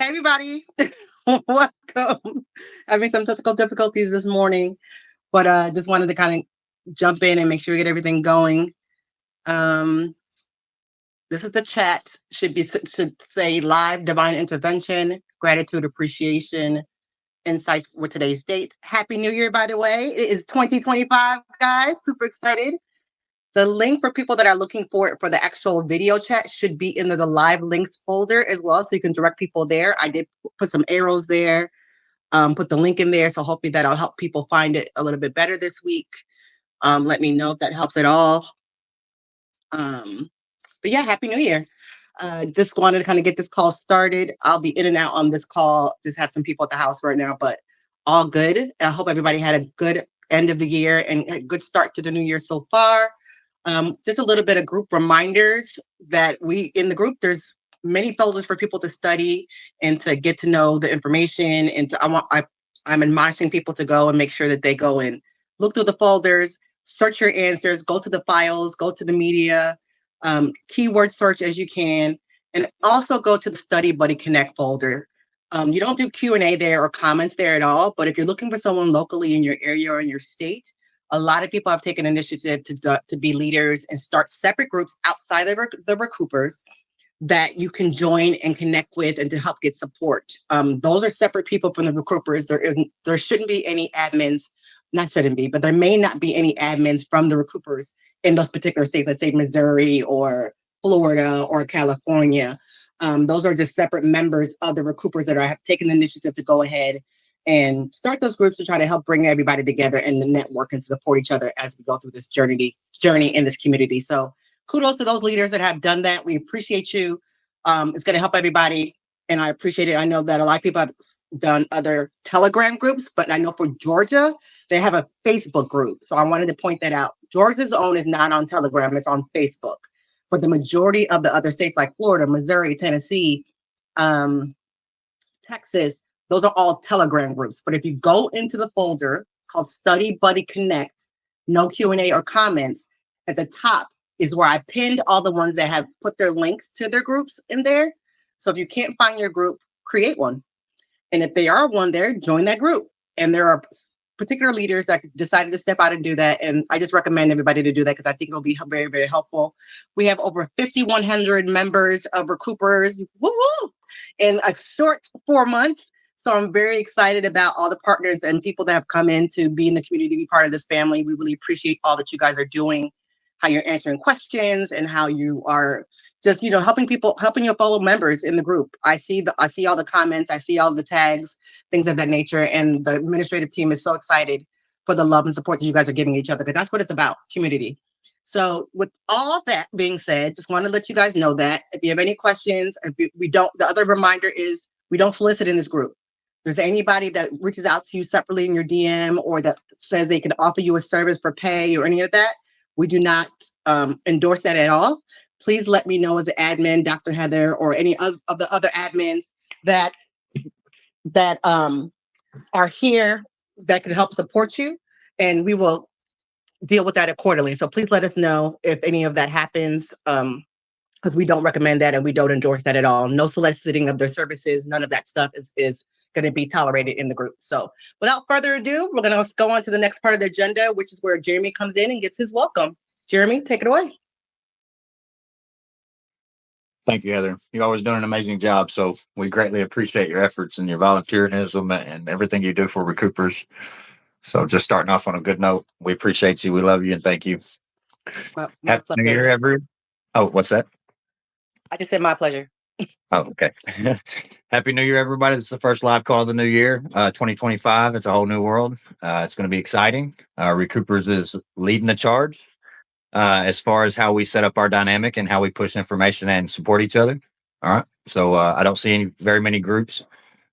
Hey, everybody. Welcome. Having some technical difficulties this morning, but just wanted to kind of jump in and make sure we get everything going. Um, this is the chat. Should say live divine intervention, gratitude, appreciation, insights for today's date. Happy New Year, by the way. It is 2025, guys. Super excited. The link for people that are looking for it for the actual video chat should be in the live links folder as well. So you can direct people there. I did put some arrows there, put the link in there. So hopefully that'll help people find it a little bit better this week. Let me know if that helps at all. But yeah, Happy New Year. Just wanted to kind of get this call started. I'll be in and out on this call. Just have some people at the house right now, but all good. I hope everybody had a good end of the year and a good start to the new year so far. Just a little bit of group reminders that we in the group, there's many folders for people to study and to get to know the information. And I'm admonishing people to go and make sure that they go and look through the folders, search your answers, go to the files, go to the media, keyword search as you can, and also go to the Study Buddy Connect folder. You don't do Q&A there or comments there at all, but if you're looking for someone locally in your area or in your state, a lot of people have taken initiative to be leaders and start separate groups outside of the recoupers that you can join and connect with and to help get support. Those are separate people from the recoupers. There shouldn't be any admins, not shouldn't be, but there may not be any admins from the recoupers in those particular states, let's say Missouri or Florida or California. Those are just separate members of the recoupers that have taken the initiative to go ahead and start those groups to try to help bring everybody together and the network and support each other as we go through this journey in this community. So kudos to those leaders that have done that. We appreciate you. It's going to help everybody, and I appreciate it. I know that a lot of people have done other Telegram groups, but I know for Georgia, they have a Facebook group. So I wanted to point that out. Georgia's own is not on Telegram, it's on Facebook. But the majority of the other states like Florida, Missouri, Tennessee, Texas, those are all Telegram groups. But if you go into the folder called Study Buddy Connect, no Q&A or comments, at the top is where I pinned all the ones that have put their links to their groups in there. So if you can't find your group, create one. And if they are one there, join that group. And there are particular leaders that decided to step out and do that. And I just recommend everybody to do that because I think it'll be very, very helpful. We have over 5,100 members of Recoupers in a short 4 months. So I'm very excited about all the partners and people that have come in to be in the community, be part of this family. We really appreciate all that you guys are doing, how you're answering questions and how you are just, helping your fellow members in the group. I see all the comments, I see all the tags, things of that nature. And the administrative team is so excited for the love and support that you guys are giving each other, because that's what it's about, community. So with all that being said, just want to let you guys know that if you have any questions, the other reminder is we don't solicit in this group. If there's anybody that reaches out to you separately in your DM or that says they can offer you a service for pay or any of that, we do not endorse that at all. Please let me know as an admin, Dr. Heather, or any of the other admins that are here that can help support you, and we will deal with that accordingly. So please let us know if any of that happens, because we don't recommend that and we don't endorse that at all. No soliciting of their services, none of that stuff is going to be tolerated in the group. So without further ado, we're going to go on to the next part of the agenda, which is where Jeremy comes in and gives his welcome. Jeremy, take it away. Thank you, Heather. You've always done an amazing job, so we greatly appreciate your efforts and your volunteerism and everything you do for Recoupers. So just starting off on a good note, we appreciate you, we love you, and thank you. My Happy New Year, everyone. Oh, what's that? I just said my pleasure. Oh, okay. Happy New Year, everybody. This is the first live call of the new year, 2025. It's a whole new world. It's going to be exciting. Recoupers is leading the charge. As far as how we set up our dynamic and how we push information and support each other. All right. So I don't see very many groups,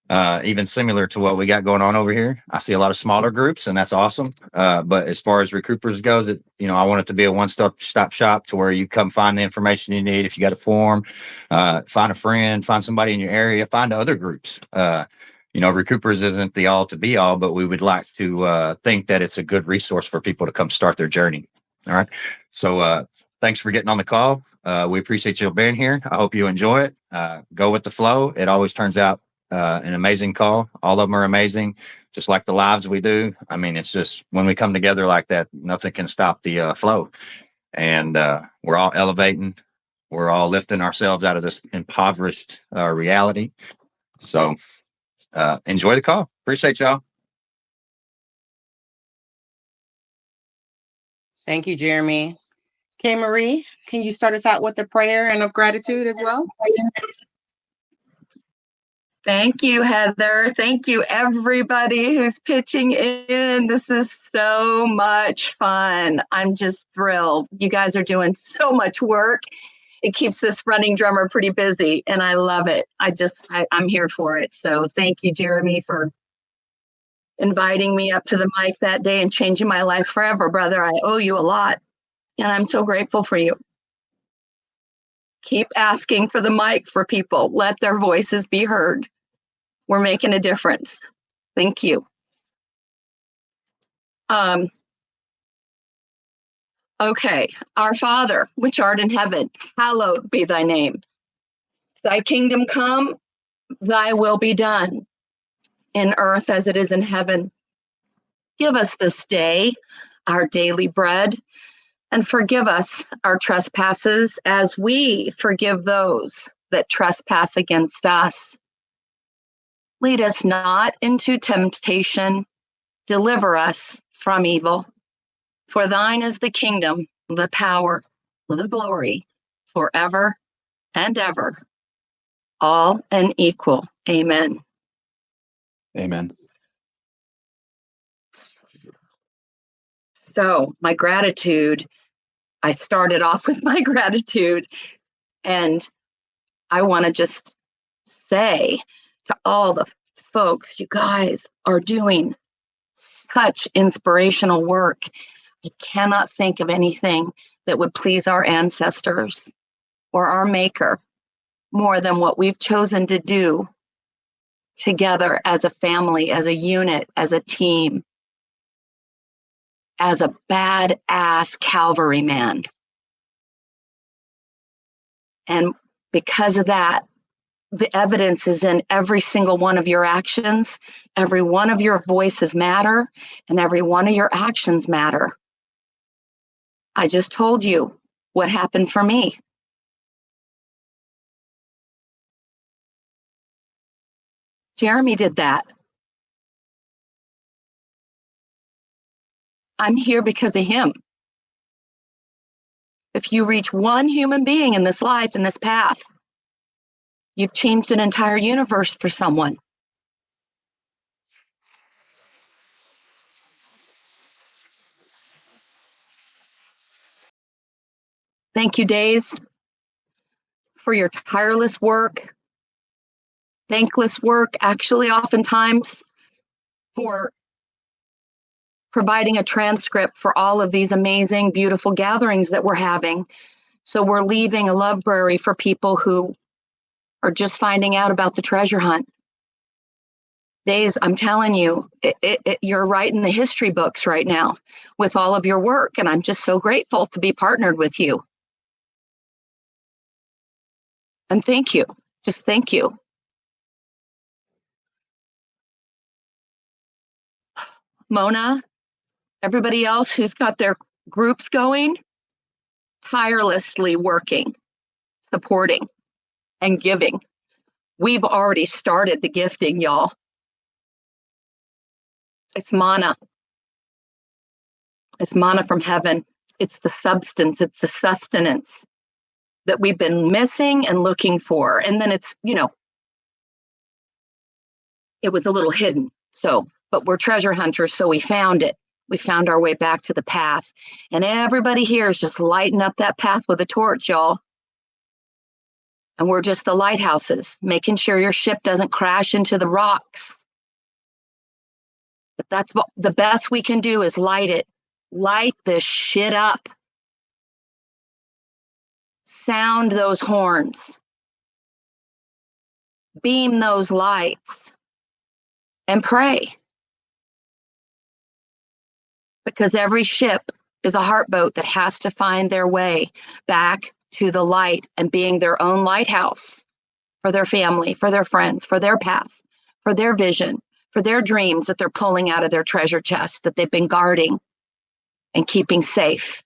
even similar to what we got going on over here. I see a lot of smaller groups, and that's awesome. But as far as Recoupers goes, I want it to be a one-stop shop to where you come find the information you need. If you got a form, find a friend, find somebody in your area, find other groups. Recoupers isn't the all to be all, but we would like to think that it's a good resource for people to come start their journey. All right. So thanks for getting on the call. We appreciate you being here. I hope you enjoy it. Go with the flow. It always turns out an amazing call. All of them are amazing, just like the lives we do. I mean, it's just when we come together like that, nothing can stop the flow. And we're all elevating. We're all lifting ourselves out of this impoverished reality. So enjoy the call. Appreciate y'all. Thank you, Jeremy. K. Marie, can you start us out with a prayer and of gratitude as well? Thank you, Heather. Thank you, everybody who's pitching in. This is so much fun. I'm just thrilled. You guys are doing so much work. It keeps this running drummer pretty busy, and I love it. I'm here for it. So thank you, Jeremy, for inviting me up to the mic that day and changing my life forever, brother. I owe you a lot, and I'm so grateful for you. Keep asking for the mic for people. Let their voices be heard. We're making a difference. Thank you. Okay. Our Father, which art in heaven, hallowed be thy name. Thy kingdom come, thy will be done, in earth as it is in heaven. Give us this day our daily bread, and forgive us our trespasses as we forgive those that trespass against us. Lead us not into temptation, deliver us from evil. For thine is the kingdom, the power, the glory, forever and ever. All and equal. Amen. Amen. So my gratitude, I started off with my gratitude, and I want to just say to all the folks, you guys are doing such inspirational work. I cannot think of anything that would please our ancestors or our maker more than what we've chosen to do together as a family, as a unit, as a team, as a badass cavalryman. And because of that, the evidence is in every single one of your actions. Every one of your voices matter, and every one of your actions matter. I just told you what happened for me. Jeremy did that. I'm here because of him. If you reach one human being in this life, in this path, you've changed an entire universe for someone. Thank you, Days, for your tireless work, thankless work, actually, oftentimes, for providing a transcript for all of these amazing, beautiful gatherings that we're having. So we're leaving a library for people who are just finding out about the treasure hunt. Days, I'm telling you, you're writing the history books right now with all of your work, and I'm just so grateful to be partnered with you. And thank you. Just thank you. Mona, everybody else who's got their groups going, tirelessly working, supporting, and giving. We've already started the gifting, y'all. It's manna. It's manna from heaven. It's the substance, it's the sustenance that we've been missing and looking for. And then it's, it was a little hidden. So, but we're treasure hunters, so we found it. We found our way back to the path. And everybody here is just lighting up that path with a torch, y'all. And we're just the lighthouses, making sure your ship doesn't crash into the rocks. But that's what the best we can do is light it. Light this shit up. Sound those horns. Beam those lights. And pray. Because every ship is a heartboat that has to find their way back to the light and being their own lighthouse for their family, for their friends, for their path, for their vision, for their dreams that they're pulling out of their treasure chest that they've been guarding and keeping safe.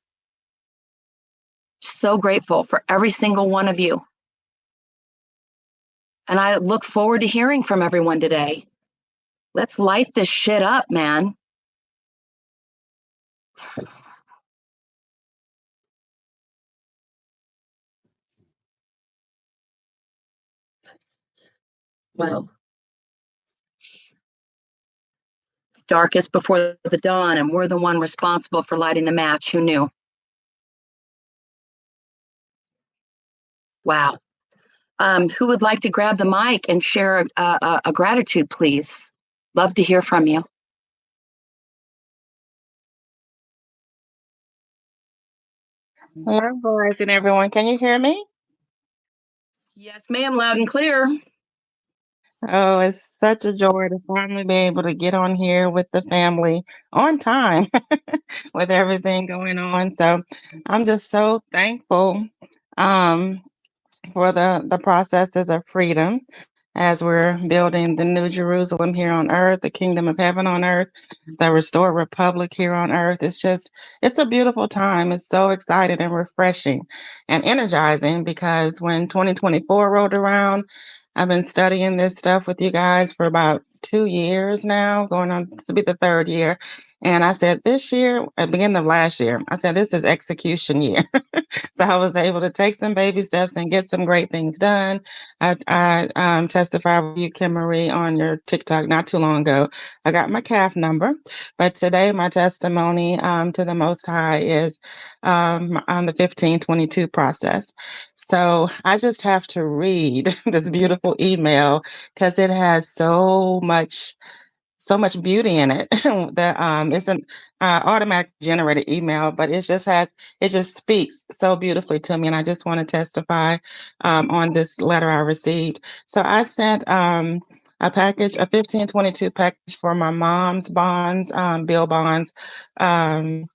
So grateful for every single one of you. And I look forward to hearing from everyone today. Let's light this shit up, man. Well, darkest before the dawn, and we're the one responsible for lighting the match. Who knew? Wow. Who would like to grab the mic and share a gratitude, please? Love to hear from you. Hello, boys and everyone. Can you hear me? Yes, ma'am, loud and clear. Oh, it's such a joy to finally be able to get on here with the family on time with everything going on. So I'm just so thankful um, for the processes of freedom as we're building the new Jerusalem here on earth, the kingdom of heaven on earth, the restored republic here on earth. It's a beautiful time. It's so exciting and refreshing and energizing because when 2024 rolled around, I've been studying this stuff with you guys for about 2 years now, going on to be the third year. And I said this year, at the beginning of last year, I said this is execution year. So I was able to take some baby steps and get some great things done. I testified with you, Kim Marie, on your TikTok not too long ago. I got my calf number, but today my testimony to the Most High is on the 1522 process. So I just have to read this beautiful email because it has so much beauty in it. That it's an automatic generated email, but it just speaks so beautifully to me, and I just want to testify on this letter I received. So I sent a 1522 package for my mom's bonds, bill bonds. Um,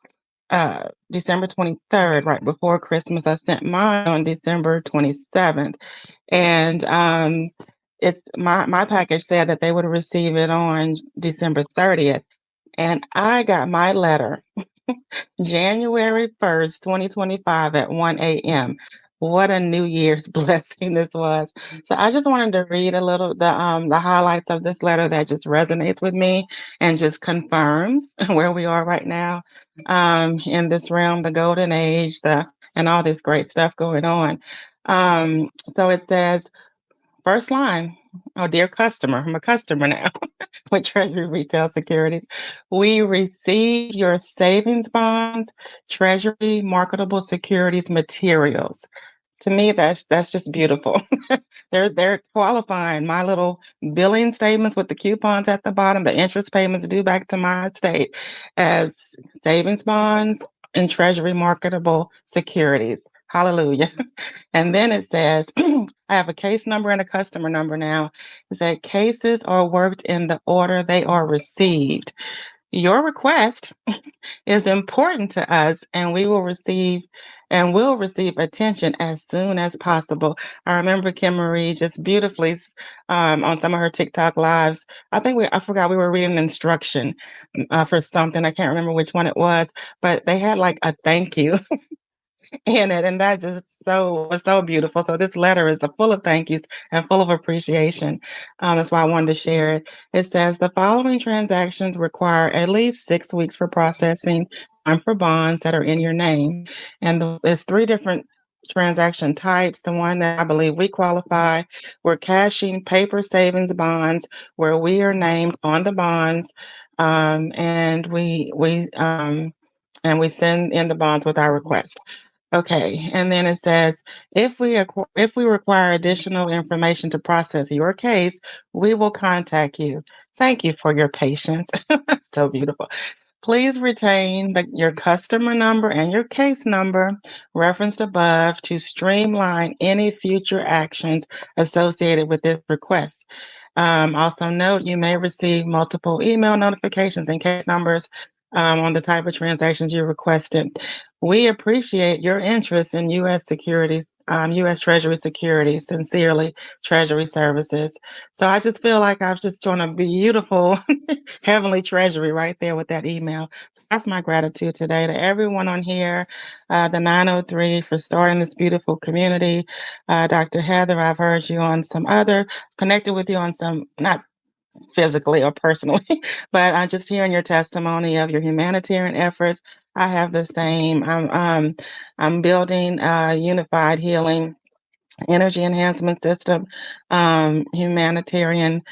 December 23rd, right before Christmas. I sent mine on December 27th. And it's my package said that they would receive it on December 30th. And I got my letter January 1st, 2025 at 1 a.m. What a New Year's blessing this was. So I just wanted to read a little the highlights of this letter that just resonates with me and just confirms where we are right now in this realm, the golden age, and all this great stuff going on. So it says, first line, oh, dear customer, I'm a customer now with Treasury Retail Securities. We received your savings bonds, Treasury marketable securities materials. To me, that's just beautiful. They're qualifying my little billing statements with the coupons at the bottom, the interest payments due back to my estate as savings bonds and Treasury marketable securities. Hallelujah. And then it says, I have a case number and a customer number now. It said cases are worked in the order they are received. Your request is important to us, and will receive attention as soon as possible. I remember Kim Marie just beautifully on some of her TikTok lives. I forgot we were reading an instruction for something. I can't remember which one it was, but they had like a thank you in it, and that just was so beautiful. So this letter is full of thank yous and full of appreciation. That's why I wanted to share it. It says the following transactions require at least 6 weeks for processing and for bonds that are in your name, and there's 3 different transaction types. The one that I believe we qualify, we're cashing paper savings bonds where we are named on the bonds, and we send in the bonds with our request. Okay, and then it says, if we require additional information to process your case, we will contact you. Thank you for your patience. So beautiful. Please retain your customer number and your case number referenced above to streamline any future actions associated with this request. Also note, you may receive multiple email notifications and case numbers on the type of transactions you requested. We appreciate your interest in U.S. securities U.S. Treasury Securities, sincerely, Treasury Services. So I just feel like I've just joined a beautiful heavenly treasury right there with that email. So that's my gratitude today to everyone on here, the 903 for starting this beautiful community. Dr. Heather, I've heard you on some other, connected with you on some, not physically or personally, but just hearing your testimony of your humanitarian efforts. I have the same. I'm building a unified healing energy enhancement system, humanitarian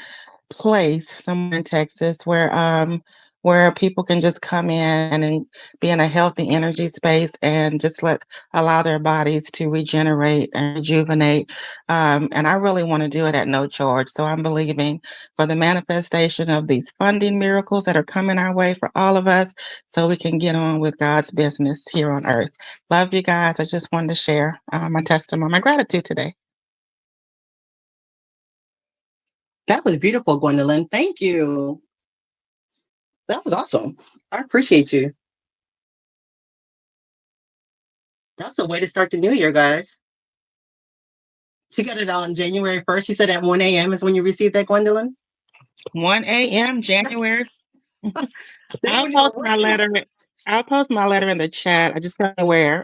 place somewhere in Texas where people can just come in and be in a healthy energy space and just allow their bodies to regenerate and rejuvenate. And I really want to do it at no charge. So I'm believing for the manifestation of these funding miracles that are coming our way for all of us so we can get on with God's business here on earth. Love you guys. I just wanted to share my testimony, my gratitude today. That was beautiful, Gwendolyn. Thank you. That was awesome. I appreciate you. That's a way to start the new year, guys. She got it on January 1st. She said at 1 a.m. is when you received that, Gwendolyn? 1 a.m. January. That I'll when you post were my letter. I'll post my letter in the chat. I just don't know where.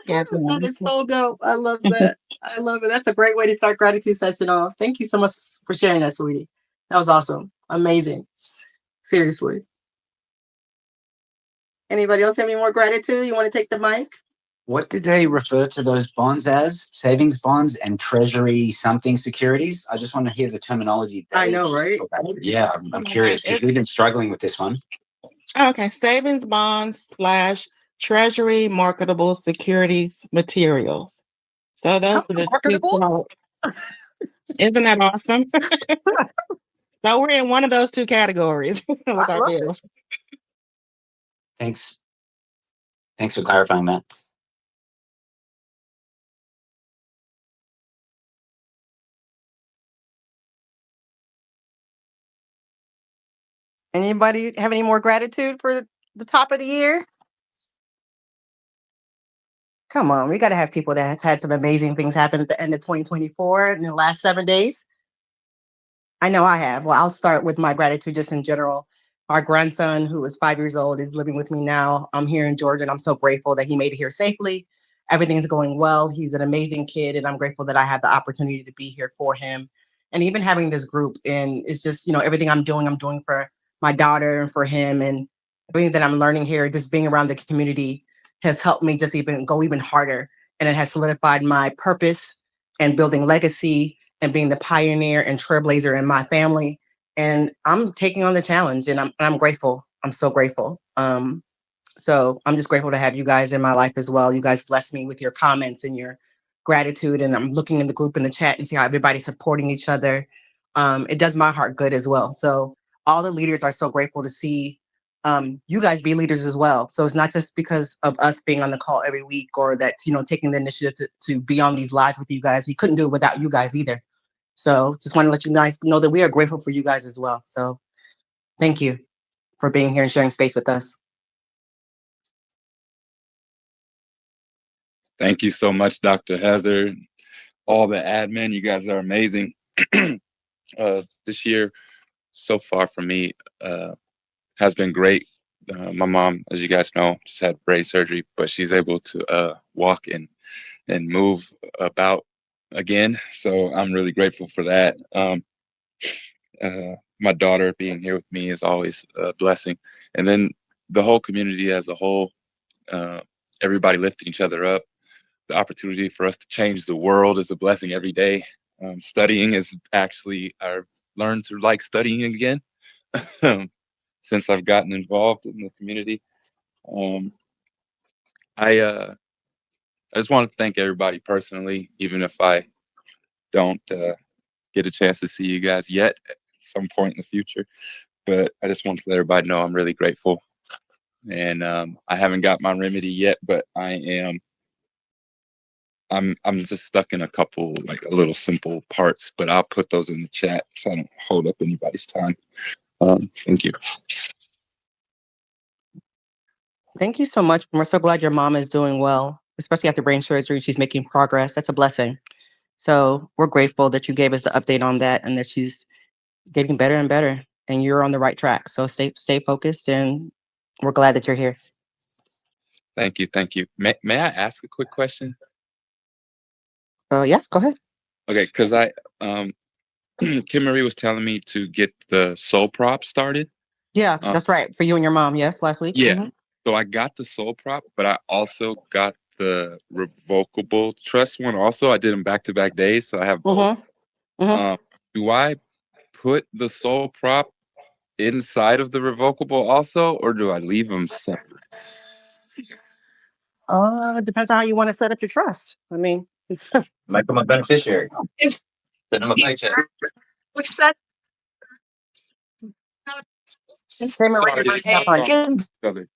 Yes, That ma'am. is so dope. I love that. I love it. That's a great way to start gratitude session off. Thank you so much for sharing that, sweetie. That was awesome. Amazing. Seriously. Anybody else have any more gratitude? You want to take the mic? What did they refer to those bonds as? Savings bonds and treasury something securities? I just want to hear the terminology. I know, right? Yeah, I'm curious because we've been struggling with this one. Okay, savings bonds / treasury marketable securities materials. So those How are the two. marketable? Isn't that awesome? So we're in one of those two categories with I our love bills. it. Thanks for clarifying that. Anybody have any more gratitude for the top of the year? Come on, we got to have people that has had some amazing things happen at the end of 2024 in the last 7 days. I know I have. Well, I'll start with my gratitude just in general. Our grandson, who is 5 years old, is living with me now. I'm here in Georgia, and I'm so grateful that he made it here safely. Everything's going well. He's an amazing kid, and I'm grateful that I have the opportunity to be here for him. And even having this group, and it's just, everything I'm doing for my daughter and for him, and everything that I'm learning here, just being around the community has helped me just even go even harder. And it has solidified my purpose and building legacy and being the pioneer and trailblazer in my family. And I'm taking on the challenge, and I'm grateful. I'm so grateful. So I'm just grateful to have you guys in my life as well. You guys bless me with your comments and your gratitude. And I'm looking in the group in the chat and see how everybody's supporting each other. It does my heart good as well. So all the leaders are so grateful to see you guys be leaders as well. So it's not just because of us being on the call every week or that, taking the initiative to be on these lives with you guys. We couldn't do it without you guys either. So just want to let you guys know that we are grateful for you guys as well. So thank you for being here and sharing space with us. Thank you so much, Dr. Heather. All the admin, you guys are amazing. This year, so far for me, has been great. My mom, as you guys know, just had brain surgery, but she's able to walk and move about again. So I'm really grateful for that. My daughter being here with me is always a blessing. And then the whole community as a whole, everybody lifting each other up. The opportunity for us to change the world is a blessing every day. Studying is actually, I've learned to like studying again since I've gotten involved in the community. I just want to thank everybody personally, even if I don't get a chance to see you guys yet at some point in the future. But I just want to let everybody know I'm really grateful. And I haven't got my remedy yet, but I'm just stuck in a couple, like a little simple parts, but I'll put those in the chat so I don't hold up anybody's time. Thank you. Thank you so much. We're so glad your mom is doing well. especially after brain surgery. She's making progress. That's a blessing. So we're grateful that you gave us the update on that and that she's getting better and better and you're on the right track. So stay focused and we're glad that you're here. Thank you. Thank you. May I ask a quick question? Yeah, go ahead. Okay, because Kim Marie was telling me to get the soul prop started. Yeah, that's right. For you and your mom, yes, last week. Yeah. Mhm. So I got the soul prop, but I also got the revocable trust one. Also, I did them back-to-back days, so I have both. Do I put the soul prop inside of the revocable also, or do I leave them separate? It depends on how you want to set up your trust. I mean, Make them a beneficiary. If Send them a paycheck. we said Hey, Maria, you're breaking up on you. Other-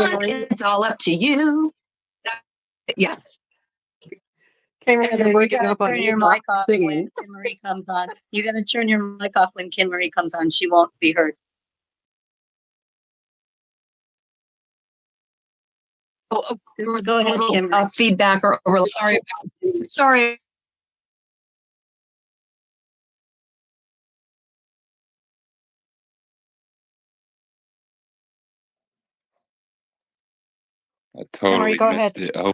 it's all up to you. Yeah. Hey, Maria, you're breaking up on Turn you. your mic off when Singing. Kim Marie comes on. You're going to turn your mic off when Kim Marie comes on. She won't be heard. There was Go a ahead, little Kim. feedback or sorry. Sorry. I totally go missed ahead. it. Oh,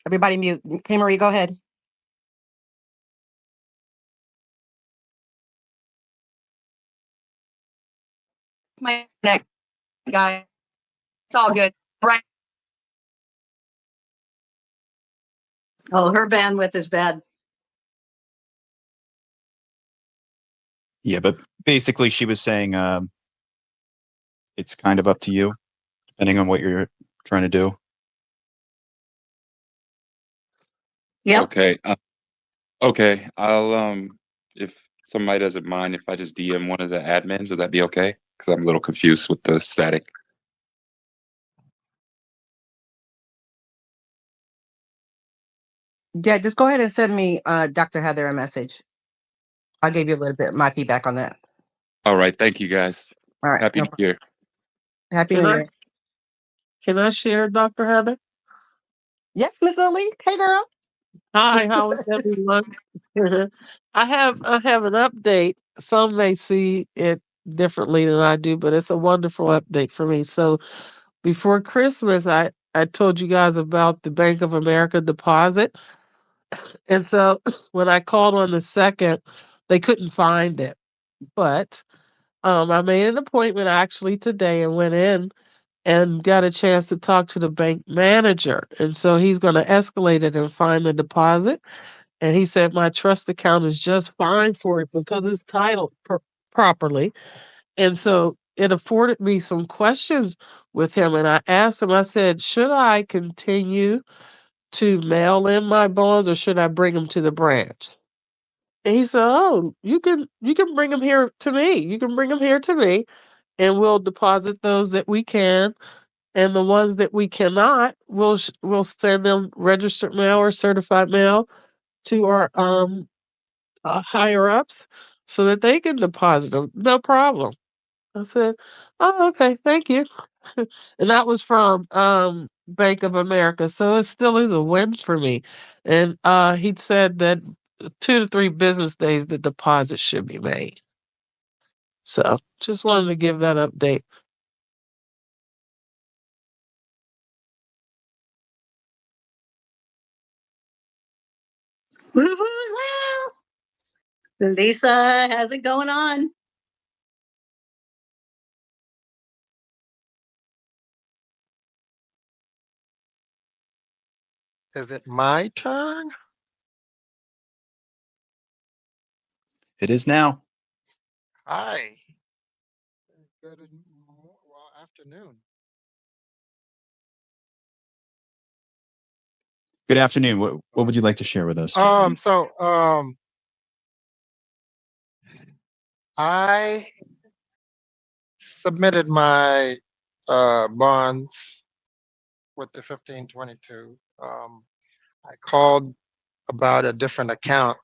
Everybody mute. Hey, Marie, go ahead. My neck guy. It's all good. Right. Oh, her bandwidth is bad. Yeah, but basically she was saying it's kind of up to you, depending on what you're trying to do. Yep. okay. Okay. I'll if somebody doesn't mind if I just DM one of the admins, would that be okay? Because I'm a little confused with the static. Yeah, just go ahead and send me, Dr. Heather, a message. I'll give you a little bit my feedback on that. All right. Thank you, guys. All right. Happy No New problem. Year. Happy Can New I Year. can I share, Dr. Heather? Yes, Miss Lily. Hey, girl. Hi, how is everyone? I have an update. Some may see it differently than I do, but it's a wonderful update for me. So before Christmas, I told you guys about the Bank of America deposit. And so when I called on the second, they couldn't find it. But I made an appointment actually today and went in and got a chance to talk to the bank manager. And so he's going to escalate it and find the deposit. And he said my trust account is just fine for it because it's titled properly. And so it afforded me some questions with him. And I asked him, I said, should I continue to mail in my bonds or should I bring them to the branch? And he said, "Oh, you can bring them here to me. You can bring them here to me, and we'll deposit those that we can, and the ones that we cannot, we'll send them registered mail or certified mail to our higher ups so that they can deposit them. No problem." I said, "Oh, okay, thank you." And that was from Bank of America, so it still is a win for me. And he said that 2 to 3 business days the deposit should be made. So just wanted to give that update. Woo-hoo! Lisa has it going on. Is it my turn? It is now. Hi. Good afternoon. Good afternoon. What would you like to share with us? I submitted my bonds with the 1522. I called about a different account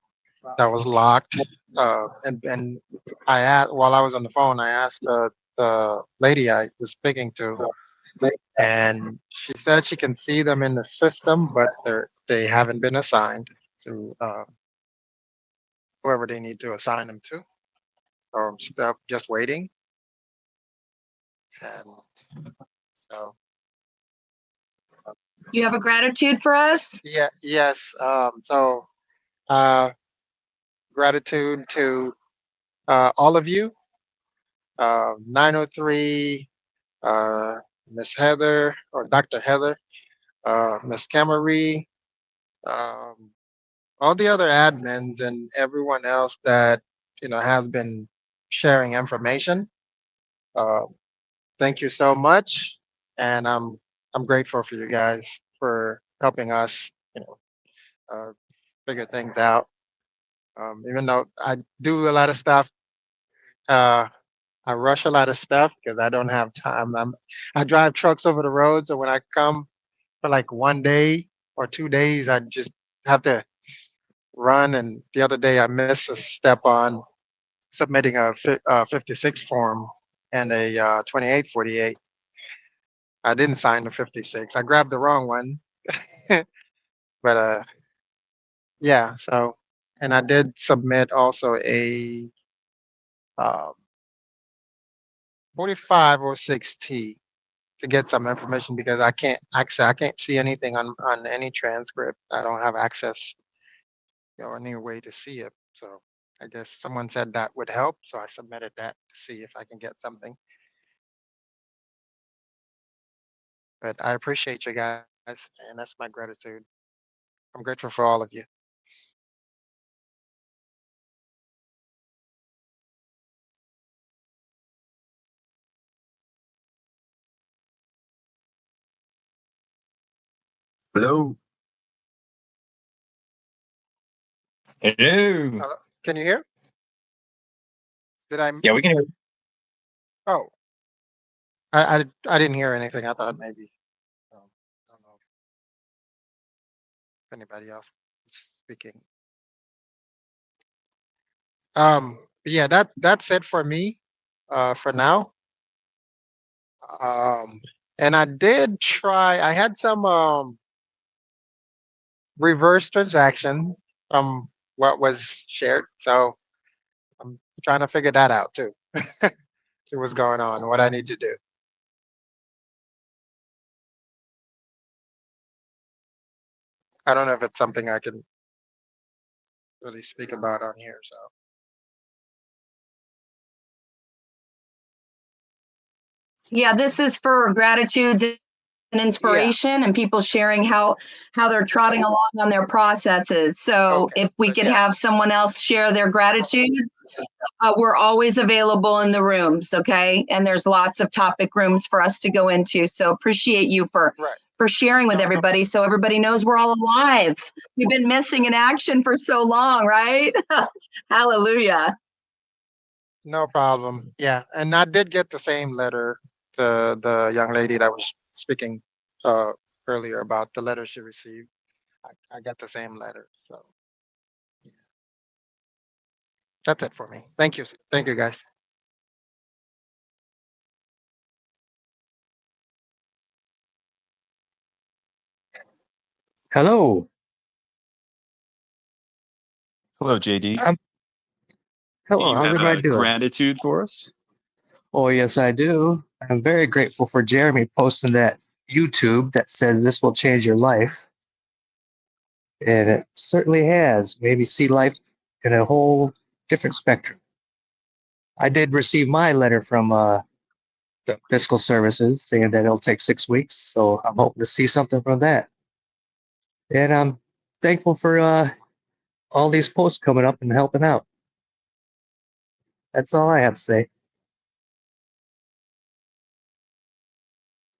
that was locked. And I asked, while I was on the phone, I asked the lady I was speaking to, and she said she can see them in the system, but they haven't been assigned to whoever they need to assign them to. So I'm still just waiting. And so You have a gratitude for us? yeah, yes. So uh, gratitude to all of you. 903, Miss Heather or Dr. Heather, Miss Camery, um, all the other admins and everyone else that has been sharing information. Uh, thank you so much, and I'm grateful for you guys for helping us, figure things out. Even though I do a lot of stuff, uh, I rush a lot of stuff because I don't have time. I drive trucks over the road, so when I come for like 1 day or 2 days, I just have to run. And the other day, I missed a step on submitting a 56 form and a 2848. I didn't sign the 56. I grabbed the wrong one, but yeah. So, and I did submit also a um, 4506T to get some information because I can't see anything on any transcript. I don't have access or any way to see it. So I guess someone said that would help. So I submitted that to see if I can get something. But I appreciate you guys, and that's my gratitude. I'm grateful for all of you. Hello. Hello. Can you hear? Did I? Yeah, we can hear you. Oh, I didn't hear anything. I thought maybe. I don't know if anybody else was speaking. But yeah, that's it for me, for now. Um, and I did try. I had some reverse transaction from what was shared. So I'm trying to figure that out too. See what's going on, what I need to do. I don't know if it's something I can really speak about on here. So Yeah, this is for gratitudes and inspiration and people sharing how they're trotting along on their processes. So okay. if we So, could yeah. have someone else share their gratitude, we're always available in the rooms, okay? And there's lots of topic rooms for us to go into. So appreciate you for Right. sharing with everybody so everybody knows we're all alive. We've been missing in action for so long, right? Hallelujah. No problem. Yeah, and I did get the same letter to the young lady that was speaking uh, earlier about the letter she received. I got the same letter. So that's it for me. Thank you. Thank you, guys. Hello. Hello, JD. Do Hello. you How's have everybody a doing? gratitude for us? Oh, yes, I do. I'm very grateful for Jeremy posting that YouTube that says this will change your life. And it certainly has made me see life in a whole different spectrum. I did receive my letter from the fiscal services saying that it'll take 6 weeks. So I'm hoping to see something from that. And I'm thankful for all these posts coming up and helping out. That's all I have to say.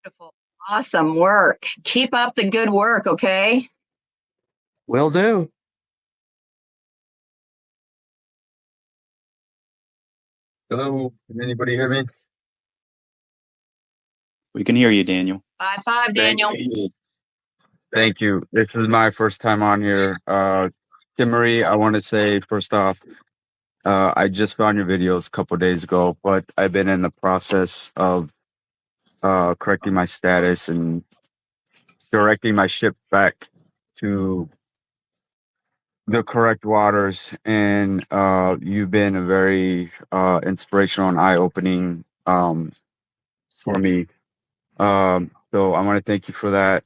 Beautiful. Awesome work. Keep up the good work, okay? Will do. Hello. Can anybody hear me? We can hear you, Daniel. 5-5, Daniel. Thank you. This is my first time on here. Kim Marie, I want to say first off, I just found your videos a couple days ago, but I've been in the process of correcting my status and directing my ship back to the correct waters. And you've been a very inspirational and eye-opening for me. So I want to thank you for that.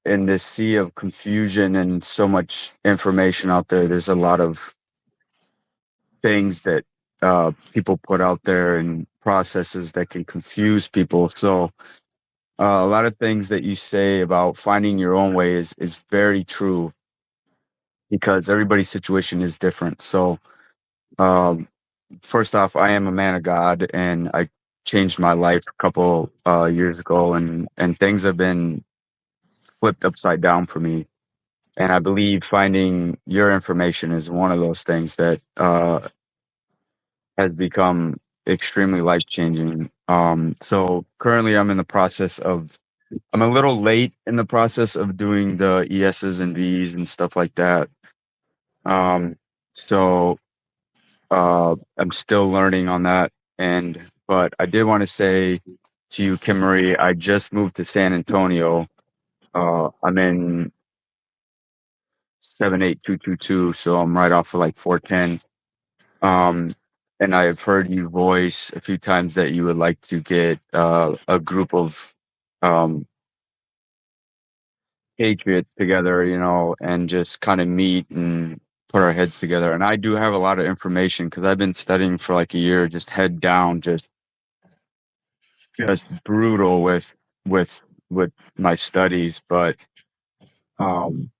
In this sea of confusion and so much information out there, there's a lot of things that people put out there and processes that can confuse people. So a lot of things that you say about finding your own way is very true because everybody's situation is different. So um, first off, I am a man of God, and I changed my life a couple years ago, and things have been flipped upside down for me. And I believe finding your information is one of those things that has become extremely life changing. So currently, I'm in the process of. I'm a little late in the process of doing the ESs and Vs and stuff like that. Um, so I'm still learning on that. But I did want to say to you, Kim Marie, I just moved to San Antonio. I'm in 78222, so I'm right off of like 410. Um, and I've heard you voice a few times that you would like to get a group of um, patriots together, and just kind of meet and put our heads together. And I do have a lot of information because I've been studying for like a year, just head down, just brutal with with my studies. But um,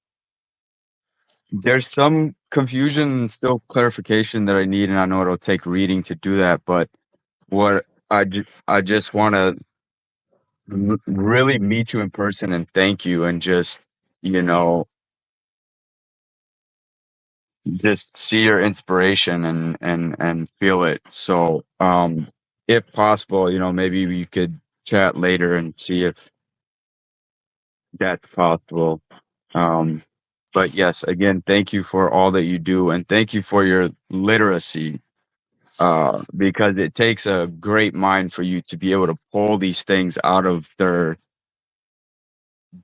there's some confusion and still clarification that I need, and I know it'll take reading to do that. But what I just want to really meet you in person and thank you, and you know just see your inspiration and feel it. So if possible, maybe we could chat later and see if that's possible. Um but yes, again, thank you for all that you do, and thank you for your literacy, because it takes a great mind for you to be able to pull these things out of their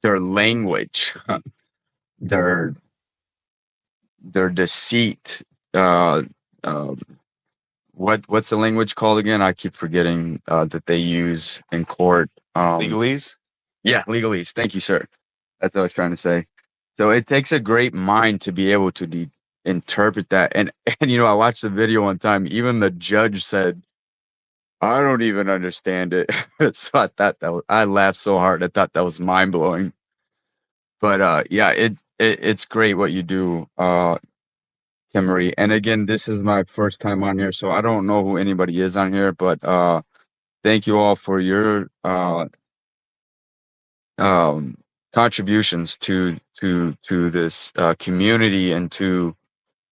language, their deceit. uh uh, what's the language called again? I keep forgetting that they use in court. Legalese? Yeah, legalese. Thank you, sir. That's what I was trying to say. So it takes a great mind to be able to interpret that. And and I watched the video one time. Even the judge said, "I don't even understand it." So I thought I laughed so hard. I thought that was mind blowing. But yeah, it's great what you do, Tim Marie. And again, this is my first time on here, so I don't know who anybody is on here, but thank you all for your um, contributions to this community and to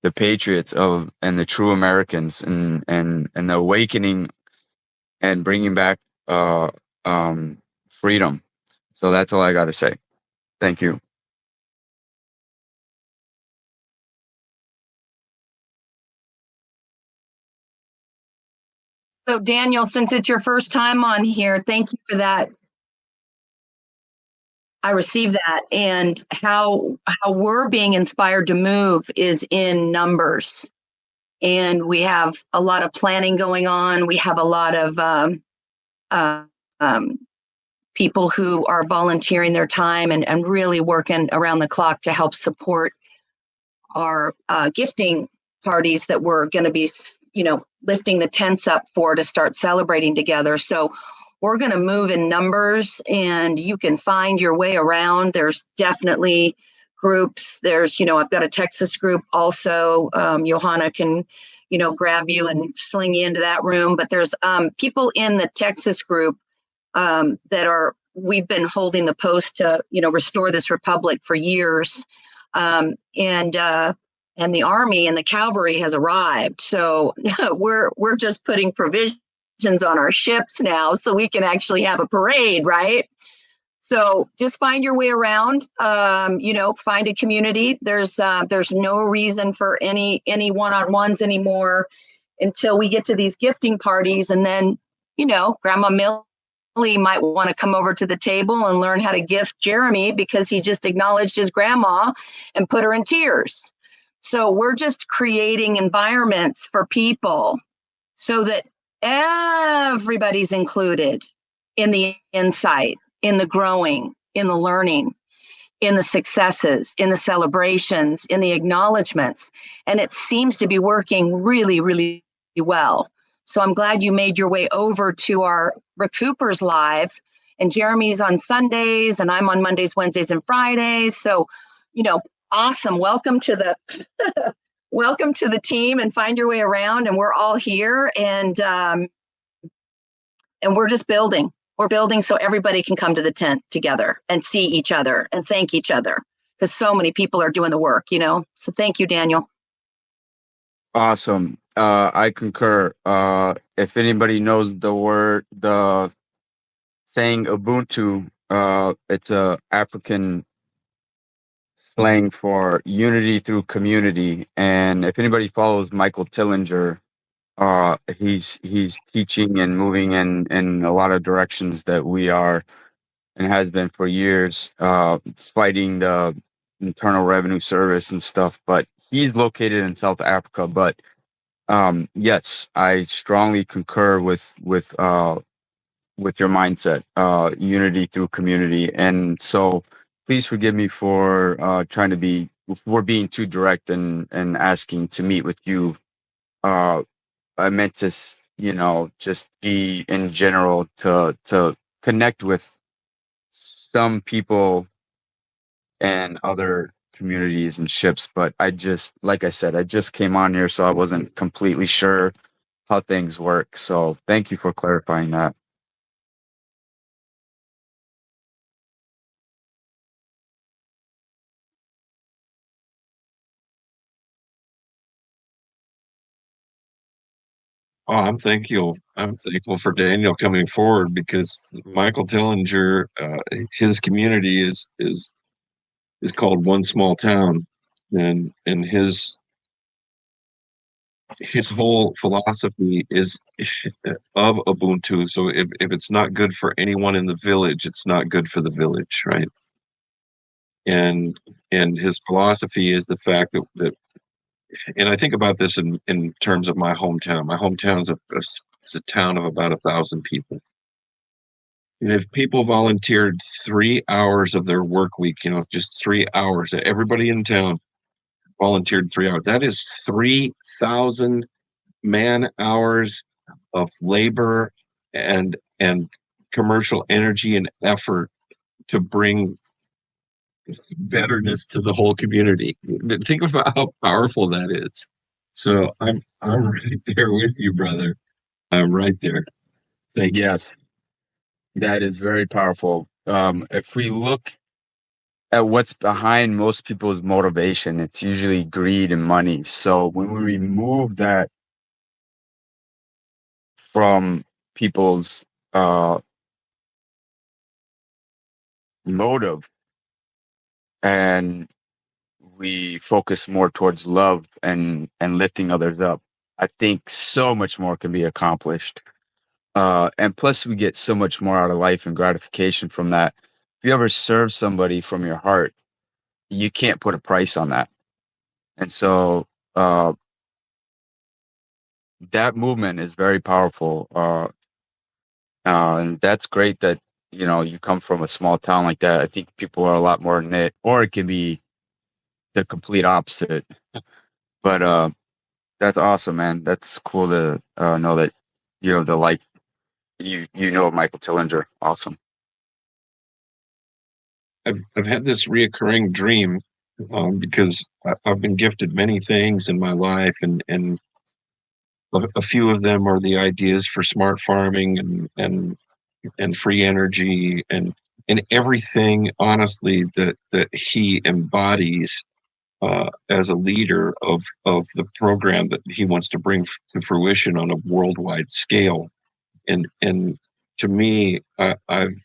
the patriots and the true Americans, and the awakening and bringing back uh, freedom. So that's all I got to say. Thank you. So Daniel, since it's your first time on here, thank you for that. I received that. And how we're being inspired to move is in numbers. And we have a lot of planning going on. We have a lot of people who are volunteering their time and really working around the clock to help support our gifting parties that we're going to be, lifting the tents up for to start celebrating together. So we're going to move in numbers, and you can find your way around. There's definitely groups. There's, I've got a Texas group also. Johanna can, grab you and sling you into that room. But there's people in the Texas group we've been holding the post to, restore this republic for years. And the Army and the cavalry has arrived. So we're just putting provisions on our ships now so we can actually have a parade, right? So just find your way around, find a community. There's no reason for any one-on-ones anymore until we get to these gifting parties. And then, Grandma Millie might want to come over to the table and learn how to gift Jeremy because he just acknowledged his grandma and put her in tears. So we're just creating environments for people so that everybody's included in the insight, in the growing, in the learning, in the successes, in the celebrations, in the acknowledgments. And it seems to be working really, really well. So I'm glad you made your way over to our RECOUPERS Live. And Jeremy's on Sundays, and I'm on Mondays, Wednesdays, and Fridays. So, awesome. Welcome to the welcome to the team, and find your way around. And we're all here, and we're just building. We're building so everybody can come to the tent together and see each other and thank each other, because so many people are doing the work, So thank you, Daniel. Awesome. I concur. If anybody knows the saying Ubuntu, it's a African slang for unity through community. And if anybody follows Michael Tillinger, he's teaching and moving in a lot of directions that we are and has been for years, fighting the Internal Revenue Service and stuff. But he's located in South Africa. But yes, I strongly concur with your mindset, unity through community. And so please forgive me for for being too direct and asking to meet with you. I meant to, just be in general to connect with some people and other communities and ships. But like I said, I just came on here, so I wasn't completely sure how things work. So thank you for clarifying that. Oh, I'm thankful. I'm thankful for Daniel coming forward, because Michael Tillinger, his community is called One Small Town, and his whole philosophy is of Ubuntu. So if it's not good for anyone in the village, it's not good for the village, right? And his philosophy is the fact that and I think about this in terms of my hometown. My hometown's a town of about 1,000 people. And if people volunteered 3 hours of their work week, just 3 hours, everybody in town volunteered 3 hours. That is 3,000 man hours of labor and commercial energy and effort to bring betterness to the whole community. Think about how powerful that is. So I'm right there with you, brother. I'm right there. Thank you. Yes, that is very powerful. If we look at what's behind most people's motivation, it's usually greed and money. So when we remove that from people's motive, and we focus more towards love and lifting others up, I think so much more can be accomplished. And plus, we get so much more out of life and gratification from that. If you ever serve somebody from your heart, you can't put a price on that. And so that movement is very powerful. And that's great that, you come from a small town like that. I think people are a lot more knit, or it can be the complete opposite. But that's awesome, man. That's cool to know that you know Michael Tillinger. Awesome. I've had this reoccurring dream, because I've been gifted many things in my life, and a few of them are the ideas for smart farming and free energy and everything, honestly, that he embodies as a leader of the program that he wants to bring to fruition on a worldwide scale. And to me, I've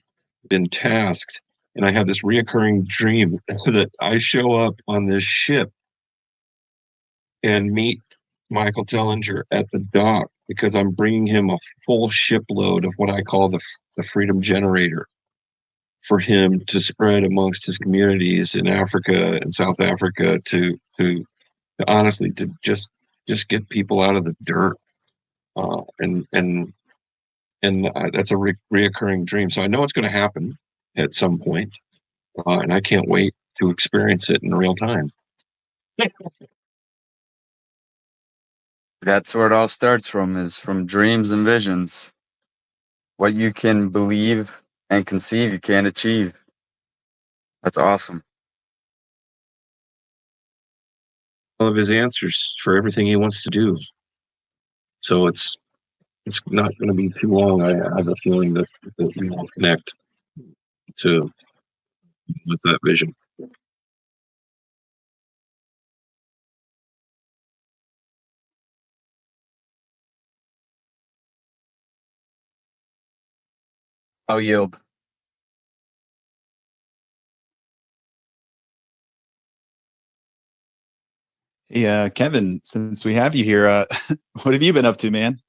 been tasked, and I have this reoccurring dream that I show up on this ship and meet Michael Tellinger at the dock because I'm bringing him a full shipload of what I call the freedom generator for him to spread amongst his communities in Africa and South Africa to honestly to just get people out of the dirt. And that's a reoccurring dream. So I know it's going to happen at some point, and I can't wait to experience it in real time. That's where it all starts from, is from dreams and visions. What you can believe and conceive, you can achieve. That's awesome. All of his answers for everything he wants to do. So it's not going to be too long. I have a feeling that we will connect to with that vision. I'll yield. Hey, Kevin, since we have you here, what have you been up to, man?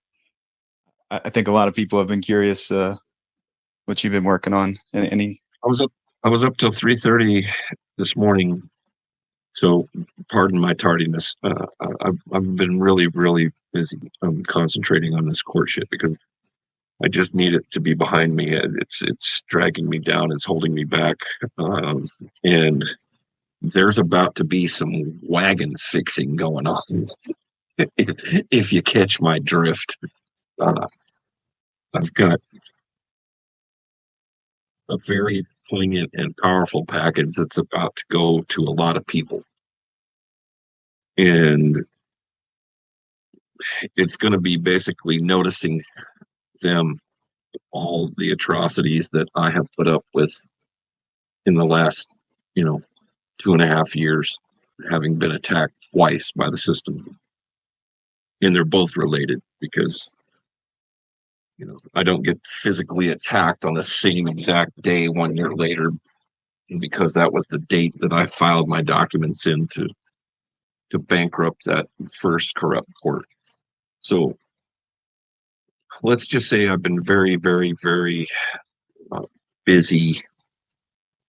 I think a lot of people have been curious what you've been working on. Any? I was up till 3:30 this morning, so pardon my tardiness. I've been really busy. I'm concentrating on this courtship because I just need it to be behind me. It's dragging me down. It's holding me back, and there's about to be some wagon fixing going on. if you catch my drift, I've got a very poignant and powerful package that's about to go to a lot of people. And it's going to be basically noticing them, all the atrocities that I have put up with in the last, 2.5 years, having been attacked twice by the system. And they're both related because, I don't get physically attacked on the same exact day 1 year later, because that was the date that I filed my documents in to bankrupt that first corrupt court. So let's just say I've been very busy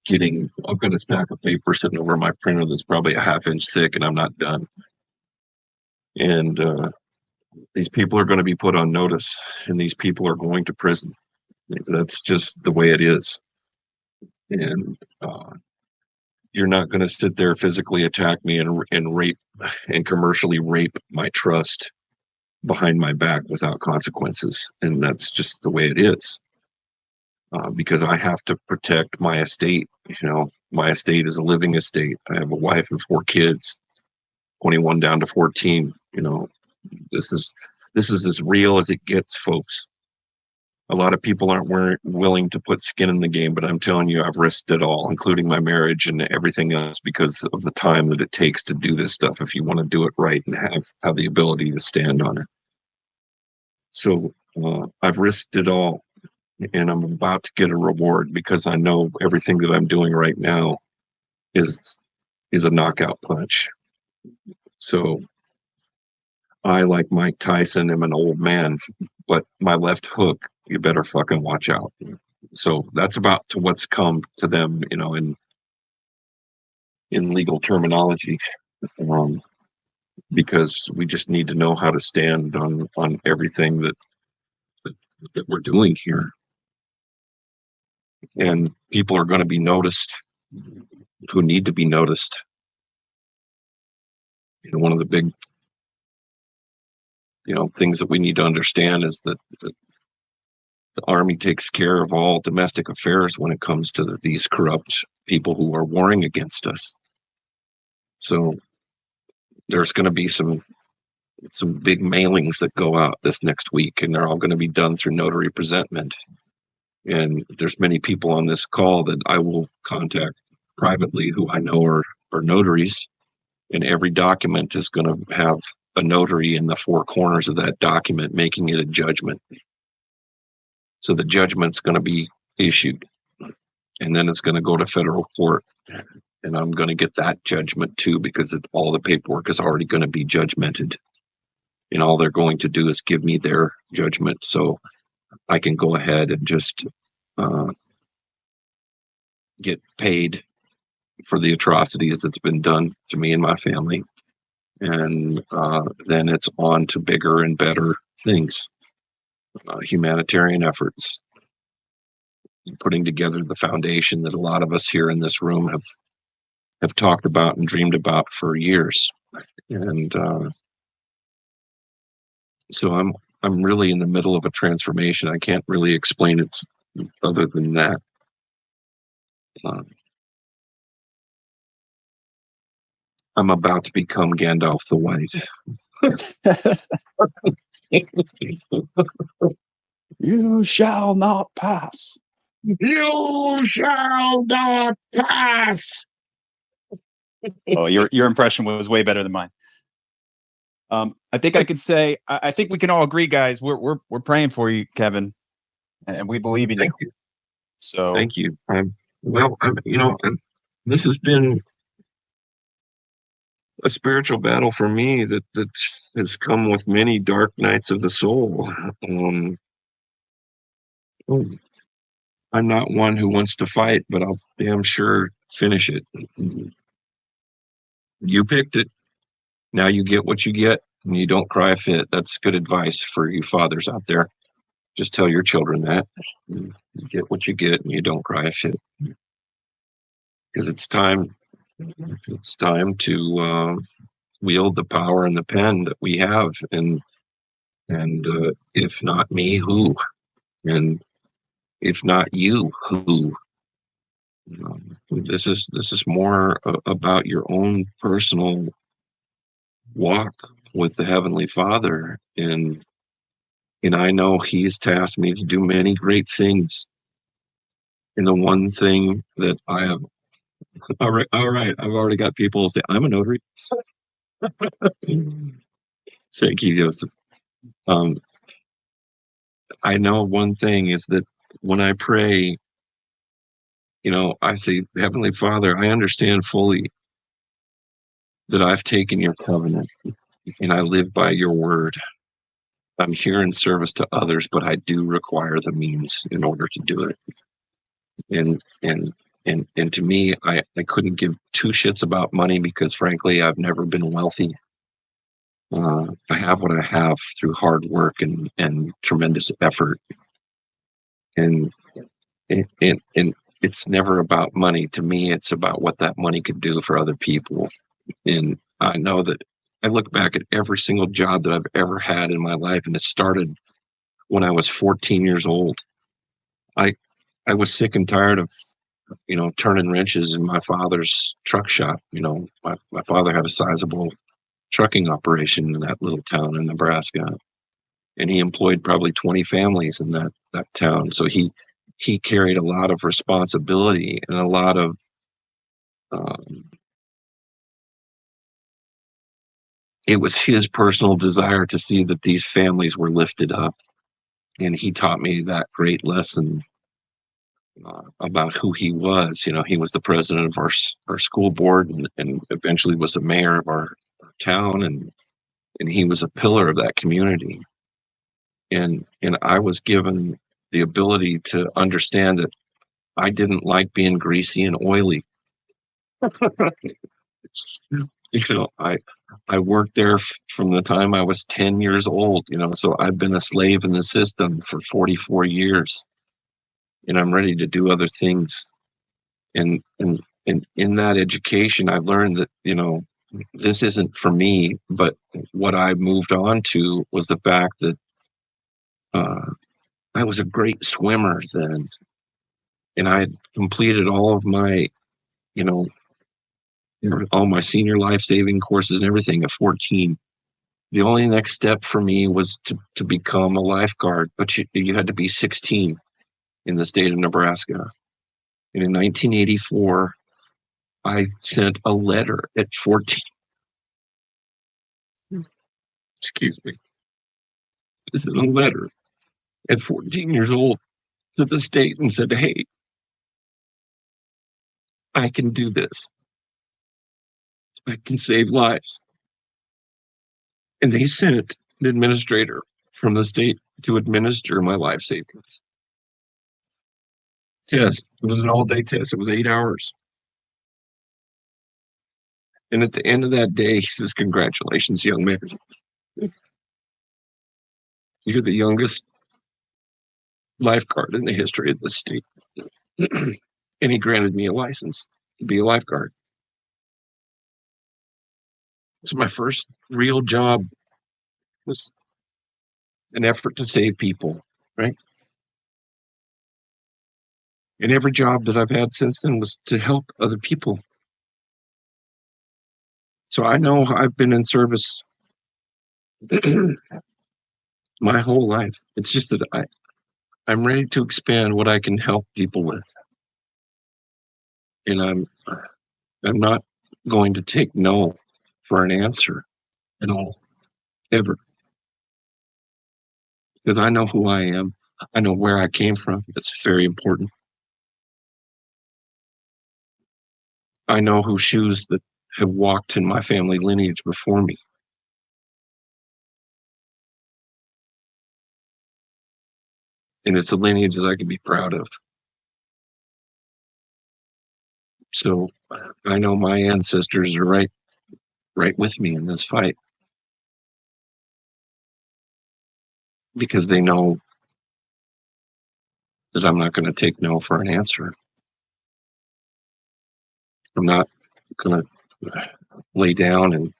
getting. I've got a stack of paper sitting over my printer that's probably a 1/2 inch thick, and I'm not done. And these people are going to be put on notice, and these people are going to prison. That's just the way it is. And you're not going to sit there physically attack me and rape and commercially rape my trust behind my back without consequences. And that's just the way it is. Because I have to protect my estate. My estate is a living estate. I have a wife and 4 kids, 21 down to 14. This is as real as it gets, folks. A lot of people aren't willing to put skin in the game, but I'm telling you, I've risked it all, including my marriage and everything else, because of the time that it takes to do this stuff if you want to do it right and have the ability to stand on it. So I've risked it all, and I'm about to get a reward because I know everything that I'm doing right now is a knockout punch. So I, like Mike Tyson, am an old man, but my left hook, you better fucking watch out. So that's about to what's come to them, in legal terminology, because we just need to know how to stand on everything that we're doing here. And people are going to be noticed who need to be noticed. One of the big, things that we need to understand is that the Army takes care of all domestic affairs when it comes to these corrupt people who are warring against us. So there's going to be some big mailings that go out this next week, and they're all going to be done through notary presentment. And there's many people on this call that I will contact privately who I know are notaries, and every document is going to have a notary in the 4 corners of that document making it a judgment. So the judgment's going to be issued. and then it's going to go to federal court, and I'm going to get that judgment too, because all the paperwork is already going to be judgmented, and all they're going to do is give me their judgment, so I can go ahead and just get paid for the atrocities that's been done to me and my family. And then it's on to bigger and better things, humanitarian efforts, putting together the foundation that a lot of us here in this room have talked about and dreamed about for years. And so I'm really in the middle of a transformation. I can't really explain it other than that. I'm about to become Gandalf the White. You shall not pass. You shall not pass. Oh, your impression was way better than mine. I think I could say I think we can all agree, guys. We're praying for you, Kevin, and we believe in you. Thank you. So Thank you. This has been a spiritual battle for me that has come with many dark nights of the soul. I'm not one who wants to fight, but I'll damn sure finish it. You picked it. Now you get what you get, and you don't cry a fit. That's good advice for you fathers out there. Just tell your children that. You get what you get, and you don't cry a fit. Because it's time to wield the power and the pen that we have, and if not me, who? And if not you, who? This is more about your own personal walk with the Heavenly Father, and I know He's tasked me to do many great things. And the one thing that I have, all right, I've already got people say I'm a notary. Thank you, Joseph. I know one thing is that when I pray, I say, Heavenly Father, I understand fully that I've taken your covenant and I live by your word. I'm here in service to others, but I do require the means in order to do it. And to me, I couldn't give two shits about money because frankly, I've never been wealthy. I have what I have through hard work and tremendous effort. And it's never about money. To me, it's about what that money could do for other people. And I know that I look back at every single job that I've ever had in my life, and it started when I was 14 years old. I was sick and tired of, turning wrenches in my father's truck shop. My father had a sizable trucking operation in that little town in Nebraska, and he employed probably 20 families in that town. So he carried a lot of responsibility and a lot of it was his personal desire to see that these families were lifted up. And he taught me that great lesson about who he was. He was the president of our school board and eventually was the mayor of our town. And he was a pillar of that community. And I was given the ability to understand that I didn't like being greasy and oily. I worked there from the time I was 10 years old, so I've been a slave in the system for 44 years, and I'm ready to do other things. And in that education, I learned that, this isn't for me, but what I moved on to was the fact that I was a great swimmer then, and I had completed all of my, all my senior life saving courses and everything at 14. The only next step for me was to become a lifeguard, but you had to be 16 in the state of Nebraska. And in 1984, I sent a letter at 14. Excuse me. I sent a letter at 14 years old to the state and said, hey, I can do this. I can save lives. And they sent an administrator from the state to administer my life savings test. It was an all-day test. It was 8 hours. And at the end of that day, he says, "Congratulations, young man. You're the youngest lifeguard in the history of the state." And he granted me a license to be a lifeguard. So my first real job was an effort to save people, right? And every job that I've had since then was to help other people. So I know I've been in service my whole life. It's just that I'm ready to expand what I can help people with. And I'm not going to take no for an answer at all, ever. Because I know who I am. I know where I came from. That's very important. I know whose shoes that have walked in my family lineage before me. And it's a lineage that I can be proud of. So I know my ancestors are right with me in this fight. Because they know that I'm not going to take no for an answer. I'm not going to lay down and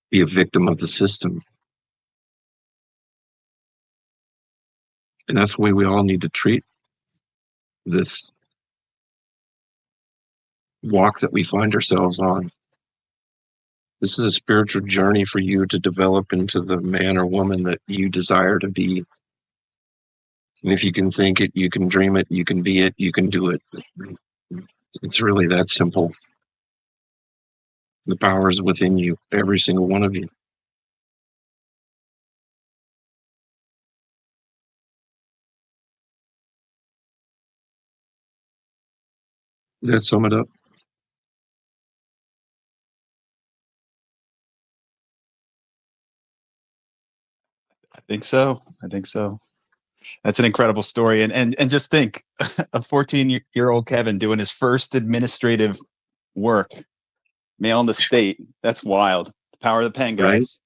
be a victim of the system. And that's the way we all need to treat this walk that we find ourselves on. This is a spiritual journey for you to develop into the man or woman that you desire to be. And if you can think it, you can dream it, you can be it, you can do it. It's really that simple. The power is within you, every single one of you. Did that sum it up? I think so. That's an incredible story. And just think, a 14-year-old Kevin doing his first administrative work, mailing the state. That's wild. The power of the pen, guys.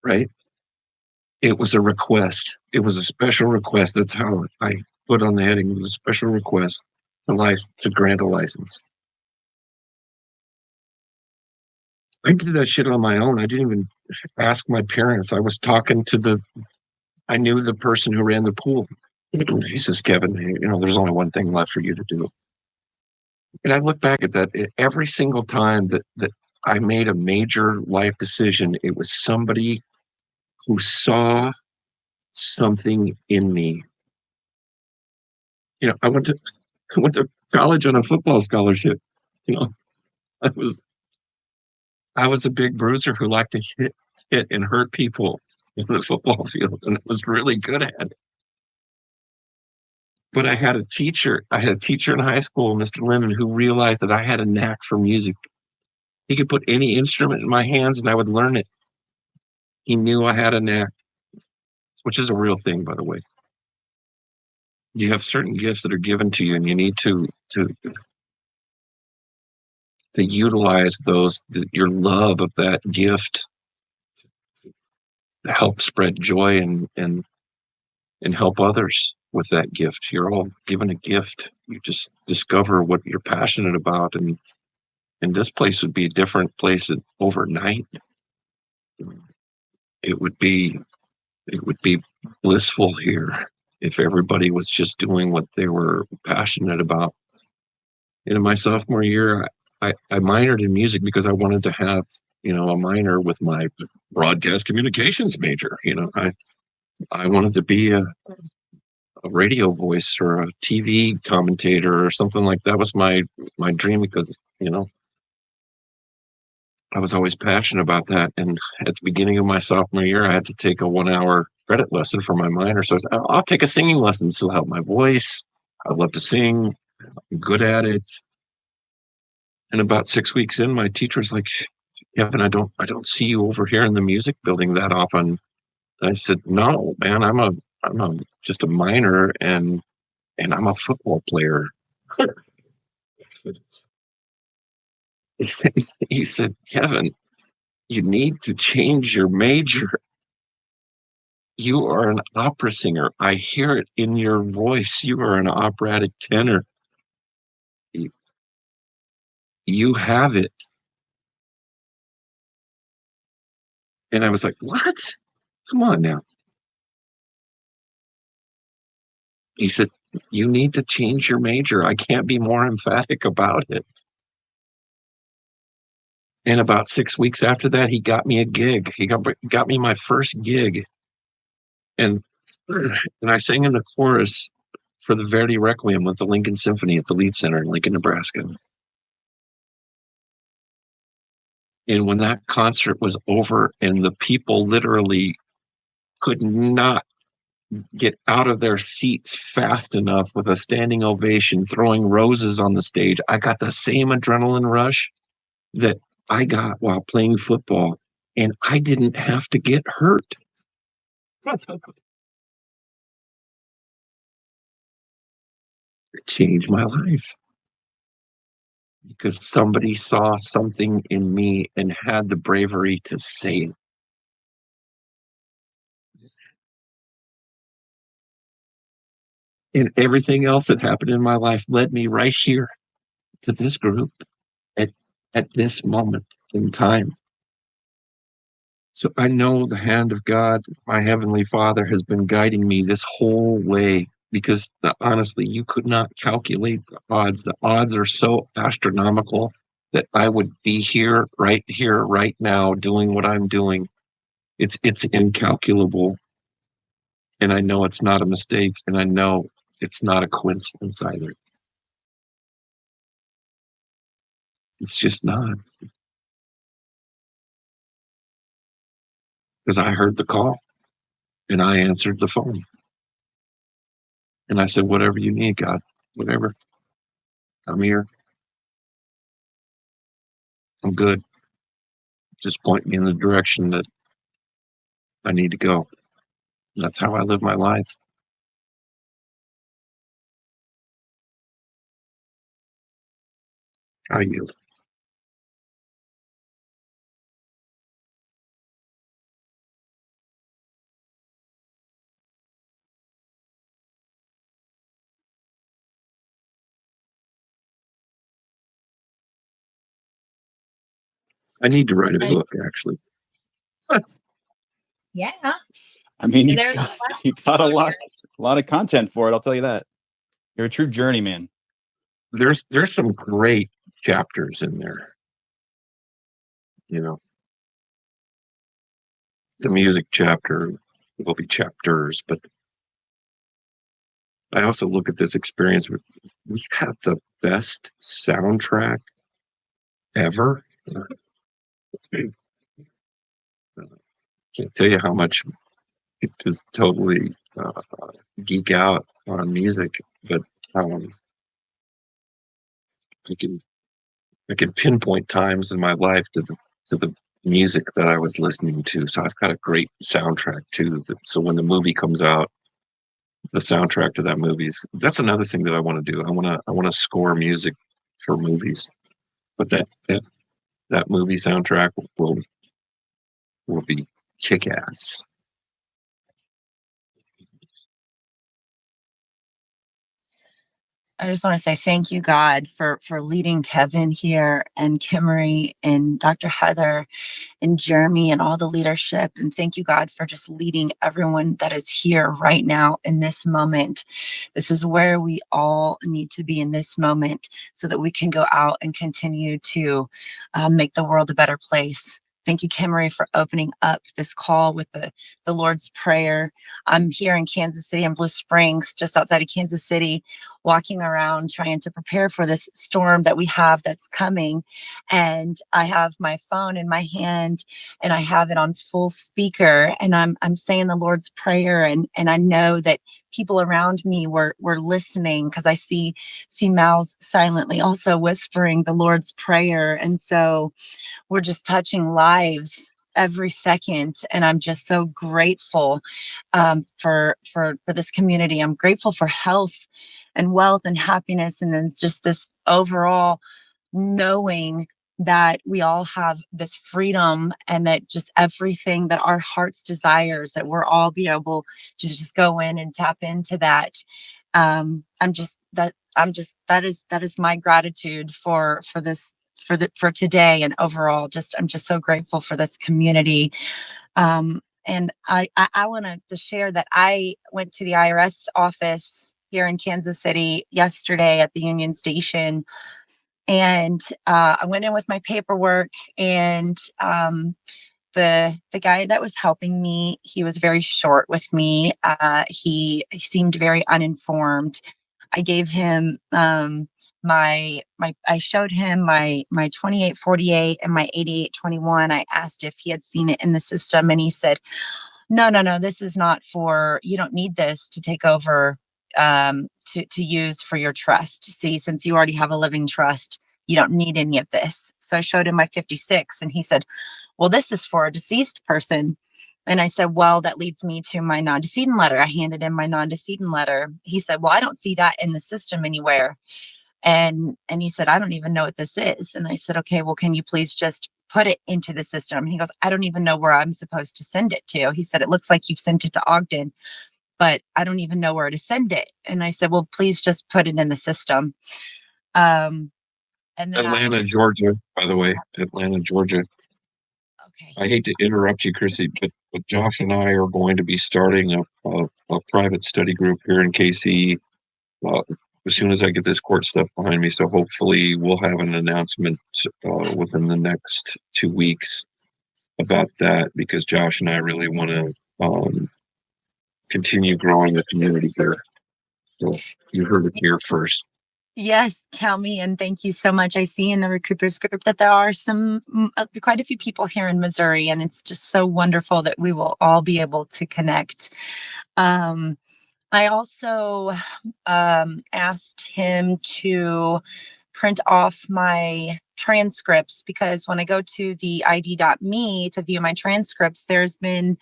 Right. It was a request. It was a special request. That's how I put on the heading. It was a special request to grant a license. I did that shit on my own. I didn't even ask my parents. I was talking to I knew the person who ran the pool. He says, "Kevin, there's only one thing left for you to do." And I look back at that every single time that I made a major life decision, it was somebody who saw something in me. I went to college on a football scholarship. I was a big bruiser who liked to hit and hurt people in the football field, and I was really good at it. But I had a teacher in high school, Mr. Lemon, who realized that I had a knack for music. He could put any instrument in my hands and I would learn it. He knew I had a knack, which is a real thing, by the way. You have certain gifts that are given to you, and you need to utilize your love of that gift to help spread joy and help others with that gift. You're all given a gift. You just discover what you're passionate about, and this place would be a different place overnight. It would be blissful here if everybody was just doing what they were passionate about. And in my sophomore year, I minored in music because I wanted to have, a minor with my broadcast communications major. I wanted to be a radio voice or a TV commentator or something like that. That was my dream because, I was always passionate about that. And at the beginning of my sophomore year, I had to take a 1-hour credit lesson for my minor. So I'll take a singing lesson. This will help my voice. I love to sing. I'm good at it. And about 6 weeks in, my teacher's like, Kevin, I don't see you over here in the music building that often. I said, no, man, I'm just a minor and I'm a football player. He said, Kevin, you need to change your major. You are an opera singer. I hear it in your voice. You are an operatic tenor. You have it. And I was like, what? Come on now. He said, you need to change your major. I can't be more emphatic about it. And about 6 weeks after that, he got me a gig. He got me my first gig. And I sang in the chorus for the Verdi Requiem with the Lincoln Symphony at the Lead Center in Lincoln, Nebraska. And when that concert was over and the people literally could not get out of their seats fast enough with a standing ovation, throwing roses on the stage, I got the same adrenaline rush that I got while playing football, and I didn't have to get hurt. It changed my life because somebody saw something in me and had the bravery to say it. And everything else that happened in my life led me right here to this group at this moment in time. So I know the hand of God, my Heavenly Father, has been guiding me this whole way because honestly, you could not calculate the odds. The odds are so astronomical that I would be here, right now, doing what I'm doing. It's incalculable. And I know it's not a mistake. And I know it's not a coincidence either. It's just not. Because I heard the call and I answered the phone. And I said, whatever you need, God, whatever. I'm here. I'm good. Just point me in the direction that I need to go. And that's how I live my life. I yield. I need to write a book, actually. Yeah. I mean, you There's got, you got a lot of content for it. I'll tell you that. You're a true journeyman. There's some great chapters in there. You know, the music chapter will be chapters, but I also look at this experience. We had the best soundtrack ever. Can't tell you how much it just totally geek out on music, but I can pinpoint times in my life to the music that I was listening to. So I've got a great soundtrack too. So when the movie comes out, the soundtrack to that that's another thing that I want to do. I want to score music for movies, but that movie soundtrack will be kick ass. I just want to say thank you, God, for leading Kevin here and Kimmery and Dr. Heather and Jeremy and all the leadership. And thank you, God, for just leading everyone that is here right now in this moment. This is where we all need to be in this moment so that we can go out and continue to make the world a better place. Thank you, Kimmery, for opening up this call with the Lord's Prayer. I'm here in Kansas City, in Blue Springs, just outside of Kansas City, walking around trying to prepare for this storm that we have that's coming. And I have my phone in my hand and I have it on full speaker, and I'm saying the Lord's Prayer, and I know that people around me were listening, because I see mouths silently also whispering the Lord's Prayer. And so we're just touching lives every second, and I'm just so grateful for this community. I'm grateful for health and wealth and happiness, and then just this overall knowing that we all have this freedom, and that just everything that our hearts desires, that we're all be able to just go in and tap into that. That is my gratitude for this, for today, and overall, I'm just so grateful for this community. And I want to share that I went to the IRS office here in Kansas City yesterday at the Union Station, and I went in with my paperwork, and the guy that was helping me, he was very short with me. He seemed very uninformed. I gave him I showed him my 2848 and my 8821. I asked if he had seen it in the system, and he said, no, this is not for, you don't need this to take over, to use for your trust. See, since you already have a living trust, you don't need any of this. So I showed him my 56, and he said, well, this is for a deceased person. And I said, well, that leads me to my non-decedent letter. I handed him my non-decedent letter. He said, well, I don't see that in the system anywhere. And he said, I don't even know what this is. And I said, okay, well, can you please just put it into the system? And he goes, I don't even know where I'm supposed to send it to. He said, it looks like you've sent it to Ogden, but I don't even know where to send it. And I said, well, please just put it in the system. And then Atlanta, Georgia, by the way, Atlanta, Georgia. Okay. I hate to interrupt you, Chrissy, but Josh and I are going to be starting a private study group here in KC as soon as I get this court stuff behind me. So hopefully we'll have an announcement within the next 2 weeks about that, because Josh and I really want to continue growing the community here. So you heard it here first. Yes, tell me, and thank you so much. I see in the Recoupers group that there are quite a few people here in Missouri, and it's just so wonderful that we will all be able to connect. I also asked him to print off my transcripts, because when I go to the id.me to view my transcripts, there's been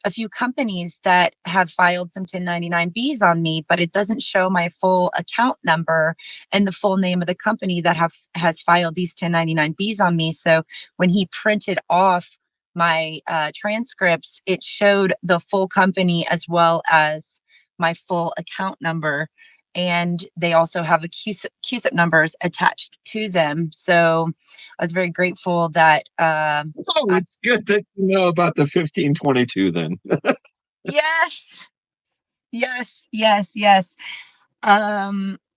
a few companies that have filed some 1099-Bs on me, but it doesn't show my full account number and the full name of the company that has filed these 1099-Bs on me. So when he printed off my transcripts, it showed the full company as well as my full account number. And they also have the CUSIP numbers attached to them. So I was very grateful that. It's good that you know about the 1522 then. Yes.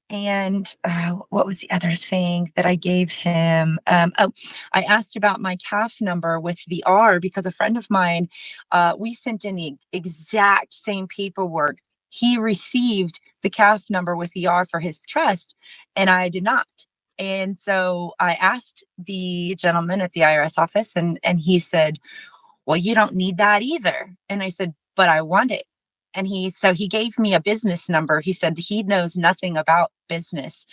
And what was the other thing that I gave him? I asked about my CAF number with the R, because a friend of mine, we sent in the exact same paperwork. He received the CAF number with the R for his trust, and I did not. And so I asked the gentleman at the IRS office, and he said, well, you don't need that either. And I said, but I want it. And so he gave me a business number. He said he knows nothing about business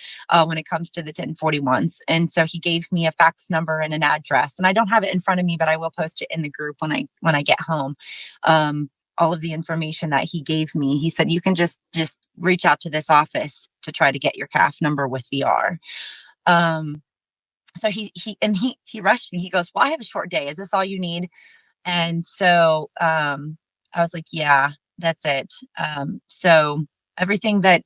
when it comes to the 1041s. And so he gave me a fax number and an address. And I don't have it in front of me, but I will post it in the group when I get home. All of the information that he gave me, he said, you can just reach out to this office to try to get your CAF number with the R. So he rushed me. He goes, well, I have a short day. Is this all you need? And so I was like, yeah, that's it. So everything that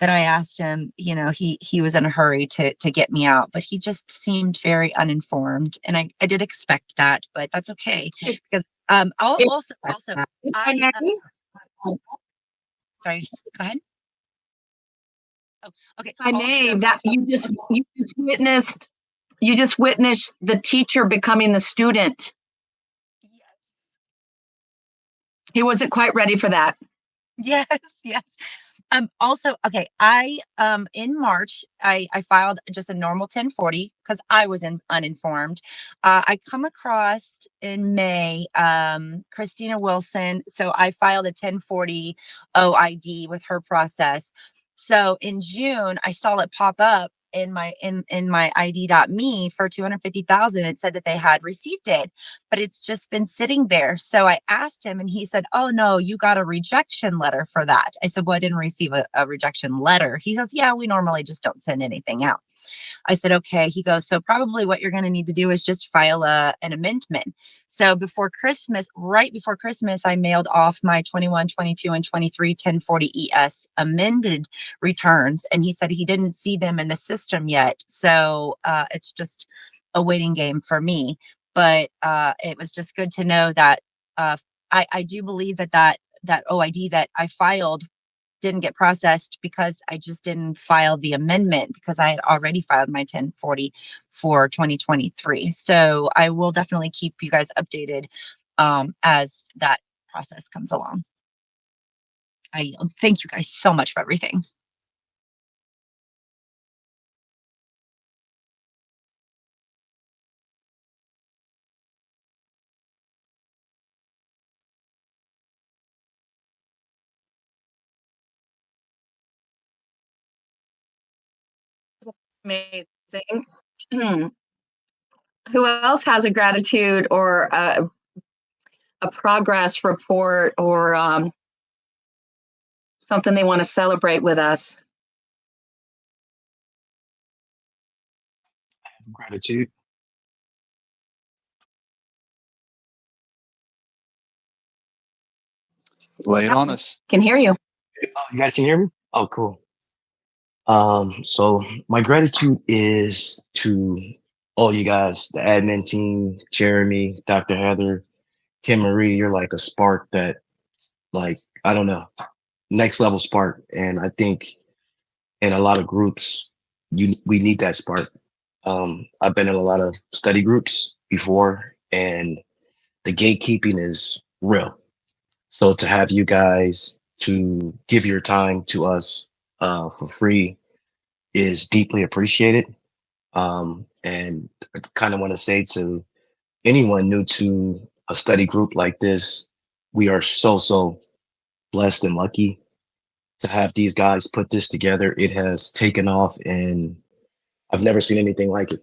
I asked him, he was in a hurry to get me out, but he just seemed very uninformed. And I did expect that, but that's okay, because I'll also sorry, go ahead. Oh, okay. I may, that you just witnessed the teacher becoming the student. He wasn't quite ready for that. Yes. Also, okay, I in March, I filed just a normal 1040 because I was uninformed. I come across in May Christina Wilson, so I filed a 1040 OID with her process. So in June, I saw it pop up in my ID.me for 250,000. It said that they had received it, but it's just been sitting there. So I asked him and he said, "Oh no, you got a rejection letter for that." I said, "Well, I didn't receive a rejection letter." He says, "Yeah, we normally just don't send anything out." I said, "Okay." He goes, "So probably what you're going to need to do is just file an amendment." So before Christmas, right before Christmas, I mailed off my 21, 22, and 23 1040 ES amended returns. And he said he didn't see them in the system yet. So it's just a waiting game for me. But it was just good to know that I do believe that OID that I filed didn't get processed because I just didn't file the amendment because I had already filed my 1040 for 2023. So I will definitely keep you guys updated as that process comes along. I thank you guys so much for everything. Amazing. Who else has a gratitude or a progress report or something they want to celebrate with us? Gratitude. Lay it on us. Can hear you. Oh, you guys can hear me? Oh, cool. So my gratitude is to all you guys, the admin team, Jeremy, Dr. Heather, Kim Marie. You're like a spark that, like, I don't know, next level spark. And I think in a lot of groups, we need that spark. I've been in a lot of study groups before, and the gatekeeping is real. So to have you guys to give your time to us for free is deeply appreciated. And I kind of want to say to anyone new to a study group like this, we are so blessed and lucky to have these guys put this together. It has taken off, and I've never seen anything like it.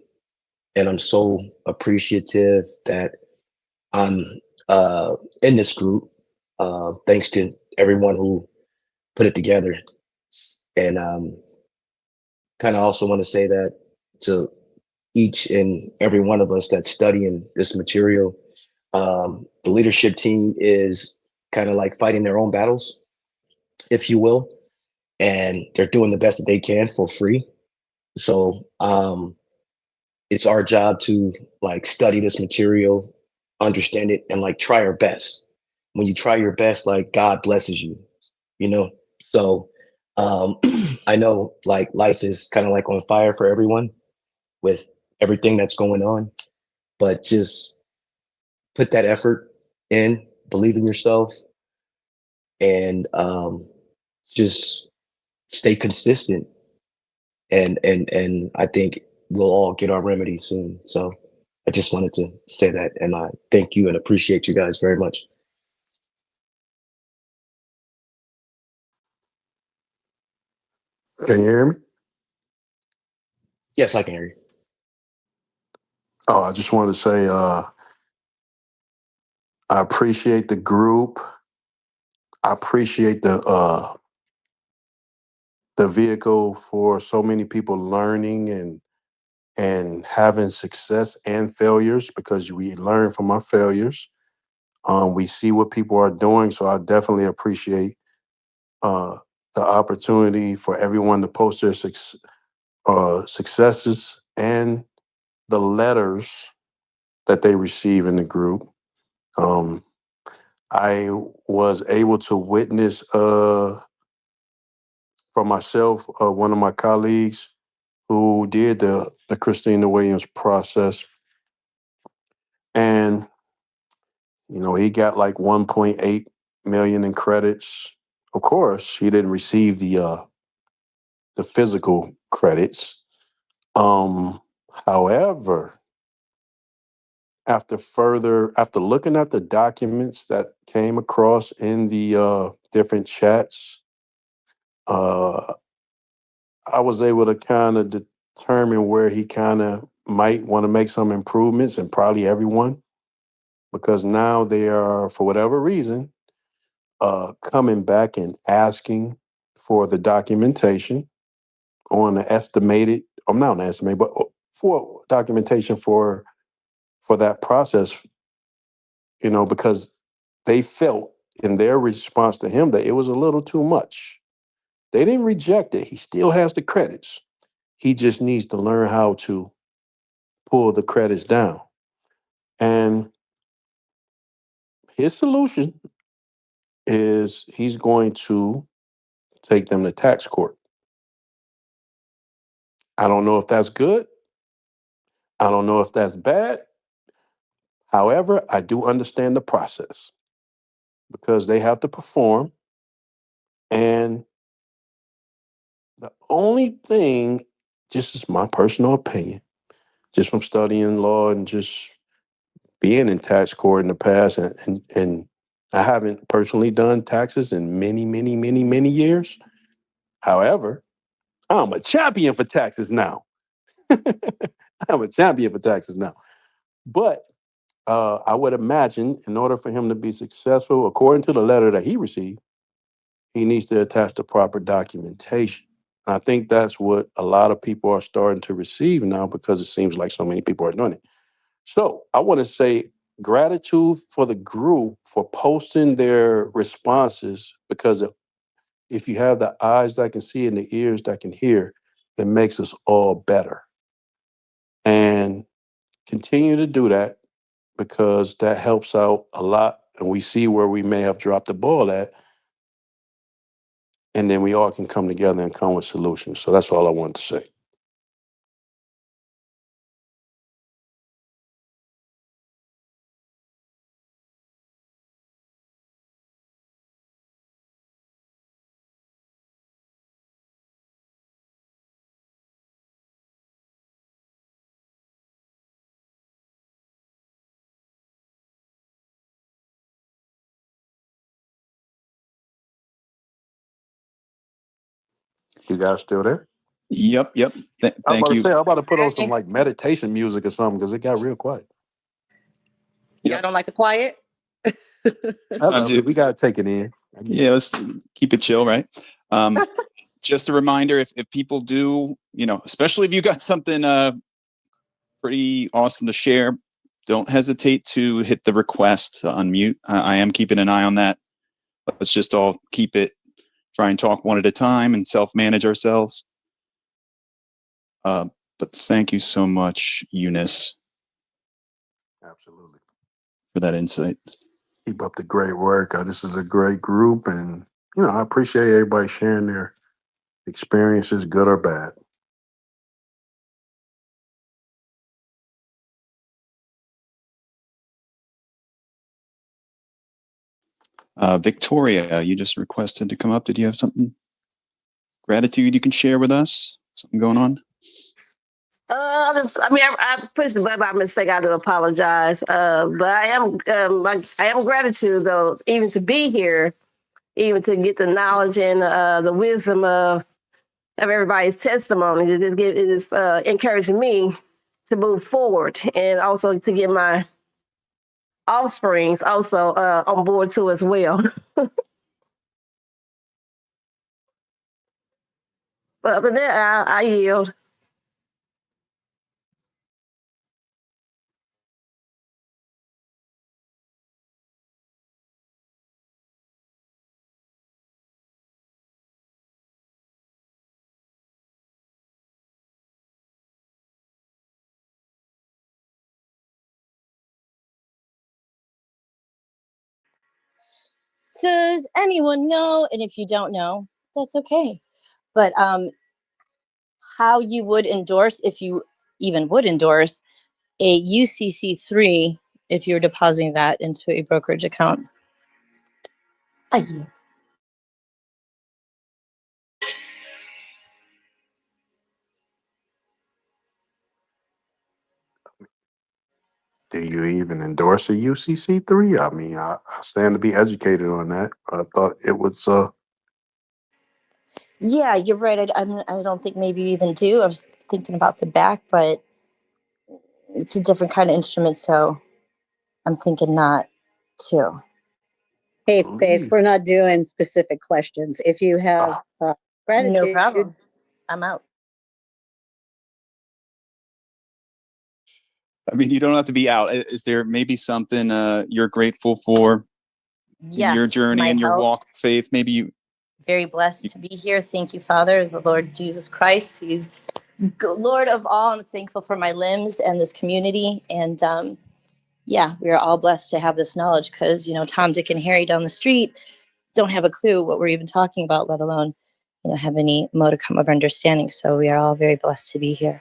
And I'm so appreciative that I'm in this group, thanks to everyone who put it together. And kind of also want to say that to each and every one of us that's studying this material, the leadership team is kind of like fighting their own battles, if you will, and they're doing the best that they can for free. So it's our job to like study this material, understand it, and like try our best. When you try your best, like God blesses you, you know? So I know like life is kind of like on fire for everyone with everything that's going on, but just put that effort in, believe in yourself, and just stay consistent. And I think we'll all get our remedy soon. So I just wanted to say that, and I thank you and appreciate you guys very much. Can you hear me? Yes, I can hear you. Oh, I just wanted to say I appreciate the group. I appreciate the vehicle for so many people learning and having success and failures because we learn from our failures. We see what people are doing, so I definitely appreciate uh, the opportunity for everyone to post their successes and the letters that they receive in the group. Um, I was able to witness for myself one of my colleagues who did the Christina Williams process, and he got like 1.8 million in credits of course, he didn't receive the physical credits. However, after looking at the documents that came across in the different chats, uh, I was able to kind of determine where he kind of might want to make some improvements, and probably everyone, because now they are, for whatever reason, coming back and asking for the documentation on the estimated, I'm not an estimate, but for documentation for that process, because they felt in their response to him that it was a little too much. They didn't reject it. He still has the credits. He just needs to learn how to pull the credits down. And his solution is he's going to take them to tax court. I don't know if that's good. I don't know if that's bad. However, I do understand the process because they have to perform. And the only thing, just is my personal opinion, just from studying law and just being in tax court in the past, and I haven't personally done taxes in many, many, many, many years. However, I'm a champion for taxes now. I'm a champion for taxes now. But I would imagine in order for him to be successful, according to the letter that he received, he needs to attach the proper documentation. And I think that's what a lot of people are starting to receive now because it seems like so many people are doing it. So I want to say gratitude for the group for posting their responses, because if you have the eyes that can see and the ears that can hear, it makes us all better. And continue to do that because that helps out a lot. And we see where we may have dropped the ball at. And then we all can come together and come with solutions. So that's all I wanted to say. You guys still there? Yep. Thank you. I'm about to put on some like meditation music or something because it got real quiet. Y'all don't like the quiet? I love it. We gotta take it in. Yeah, let's keep it chill, right? Just a reminder, if people do, especially if you got something pretty awesome to share, don't hesitate to hit the request to unmute. I am keeping an eye on that. Let's just all try and talk one at a time and self-manage ourselves. But thank you so much, Eunice. Absolutely. For that insight. Keep up the great work. This is a great group, and I appreciate everybody sharing their experiences, good or bad. Victoria, you just requested to come up. Did you have something? Gratitude you can share with us? Something going on? I pushed the button by mistake. I do apologize. But I am gratitude though, even to be here, even to get the knowledge and the wisdom of everybody's testimony. It is encouraging me to move forward and also to get my offsprings also on board too as well. But other than that, I yield. So does anyone know? And if you don't know, that's okay. But how you would endorse, if you even would endorse, a UCC3 if you're depositing that into a brokerage account? I yield. Do you even endorse a UCC3? I mean, I stand to be educated on that. I thought it was Yeah, you're right. I don't think maybe you even do. I was thinking about the back, but it's a different kind of instrument, so I'm thinking not too. Hey, Faith, believe. we're not doing specific questions. If you have No gratitude, problem. I'm out. I mean, you don't have to be out. Is there maybe something you're grateful for in your Yes, journey my and your health. walk of faith? Maybe Very blessed to be here. Thank you, Father, the Lord Jesus Christ. He's Lord of all. I'm thankful for my limbs and this community. And yeah, we are all blessed to have this knowledge because, Tom, Dick, and Harry down the street don't have a clue what we're even talking about, let alone, have any modicum of understanding. So we are all very blessed to be here.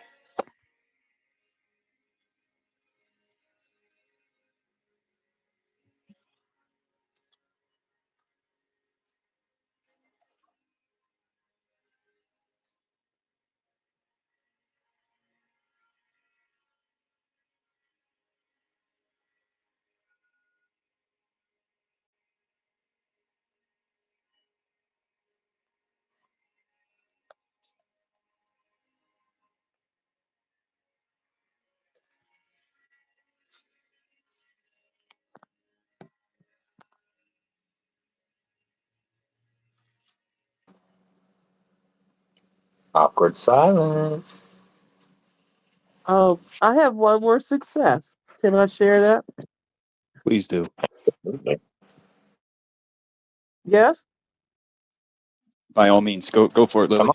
Awkward silence. I have one more success. Can I share that? please do. Yes. By all means, go for it, Lily.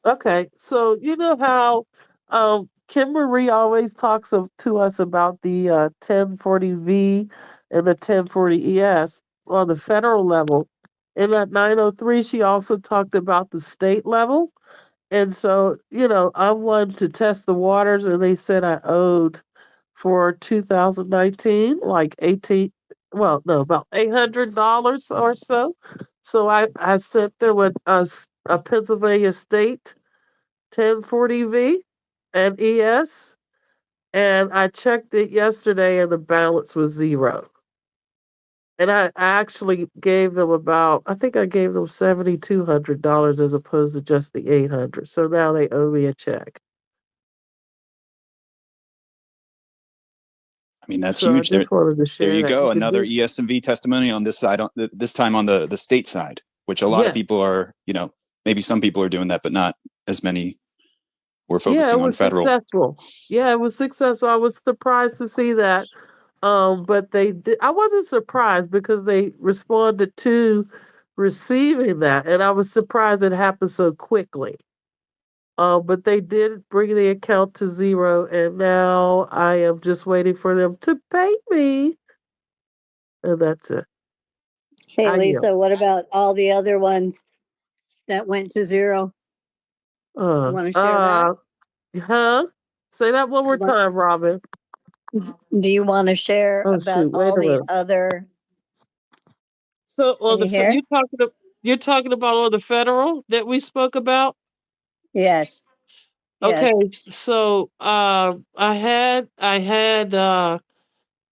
Okay, so you know how Kim Marie always to us about the 1040V and the 1040ES on the federal level. In that 903, she also talked about the state level. And so, I wanted to test the waters, and they said I owed for 2019 like 18, well, no, about $800 or so. So I sent them a Pennsylvania state 1040V and ES, and I checked it yesterday, and the balance was zero. And I actually gave them I think I gave them $7,200 as opposed to just the 800. So now they owe me a check. I mean, that's So I huge. just wanted to There share you that. go. You can Another do, ESMV testimony on this side. This time on the state side, which a lot of yeah, people are. Maybe some people are doing that, but not as many. We're yeah, it focusing on was federal. successful. Yeah, it was successful. I was surprised to see that. But they did. I wasn't surprised because they responded to receiving that, and I was surprised it happened so quickly. But they did bring the account to zero, and now I am just waiting for them to pay me, and that's it. hey, I yield. Lisa, what about all the other ones that went to zero? You want to share that? Huh? Say that one more time, Robin. Do you want to share Oh about shoot! Wait all a the minute. other? So Can on you hear? you're talking about on the federal that we spoke about. Yes. Okay, Yes. so I had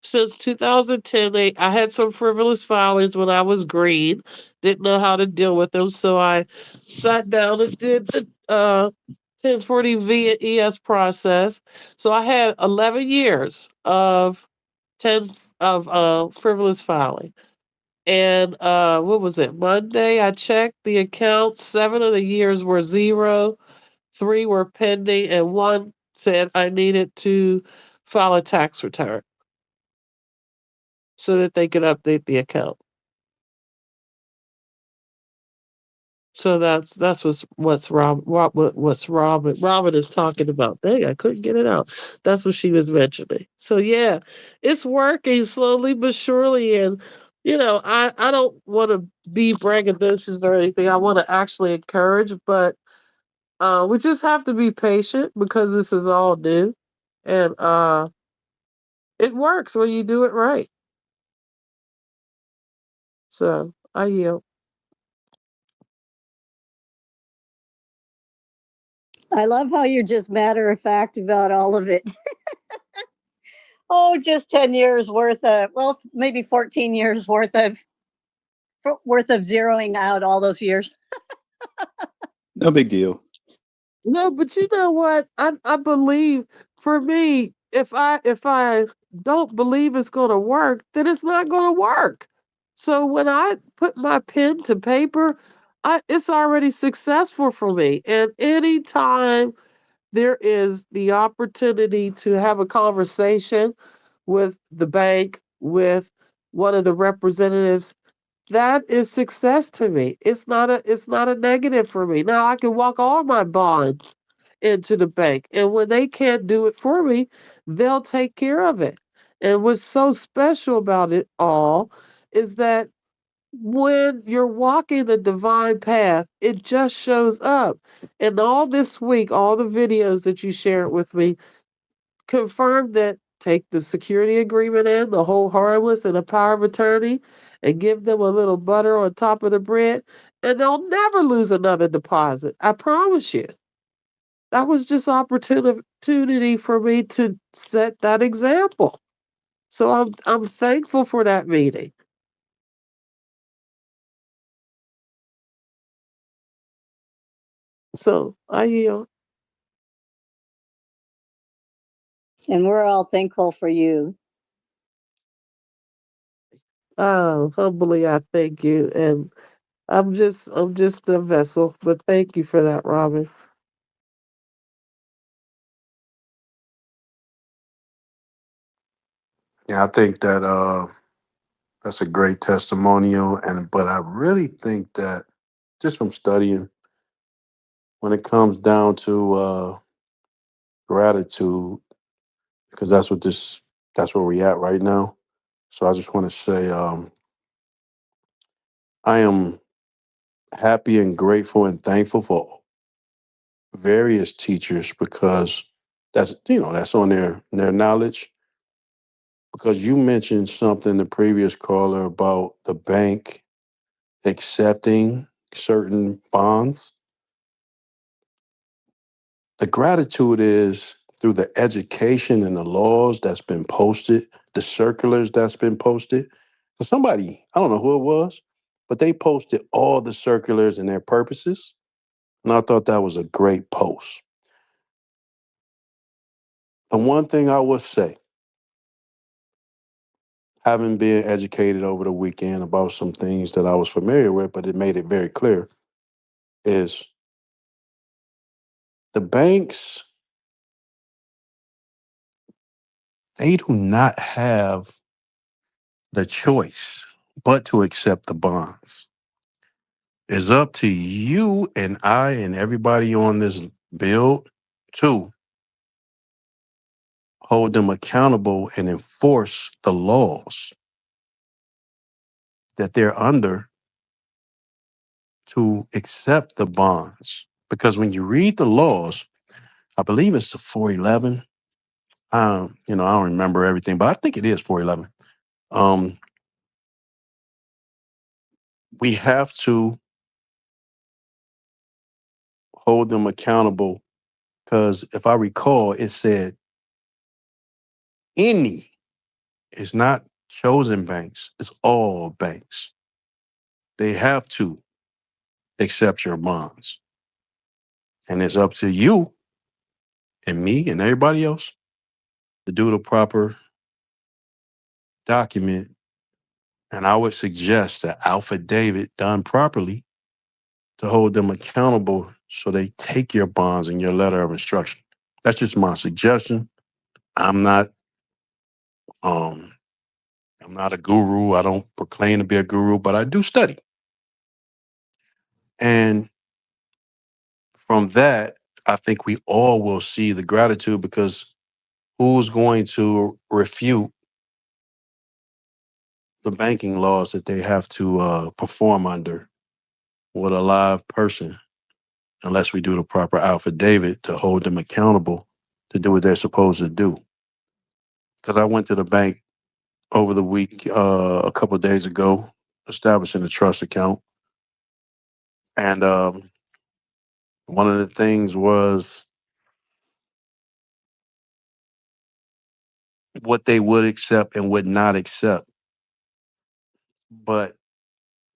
since 2010 I had some frivolous filings when I was green, didn't know how to deal with them, so I sat down and did the 1040 V and ES process. So I had 11 years of 10 of frivolous filing. And what was it? Monday I checked the accounts. 7 of the years were zero, 3 were pending, and 1 said I needed to file a tax return so that they could update the account. So that's what's Robin is talking about. Dang, I couldn't get it out. That's what she was mentioning. So yeah, it's working slowly but surely, and I don't want to be braggadocious or anything. I want to actually encourage, but we just have to be patient because this is all new, and it works when you do it right. So I yield. I love how you're just matter of fact about all of it. Oh, just 10 years worth of, well, maybe 14 years worth of zeroing out all those years. No big deal. No, but you know what? I believe for me, if I don't believe it's going to work, then it's not going to work. So when I put my pen to paper, it's already successful for me. And anytime there is the opportunity to have a conversation with the bank, with one of the representatives, that is success to me. It's not a negative for me. Now I can walk all my bonds into the bank, and when they can't do it for me, they'll take care of it. And what's so special about it all is that when you're walking the divine path, it just shows up. And all this week, all the videos that you shared with me confirm that take the security agreement in, the whole harmless and a power of attorney, and give them a little butter on top of the bread, and they'll never lose another deposit. I promise you. That was just opportunity for me to set that example. So I'm thankful for that meeting. So I yield. And we're all thankful for you. Humbly I thank you, and I'm just a vessel, but thank you for that, Robin. Yeah, I think that that's a great testimonial, and but I really think that just from studying, when it comes down to gratitude, because that's where we at right now. So I just want to say I am happy and grateful and thankful for various teachers because that's on their knowledge. Because you mentioned something the previous caller about the bank accepting certain bonds. The gratitude is through the education and the laws that's been posted, the circulars that's been posted. So somebody, I don't know who it was, but they posted all the circulars and their purposes. And I thought that was a great post. The one thing I would say, having been educated over the weekend about some things that I was familiar with, but it made it very clear, is the banks, they do not have the choice but to accept the bonds. It's up to you and I and everybody on this bill to hold them accountable and enforce the laws that they're under to accept the bonds. Because when you read the laws, I believe it's the 411. I don't remember everything, but I think it is 411. Um, we have to hold them accountable because if I recall, it said any, it's not chosen banks, it's all banks. They have to accept your bonds. And it's up to you and me and everybody else to do the proper document. And I would suggest that affidavit done properly to hold them accountable so they take your bonds and your letter of instruction. That's just my suggestion. I'm not um I'm not a guru. I don't proclaim to be a guru, but I do study. And from that, I think we all will see the gratitude because who's going to refute the banking laws that they have to perform under with a live person unless we do the proper affidavit to hold them accountable to do what they're supposed to do. Because I went to the bank over the week, a couple of days ago, establishing a trust account. And one of the things was what they would accept and would not accept. But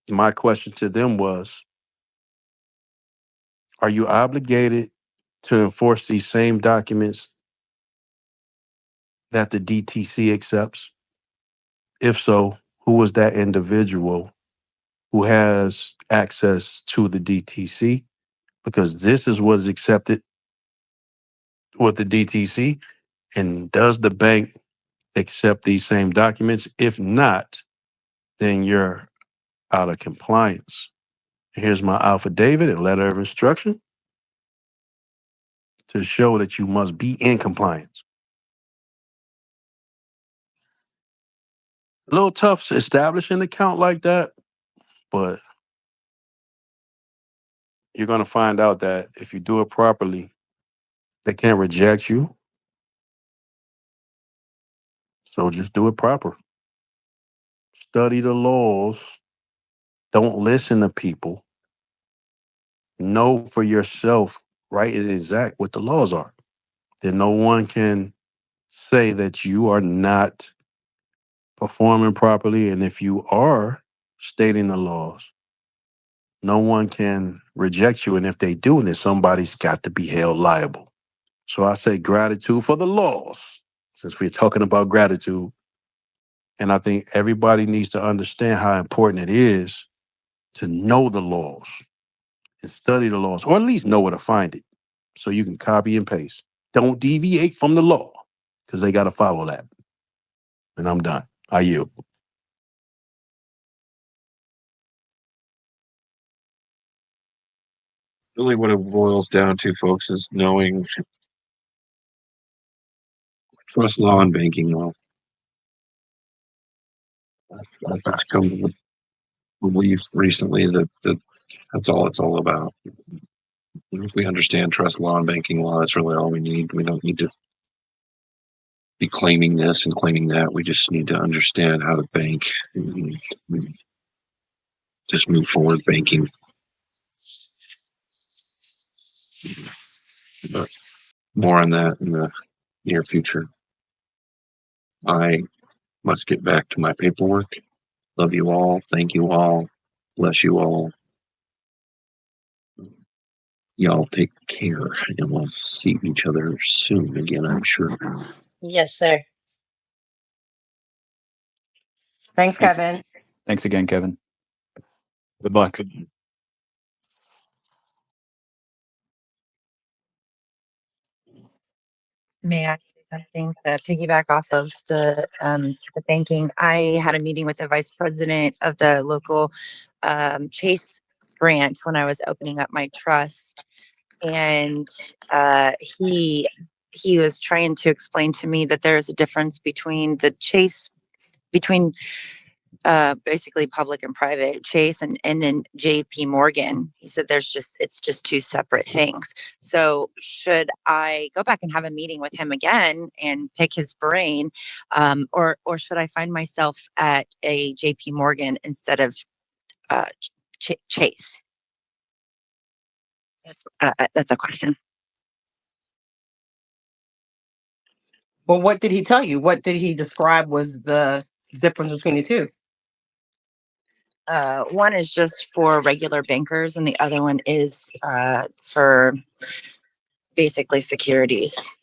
my question to them was, are you obligated to enforce these same documents that the DTC accepts? If so, who was that individual who has access to the DTC? Because this is what is accepted with the DTC. And does the bank accept these same documents? If not, then you're out of compliance. Here's my affidavit and letter of instruction to show that you must be in compliance. A little tough to establish an account like that, but you're going to find out that if you do it properly, they can't reject you. So just do it proper. Study the laws. Don't listen to people. Know for yourself, right and exact what the laws are. Then no one can say that you are not performing properly. And if you are stating the laws, no one can reject you. And if they do, then somebody's got to be held liable. So I say gratitude for the laws, since we're talking about gratitude. And I think everybody needs to understand how important it is to know the laws and study the laws, or at least know where to find it so you can copy and paste. Don't deviate from the law because they got to follow that. And I'm done. I yield. Really, what it boils down to, folks, is knowing trust law and banking law. I've just come to the belief recently that that's all it's all about. If we understand trust law and banking law, that's really all we need. We don't need to be claiming this and claiming that. We just need to understand how to bank and just move forward banking. But more on that in the near future. I must get back to my paperwork. Love you all. Thank you all. Bless you all. Y'all take care, and we'll see each other soon again, I'm sure. Yes, sir. Thanks, Thanks. Kevin. Thanks again, Kevin. Good luck. May I say something to piggyback off of the banking? I had a meeting with the vice president of the local Chase branch when I was opening up my trust, and he was trying to explain to me that there's a difference between the Chase between basically public and private Chase and then JP Morgan. He said it's just two separate things. So should I go back and have a meeting with him again and pick his brain, or should I find myself at a JP Morgan instead of Chase? That's a question. Well, what did he tell you? What did he describe was the difference between the two? One is just for regular bankers, and the other one is for basically securities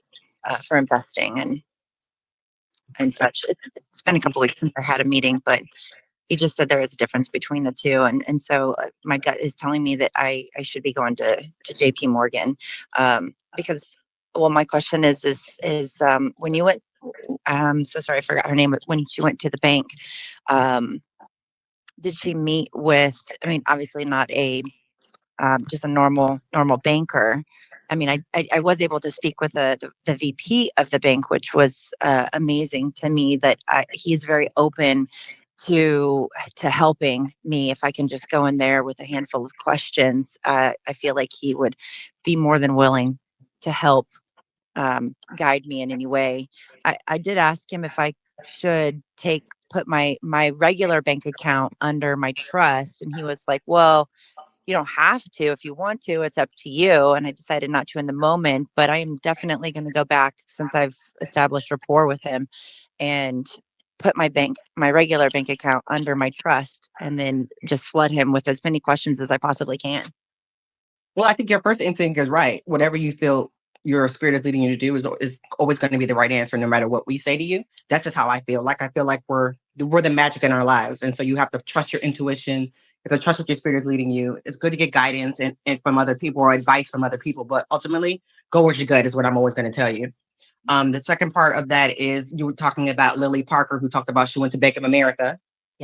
for investing and such. It's been a couple weeks since I had a meeting, but he just said there is a difference between the two, and so my gut is telling me that I should be going to JP Morgan, because well, my question is when you went, so sorry I forgot her name, but when she went to the bank, did she meet with, I mean, obviously not a just a normal banker. I mean, I was able to speak with the VP of the bank, which was amazing to me. That he's very open to helping me if I can just go in there with a handful of questions. I feel like he would be more than willing to help guide me in any way. I did ask him if I should put my regular bank account under my trust, and he was like, "Well, you don't have to. If you want to, it's up to you." And I decided not to in the moment, but I am definitely going to go back since I've established rapport with him and put my regular bank account under my trust, and then just flood him with as many questions as I possibly can. Well, I think your first instinct is right. Whatever you feel your spirit is leading you to do is always going to be the right answer, no matter what we say to you. That's just how I feel. Like I feel like we're the magic in our lives, and so you have to trust your intuition. You have to trust what your spirit is leading you. It's good to get guidance and from other people or advice from other people, but ultimately, go where your gut is what I'm always going to tell you. The second part of that is you were talking about Lily Parker, who talked about she went to Bank of America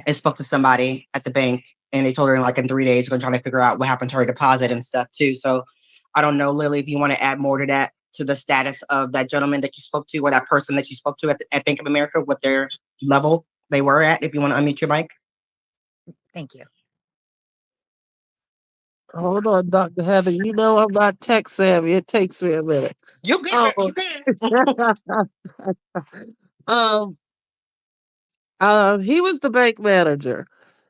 and spoke to somebody at the bank, and they told her in 3 days, they're trying to figure out what happened to her deposit and stuff too. So I don't know, Lily, if you want to add more to that, to the status of that gentleman that you spoke to or that person that you spoke to at Bank of America, what their level they were at, if you want to unmute your mic. Thank you. Hold on, Dr. Heather. You know I'm not tech savvy. It takes me a minute. You get it. You He was the bank manager,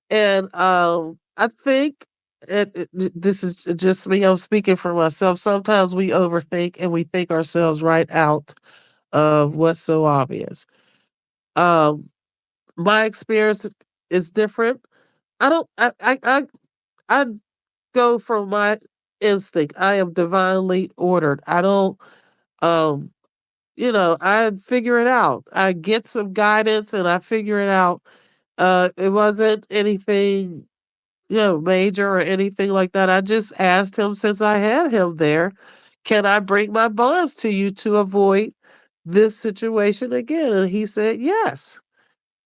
and I think this is just me. I'm speaking for myself. Sometimes we overthink and we think ourselves right out of what's so obvious. Um, my experience is different. I don't. I go from my instinct. I am divinely ordered. I don't. Um, I figure it out. I get some guidance and I figure it out. It wasn't anything, major or anything like that. I just asked him, since I had him there, can I bring my bonds to you to avoid this situation again? And he said, yes.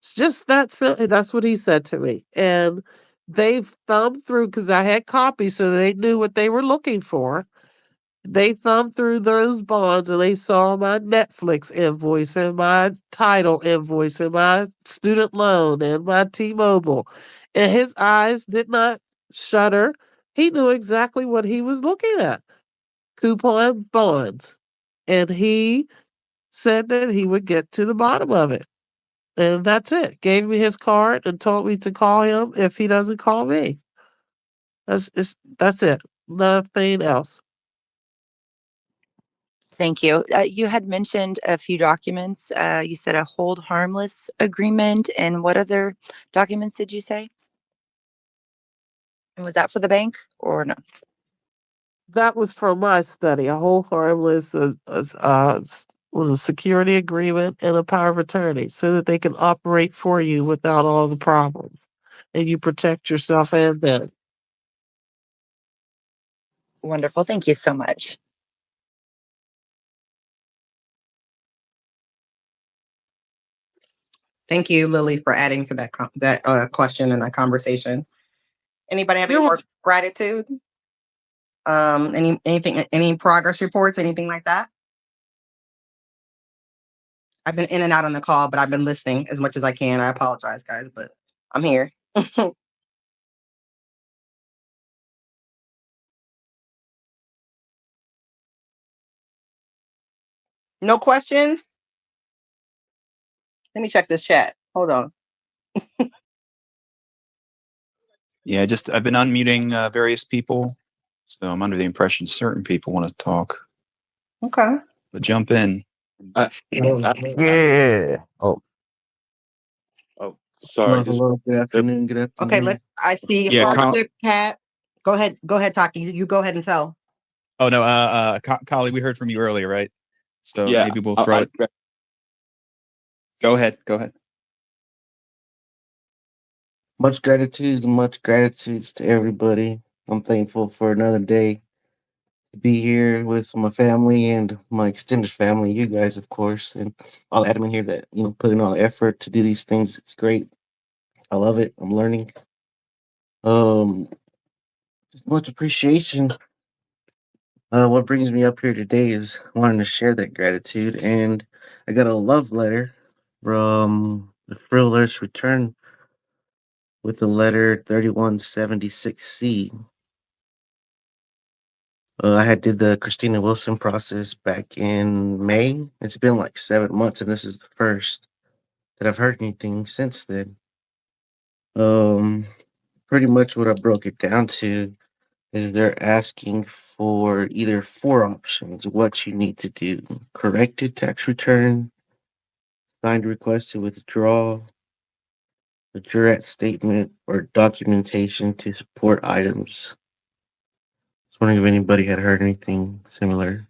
It's just that simple. That's what he said to me. And they thumbed through because I had copies, so they knew what they were looking for. They thumbed through those bonds and they saw my Netflix invoice and my title invoice and my student loan and my T-Mobile. And his eyes did not shudder. He knew exactly what he was looking at. Coupon bonds. And he said that he would get to the bottom of it. And that's it. Gave me his card and told me to call him if he doesn't call me. That's it. Nothing else. Thank you. You had mentioned a few documents. You said a hold harmless agreement, and what other documents did you say? And was that for the bank or no? That was from my study. A whole harmless with a security agreement and a power of attorney so that they can operate for you without all the problems. And you protect yourself and them. Wonderful. Thank you so much. Thank you, Lily, for adding to that question and that conversation. Anybody have any more gratitude? Any progress reports, anything like that? I've been in and out on the call, but I've been listening as much as I can. I apologize, guys, but I'm here. No questions? Let me check this chat. Hold on. Yeah, I've been unmuting various people, so I'm under the impression certain people want to talk. Okay. But jump in. Yeah. Oh, Sorry. hello. Good afternoon. Good afternoon. Okay, I see Yeah, hardship cat. Go ahead, Taki. You go ahead and tell. Oh no, Kali, we heard from you earlier, right? So Yeah, maybe we'll throw it. Go ahead. Much gratitude to everybody. I'm thankful for another day to be here with my family and my extended family, you guys, of course, and all the admin here that put in all the effort to do these things. It's great. I love it. I'm learning. Um, just much appreciation. What brings me up here today is wanting to share that gratitude, and I got a love letter from the Frill Return with the letter 3176C. I had did the Christina Wilson process back in May. It's been like 7 months, and this is the first that I've heard anything since then. Pretty much what I broke it down to is they're asking for either four options: what you need to do, corrected tax return, signed request to withdraw the jurat statement or documentation to support items. I was wondering if anybody had heard anything similar.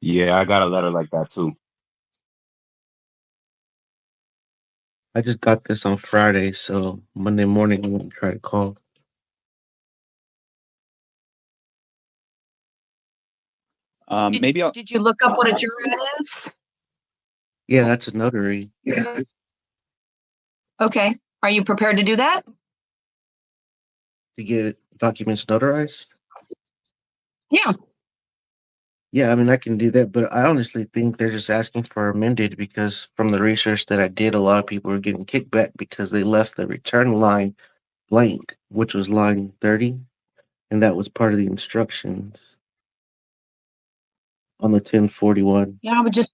Yeah, I got a letter like that too. I just got this on Friday, so Monday morning I'm gonna try to call. Maybe I'll. Did you look up what a jurat is? Yeah, that's a notary. Okay. Are you prepared to do that? To get documents notarized? Yeah. Yeah, I mean, I can do that, but I honestly think they're just asking for amended because from the research that I did, a lot of people were getting kickback because they left the return line blank, which was line 30, and that was part of the instructions on the 1041. Yeah, I would just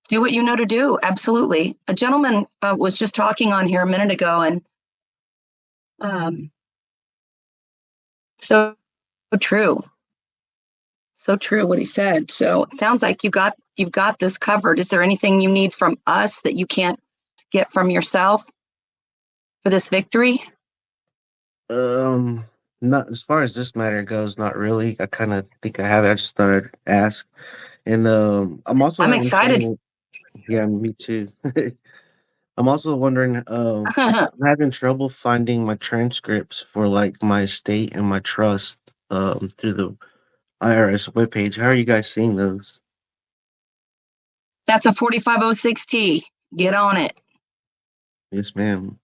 do what you know to do. Absolutely. A gentleman was just talking on here a minute ago, and so true. So true what he said. So it sounds like you've got this covered. Is there anything you need from us that you can't get from yourself for this victory? Not as far as this matter goes, not really. I kind of think I have it. I just thought I'd ask. And I'm also I'm having excited. trouble. Yeah, me too. I'm also wondering, I'm having trouble finding my transcripts for like my estate and my trust through the IRS webpage. How are you guys seeing those? That's a 4506T. Get on it. Yes, ma'am.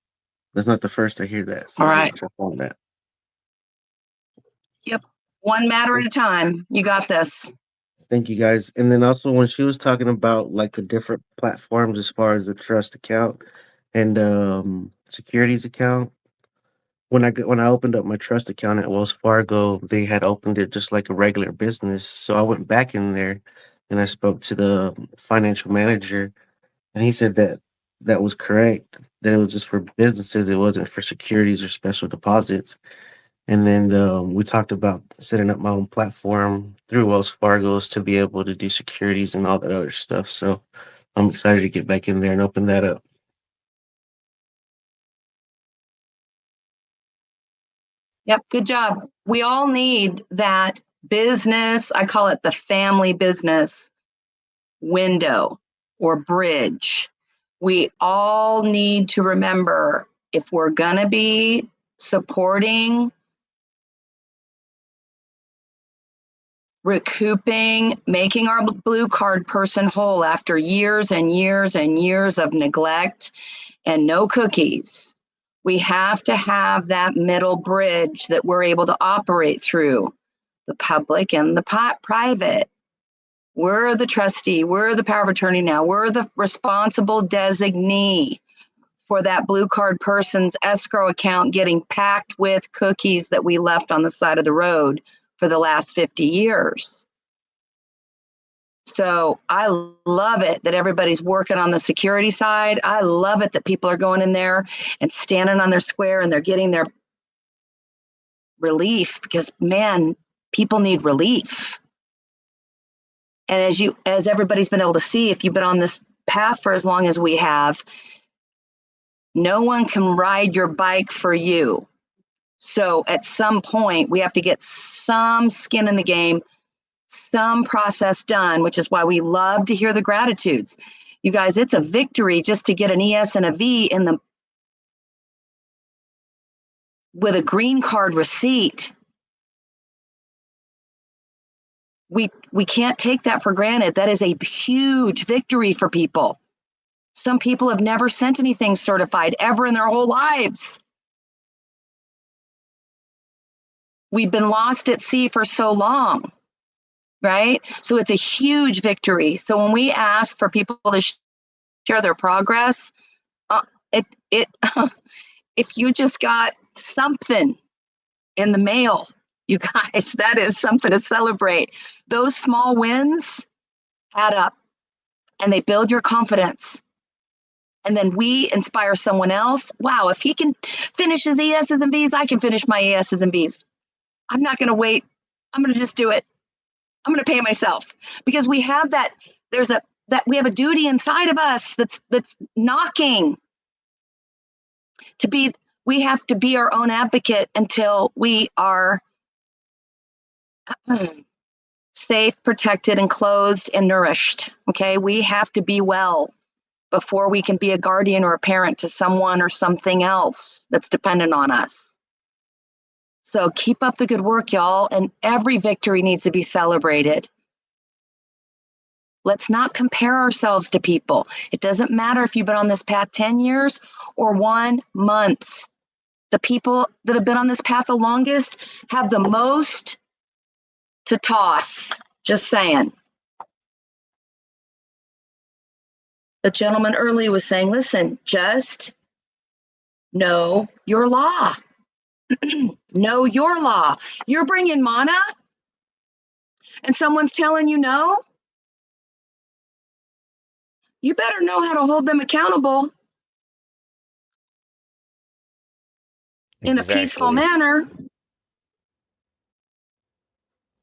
That's not the first I hear that, so All I'm right. gonna check on that. Yep. One matter at a time. You got this. Thank you guys. And then also when she was talking about like the different platforms as far as the trust account and securities account, when I opened up my trust account at Wells Fargo, they had opened it just like a regular business. So I went back in there and I spoke to the financial manager, and he said that that was correct, that it was just for businesses, it wasn't for securities or special deposits. And then we talked about setting up my own platform through Wells Fargo's to be able to do securities and all that other stuff. So I'm excited to get back in there and open that up. Yep. Good job. We all need that business. I call it the family business window or bridge. We all need to remember, if we're going to be supporting, recouping, making our blue card person whole after years and years and years of neglect and no cookies, we have to have that middle bridge that we're able to operate through, the public and the private. We're the trustee, we're the power of attorney now, we're the responsible designee for that blue card person's escrow account getting packed with cookies that we left on the side of the road for the last 50 years. So I love it that everybody's working on the security side. I love it that people are going in there and standing on their square and they're getting their relief, because man, people need relief. And as everybody's been able to see, if you've been on this path for as long as we have, no one can ride your bike for you. So at some point, we have to get some skin in the game, some process done, which is why we love to hear the gratitudes. You guys, it's a victory just to get an ES and a V with a green card receipt. We can't take that for granted. That is a huge victory for people. Some people have never sent anything certified ever in their whole lives. We've been lost at sea for so long, right? So it's a huge victory. So when we ask for people to share their progress, if you just got something in the mail, you guys, that is something to celebrate. Those small wins add up and they build your confidence. And then we inspire someone else. Wow, if he can finish his ESs and Bs, I can finish my ESs and Bs. I'm not going to wait. I'm going to just do it. I'm going to pay myself, because we have that. There's that we have a duty inside of us that's knocking to be. We have to be our own advocate until we are safe, protected, and clothed and nourished. Okay, we have to be well before we can be a guardian or a parent to someone or something else that's dependent on us. So keep up the good work, y'all, and every victory needs to be celebrated. Let's not compare ourselves to people. It doesn't matter if you've been on this path 10 years or 1 month. The people that have been on this path the longest have the most to toss. Just saying. The gentleman earlier was saying, listen, just know your law. Know your law. You're bringing mana and someone's telling you no, you better know how to hold them accountable in a peaceful Exactly. manner.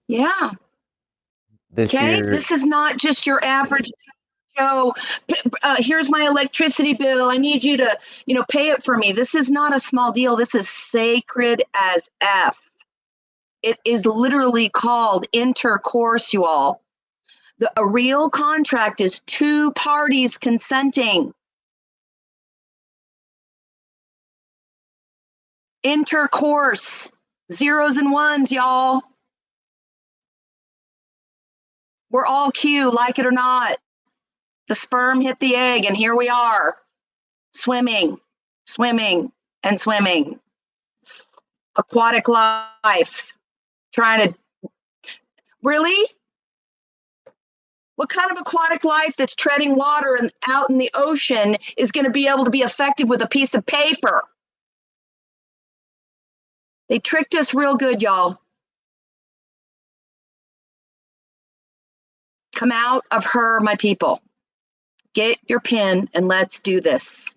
Yeah. This Okay. year, This is not just your average Joe. Here's my electricity bill. I need you to, pay it for me. This is not a small deal. This is sacred as F. It is literally called intercourse, you all. A real contract is 2 parties consenting. Intercourse, 0s and 1s, y'all. We're all Q, like it or not. The sperm hit the egg, and here we are, swimming, and swimming. Aquatic life, trying to, really? What kind of aquatic life that's treading water and out in the ocean is going to be able to be effective with a piece of paper? They tricked us real good, y'all. Come out of her, my people. Get your pen and let's do this.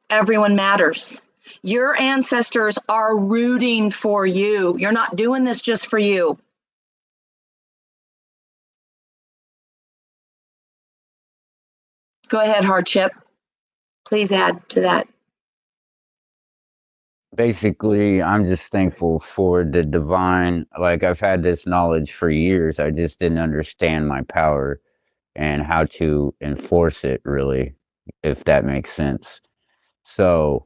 Everyone matters. Your ancestors are rooting for you. You're not doing this just for you. Go ahead, Hardship. Please add to that. Basically, I'm just thankful for the divine. Like, I've had this knowledge for years. I just didn't understand my power and how to enforce it, really, if that makes sense. So,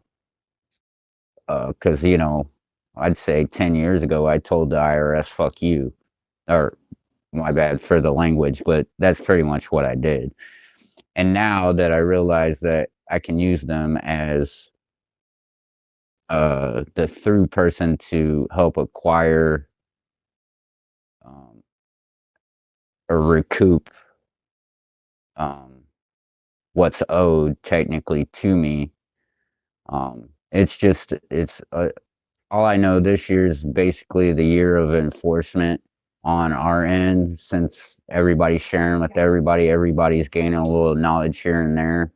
because, I'd say 10 years ago, I told the IRS, fuck you, or my bad for the language, but that's pretty much what I did. And now that I realize that I can use them as the through person to help acquire or recoup um, what's owed technically to me. It's all I know this year is basically the year of enforcement on our end, since everybody's sharing with everybody, everybody's gaining a little knowledge here and there.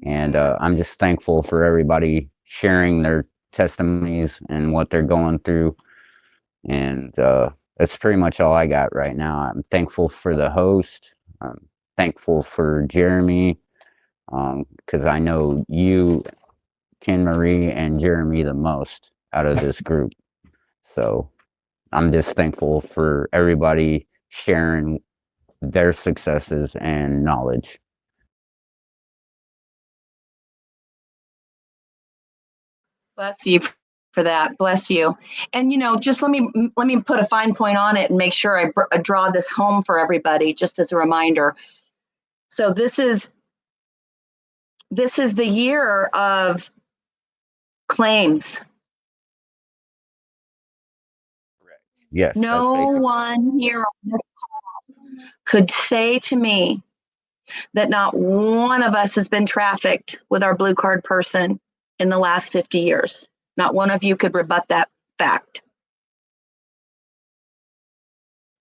And I'm just thankful for everybody sharing their testimonies and what they're going through. And that's pretty much all I got right now. I'm thankful for the host. I'm thankful for Jeremy, because I know you, Ken Marie, and Jeremy the most out of this group. So I'm just thankful for everybody sharing their successes and knowledge. Bless you for that. Bless you. And just let me put a fine point on it and make sure I draw this home for everybody, just as a reminder. So this is the year of claims. Yes, no one here on this call could say to me that not one of us has been trafficked with our blue card person in the last 50 years. Not one of you could rebut that fact.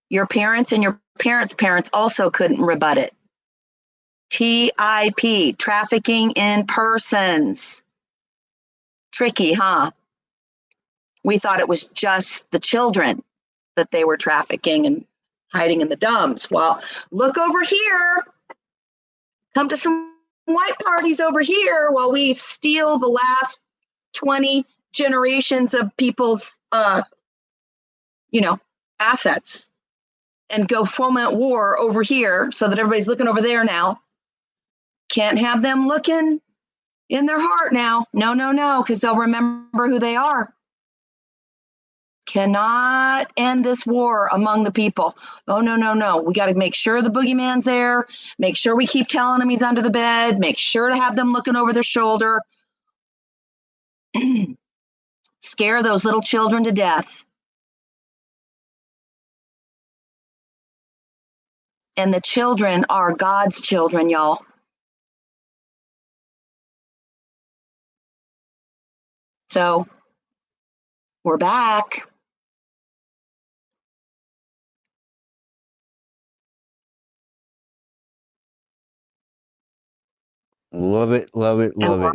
Your parents and your parents' parents also couldn't rebut it. TIP, trafficking in persons. Tricky, huh? We thought it was just the children that they were trafficking and hiding in the dumbs. Well, look over here. Come to some white parties over here while we steal the last 20 generations of people's, assets and go foment war over here so that everybody's looking over there now. Can't have them looking in their heart now. No, because they'll remember who they are. Cannot end this war among the people. Oh, no. We got to make sure the boogeyman's there. Make sure we keep telling him he's under the bed. Make sure to have them looking over their shoulder. Scare those little children to death. And the children are God's children, y'all. So we're back. Love it, love it, love it.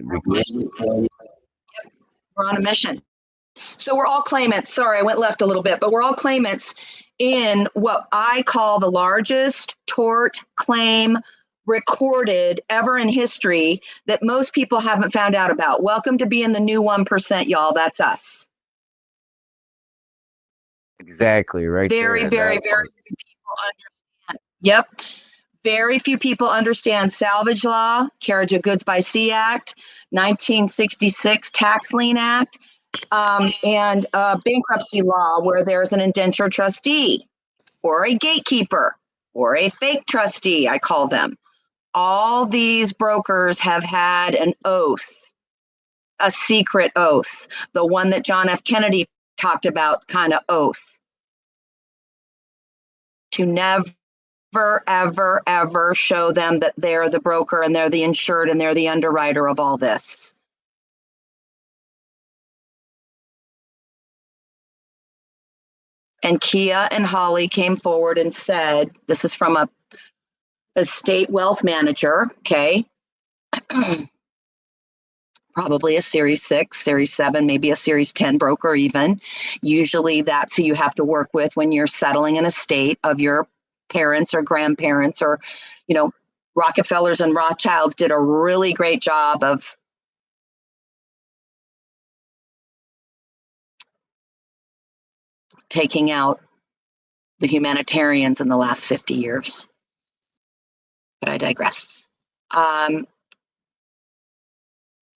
We're on a mission. So we're all claimants. Sorry, I went left a little bit, but we're all claimants in what I call the largest tort claim recorded ever in history that most people haven't found out about. Welcome to being the new 1%, y'all. That's us. Exactly, right Very, there. very, That very part. few people understand. Yep. Very few people understand salvage law, Carriage of Goods by Sea Act, 1966 Tax Lien Act, and bankruptcy law, where there's an indentured trustee or a gatekeeper or a fake trustee, I call them. All these brokers have had an oath, a secret oath, the one that John F. Kennedy talked about, kind of oath, to never, ever show them that they're the broker and they're the insured and they're the underwriter of all this. And Kia and Holly came forward and said, this is from a estate wealth manager, okay? Probably a Series 6, Series 7, maybe a Series 10 broker even. Usually that's who you have to work with when you're settling an estate of your parents or grandparents, or, Rockefellers and Rothschilds did a really great job of taking out the humanitarians in the last 50 years. But I digress.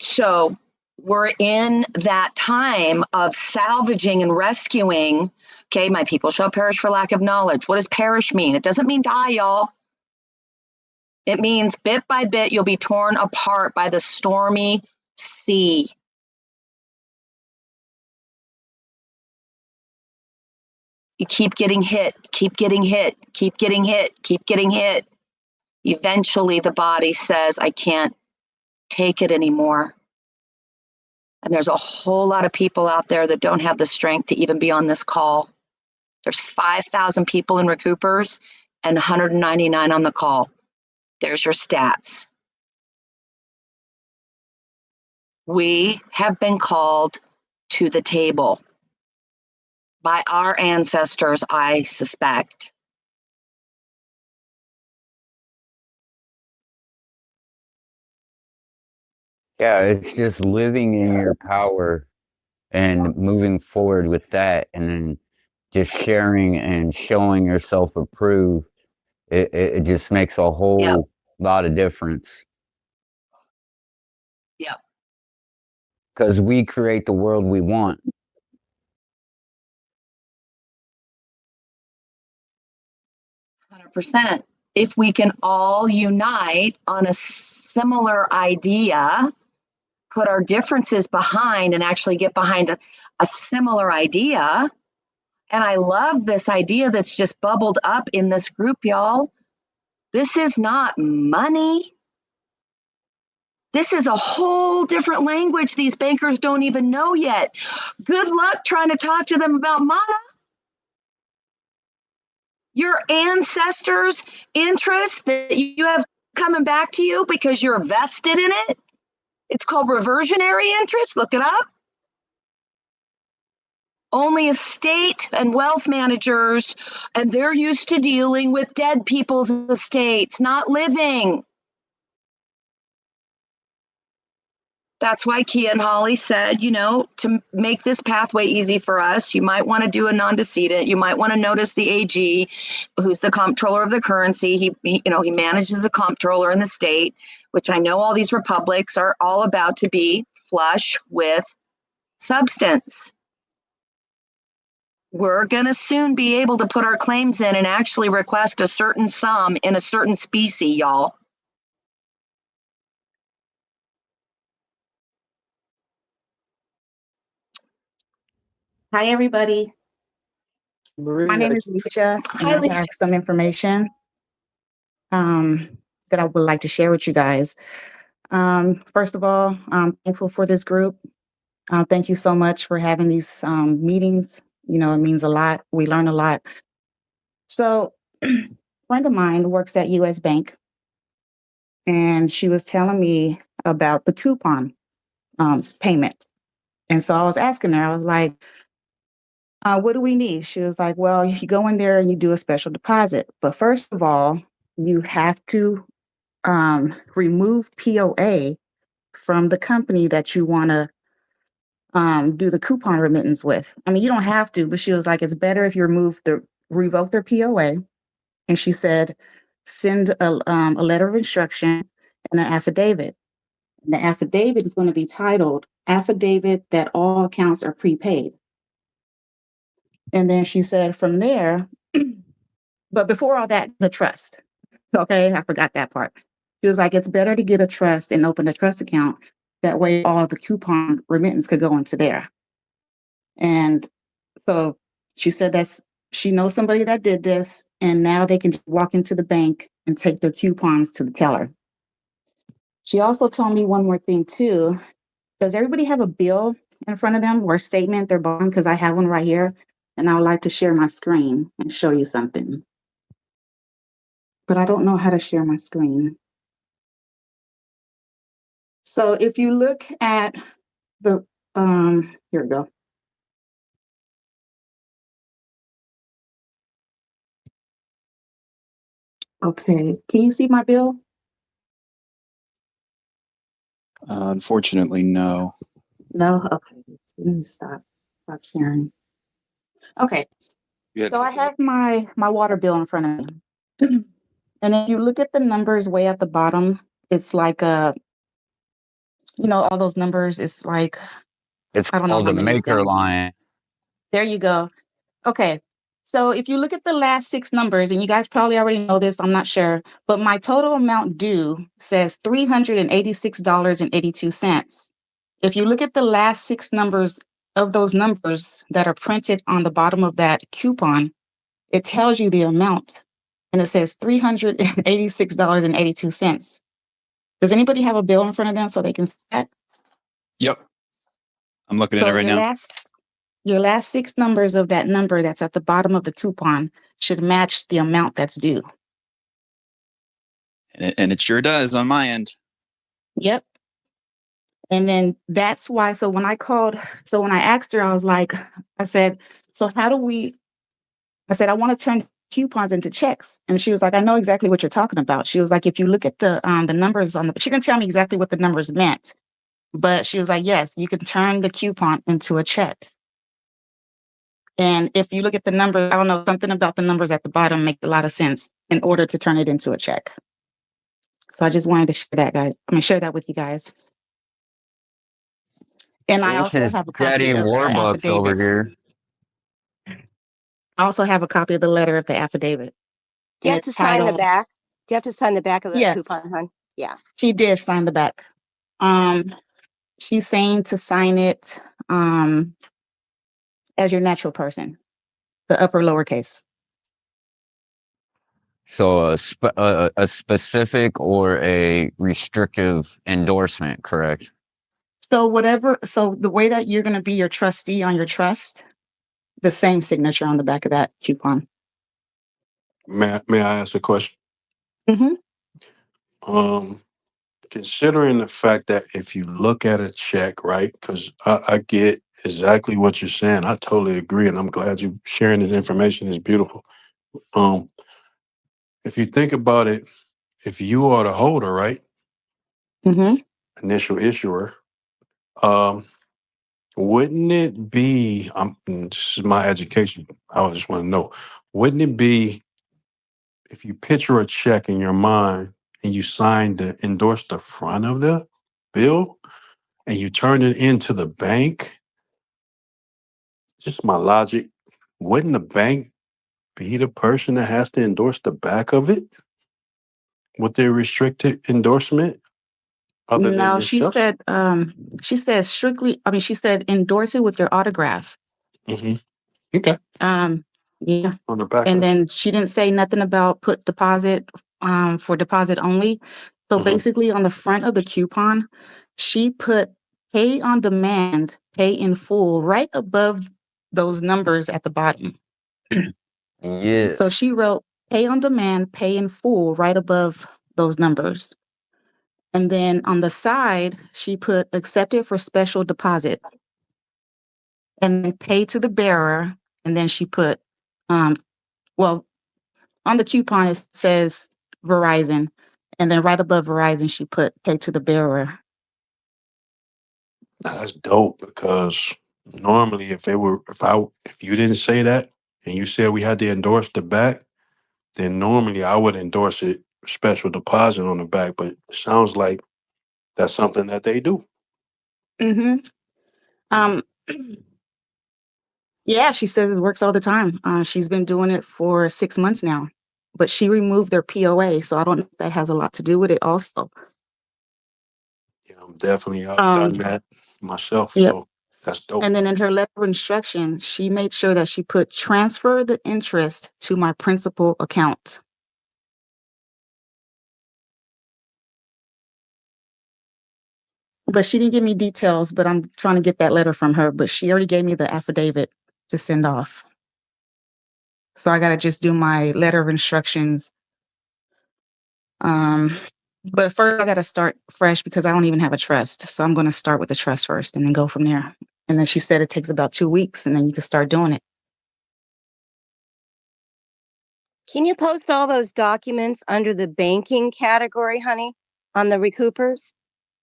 So we're in that time of salvaging and rescuing. Okay, my people shall perish for lack of knowledge. What does perish mean? It doesn't mean die, y'all. It means bit by bit, you'll be torn apart by the stormy sea. You keep getting hit, keep getting hit, keep getting hit, keep getting hit. Eventually, the body says, I can't take it anymore. And there's a whole lot of people out there that don't have the strength to even be on this call. There's 5,000 people in RECOUPERS and 199 on the call. There's your stats. We have been called to the table by our ancestors, I suspect. Yeah, it's just living in your power and moving forward with that, and then just sharing and showing yourself approved. It just makes a whole lot of difference. Yep. Because we create the world we want. 100%. If we can all unite on a similar idea, put our differences behind and actually get behind a similar idea. And I love this idea that's just bubbled up in this group, y'all. This is not money. This is a whole different language these bankers don't even know yet. Good luck trying to talk to them about mana. Your ancestors' interest that you have coming back to you because you're vested in it. It's called reversionary interest. Look it up. only estate and wealth managers, and they're used to dealing with dead people's estates, not living. That's why Kia and Holly said, you know, to make this pathway easy for us, you might want to do a non-decedent. You might want to notice the AG, who's the comptroller of the currency. He manages the comptroller in the state, which I know all these republics are all about to be flush with substance. We're going to soon be able to put our claims in and actually request a certain sum in a certain specie, y'all. Hi, everybody. My name is Alicia, and I have some information that I would like to share with you guys. First of all, I'm thankful for this group. Thank you so much for having these meetings. You know, it means a lot. We learn a lot. So, a friend of mine works at US Bank, and she was telling me about the coupon payment. And so I was asking her, I was like, what do we need? She was like, well, you go in there and you do a special deposit. But first of all, you have to remove POA from the company that you want to do the coupon remittance with. I mean, you don't have to, but she was like, it's better if you revoke their POA. And she said, send a letter of instruction and an affidavit. And the affidavit is going to be titled Affidavit that all accounts are prepaid. And then she said from there, but before all that, the trust. Okay, I forgot that part. She was like, it's better to get a trust and open a trust account. That way all the coupon remittance could go into there. And so she said she knows somebody that did this, and now they can walk into the bank and take their coupons to the teller. She also told me one more thing too. Does everybody have a bill in front of them or a statement they're buying? Because I have one right here, and I would like to share my screen and show you something. But I don't know how to share my screen. So if you look at the, here we go. Okay, can you see my bill? Unfortunately, no. No? Okay, let me stop sharing. Okay, so I have my water bill in front of me. And if you look at the numbers way at the bottom, it's like all those numbers, it's like, It's I don't know called how the many it's maker down. line. There you go. Okay. So if you look at the last 6 numbers, and you guys probably already know this, I'm not sure, but my total amount due says $386.82. If you look at the last 6 numbers of those numbers that are printed on the bottom of that coupon, it tells you the amount, and it says $386.82. Does anybody have a bill in front of them so they can see that? Yep. I'm looking at it So right now. your last 6 numbers of that number that's at the bottom of the coupon should match the amount that's due. And it sure does on my end. Yep. And then that's why, so when I asked her, I said, so how do I said, I want to turn coupons into checks. And she was like, I know exactly what you're talking about. She was like, if you look at the numbers she didn't tell me exactly what the numbers meant, but she was like, yes, you can turn the coupon into a check. And if you look at the numbers, I don't know, something about the numbers at the bottom make a lot of sense in order to turn it into a check. So I just wanted to share that with you guys. And I This also is have a Daddy copy of the Warbucks over affidavit. here. I also have a copy of the letter of the affidavit. Do you And have to it's sign the titled, back? Do you have to sign the back of the yes, coupon, hon? Yeah. she did sign the back. She's saying to sign it as your natural person, the upper lowercase. So a specific or a restrictive endorsement, correct? So the way that you're going to be your trustee on your trust, the same signature on the back of that coupon. May I ask a question? Mm-hmm. Considering the fact that if you look at a check, right? Because I get exactly what you're saying. I totally agree, and I'm glad you sharing this information. Is beautiful. Um, if you think about it, if you are the holder, right, Mm-hmm. initial issuer, um, wouldn't it be? This is my education. I just want to know. Wouldn't it be if you picture a check in your mind and you endorse the front of the bill and you turn it into the bank? Just my logic. Wouldn't the bank be the person that has to endorse the back of it with their restricted endorsement other than No, yourself? she said strictly, I mean, she said endorse it with your autograph. Hmm. Okay. Um, yeah. On the back And of then she didn't say nothing about put deposit for deposit only. So the. basically on the front of the coupon, she put pay on demand, pay in full right above those numbers at the bottom. So Yes. she wrote pay on demand, pay in full right above those numbers. And then on the side, she put accepted for special deposit and then pay to the bearer. And then she put, well, on the coupon, it says Verizon. And then right above Verizon, she put pay to the bearer. Now, that's dope because normally if you didn't say that and you said we had to endorse the back, then normally I would endorse it special deposit on the back. But it sounds like that's something that they do. Mm-hmm. Um, yeah, she says it works all the time. She's been doing it for 6 months now, but she removed their POA. So I don't know if that has a lot to do with it also. Yeah, I've done that myself. Yep. So that's dope. And then in her letter of instruction, she made sure that she put transfer the interest to my principal account. But she didn't give me details, but I'm trying to get that letter from her. But she already gave me the affidavit to send off. So I got to just do my letter of instructions. But first, I got to start fresh because I don't even have a trust. So I'm going to start with the trust first and then go from there. And then she said it takes about 2 weeks and then you can start doing it. Can you post all those documents under the banking category, honey, on the recoupers?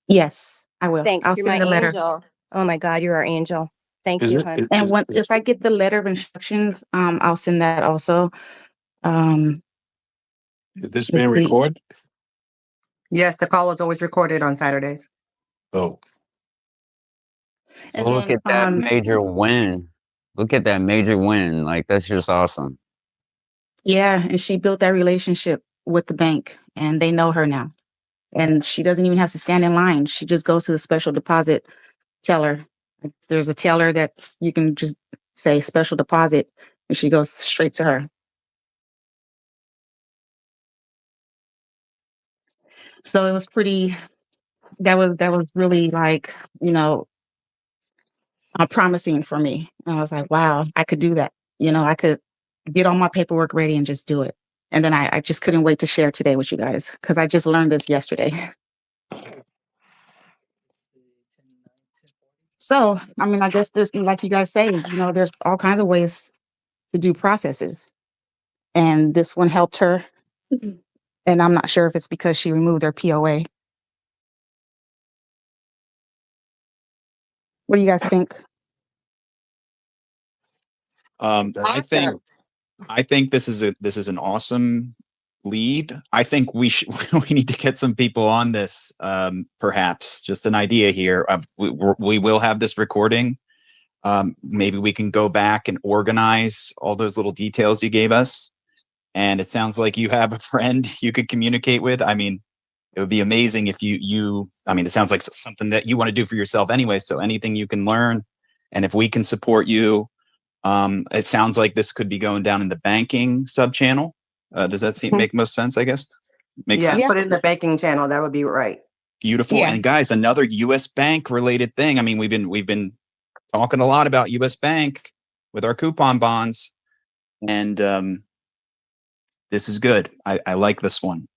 Yes, I will. Thanks. I'll You're my send the letter. angel. Oh my God, you're our angel. Thank Is you, it? hon. And if I get the letter of instructions, I'll send that also. Is this Let's being see. recorded? Yes, the call is always recorded on Saturdays. Oh, And Well, look then, at that major win. Look at that major win. Like, that's just awesome. yeah, and she built that relationship with the bank, and they know her now. And she doesn't even have to stand in line. She just goes to the special deposit teller. There's a teller that's you can just say special deposit, and she goes straight to her. So it was pretty. That was really like promising for me. And I was like, wow, I could do that. I could get all my paperwork ready and just do it. And then I just couldn't wait to share today with you guys because I just learned this yesterday. So, I mean, I guess there's, like you guys say, there's all kinds of ways to do processes. And this one helped her. And I'm not sure if it's because she removed her POA. What do you guys think? I think this is an awesome lead. I think we need to get some people on this. Perhaps just an idea here. We will have this recording. Maybe we can go back and organize all those little details you gave us. And it sounds like you have a friend you could communicate with. I mean, it would be amazing if I mean, it sounds like something that you want to do for yourself anyway. So anything you can learn, and if we can support you, it sounds like this could be going down in the banking sub channel. Does that make most sense? I guess makes Yes, sense. put it in the banking channel. That would be right. Beautiful. Yeah. And guys, another U.S. bank related thing. I mean, we've been talking a lot about U.S. Bank with our coupon bonds, and this is good. I like this one.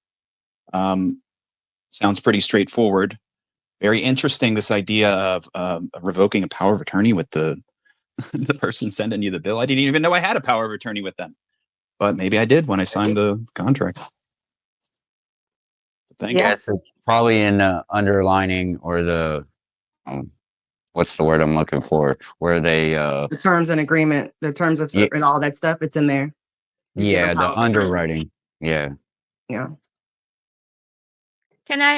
Sounds pretty straightforward. Very interesting, this idea of revoking a power of attorney with the the person sending you the bill. I didn't even know I had a power of attorney with them, but maybe I did when I signed the contract. Thank you. Yes, it's probably in the underlining or the what's the word I'm looking for? Where they The terms and agreement, the terms of yeah, and all that stuff, it's in there. You give them yeah, the power of attorney. underwriting. Yeah. Yeah. Can I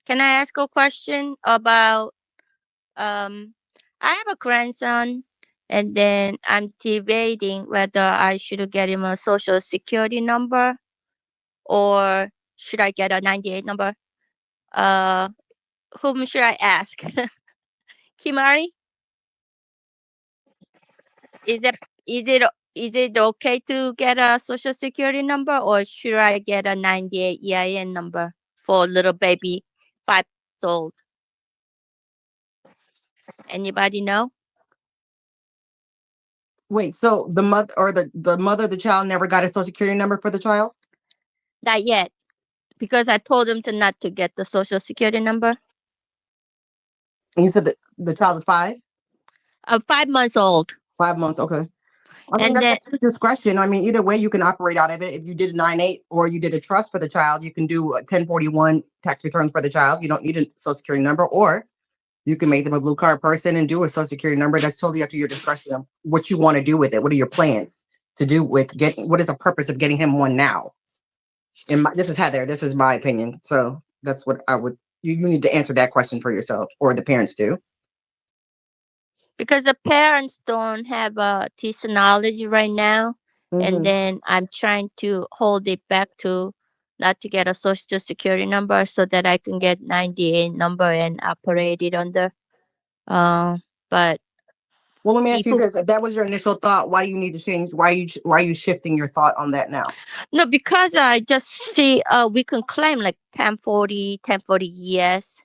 ask a question about I have a grandson, and then I'm debating whether I should get him a social security number or should I get a 98 number? Uh whom should I ask? Kimari? Is it is it is it okay to get a social security number or should I get a 98 EIN number for little baby 5 years old? Anybody know? Wait, so the mother or the mother of the child never got a social security number for the child? Not yet, because I told him to not to get the social security number. And you said that the child is 5? 5 months old. 5 months, okay. I mean, And that's then up to your discretion. I mean, either way, you can operate out of it. If you did a 9/8 or you did a trust for the child, you can do a 1041 tax return for the child. You don't need a social security number, or you can make them a blue card person and do a social security number. That's totally up to your discretion of what you want to do with it. What are your plans to do with getting? What is the purpose of getting him one now? This is Heather. This is my opinion. So that's what I would. You need to answer that question for yourself, or the parents do. because the parents don't have this knowledge right now, and Mm-hmm. then I'm trying to hold it back to not to get a social security number so that I can get 98 number and operate it under. But Well, let me ask you people, this: if that was your initial thought, why do you need to change? Why are you shifting your thought on that now? no, because I just see we can claim like 1040 years.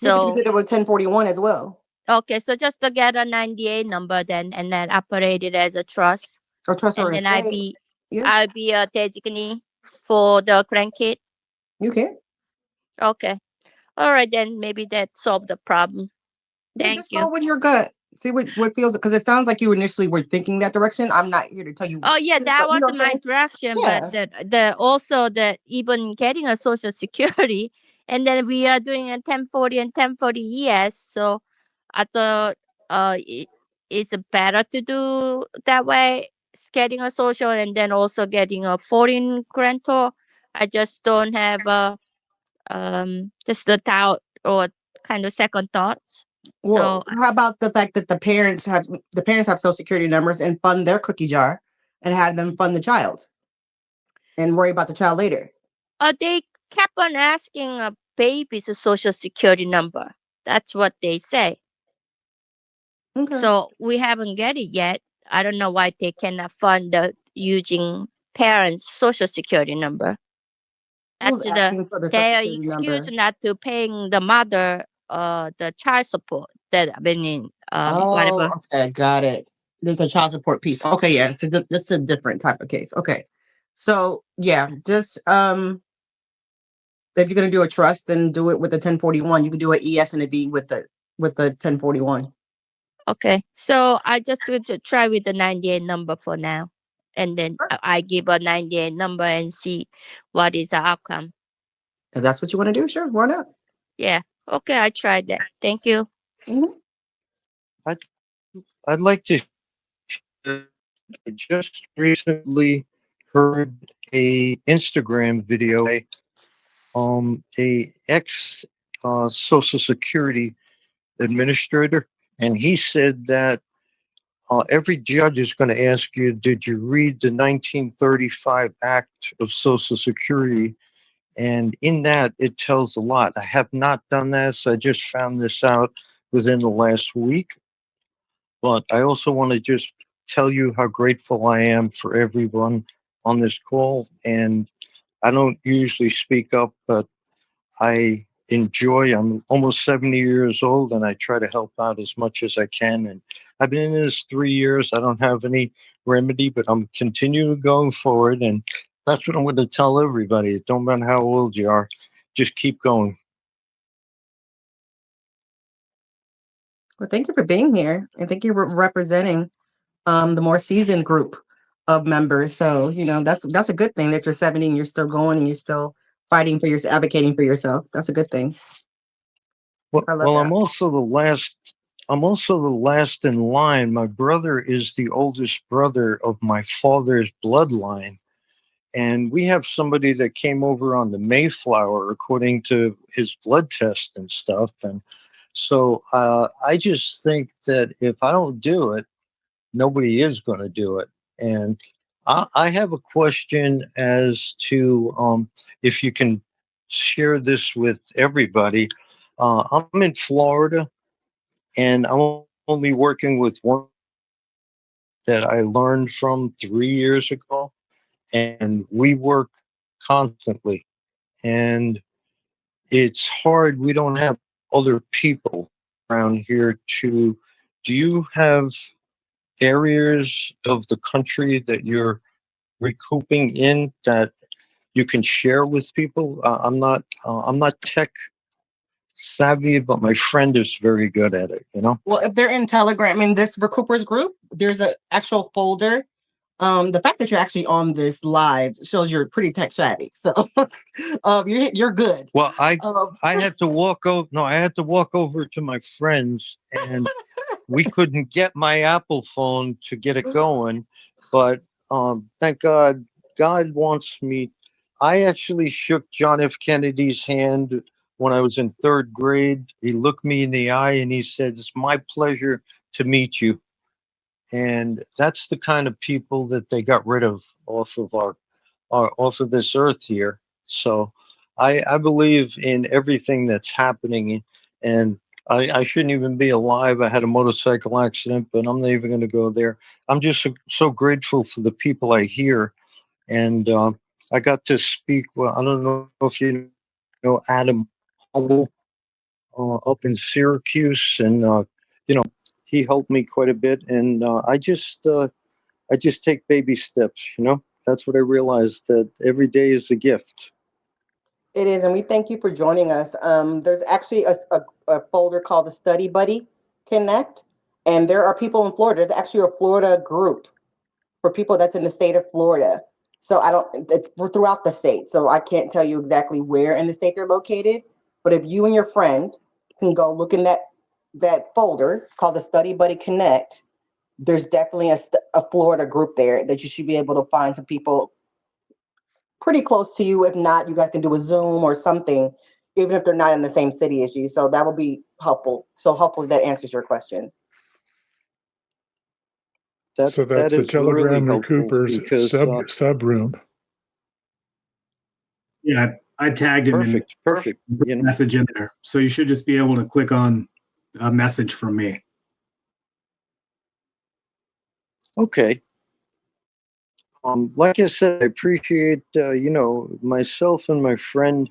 Yeah, but you So said it was 1041 as well. okay, so just to get a 98 number then and then operate it as a trust. Or trust or And then I estate. be Yeah, I'll be a designee for the grandkid. you can. Okay. All right then maybe that solved the problem. Yeah, Thank just you. go with your gut. See what feels, because it sounds like you initially were thinking that direction. I'm not here to tell you, Oh yeah, that but you was know what I'm my saying? direction, but Yeah. the also that even getting a social security and then we are doing a 1040 and 1040 years. So I thought it's better to do that way. Getting a social and then also getting a foreign grantor. I just don't have just the doubt or kind of second thoughts. Well, So how about the fact that the parents have social security numbers and fund their cookie jar and have them fund the child and worry about the child later? they kept on asking a baby's social security number. That's what they say. Okay. So we haven't get it yet. I don't know why they cannot fund the using parents' social security number. Who's That's asking for the social their security excuse number? not to paying the mother the child support that I mean Oh, whatever. okay, got it. There's a child support piece. Okay, yeah, this is a different type of case. Okay, so yeah, just if you're gonna do a trust, then do it with the 1041. You can do an ES and a V with the 1041. Okay. So I just going to try with the 98 number for now. And then I give a 98 number and see what is the outcome. If that's what you want to do, sure, why not? Yeah. Okay, I tried that. Thank you. Mhm. I'd like to. I just recently heard a Instagram video. A ex Social Security administrator, and he said that every judge is going to ask you, "Did you read the 1935 Act of Social Security?" And in that, it tells a lot. I have not done this. I just found this out within the last week. But I also want to just tell you how grateful I am for everyone on this call. And I don't usually speak up, but I'm almost 70 years old and I try to help out as much as I can. And I've been in this 3 years. I don't have any remedy, but I'm continuing going forward. And that's what I'm going to tell everybody. It don't matter how old you are. just keep going. Well, thank you for being here, and thank you for representing the more seasoned group of members. So, that's a good thing that you're 70 and you're still going and you're still fighting for yourself, advocating for yourself. That's a good thing. I love Well, that. I'm also the last. I'm also the last in line. My brother is the oldest brother of my father's bloodline, and we have somebody that came over on the Mayflower according to his blood test and stuff. And so I just think that if I don't do it, nobody is going to do it. And I have a question as to if you can share this with everybody. I'm in Florida, and I'm only working with one that I learned from 3 years ago, and we work constantly. And it's hard. We don't have other people around here to. Do you have areas of the country that you're recouping in that you can share with people? I'm not tech savvy, but my friend is very good at it. Well, if they're in Telegram in this Recoupers group, there's an actual folder. The fact that you're actually on this live shows you're pretty tech savvy. So you're good. Well, I had to walk over. No, I had to walk over to my friends, and we couldn't get my Apple phone to get it going. But thank God, God wants me. I actually shook John F. Kennedy's hand when I was in third grade. He looked me in the eye and he said, "It's my pleasure to meet you." And that's the kind of people that they got rid of off of off of this earth here. So I believe in everything that's happening, and I shouldn't even be alive. I had a motorcycle accident, but I'm not even going to go there. I'm just so grateful for the people I hear, and I got to speak. Well, I don't know if you know Adam Hubble up in Syracuse, and he helped me quite a bit, and I just take baby steps. That's what I realized, that every day is a gift. It is, and we thank you for joining us. There's actually a folder called the Study Buddy Connect, and there are people in Florida. There's actually a Florida group for people that's in the state of Florida. So I don't, it's throughout the state. So I can't tell you exactly where in the state they're located. But if you and your friend can go look in that folder called the Study Buddy Connect, there's definitely a Florida group there that you should be able to find some people pretty close to you. If not, you guys can do a Zoom or something, even if they're not in the same city as you. So that will be helpful. So hopefully that answers your question. So that's the Telegram Recoupers sub room. Yeah, I tagged him and perfect. put a message in there. So you should just be able to click on a message from me. Okay. Like I said, I appreciate myself and my friend.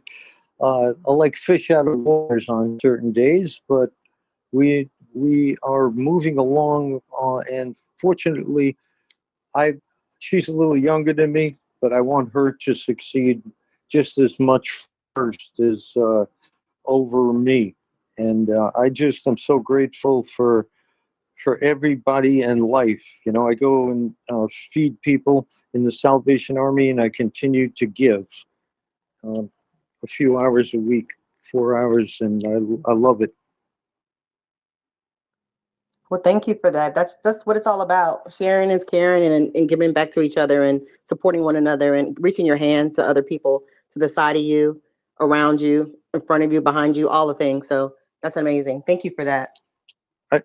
I like fish out of waters on certain days, but we are moving along, and fortunately, I she's a little younger than me, but I want her to succeed just as much first as over me, and I'm so grateful for everybody and life. I go and feed people in the Salvation Army, and I continue to give um, a few hours a week, 4 hours, and I love it. Well, thank you for that. That's what it's all about. Sharing is caring, and giving back to each other and supporting one another and reaching your hand to other people, to the side of you, around you, in front of you, behind you, all the things. So that's amazing. Thank you for that. I,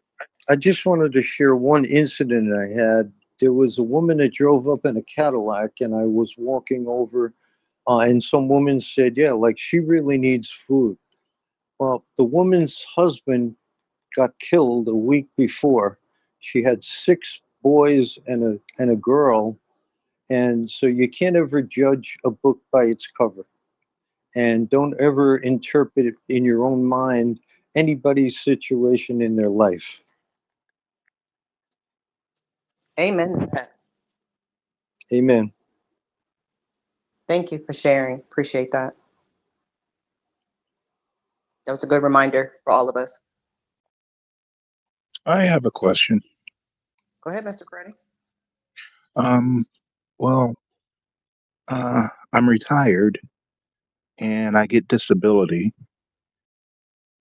I just wanted to share one incident I had. There was a woman that drove up in a Cadillac, and I was walking over, and some woman said, "Yeah, like she really needs food." Well, the woman's husband got killed a week before. She had 6 boys and a girl, and so you can't ever judge a book by its cover, and don't ever interpret it in your own mind anybody's situation in their life. Amen. Amen. Thank you for sharing. Appreciate that. That was a good reminder for all of us. I have a question. Go ahead, Mr. Freddie. Well, I'm retired and I get disability,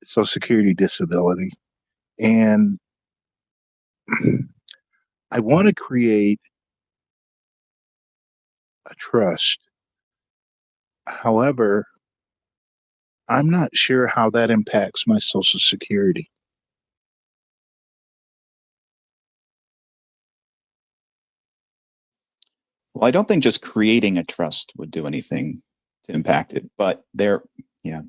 Social Security disability, and I want to create a trust. However, I'm not sure how that impacts my Social Security. Well, I don't think just creating a trust would do anything to impact it, but yeah,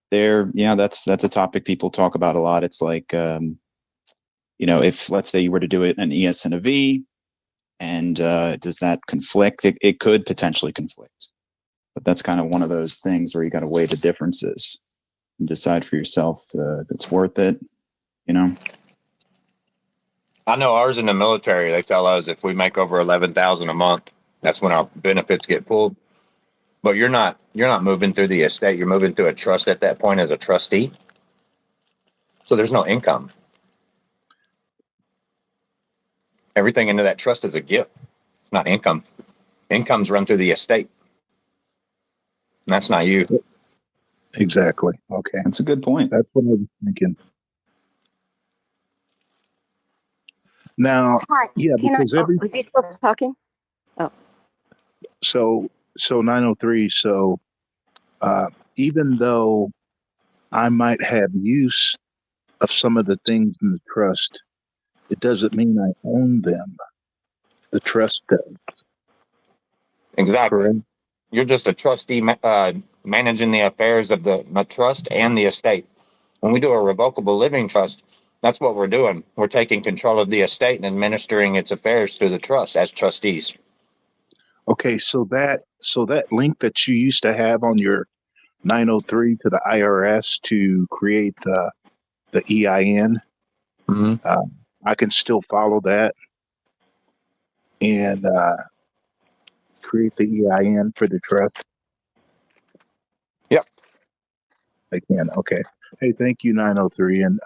that's a topic people talk about a lot. It's like, if let's say you were to do it an ES and a V, and does that conflict? It could potentially conflict, but that's kind of one of those things where you got to weigh the differences and decide for yourself if it's worth it. I know ours in the military, they tell us if we make over 11,000 a month, that's when our benefits get pulled. But you're not moving through the estate. You're moving through a trust at that point as a trustee. So there's no income. Everything into that trust is a gift. It's not income. Income's run through the estate. And that's not you. Exactly. Okay. That's a good point. That's what I was thinking. Now, Hi. yeah, Can because was he still talking? Oh. so 903. So even though I might have use of some of the things in the trust, it doesn't mean I own them. The trust does. Exactly. Correct? You're just a trustee managing the affairs of the trust and the estate. When we do a revocable living trust, that's what we're doing. We're taking control of the estate and administering its affairs through the trust as trustees. Okay, so that link that you used to have on your 903 to the IRS to create the EIN, I can still follow that and create the EIN for the trust. Yep. I can. Okay. Hey, thank you, 903, and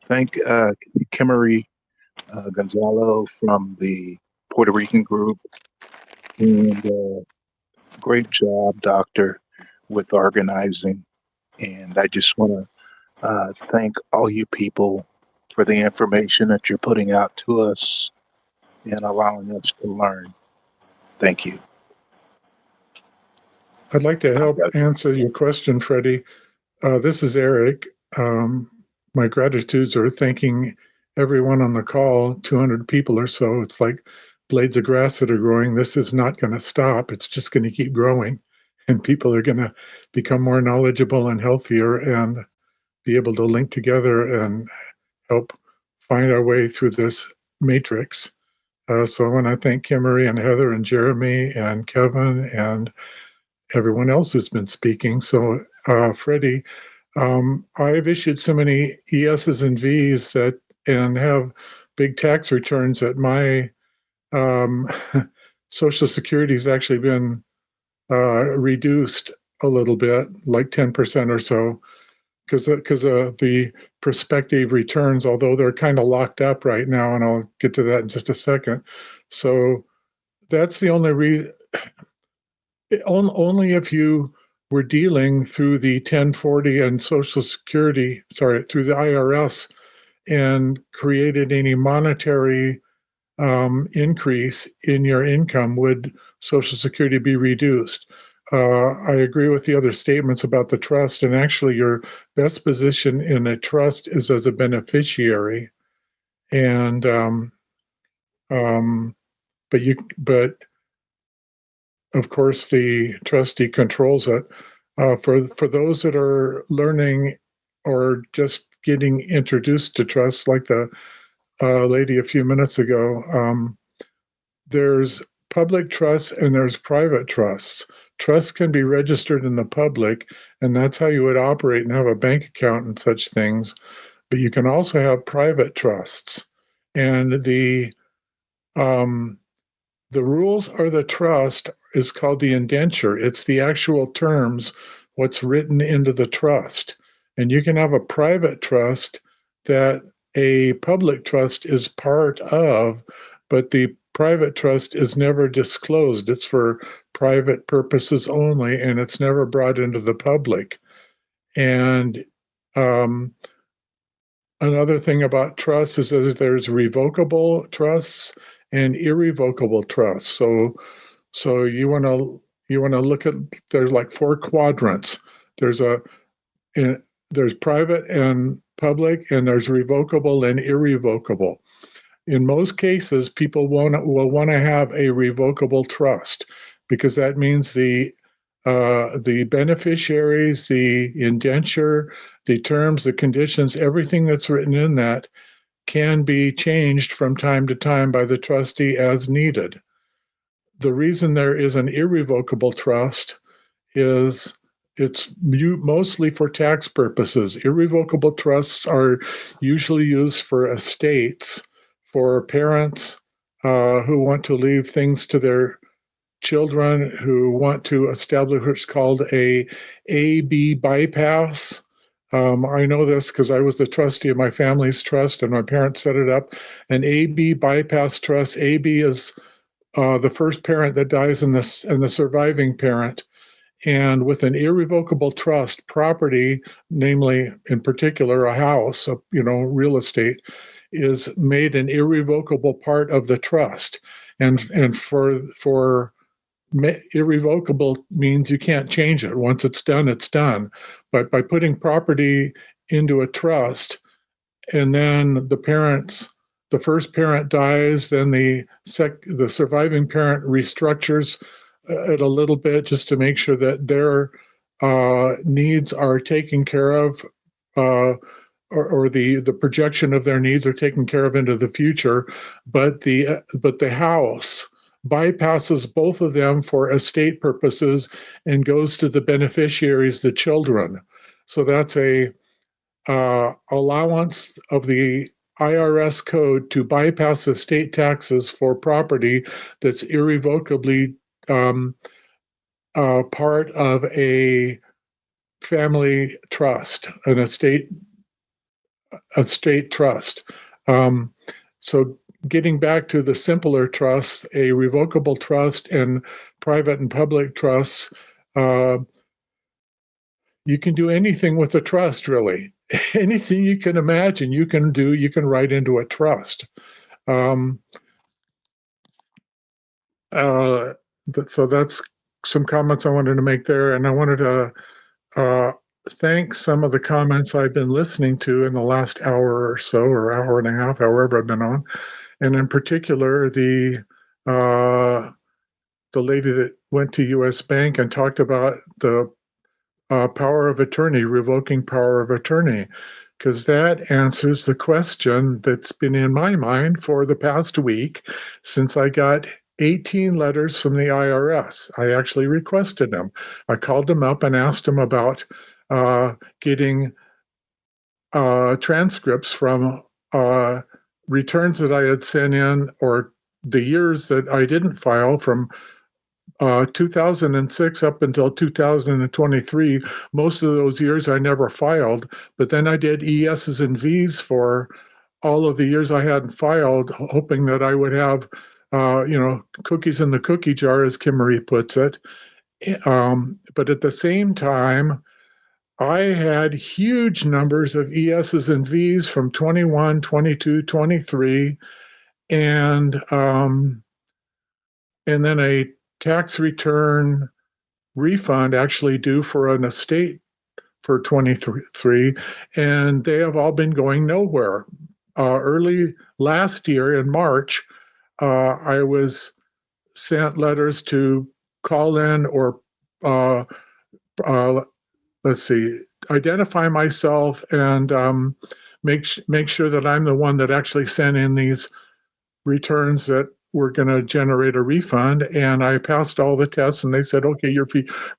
thank Kimmery Gonzalo from the Puerto Rican group, and great job, Doctor, with organizing. And I just want to thank all you people for the information that you're putting out to us and allowing us to learn. Thank you. I'd like to help answer your question, Freddie. This is Eric. My gratitudes are thanking everyone on the call, 200 people or so. It's like blades of grass that are growing. This is not going to stop. It's just going to keep growing. And people are going to become more knowledgeable and healthier and be able to link together and help find our way through this matrix. So I want to thank Kimmery and Heather and Jeremy and Kevin and everyone else who's been speaking. So, Freddie, I've issued so many ESs and Vs and have big tax returns that my Social Security has actually been reduced a little bit, like 10% or so, because of the prospective returns, although they're kind of locked up right now, and I'll get to that in just a second. So that's the only reason. Only if you were dealing through the 1040 and Social Security, through the IRS, and created any monetary increase in your income would Social Security be reduced. I agree with the other statements about the trust, and actually your best position in a trust is as a beneficiary. And but of course the trustee controls it. For those that are learning or just getting introduced to trust, like the lady a few minutes ago, there's public trusts and there's private trusts. Trusts can be registered in the public, and that's how you would operate and have a bank account and such things. But you can also have private trusts, and the rules or the trust is called the indenture. It's the actual terms, what's written into the trust. And you can have a private trust that a public trust is part of, but the private trust is never disclosed. It's for private purposes only, and it's never brought into the public. And another thing about trusts is that there's revocable trusts and irrevocable trusts. So you want to look at, there's like 4 quadrants. There's there's private and public, and there's revocable and irrevocable. In most cases, people will want to have a revocable trust, because that means the beneficiaries, the indenture, the terms, the conditions, everything that's written in that can be changed from time to time by the trustee as needed. The reason there is an irrevocable trust is it's mostly for tax purposes. Irrevocable trusts are usually used for estates, for parents who want to leave things to their children, who want to establish what's called a AB bypass. I know this because I was the trustee of my family's trust, and my parents set it up. An AB bypass trust. AB is the first parent that dies and the surviving parent. And with an irrevocable trust, property, namely in particular a house, real estate, is made an irrevocable part of the trust. And for irrevocable means you can't change it. Once it's done, it's done. But by putting property into a trust, and then the first parent dies, then the surviving parent restructures it a little bit just to make sure that their needs are taken care of, or the projection of their needs are taken care of into the future. But the house bypasses both of them for estate purposes and goes to the beneficiaries, the children. So that's a allowance of the IRS code to bypass estate taxes for property that's irrevocably part of a family trust, an estate trust. So getting back to the simpler trusts, a revocable trust and private and public trusts, you can do anything with a trust, really. Anything you can imagine, you can write into a trust. So that's some comments I wanted to make there. And I wanted to thank some of the comments I've been listening to in the last hour or so, or hour and a half, however I've been on. And in particular, the lady that went to US Bank and talked about the power of attorney, revoking power of attorney, because that answers the question that's been in my mind for the past week since I got 18 letters from the IRS. I actually requested them. I called them up and asked them about getting transcripts from returns that I had sent in, or the years that I didn't file from 2006 up until 2023. Most of those years I never filed, but then I did ESs and Vs for all of the years I hadn't filed, hoping that I would have, cookies in the cookie jar, as Kimmery puts it. But at the same time, I had huge numbers of ESs and Vs from 21, 22, 23, and then a tax return refund actually due for an estate for 23, and they have all been going nowhere. Early last year in March, I was sent letters to call in or let's see, identify myself and make sure that I'm the one that actually sent in these returns that were going to generate a refund. And I passed all the tests, and they said, okay, your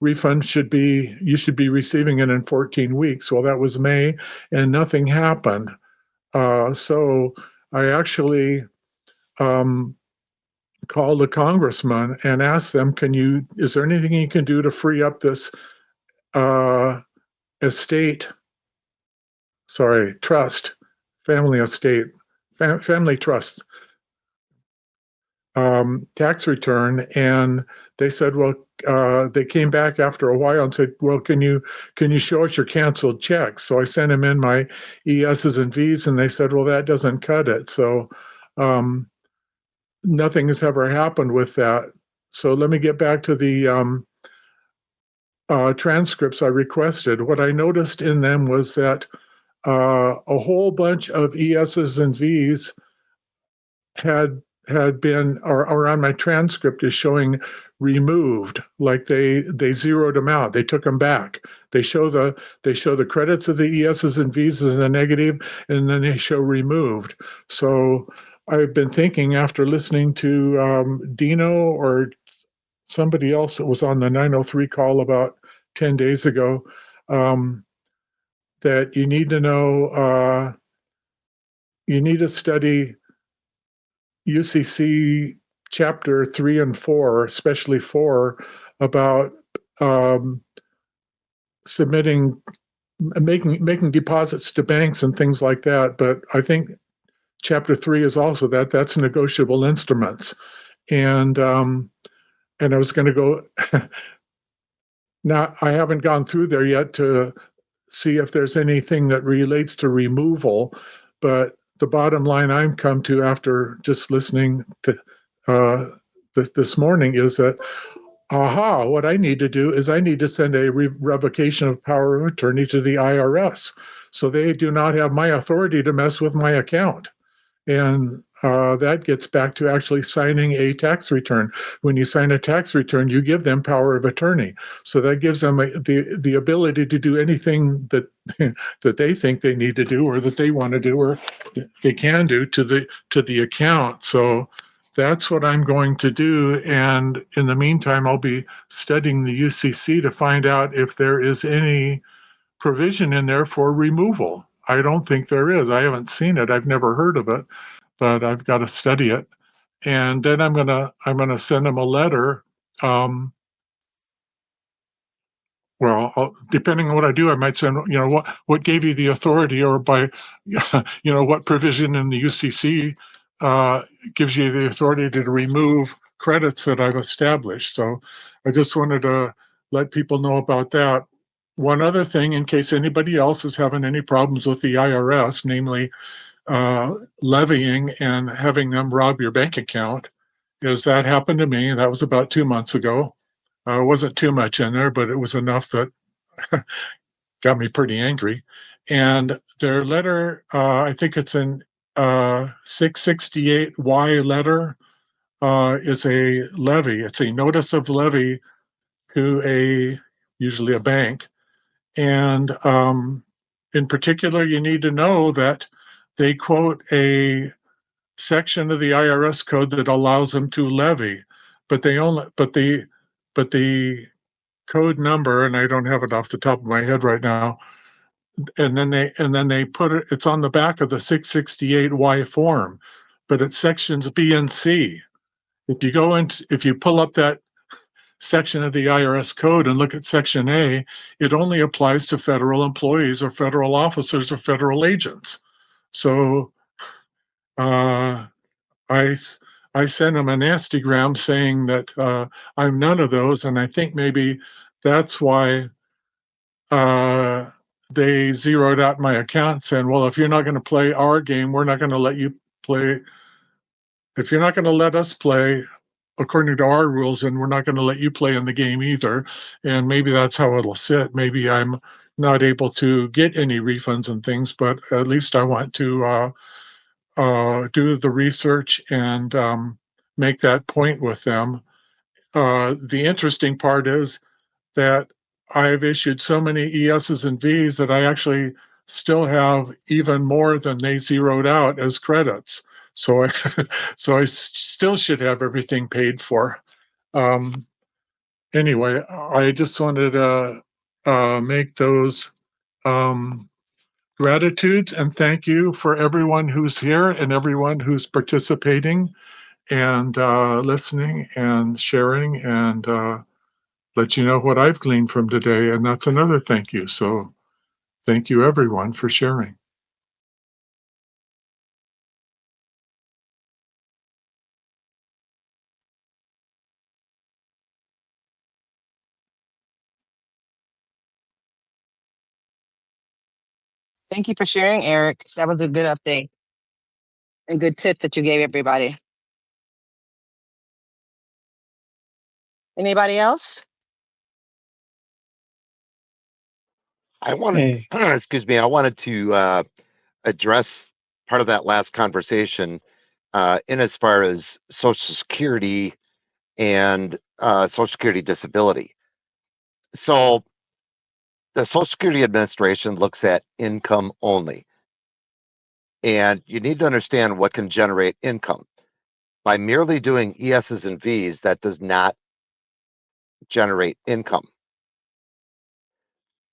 refund you should be receiving it in 14 weeks. Well, that was May, and nothing happened. So I actually called a congressman and asked them, is there anything you can do to free up this estate, sorry, trust, family estate, family trust tax return, and they said, well, they came back after a while and said, well, can you show us your canceled checks? So I sent them in my ESs and Vs, and they said, well, that doesn't cut it. So nothing has ever happened with that. So let me get back to the transcripts I requested. What I noticed in them was that a whole bunch of ESs and Vs had been, or on my transcript is showing removed, like they zeroed them out, they took them back. They show the credits of the ESs and Vs as a negative, and then they show removed. So I've been thinking, after listening to Dino or somebody else that was on the 903 call about 10 days ago, that you need to know, you need to study UCC chapter 3 and 4, especially 4, about submitting, making deposits to banks and things like that. But I think chapter 3 is also that's negotiable instruments. And I was going to go. Now, I haven't gone through there yet to see if there's anything that relates to removal, but the bottom line I'm come to after just listening to this morning is that, what I need to do is I need to send a revocation of power of attorney to the IRS, so they do not have my authority to mess with my account. And that gets back to actually signing a tax return. When you sign a tax return, you give them power of attorney. So that gives them the ability to do anything that that they think they need to do, or that they want to do, or they can do to the account. So that's what I'm going to do. And in the meantime, I'll be studying the UCC to find out if there is any provision in there for removal. I don't think there is. I haven't seen it. I've never heard of it, but I've got to study it. And then I'm gonna send them a letter. Depending on what I do, I might send, what gave you the authority, or by, what provision in the UCC gives you the authority to remove credits that I've established. So I just wanted to let people know about that. One other thing, in case anybody else is having any problems with the IRS, namely levying and having them rob your bank account, is that happened to me. That was about 2 months ago. It wasn't too much in there, but it was enough that got me pretty angry. And their letter, I think it's in 668Y letter, is a levy. It's a notice of levy to usually a bank. And in particular, you need to know that they quote a section of the IRS code that allows them to levy, but the code number, and I don't have it off the top of my head right now. And then they put it. It's on the back of the 668Y form, but it's sections B and C. If you pull up that section of the IRS code and look at section A, it only applies to federal employees or federal officers or federal agents. So I sent him a nastygram saying that I'm none of those, and I think maybe that's why they zeroed out my account, saying, well, if you're not going to play our game, we're not going to let you play. If you're not going to let us play according to our rules, and we're not going to let you play in the game either. And maybe that's how it'll sit. Maybe I'm not able to get any refunds and things, but at least I want to do the research and make that point with them. The interesting part is that I've issued so many ESs and Vs that I actually still have even more than they zeroed out as credits. So I still should have everything paid for. Anyway, I just wanted to make those gratitudes and thank you for everyone who's here and everyone who's participating and listening and sharing and let you know what I've gleaned from today, and that's another thank you. So thank you, everyone, for sharing. Thank you for sharing, Eric. That was a good update and good tips that you gave everybody. Anybody else? I wanted, excuse me, I wanted to address part of that last conversation in as far as Social Security and Social Security disability. So the Social Security Administration looks at income only. And you need to understand what can generate income. By merely doing ESs and Vs, that does not generate income.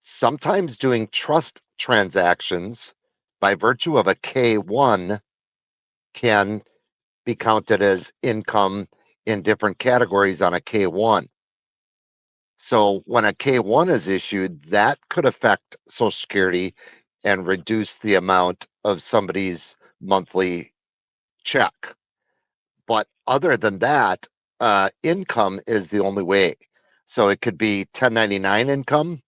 Sometimes doing trust transactions by virtue of a K1 can be counted as income in different categories on a K1. So when a K1 is issued, that could affect Social Security and reduce the amount of somebody's monthly check. But other than that, income is the only way. So it could be 1099 income,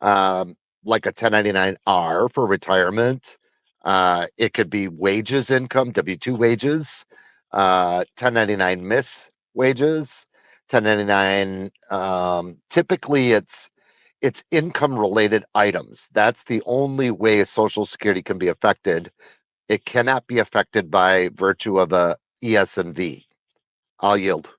like a 1099-R for retirement. It could be wages income, W-2 wages, 1099 miss wages, 1099. Typically, it's income related items. That's the only way Social Security can be affected. It cannot be affected by virtue of a ES and V. I'll yield.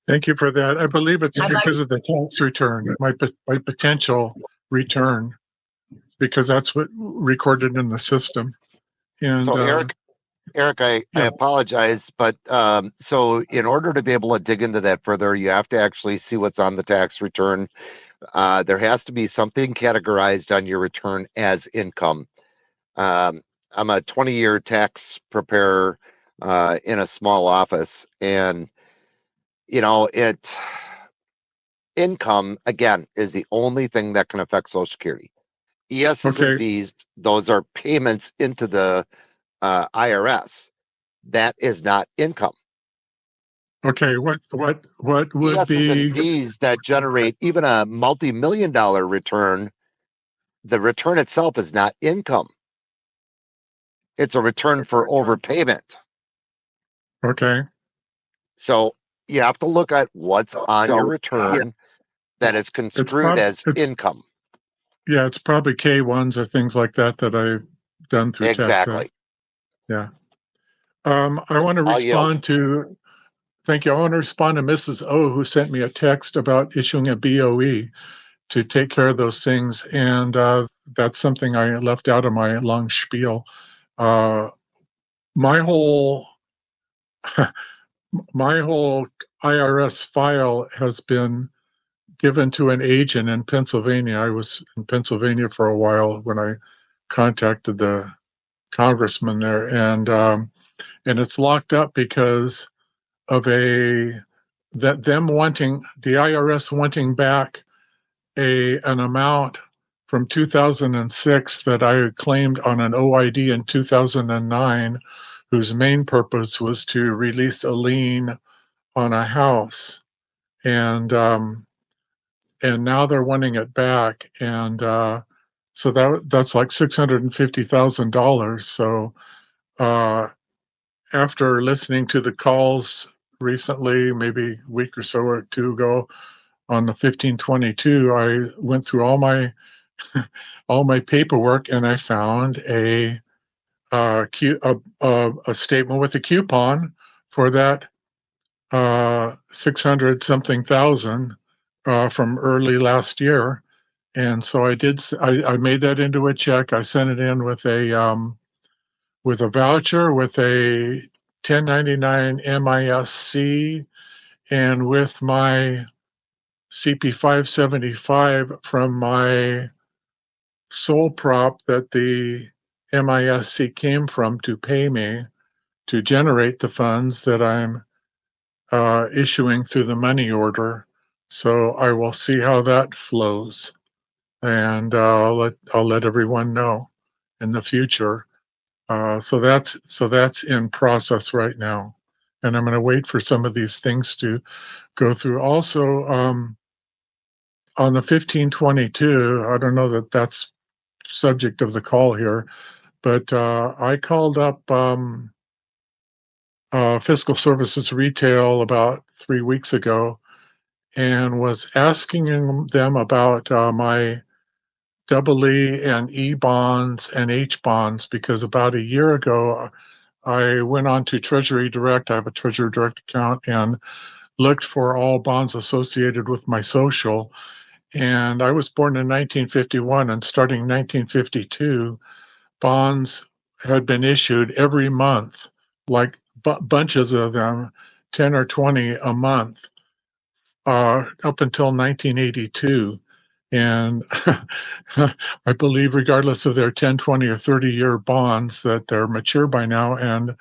Thank you for that. I believe it's because of the tax return, my potential return, because that's what recorded in the system. And so Eric, I apologize, but so in order to be able to dig into that further, you have to actually see what's on the tax return. There has to be something categorized on your return as income. I'm a 20-year tax preparer in a small office, and income again is the only thing that can affect Social Security. ESs and Vs, those are payments into the IRS. That is not income. Okay, what would ESs be and Vs that generate even a multi-million-dollar return? The return itself is not income. It's a return for overpayment. Okay. So you have to look at what's on your return that is construed as income. Yeah, it's probably K1s or things like that that I've done through Exactly. tax. Yeah. I want to respond to, thank you. I want to respond to Mrs. O, who sent me a text about issuing a BOE to take care of those things. And that's something I left out of my long spiel. My whole my whole IRS file has been given to an agent in Pennsylvania. I was in Pennsylvania for a while when I contacted the congressman there, and it's locked up because of them wanting the IRS wanting back an amount from 2006 that I claimed on an OID in 2009, whose main purpose was to release a lien on a house, and now they're wanting it back, and so that's like $650,000. So after listening to the calls recently, maybe a week or so or two ago, on the 1522, I went through all my all my paperwork, and I found a statement with a coupon for that 600 something thousand from early last year. And so I made that into a check. I sent it in with a voucher, with a 1099 MISC, and with my CP 575 from my sole prop that the MISC came from to pay me to generate the funds that I'm issuing through the money order. So I will see how that flows, and I'll let everyone know in the future. So that's in process right now, and I'm going to wait for some of these things to go through. Also, on the 1522, I don't know that that's subject of the call here, but I called up Fiscal Services Retail about 3 weeks ago and was asking them about my EE and E bonds and H bonds because about a year ago I went on to Treasury Direct. I have a Treasury Direct account and looked for all bonds associated with my social. And I was born in 1951, and starting in 1952, bonds had been issued every month, like bunches of them, 10 or 20 a month, up until 1982. And I believe, regardless of their 10, 20, or 30-year bonds, that they're mature by now, and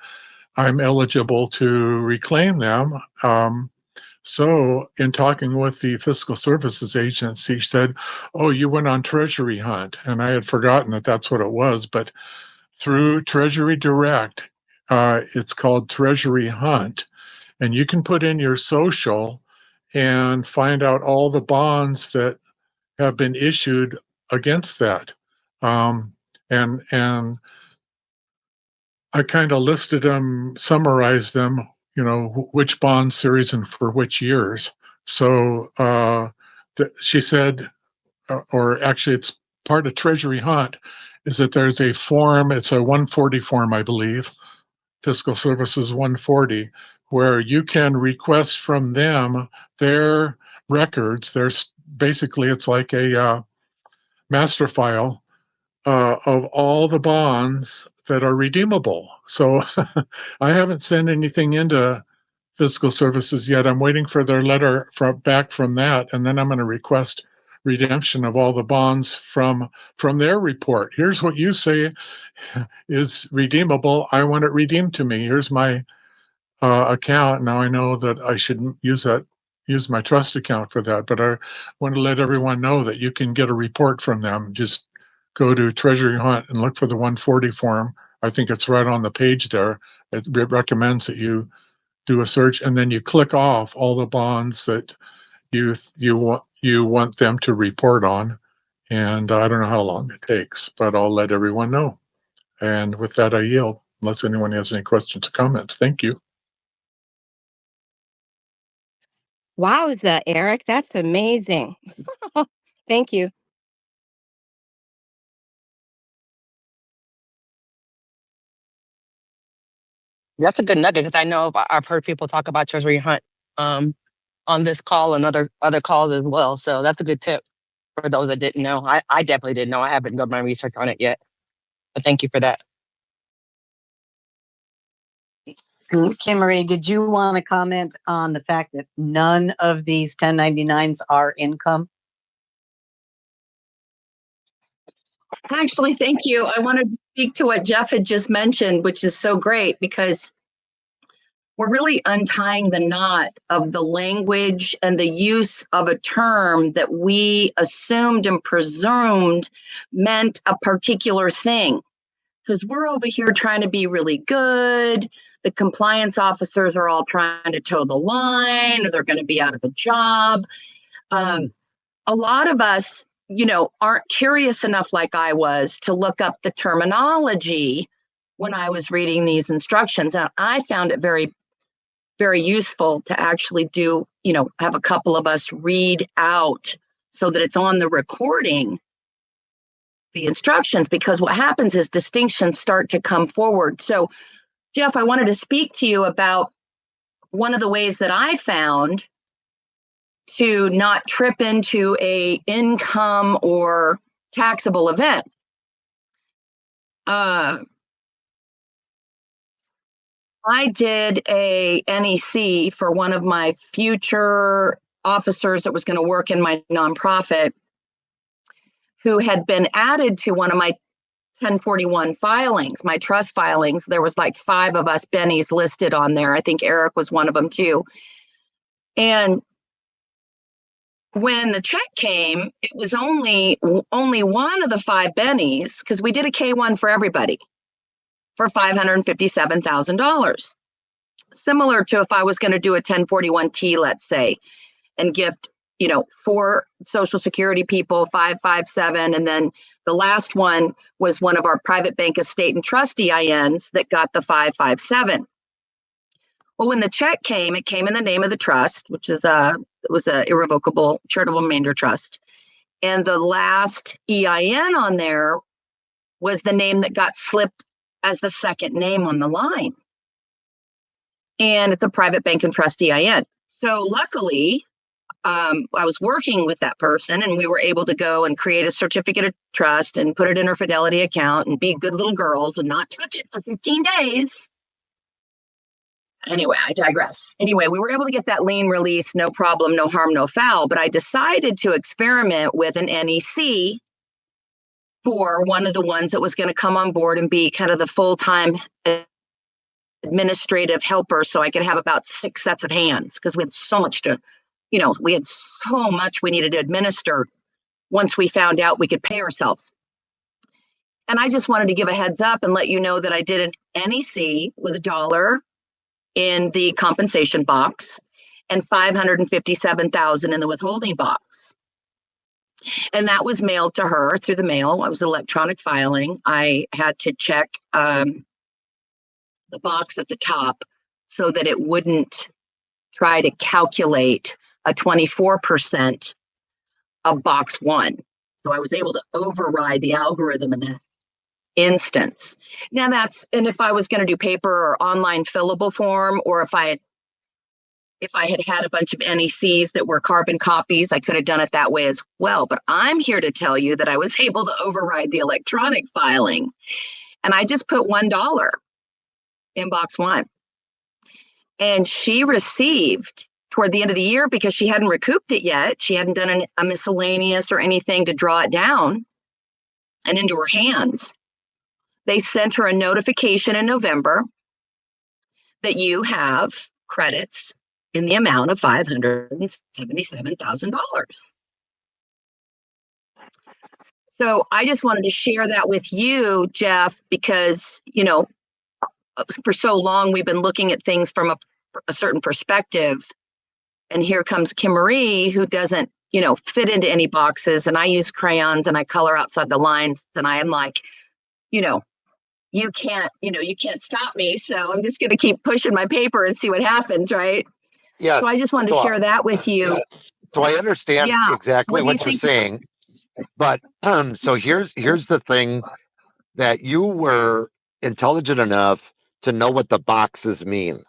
I'm eligible to reclaim them. So, in talking with the Fiscal Services Agency, said, "Oh, you went on Treasury Hunt," and I had forgotten that that's what it was. But through Treasury Direct, it's called Treasury Hunt, and you can put in your social and find out all the bonds that have been issued against that. Um, and I kind of listed them, summarized them, which bond series and for which years. So she said, or actually, it's part of Treasury Hunt, is that there's a form, it's a 140 form, I believe, Fiscal Services 140, where you can request from them their records. There's basically, it's like a master file of all the bonds that are redeemable. So I haven't sent anything into Fiscal Services yet. I'm waiting for their letter back from that, and then I'm going to request redemption of all the bonds from their report. Here's what you say is redeemable. I want it redeemed to me. Here's my account. Now I know that I shouldn't use my trust account for that, but I want to let everyone know that you can get a report from them. Just go to Treasury Hunt and look for the 140 form. I think it's right on the page there. It recommends that you do a search, and then you click off all the bonds that you want them to report on. And I don't know how long it takes, but I'll let everyone know. And with that, I yield, unless anyone has any questions or comments. Thank you. Wowza, Eric, that's amazing. Thank you. That's a good nugget because I know I've heard people talk about Treasury Hunt on this call and other calls as well. So that's a good tip for those that didn't know. I definitely didn't know. I haven't done my research on it yet. But thank you for that. Kimmery, did you want to comment on the fact that none of these 1099s are income? Actually, thank you. I wanted to speak to what Jeff had just mentioned, which is so great because we're really untying the knot of the language and the use of a term that we assumed and presumed meant a particular thing. Because we're over here trying to be really good. The compliance officers are all trying to toe the line, or they're going to be out of a job. A lot of us, aren't curious enough, like I was, to look up the terminology when I was reading these instructions. And I found it very, very useful to actually have a couple of us read out so that it's on the recording, the instructions, because what happens is distinctions start to come forward. So, Jeff, I wanted to speak to you about one of the ways that I found to not trip into a income or taxable event. I did a NEC for one of my future officers that was going to work in my nonprofit, who had been added to one of my 1041 filings, my trust filings. There was like 5 of us Bennies listed on there. I think Eric was one of them too. And when the check came, it was only one of the 5 Bennies, because we did a K1 for everybody for $557,000. Similar to if I was going to do a 1041T, let's say, and gift, 4 Social Security people, 557, and then the last one was one of our private bank estate and trust EINs that got the 557. Well, when the check came, it came in the name of the trust, which was a irrevocable charitable remainder trust, and the last EIN on there was the name that got slipped as the second name on the line, and it's a private bank and trust EIN. So luckily, I was working with that person, and we were able to go and create a certificate of trust and put it in her Fidelity account and be good little girls and not touch it for 15 days. Anyway, I digress. Anyway, we were able to get that lien release, no problem, no harm, no foul. But I decided to experiment with an NEC for one of the ones that was going to come on board and be kind of the full-time administrative helper, so I could have about 6 sets of hands, because we had so much we had so much we needed to administer once we found out we could pay ourselves. And I just wanted to give a heads up and let you know that I did an NEC with $1 in the compensation box and $557,000 in the withholding box. And that was mailed to her through the mail. It was electronic filing. I had to check the box at the top so that it wouldn't try to calculate a 24% of box 1. So I was able to override the algorithm in that instance. Now and if I was going to do paper or online fillable form, or if I had a bunch of NECs that were carbon copies, I could have done it that way as well. But I'm here to tell you that I was able to override the electronic filing. And I just put $1 in box 1. And she received toward the end of the year, because she hadn't recouped it yet. She hadn't done a miscellaneous or anything to draw it down and into her hands. They sent her a notification in November that you have credits in the amount of $577,000. So I just wanted to share that with you, Jeff, because, for so long we've been looking at things from a certain perspective. And here comes Kimmery, who doesn't, fit into any boxes. And I use crayons and I color outside the lines. And I am like, you can't stop me. So I'm just going to keep pushing my paper and see what happens, right? Yes. So I just wanted to share that with you. So I understand exactly what you're saying. But so here's the thing, that you were intelligent enough to know what the boxes mean.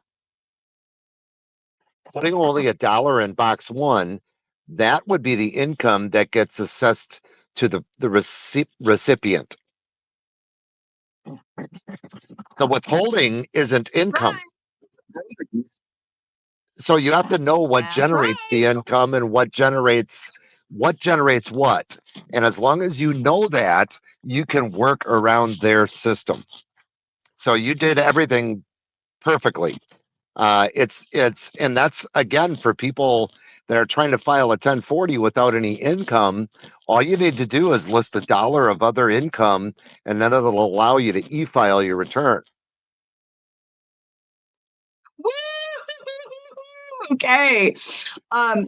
Putting only $1 in box 1, that would be the income that gets assessed to the recipient. The withholding isn't income. Right. So you have to know what generates the income and what generates what. And as long as you know that, you can work around their system. So you did everything perfectly. And that's, again, for people that are trying to file a 1040 without any income. All you need to do is list $1 of other income, and then it'll allow you to e-file your return. Okay.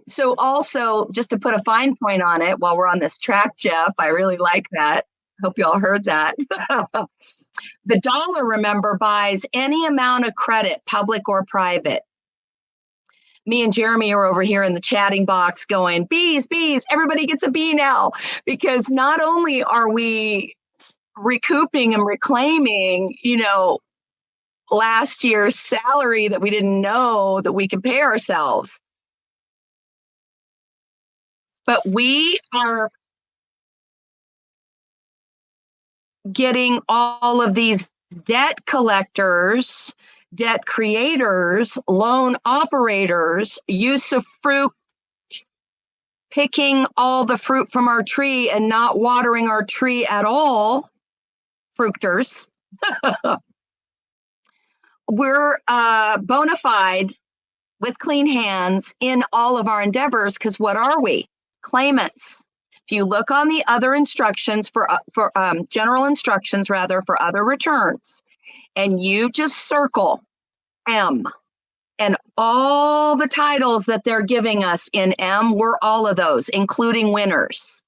So also, just to put a fine point on it while we're on this track, Jeff, I really like that. Hope you all heard that. The dollar, remember, buys any amount of credit, public or private. Me and Jeremy are over here in the chatting box going, bees, everybody gets a bee now, because not only are we recouping and reclaiming, last year's salary that we didn't know that we could pay ourselves, but we are getting all of these debt collectors, debt creators, loan operators, use of fruit, picking all the fruit from our tree and not watering our tree at all fructors. We're bona fide with clean hands in all of our endeavors, because what are we? Claimants. If you look on the other instructions for general instructions rather for other returns, and you just circle M and all the titles that they're giving us in M, we're all of those, including winners.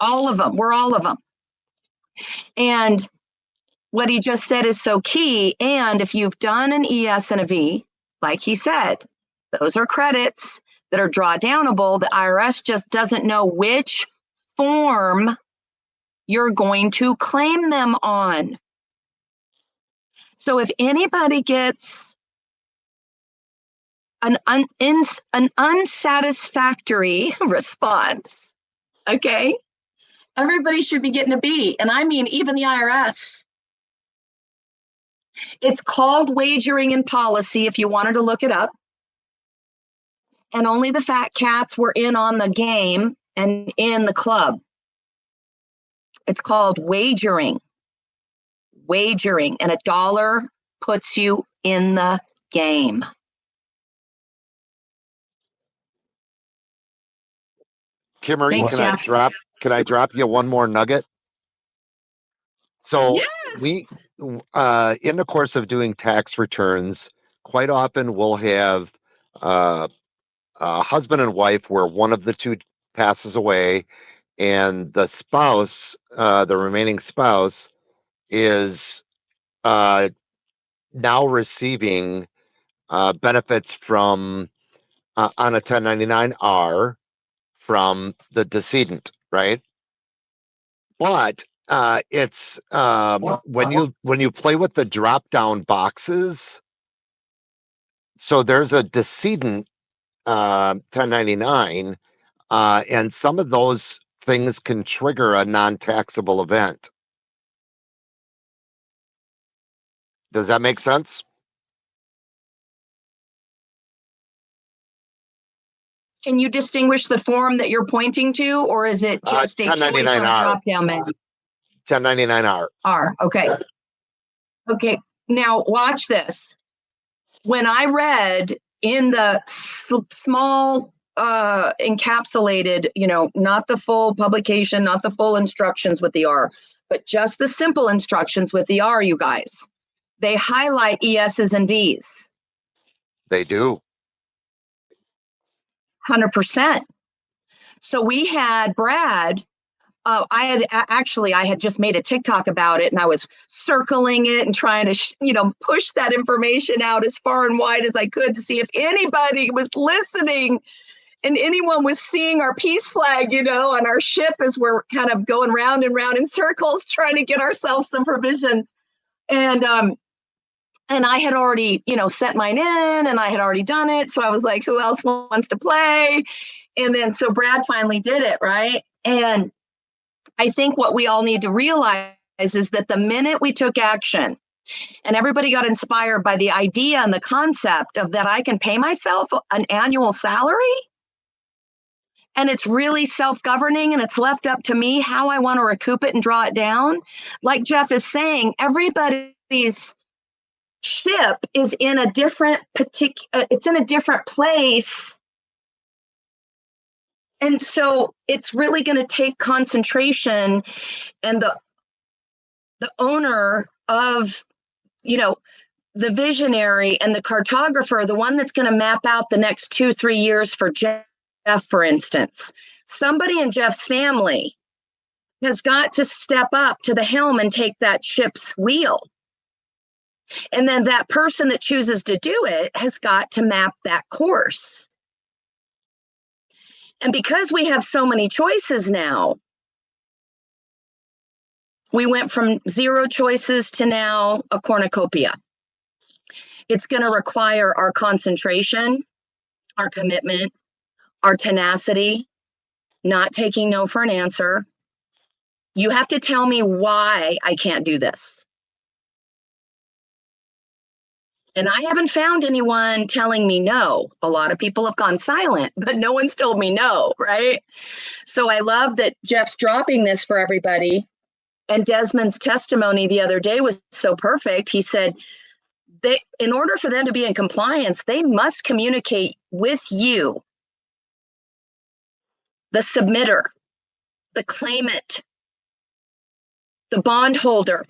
All of them. We're all of them. And what he just said is so key. And if you've done an ES and a V, like he said, those are credits that are drawdownable. The IRS just doesn't know which form you're going to claim them on. So if anybody gets an unsatisfactory response, okay, everybody should be getting a B. And I mean, even the IRS. It's called wagering in policy if you wanted to look it up. And only the fat cats were in on the game and in the club. It's called wagering. Wagering. And $1 puts you in the game. Kimmery, Thanks, Jeff. can I drop you one more nugget? So yes. we in the course of doing tax returns, quite often we'll have a husband and wife where one of the two passes away, and the spouse, the remaining spouse, is now receiving benefits from on a 1099-R from the decedent, right? But it's when you play with the drop down boxes, so there's a decedent 1099, and some of those things can trigger a non-taxable event. Does that make sense? Can you distinguish the form that you're pointing to, or is it just a choice on a 1099-R. drop-down menu? 1099-R. Okay. Okay. Now watch this. When I read in the small encapsulated, not the full publication, not the full instructions with the R, but just the simple instructions with the R, you guys, they highlight ESs and Vs. They do. 100%. So we had Brad. I had just made a TikTok about it, and I was circling it and trying to, push that information out as far and wide as I could to see if anybody was listening and anyone was seeing our peace flag, on our ship as we're kind of going round and round in circles, trying to get ourselves some provisions. And I had already, sent mine in, and I had already done it. So I was like, who else wants to play? And then so Brad finally did it, right? And I think what we all need to realize is that the minute we took action and everybody got inspired by the idea and the concept of that I can pay myself an annual salary, and it's really self-governing and it's left up to me how I want to recoup it and draw it down. Like Jeff is saying, everybody's ship is in a different it's in a different place. And so it's really going to take concentration, and the owner of, the visionary and the cartographer, the one that's going to map out the next 2-3 years for Jeff, for instance, somebody in Jeff's family has got to step up to the helm and take that ship's wheel. And then that person that chooses to do it has got to map that course. And because we have so many choices now, we went from 0 choices to now a cornucopia. It's going to require our concentration, our commitment, our tenacity, not taking no for an answer. You have to tell me why I can't do this. And I haven't found anyone telling me no. A lot of people have gone silent, but no one's told me no, right? So I love that Jeff's dropping this for everybody. And Desmond's testimony the other day was so perfect. He said, in order for them to be in compliance, they must communicate with you, the submitter, the claimant, the bondholder,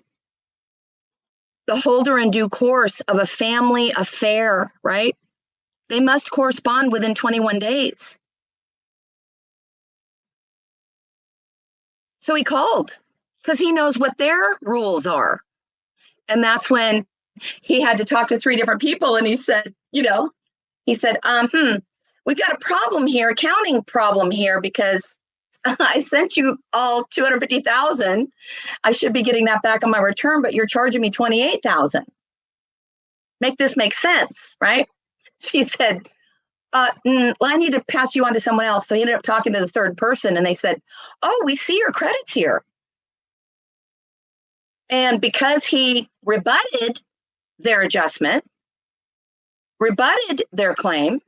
the holder in due course of a family affair, right? They must correspond within 21 days. So he called because he knows what their rules are. And that's when he had to talk to 3 different people. And he said, we've got a problem here, accounting problem here, because I sent you all $250,000. I should be getting that back on my return, but you're charging me $28,000. Make this make sense, right? She said, well, I need to pass you on to someone else. So he ended up talking to the third person, and they said, oh, we see your credits here. And because he rebutted their adjustment, rebutted their claim,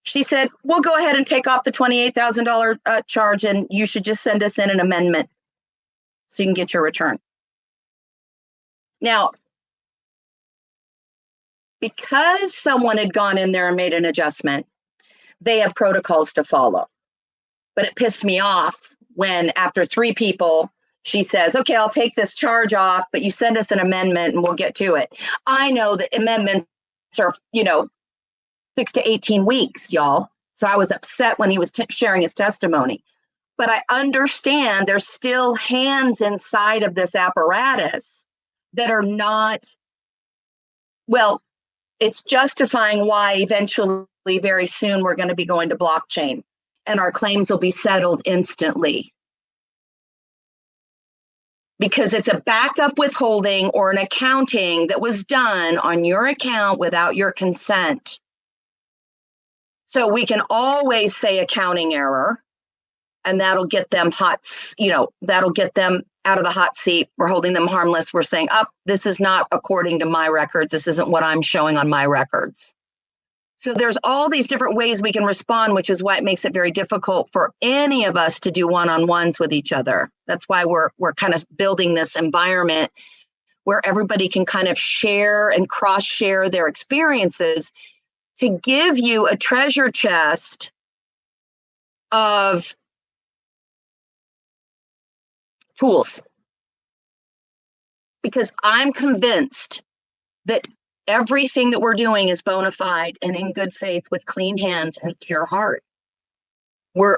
she said, we'll go ahead and take off the $28,000 charge, and you should just send us in an amendment so you can get your return. Now, because someone had gone in there and made an adjustment, they have protocols to follow. But it pissed me off when after 3 people, she says, okay, I'll take this charge off, but you send us an amendment and we'll get to it. I know that amendments are, 6 to 18 weeks, y'all. So I was upset when he was sharing his testimony. But I understand there's still hands inside of this apparatus that are not, well, it's justifying why eventually, very soon, we're going to be going to blockchain and our claims will be settled instantly. Because it's a backup withholding or an accounting that was done on your account without your consent. So we can always say accounting error, and that'll get them that'll get them out of the hot seat. We're holding them harmless. We're saying, this is not according to my records. This isn't what I'm showing on my records. So there's all these different ways we can respond, which is why it makes it very difficult for any of us to do one-on-ones with each other. That's why we're kind of building this environment where everybody can kind of share and cross-share their experiences to give you a treasure chest of tools. Because I'm convinced that everything that we're doing is bona fide and in good faith with clean hands and a pure heart. We're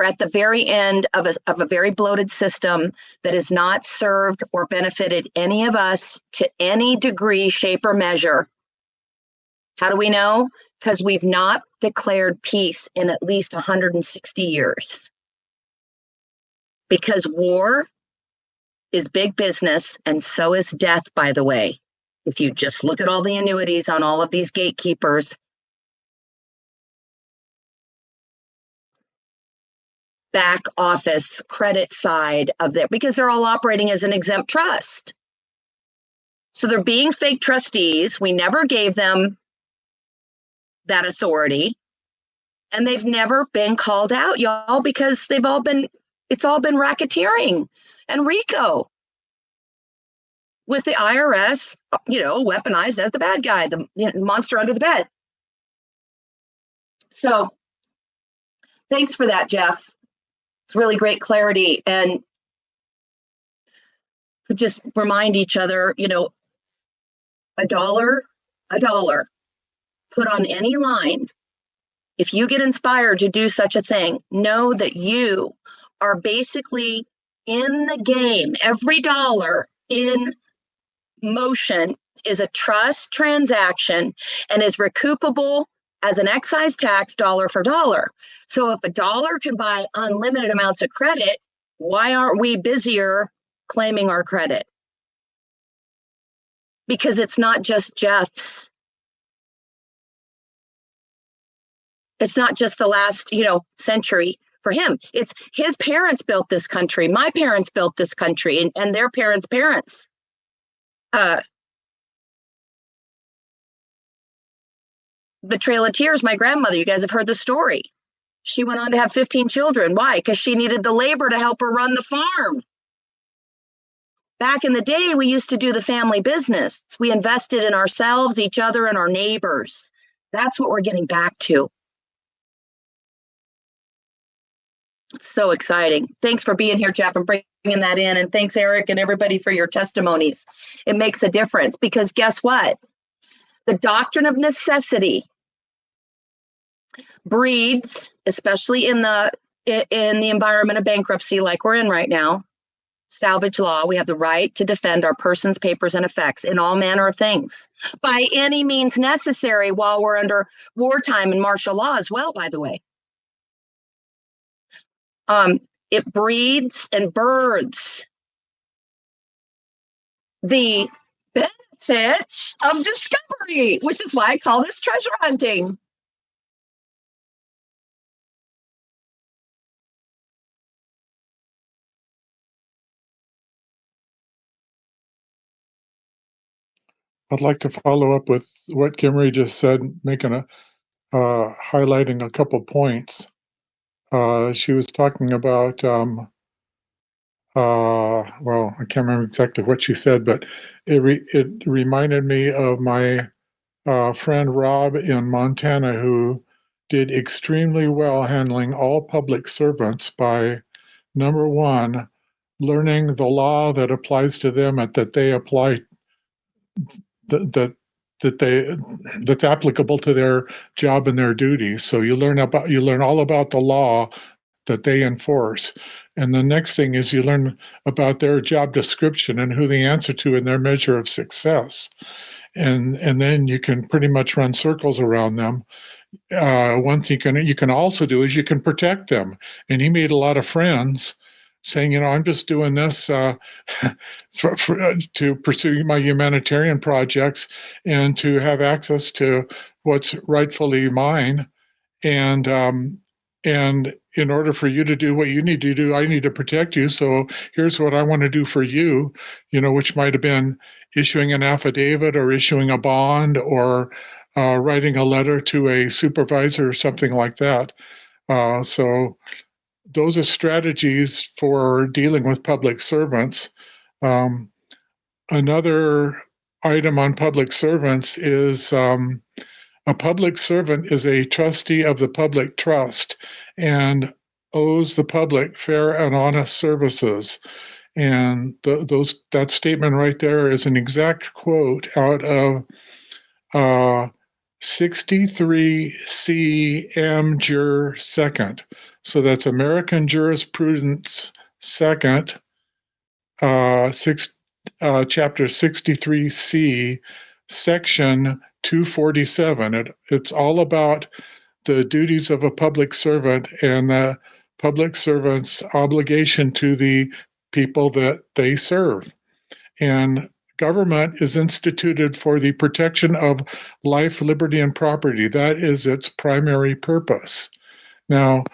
at the very end of a very bloated system that has not served or benefited any of us to any degree, shape, or measure. How do we know? Because we've not declared peace in at least 160 years. Because war is big business, and so is death, by the way. If you just look at all the annuities on all of these gatekeepers, back office, credit side of it, because they're all operating as an exempt trust. So they're being fake trustees. We never gave them that authority. And they've never been called out, y'all, because it's all been racketeering and RICO. With the IRS, weaponized as the bad guy, the monster under the bed. So thanks for that, Jeff. It's really great clarity. And just remind each other, a dollar put on any line. If you get inspired to do such a thing, know that you are basically in the game. Every dollar in motion is a trust transaction and is recoupable as an excise tax dollar for dollar. So if a dollar can buy unlimited amounts of credit, why aren't we busier claiming our credit? Because it's not just Jeff's. It's not just the last, century for him. It's his parents built this country. My parents built this country and their parents' parents. The Trail of Tears, my grandmother, you guys have heard the story. She went on to have 15 children. Why? Because she needed the labor to help her run the farm. Back in the day, we used to do the family business. We invested in ourselves, each other, and our neighbors. That's what we're getting back to. It's so exciting. Thanks for being here, Jeff, and bringing that in. And thanks, Eric, and everybody for your testimonies. It makes a difference because guess what? The doctrine of necessity breeds, especially in the environment of bankruptcy like we're in right now, salvage law. We have the right to defend our persons, papers, and effects in all manner of things by any means necessary while we're under wartime and martial law as well, by the way. It breeds and births the benefits of discovery, which is why I call this treasure hunting. I'd like to follow up with what Kimry just said, highlighting a couple points. She was talking about, well, I can't remember exactly what she said, but it reminded me of my friend Rob in Montana, who did extremely well handling all public servants by, number one, learning the law that applies to them and that they apply that's applicable to their job and their duties. So you learn all about the law that they enforce. And the next thing is you learn about their job description and who they answer to in their measure of success. And then you can pretty much run circles around them. One thing you can also do is you can protect them. And he made a lot of friends saying, I'm just doing this to pursue my humanitarian projects and to have access to what's rightfully mine. And in order for you to do what you need to do, I need to protect you. So here's what I want to do for you, which might have been issuing an affidavit or issuing a bond or writing a letter to a supervisor or something like that. So those are strategies for dealing with public servants. Another item on public servants is a public servant is a trustee of the public trust and owes the public fair and honest services. And that statement right there is an exact quote out of 63C M. Jur. Second. So that's American Jurisprudence Second, Chapter 63C, Section 247. It's all about the duties of a public servant and the public servant's obligation to the people that they serve. And government is instituted for the protection of life, liberty, and property. That is its primary purpose. Now,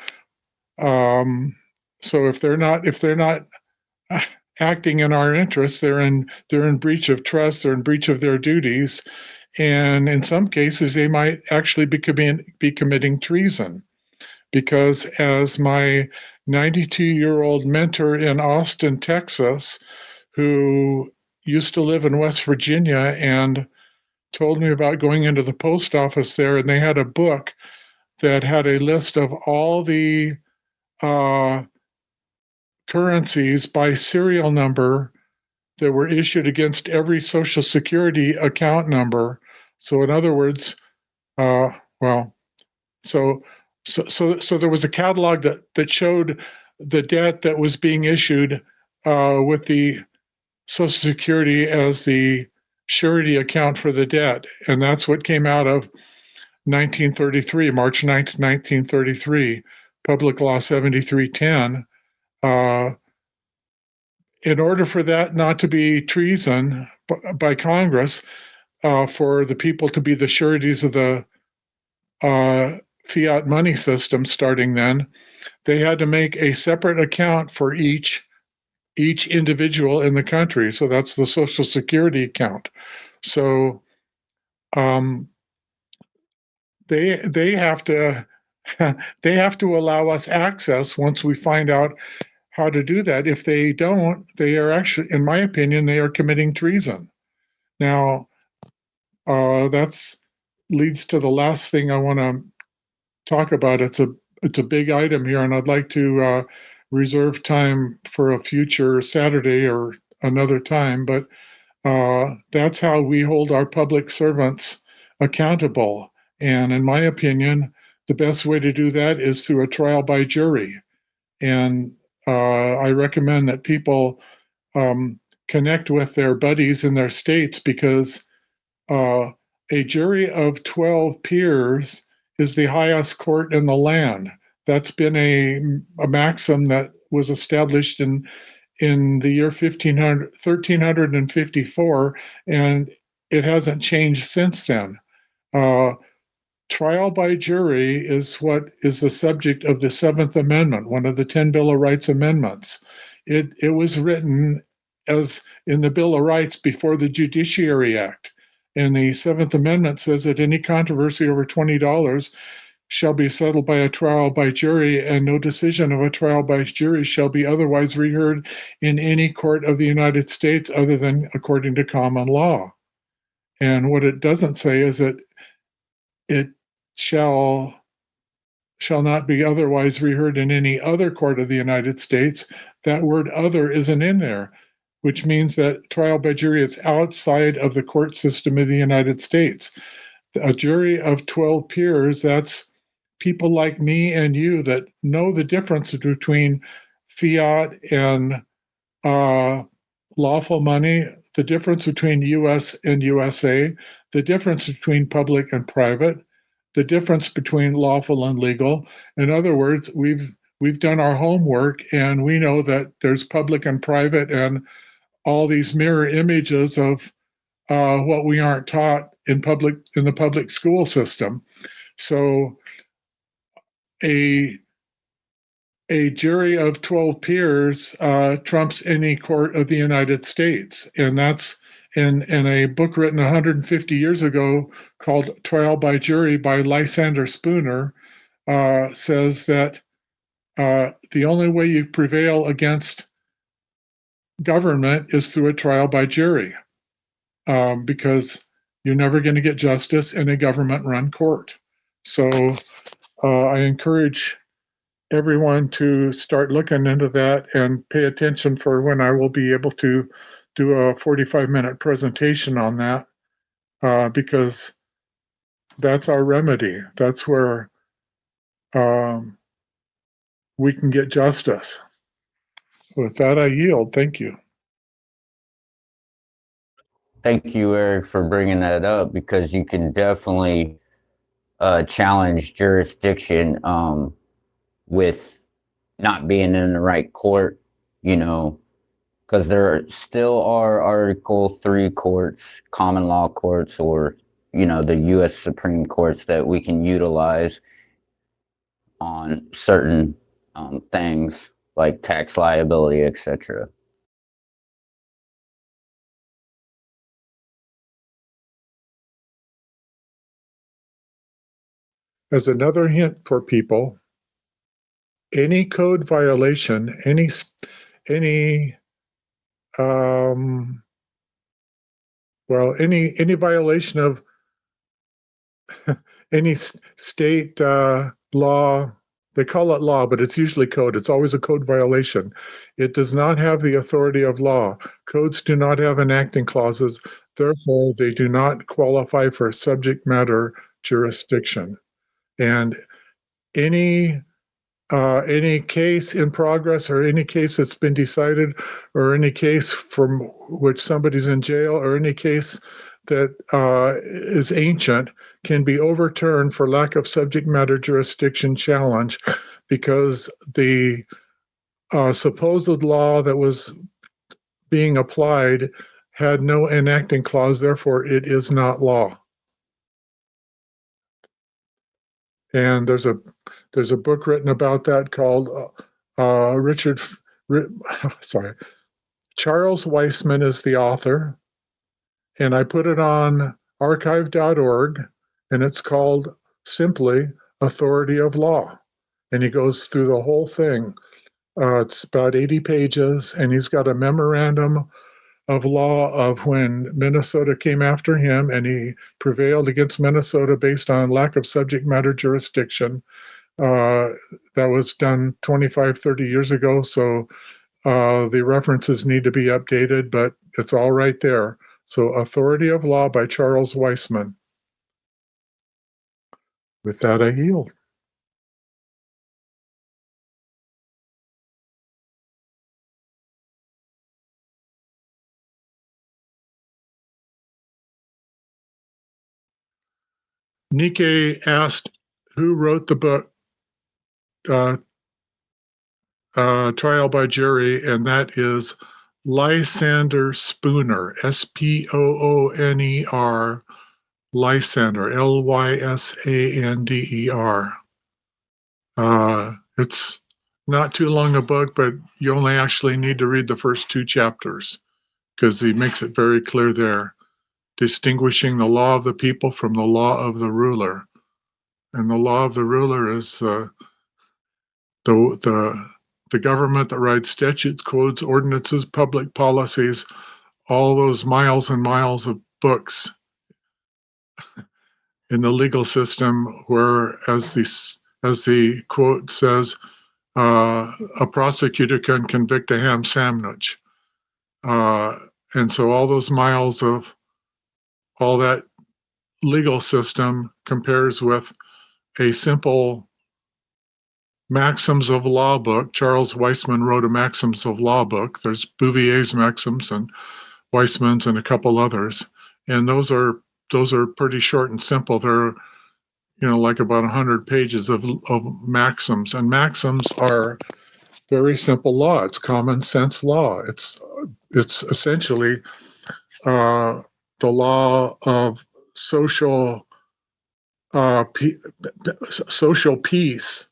so if they're not acting in our interests, they're in breach of trust, they're in breach of their duties, and in some cases, they might actually be committing treason. Because as my 92-year-old mentor in Austin, Texas, who used to live in West Virginia and told me about going into the post office there, and they had a book that had a list of all the currencies by serial number that were issued against every Social Security account number. So in other words, so there was a catalog that showed the debt that was being issued with the Social Security as the surety account for the debt. And that's what came out of 1933, March 9th, 1933, Public Law 7310. In order for that not to be treason by Congress, for the people to be the sureties of the fiat money system starting then, they had to make a separate account for each individual in the country. So that's the Social Security account. So they have to they have to allow us access once we find out how to do that. If they don't, they are actually, in my opinion, they are committing treason. Now, that's leads to the last thing I want to talk about. It's a big item here, and I'd like to reserve time for a future Saturday or another time. But that's how we hold our public servants accountable. And in my opinion, the best way to do that is through a trial by jury. And I recommend that people connect with their buddies in their states, because uh, a jury of 12 peers is the highest court in the land. That's been a maxim that was established in the year 1354, and it hasn't changed since then. Uh, Trial by jury is what is the subject of the Seventh Amendment, one of the 10 Bill of Rights amendments. It was written as in the Bill of Rights before the Judiciary Act. And the Seventh Amendment says that any controversy over $20 shall be settled by a trial by jury, and no decision of a trial by jury shall be otherwise reheard in any court of the United States other than according to common law. And what it doesn't say is that it shall not be otherwise reheard in any other court of the United States. That word other isn't in there, which means that trial by jury is outside of the court system of the United States. A jury of 12 peers, that's people like me and you that know the difference between fiat and lawful money, the difference between US and USA, the difference between public and private, the difference between lawful and legal. In other words, we've done our homework, and we know that there's public and private and all these mirror images of what we aren't taught in the public school system. So a jury of 12 peers trumps any court of the United States. And that's in a book written 150 years ago called Trial by Jury by Lysander Spooner, says that the only way you prevail against government is through a trial by jury, because you're never going to get justice in a government-run court. So I encourage everyone to start looking into that and pay attention for when I will be able to do a 45-minute presentation on that, because that's our remedy. That's where we can get justice. With that, I yield. Thank you. Thank you, Eric, for bringing that up, because you can definitely challenge jurisdiction with not being in the right court, you know, because there still are Article 3 courts, common law courts, or, you know, the U.S. Supreme Courts that we can utilize on certain things like tax liability, etc. As another hint for people, any code violation, any any violation of any state law, they call it law, but it's usually code. It's always a code violation. It does not have the authority of law. Codes do not have enacting clauses. Therefore, they do not qualify for subject matter jurisdiction. And any case in progress, or any case that's been decided, or any case from which somebody's in jail, or any case that is ancient, can be overturned for lack of subject matter jurisdiction challenge, because the supposed law that was being applied had no enacting clause. Therefore, it is not law. And there's a book written about that called Charles Weissman is the author, and I put it on archive.org, and it's called simply authority of law. And he goes through the whole thing. It's about 80 pages, and he's got a memorandum of law of when Minnesota came after him, and he prevailed against Minnesota based on lack of subject matter jurisdiction. That was done 25, 30 years ago, so the references need to be updated, but it's all right there. So, Authority of Law by Charles Weisman. With that, I yield. Nike asked who wrote the book Trial by Jury, and that is Lysander Spooner, Spooner, Lysander, Lysander. It's not too long a book, but you only actually need to read the first 2 chapters because he makes it very clear there, distinguishing the law of the people from the law of the ruler. And the law of the ruler is the government that writes statutes, codes, ordinances, public policies, all those miles and miles of books in the legal system where, as the quote says, a prosecutor can convict a ham sandwich. And so all those miles of all that legal system compares with a simple Maxims of Law book. Charles Weisman wrote a Maxims of Law book. There's Bouvier's Maxims and Weisman's and a couple others. And those are pretty short and simple. They're like about 100 pages of maxims. And maxims are very simple law. It's common sense law. It's essentially the law of social social peace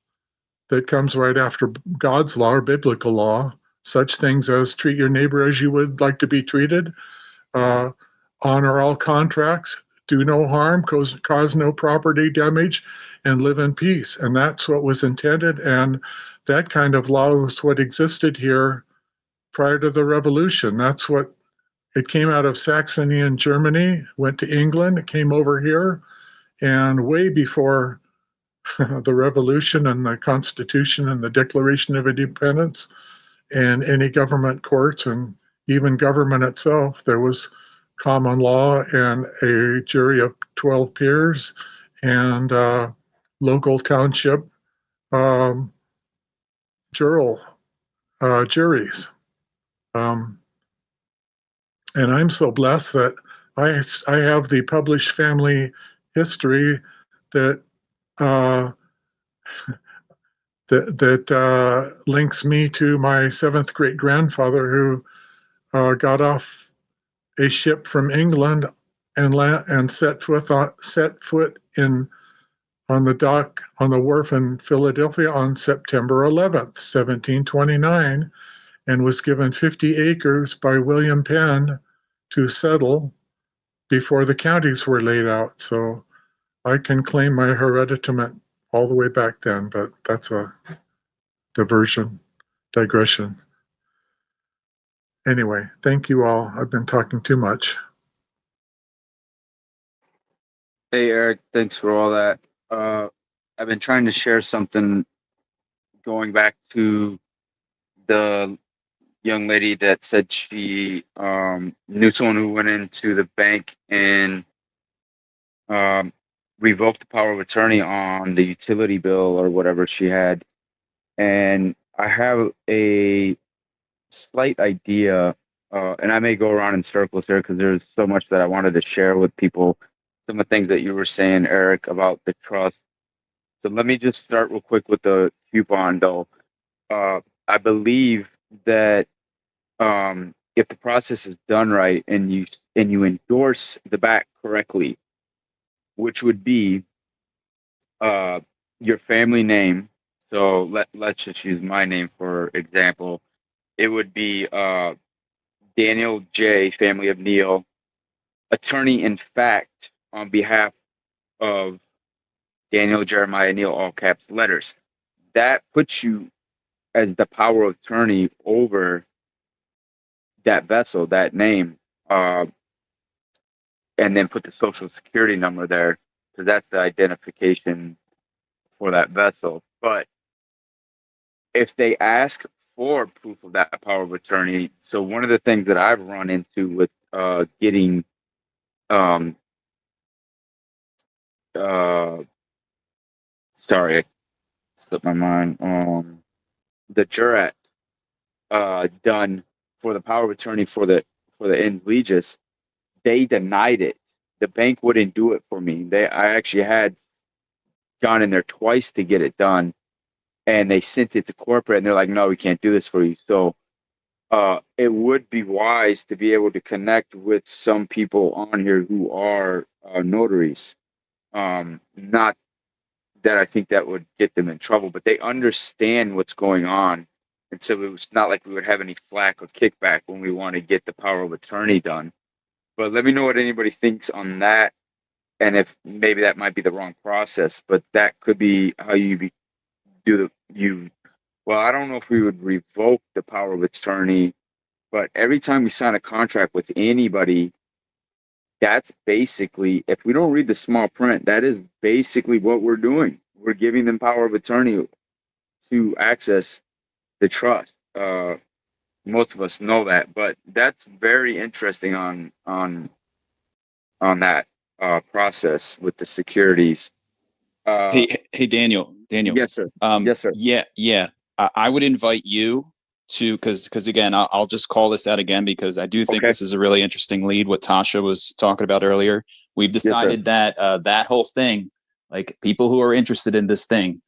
that comes right after God's law or biblical law. Such things as treat your neighbor as you would like to be treated, honor all contracts, do no harm, cause no property damage, and live in peace. And that's what was intended. And that kind of law was what existed here prior to the revolution. That's what it came out of Saxony in Germany, went to England, it came over here, and way before the revolution and the Constitution and the Declaration of Independence and any government courts and even government itself, there was common law and a jury of 12 peers and local township juries. And I'm so blessed that I have the published family history that links me to my 7th great grandfather who got off a ship from England and set foot in on the dock on the wharf in Philadelphia on September 11th, 1729, and was given 50 acres by William Penn to settle before the counties were laid out. So I can claim my hereditament all the way back then, but that's a digression. Anyway, thank you all. I've been talking too much. Hey, Eric, thanks for all that. I've been trying to share something going back to the young lady that said she knew someone who went into the bank and revoked the power of attorney on the utility bill or whatever she had. And I have a slight idea, and I may go around in circles here because there's so much that I wanted to share with people. Some of the things that you were saying, Eric, about the trust. So let me just start real quick with the coupon, though. I believe that if the process is done right and you endorse the back correctly, which would be your family name. So let's just use my name for example. It would be Daniel J., family of Neal, attorney in fact on behalf of Daniel, Jeremiah, Neil, all caps letters. That puts you as the power of attorney over that vessel, that name, and then put the social security number there because that's the identification for that vessel. But if they ask for proof of that power of attorney, so one of the things that I've run into with getting um sorry, I slipped my mind. The jurat done for the power of attorney for the ends legis, they denied it. The bank wouldn't do it for me. I actually had gone in there twice to get it done, and they sent it to corporate, and they're like, "No, we can't do this for you." So it would be wise to be able to connect with some people on here who are notaries. Not that I think that would get them in trouble, but they understand what's going on. And so it's not like we would have any flack or kickback when we want to get the power of attorney done. But let me know what anybody thinks on that. And if maybe that might be the wrong process, but that could be how well, I don't know if we would revoke the power of attorney, but every time we sign a contract with anybody, that's basically, if we don't read the small print, that is basically what we're doing. We're giving them power of attorney to access the trust. Most of us know that, but that's very interesting on that process with the securities. Hey, Daniel. Yes, sir. Yes, sir. Yeah. I would invite you to, because again, I'll just call this out again because I do think Okay. this is a really interesting lead. What Tasha was talking about earlier. We've decided that that whole thing, like people who are interested in this thing,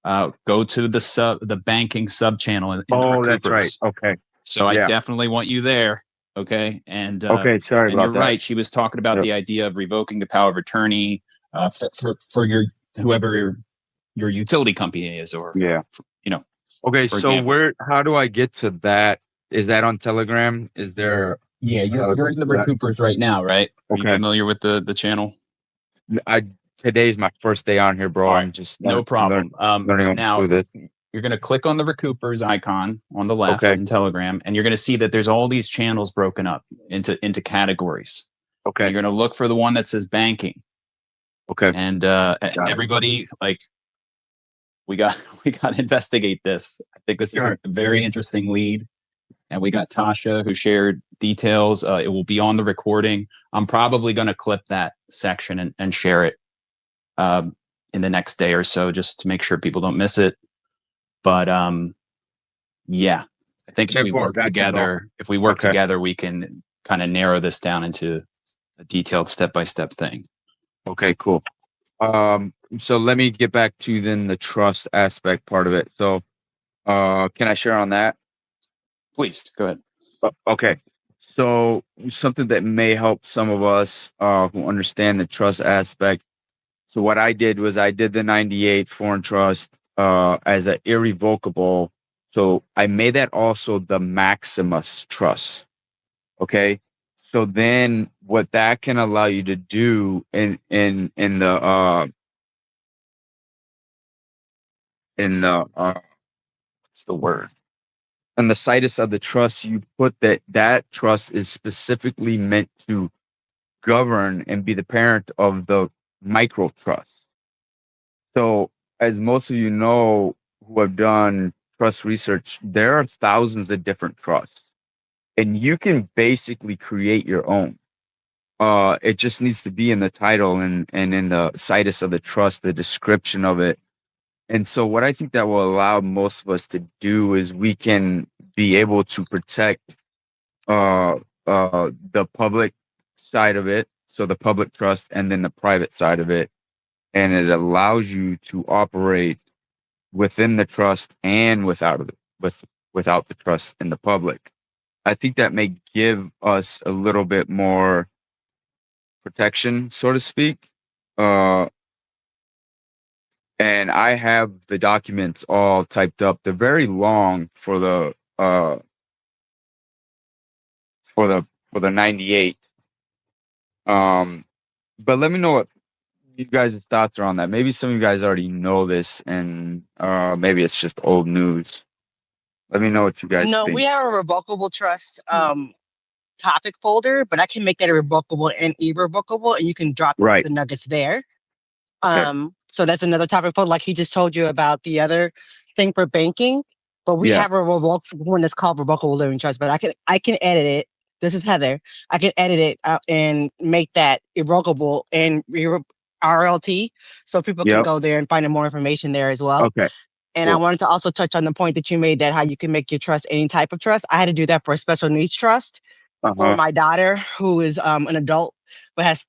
go to the banking sub channel in the Oh, that's right. Recoupers. Okay. So I Yeah. definitely want you there. Okay. And Okay. Sorry and about you're that. right. She was talking about Yep. the idea of revoking the power of attorney for your whoever your utility company is, or Yeah. you know. Okay. For So example. how do I get to that? Is that on Telegram? Is there? Yeah, you're in the Recoupers right now, right? Are you Okay. familiar with the channel? Today's my first day on here, bro. All I'm right, just no problem. learning Now through this. you're going to click on the Recoupers icon on the left Okay. in Telegram, and you're going to see that there's all these channels broken up into categories. Okay. And you're going to look for the one that says banking. Okay. And everybody, like, we got to investigate this. I think this is a very interesting lead. And we got Tasha who shared details. It will be on the recording. I'm probably going to clip that section and share it in the next day or so, just to make sure people don't miss it. But yeah, I think if we work together, we can kind of narrow this down into a detailed step-by-step thing. Okay, cool. So let me get back to then the trust aspect part of it. So, can I share on that? Please go ahead. Okay. So something that may help some of us who understand the trust aspect. So what I did was I did the 98 foreign trust as an irrevocable. So I made that also the Maximus trust. Okay. So then what that can allow you to do in the what's the word? On the situs of the trust, you put that trust is specifically meant to govern and be the parent of the micro trust. So, as most of you know who have done trust research, there are thousands of different trusts, and you can basically create your own. It just needs to be in the title and in the situs of the trust, the description of it. And so what I think that will allow most of us to do is we can be able to protect the public side of it, so the public trust, and then the private side of it. And it allows you to operate within the trust and without the trust in the public. I think that may give us a little bit more protection, so to speak. And I have the documents all typed up. They're very long for the 98. But let me know what you guys' thoughts are on that. Maybe some of you guys already know this, and maybe it's just old news. Let me know what you guys No, think. we have a revocable trust topic folder, but I can make that irrevocable and irrevocable, and you can drop Right. the nuggets there. Okay. So that's another topic folder, like he just told you about the other thing for banking. But we Yeah. have a revocable one that's called revocable living trust. But I can edit it. This is Heather. I can edit it and make that irrevocable and RLT, so people can Yep. go there and find more information there as well. Okay. And I Cool. wanted to also touch on the point that you made, that how you can make your trust any type of trust. I had to do that for a special needs trust for Uh-huh. my daughter, who is an adult but has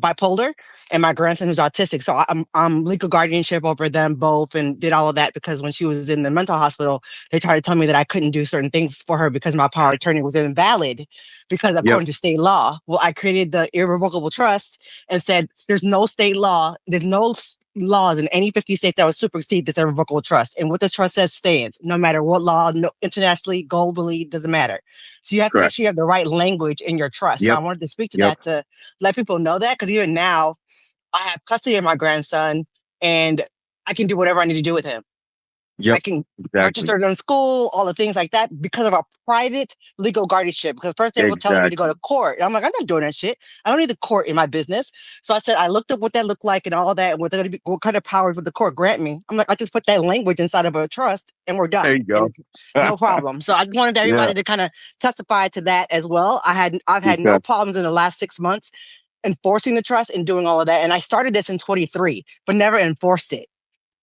bipolar, and my grandson who's autistic. So I'm legal guardianship over them both, and did all of that because when she was in the mental hospital, they tried to tell me that I couldn't do certain things for her because my power of attorney was invalid because Yep. according to state law. Well, I created the irrevocable trust and said there's no state law, there's no laws in any 50 states that would supersede this irrevocable trust. And what this trust says stands, no matter what law, no, internationally, globally, doesn't matter. So you have to make Correct. sure you have the right language in your trust. So I Yep. wanted to speak to Yep. that, to let people know that, because even now I have custody of my grandson and I can do whatever I need to do with him. I Yep. can Exactly. register them in school, all the things like that, because of our private legal guardianship. Because first they were telling me to go to Exactly. court. And I'm like, I'm not doing that shit. I don't need the court in my business. So I said, I looked up what that looked like and all that, and what kind of powers would the court grant me. I'm like, I just put that language inside of a trust and we're done. There you And go. it's no problem. So I just wanted everybody Yeah. to kind of testify to that as well. I've had no Okay. problems in the last 6 months enforcing the trust and doing all of that. And I started this in 23, but never enforced it.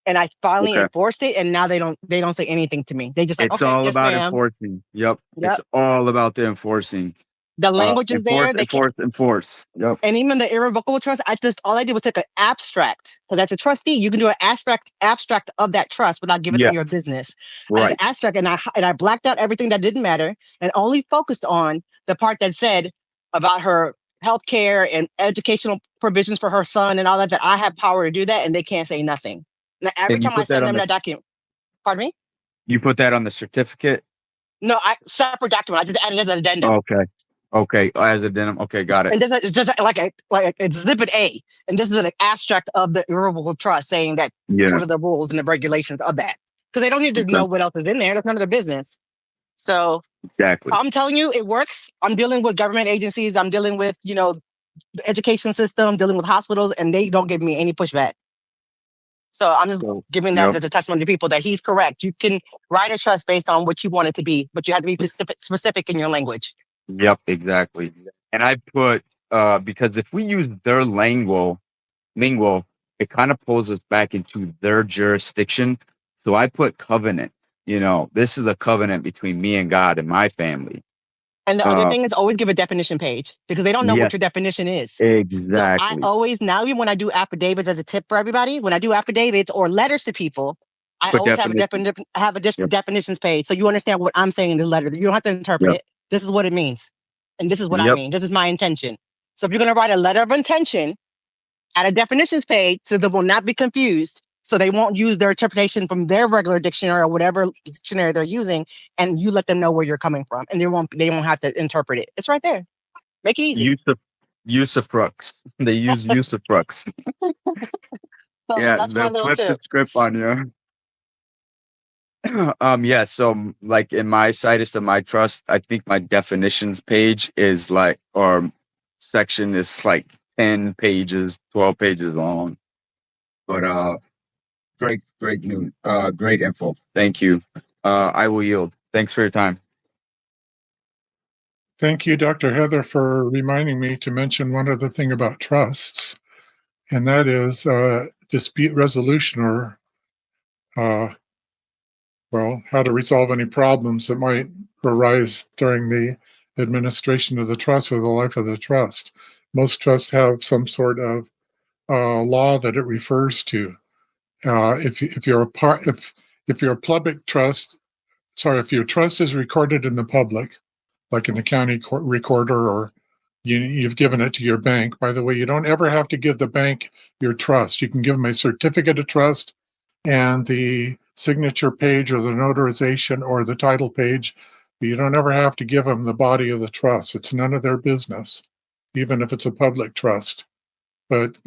And I finally Okay. enforced it, and now they don't say anything to me. They just like, It's okay, all yes, about ma'am. enforcing. Yep. Yep. It's all about the enforcing. The language is there. Enforce, They can't, enforce, enforce. Yep. and even the irrevocable trust, all I did was take an abstract, because as a trustee, you can do an abstract of that trust without giving them Yes. your business. I did Right. an abstract, and I blacked out everything that didn't matter and only focused on the part that said about her health care and educational provisions for her son and all that, that I have power to do that, and they can't say nothing. Now, every And you time I put that send on them that document, pardon me? you put that on the certificate? No, separate document. I just added it as an addendum. Okay. Okay. As a denim. Okay, got it. And this is just like it's exhibit A. And this is an abstract of the irrevocable trust saying that Yeah. what are the rules and the regulations of that. Because they don't need to Okay. know what else is in there. That's none of their business. So Exactly. I'm telling you, it works. I'm dealing with government agencies. I'm dealing with, the education system, dealing with hospitals, and they don't give me any pushback. So I'm just So, giving that yep. as a testimony to people that he's correct. You can write a trust based on what you want it to be, but you have to be specific in your language. Yep, exactly. And I put because if we use their lingual, it kind of pulls us back into their jurisdiction. So I put covenant. This is a covenant between me and God and my family. And the other thing is always give a definition page, because they don't know what Yes, your definition is. So I exactly. always, now even when I do affidavits, as a tip for everybody, when I do affidavits or letters to people, I Put always have a definition. Yep. definitions page. So you understand what I'm saying in the letter. You don't have to interpret Yep. it. This is what it means. And this is what I Yep. mean. This is my intention. So if you're going to write a letter of intention, add a definitions page so they will not be confused. So they won't use their interpretation from their regular dictionary or whatever dictionary they're using, and you let them know where you're coming from, and they won't have to interpret it. It's right there. Make it easy. Usufructs. They use usufructs. So Yeah, that's my they'll little flip the tip. script on you. Yeah, so like in my situs of my trust, I think my definitions page is like, or section is like 10 pages, 12 pages long. But great news. Great info. Thank you. I will yield. Thanks for your time. Thank you, Dr. Heather, for reminding me to mention one other thing about trusts, and that is dispute resolution, or how to resolve any problems that might arise during the administration of the trust or the life of the trust. Most trusts have some sort of law that it refers to. If you're a public trust, if your trust is recorded in the public, like in the county recorder, or you've given it to your bank. By the way, you don't ever have to give the bank your trust. You can give them a certificate of trust and the signature page or the notarization or the title page, but you don't ever have to give them the body of the trust. It's none of their business, even if it's a public trust. But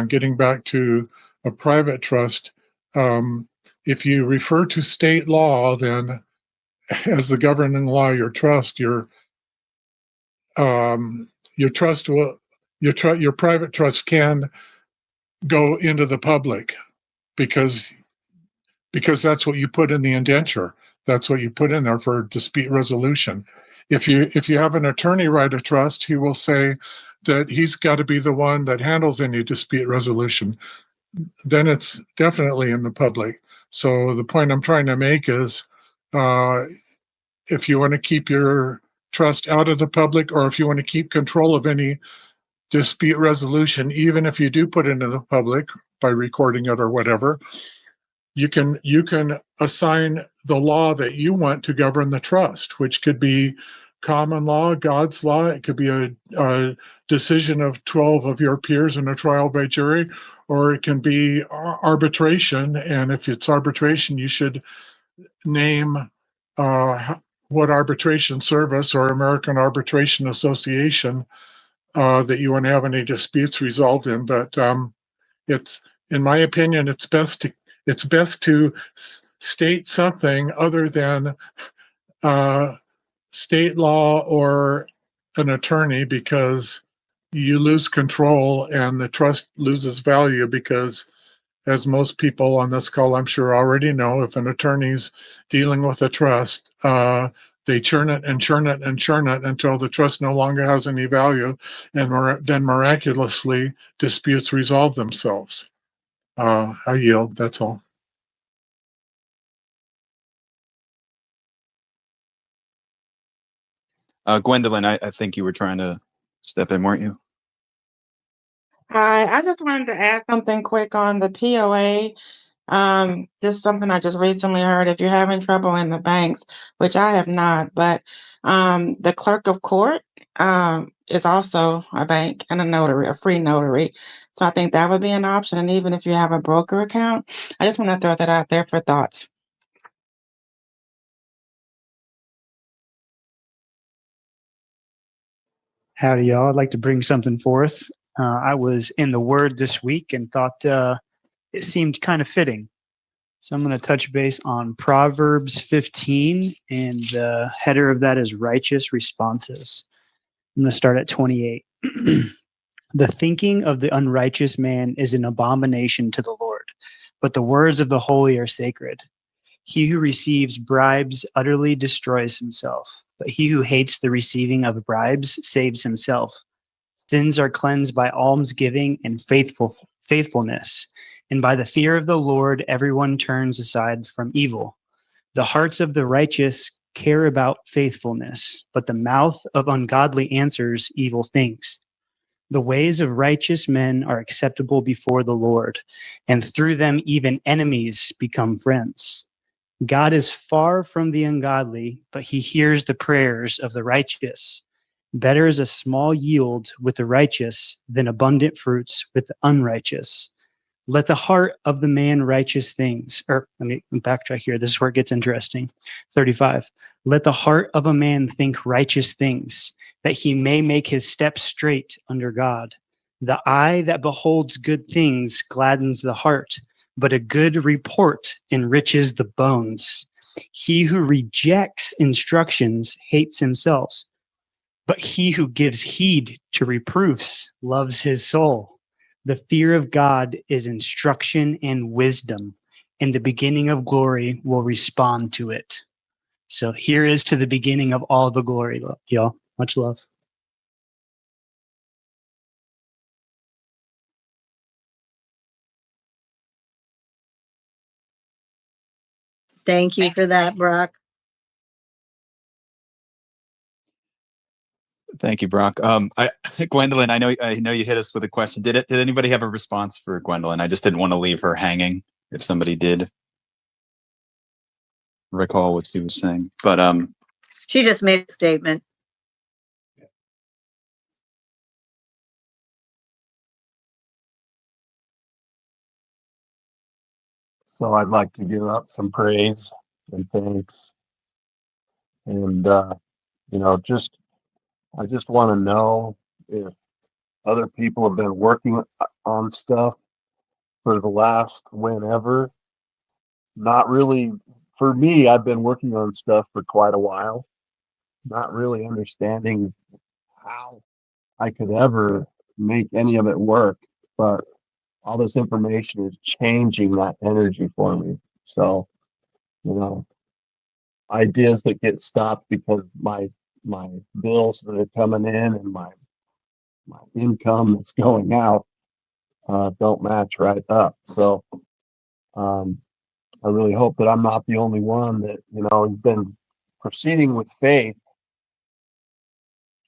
getting back to a private trust, if you refer to state law, then as the governing law, your trust will your private trust can go into the public because that's what you put in the indenture. That's what you put in there for dispute resolution. If you have an attorney write a trust, he will say that he's got to be the one that handles any dispute resolution. Then it's definitely in the public. So the point I'm trying to make is, if you want to keep your trust out of the public, or if you want to keep control of any dispute resolution, even if you do put it into the public by recording it or whatever, you can assign the law that you want to govern the trust, which could be common law, God's law. It could be a decision of 12 of your peers in a trial by jury, or it can be arbitration. And if it's arbitration, you should name what arbitration service or American Arbitration Association that you want to have any disputes resolved in. But it's, in my opinion, it's best to state something other than state law or an attorney, because you lose control and the trust loses value. Because, as most people on this call I'm sure already know, if an attorney's dealing with a trust, they churn it and churn it and churn it until the trust no longer has any value, and then miraculously disputes resolve themselves. I yield. That's all. Gwendolyn, I think you were trying to step in, weren't you? Hi, I just wanted to add something quick on the POA. Just something I just recently heard. If you're having trouble in the banks, which I have not, but the clerk of court is also a bank and a notary, a free notary. So I think that would be an option. And even if you have a broker account, I just want to throw that out there for thoughts. Howdy, y'all. I'd like to bring something forth. I was in the Word this week and thought it seemed kind of fitting. So I'm going to touch base on Proverbs 15, and the header of that is righteous responses. I'm going to start at 28. The thinking of the unrighteous man is an abomination to the Lord, but the words of the holy are sacred. He who receives bribes utterly destroys himself, but he who hates the receiving of bribes saves himself. Sins are cleansed by almsgiving and faithfulness, and by the fear of the Lord everyone turns aside from evil. The hearts of the righteous care about faithfulness, but the mouth of ungodly answers evil things. The ways of righteous men are acceptable before the Lord, and through them even enemies become friends. God is far from the ungodly, but he hears the prayers of the righteous. Better is a small yield with the righteous than abundant fruits with the unrighteous. Let the heart of the man righteous things, or let me backtrack here. This is where it gets interesting. 35. Let the heart of a man think righteous things, that he may make his steps straight under God. The eye that beholds good things gladdens the heart, but a good report enriches the bones. He who rejects instructions hates himself, but he who gives heed to reproofs loves his soul. The fear of God is instruction and wisdom, and the beginning of glory will respond to it. So here is to the beginning of all the glory, y'all. Much love. Thank you for that, Brock. Thank you, Brock. Gwendolyn, I know you hit us with a question. Did anybody have a response for Gwendolyn? I just didn't want to leave her hanging if somebody did recall what she was saying. But She just made a statement. So I'd like to give up some praise and thanks. And, I just want to know if other people have been working on stuff for the last whenever. Not really, for me, I've been working on stuff for quite a while, not really understanding how I could ever make any of it work. But all this information is changing that energy for me. So, you know, ideas that get stopped because my bills that are coming in and my income that's going out don't match right up. So I really hope that I'm not the only one that, you know, has been proceeding with faith,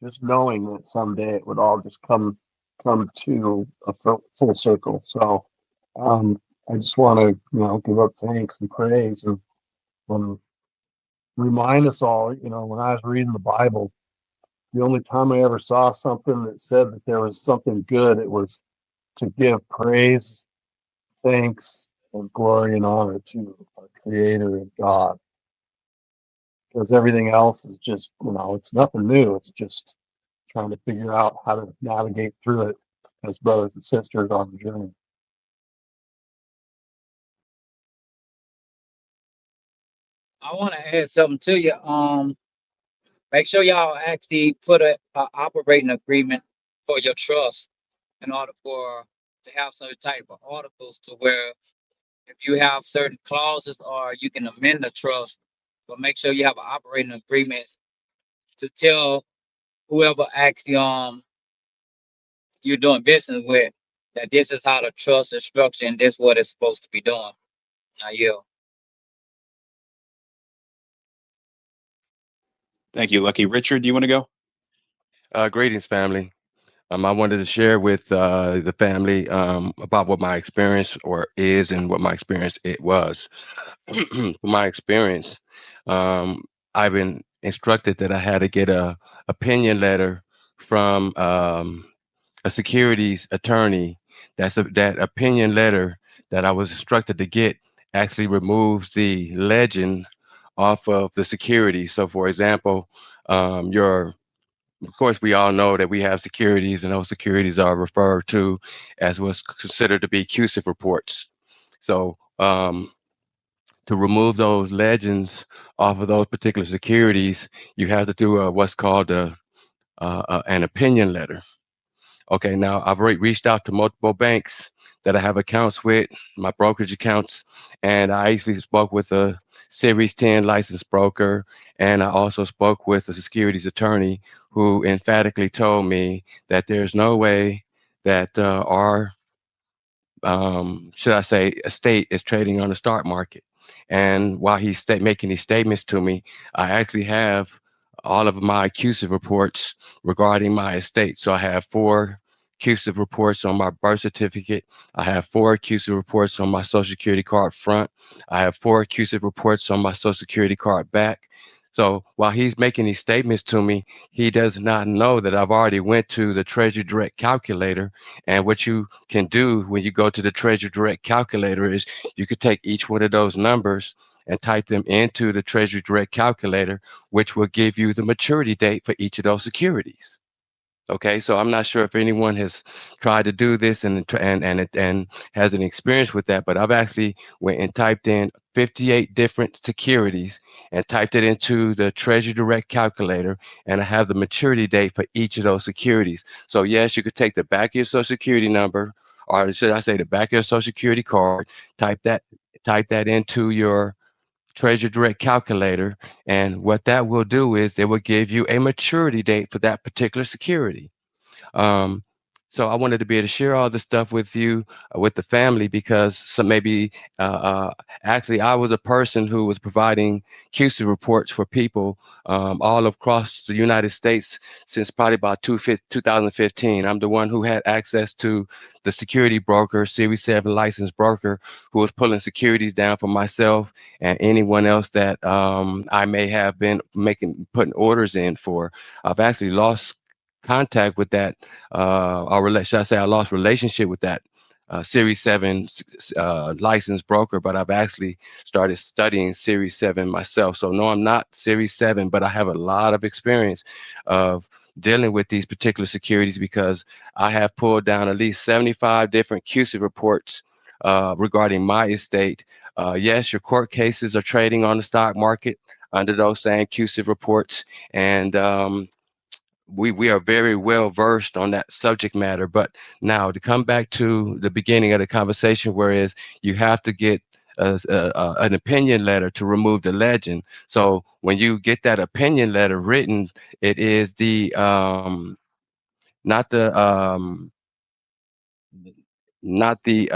just knowing that someday it would all just come to a full circle. So I just want to, you know, give up thanks and praise and remind us all, you know, when I was reading the Bible, the only time I ever saw something that said that there was something good, it was to give praise, thanks, and glory and honor to our Creator and God. Because everything else is just, you know, it's nothing new. It's just trying to figure out how to navigate through it as brothers and sisters on the journey. I want to add something to you. Make sure y'all actually put a operating agreement for your trust in order for to have some type of articles to where if you have certain clauses or you can amend the trust, but make sure you have an operating agreement to tell whoever actually you're doing business with that this is how the trust is structured and this is what it's supposed to be doing. Now you. Thank you, Lucky. Richard, do you want to go? Greetings, family. I wanted to share with the family about what my experience or is and what my experience it was. My experience, I've been instructed that I had to get a opinion letter from a securities attorney. That opinion letter that I was instructed to get actually removes the legend off of the security. So, for example, your of course, we all know that we have securities, and those securities are referred to as what's considered to be CUSIP reports. So, to remove those legends off of those particular securities, you have to do what's called an opinion letter. Okay, now I've already reached out to multiple banks that I have accounts with, my brokerage accounts, and I actually spoke with a Series 10 licensed broker, and I also spoke with a securities attorney who emphatically told me that there's no way that our should I say, estate is trading on the stock market. And while he's making these statements to me, I actually have all of my CUSIP reports regarding my estate. So I have 4 CUSIP reports on my birth certificate. I have 4 CUSIP reports on my Social Security card front. I have 4 CUSIP reports on my Social Security card back. So while he's making these statements to me, he does not know that I've already went to the Treasury Direct calculator. And what you can do when you go to the Treasury Direct calculator is you could take each one of those numbers and type them into the Treasury Direct calculator, which will give you the maturity date for each of those securities. Okay, so I'm not sure if anyone has tried to do this and has an experience with that, but I've actually went and typed in 58 different securities and typed it into the Treasury Direct calculator, and I have the maturity date for each of those securities. So yes, you could take the back of your Social Security number, or should I say the back of your Social Security card, type that into your Treasury Direct calculator, and what that will do is it will give you a maturity date for that particular security. Um, so I wanted to be able to share all this stuff with you, with the family, because maybe actually I was a person who was providing CUSIP reports for people all across the United States since probably about 2015. I'm the one who had access to the security broker, Series 7 licensed broker, who was pulling securities down for myself and anyone else that I may have been putting orders in for. I've actually lost contact with that, should I say I lost relationship with that Series 7 licensed broker, but I've actually started studying Series 7 myself. So no, I'm not Series 7, but I have a lot of experience of dealing with these particular securities because I have pulled down at least 75 different CUSIP reports regarding my estate. Yes, your court cases are trading on the stock market under those same CUSIP reports, and we are very well versed on that subject matter. But now to come back to the beginning of the conversation, whereas you have to get an opinion letter to remove the legend. So when you get that opinion letter written, it is the not the not the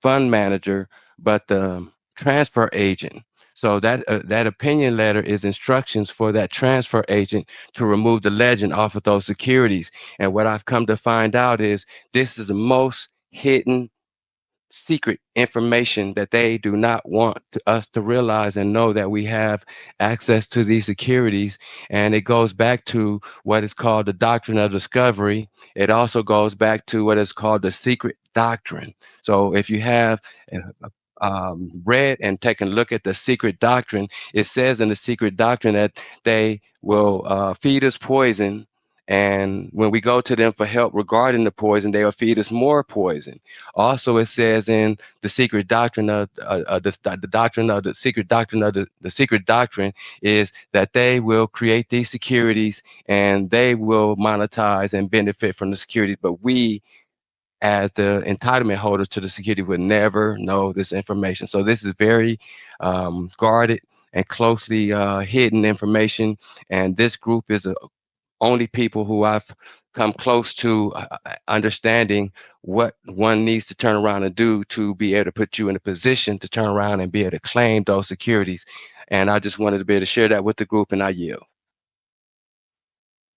fund manager, but the transfer agent. So that opinion letter is instructions for that transfer agent to remove the legend off of those securities. And what I've come to find out is this is the most hidden secret information that they do not want us to realize and know that we have access to these securities. And it goes back to what is called the doctrine of discovery. It also goes back to what is called the secret doctrine. So if you have read and taken a look at the secret doctrine, it says in the secret doctrine that they will feed us poison, and when we go to them for help regarding the poison, they will feed us more poison. Also, it says in the secret doctrine of the doctrine of the secret doctrine of the secret doctrine is that they will create these securities and they will monetize and benefit from the securities, but we as the entitlement holders to the security would never know this information. So this is very guarded and closely hidden information. And this group is only people who I've come close to understanding what one needs to turn around and do to be able to put you in a position to turn around and be able to claim those securities. And I just wanted to be able to share that with the group, and I yield.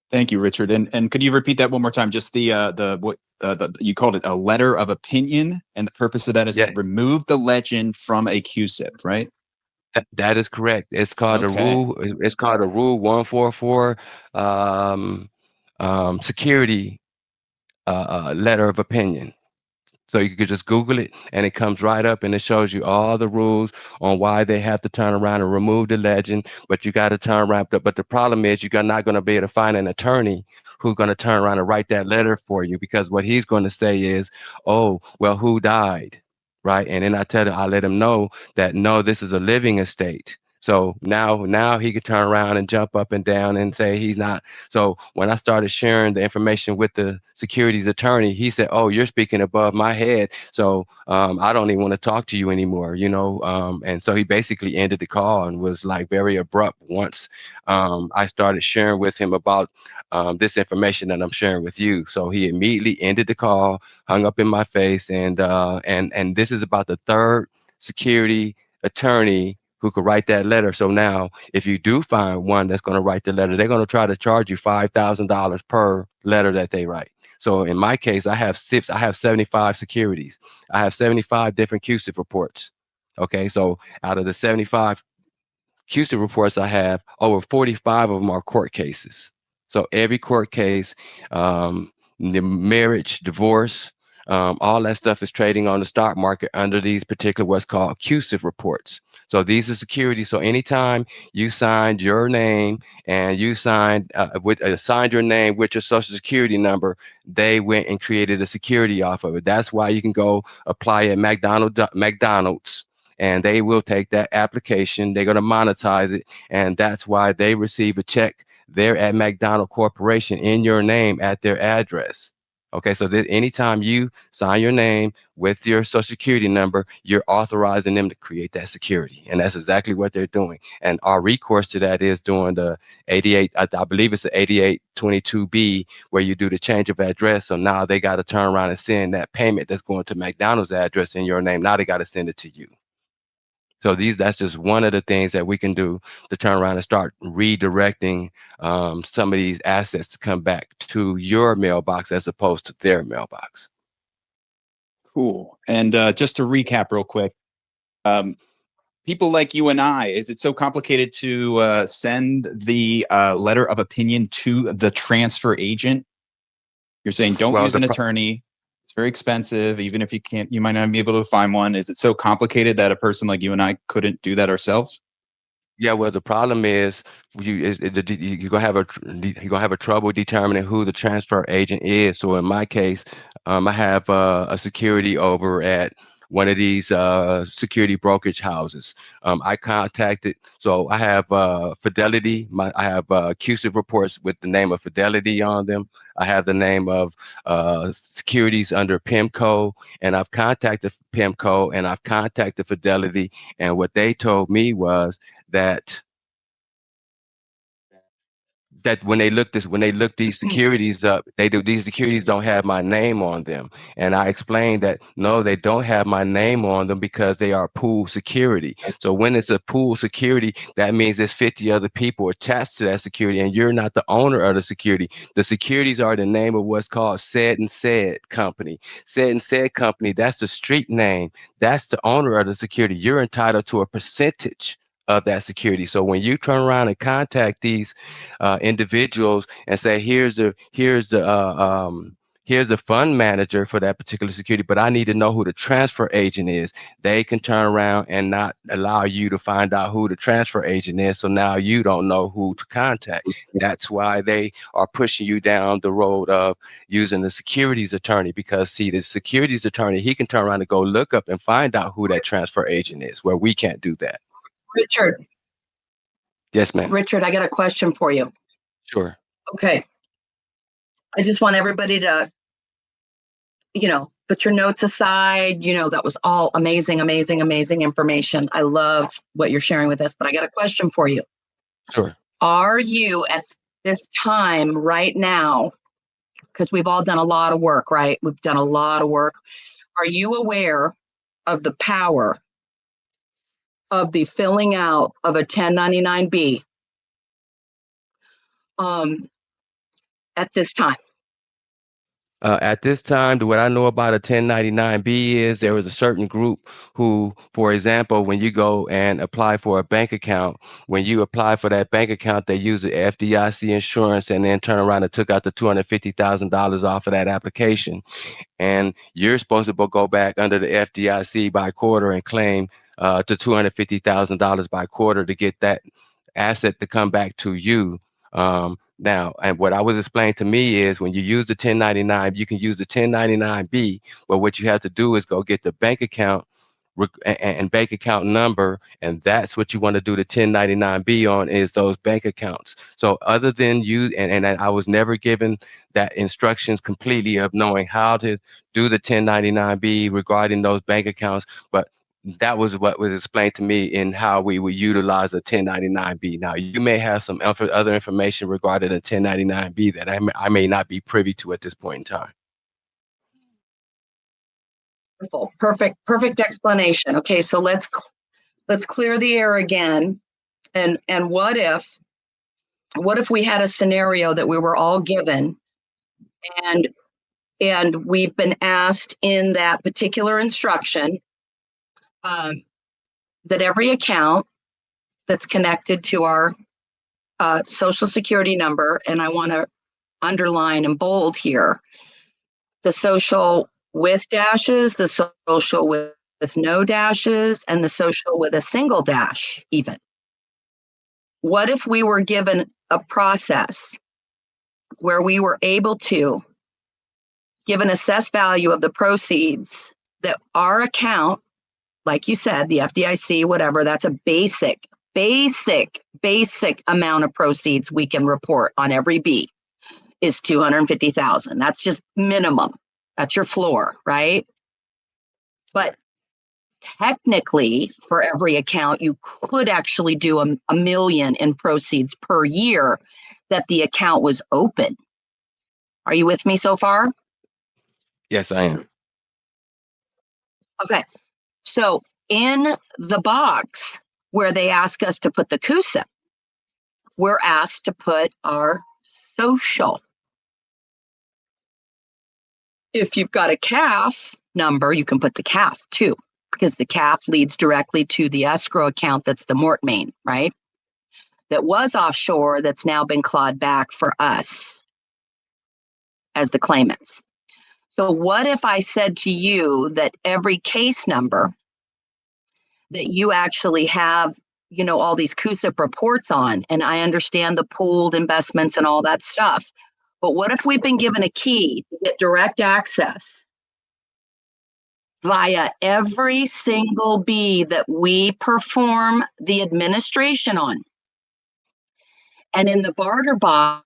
Thank you, Richard. And could you repeat that one more time? Just what you called it a letter of opinion, and the purpose of that is to remove the legend from a CUSIP, right? That is correct. It's called the rule. It's called a Rule 144 security letter of opinion. So you could just Google it and it comes right up and it shows you all the rules on why they have to turn around and remove the legend, but you got to turn around. But the problem is you're not going to be able to find an attorney who's going to turn around and write that letter for you, because what he's going to say is, oh, well, who died? Right. And then I let him know that, no, this is a living estate. So now he could turn around and jump up and down and say he's not. So when I started sharing the information with the securities attorney, he said, oh, you're speaking above my head. So I don't even want to talk to you anymore, and so he basically ended the call and was like very abrupt once I started sharing with him about this information that I'm sharing with you. So he immediately ended the call, hung up in my face, and this is about the third security attorney who could write that letter. So now, if you do find one that's going to write the letter, they're going to try to charge you $5,000 per letter that they write. So in my case, I have 75 securities. I have 75 different CUSIP reports. Okay, so out of the 75 CUSIP reports I have, over 45 of them are court cases. So every court case, the marriage, divorce, all that stuff is trading on the stock market under these particular what's called CUSIP reports. So these are securities. So anytime you signed your name and you signed your name with your social security number, they went and created a security off of it. That's why you can go apply at McDonald's. And they will take that application. They're going to monetize it. And that's why they receive a check there at McDonald Corporation in your name at their address. Okay, so that anytime you sign your name with your social security number, you're authorizing them to create that security. And that's exactly what they're doing. And our recourse to that is doing the 88, I believe it's the 8822B, where you do the change of address. So now they got to turn around and send that payment that's going to McDonald's address in your name. Now they got to send it to you. So that's just one of the things that we can do to turn around and start redirecting some of these assets to come back to your mailbox as opposed to their mailbox. Cool. And just to recap real quick, people like you and I, is it so complicated to send the letter of opinion to the transfer agent? You're saying don't use an attorney. It's very expensive. Even if you might not be able to find one. Is it so complicated that a person like you and I couldn't do that ourselves? Yeah, well, the problem is you're gonna have a trouble determining who the transfer agent is. So in my case, I have a security over at one of these security brokerage houses. I contacted, so I have Fidelity. I have CUSIP reports with the name of Fidelity on them. I have the name of securities under PIMCO, and I've contacted PIMCO and I've contacted Fidelity, and what they told me was that when they look these securities up, these securities don't have my name on them. And I explained that no, they don't have my name on them because they are pool security. So when it's a pool security, that means there's 50 other people attached to that security, and you're not the owner of the security. The securities are the name of what's called Said and Said Company. Said and Said Company, that's the street name. That's the owner of the security. You're entitled to a percentage of that security. So when you turn around and contact these individuals and say, here's a fund manager for that particular security, but I need to know who the transfer agent is. They can turn around and not allow you to find out who the transfer agent is. So now you don't know who to contact. That's why they are pushing you down the road of using the securities attorney, because see, the securities attorney, he can turn around and go look up and find out who that transfer agent is, where we can't do that. Richard, Yes, ma'am. Richard, I got a question for you. Sure. Okay. I just want everybody to, put your notes aside. That was all amazing, amazing, amazing information. I love what you're sharing with us, but I got a question for you. Sure. Are you at this time right now, because we've all done a lot of work, right? We've done a lot of work. Are you aware of the power of the filling out of a 1099-B at this time? At this time, what I know about a 1099-B is there was a certain group who, for example, when you go and apply for a bank account, when you apply for that bank account, they use the FDIC insurance and then turn around and took out the $250,000 off of that application. And you're supposed to go back under the FDIC by quarter and claim to $250,000 by quarter to get that asset to come back to you. Now, and what I was explained to me is when you use the 1099, you can use the 1099-B, but what you have to do is go get the bank account and bank account number, and that's what you want to do the 1099-B on, is those bank accounts. So other than you, and I was never given that instructions completely of knowing how to do the 1099-B regarding those bank accounts, but that was what was explained to me in how we would utilize a 1099-B. Now, you may have some other information regarding a 1099-B that I may not be privy to at this point in time. Perfect explanation. Okay, so let's clear the air again. And what if we had a scenario that we were all given, and we've been asked in that particular instruction that every account that's connected to our social security number, and I want to underline and bold here, the social with dashes, the social with no dashes, and the social with a single dash even. What if we were given a process where we were able to give an assessed value of the proceeds that our account, like you said, the FDIC, whatever, that's a basic amount of proceeds we can report on every B is $250,000. That's just minimum. That's your floor, right? But technically, for every account, you could actually do a million in proceeds per year that the account was open. Are you with me so far? Yes, I am. Okay. So in the box where they ask us to put the CUSIP, we're asked to put our social. If you've got a CAF number, you can put the CAF too, because the CAF leads directly to the escrow account that's the Mort Main, right? That was offshore, that's now been clawed back for us as the claimants. So what if I said to you that every case number that you actually have all these CUSIP reports on, and I understand the pooled investments and all that stuff. But what if we've been given a key to get direct access via every single B that we perform the administration on? And in the barter box,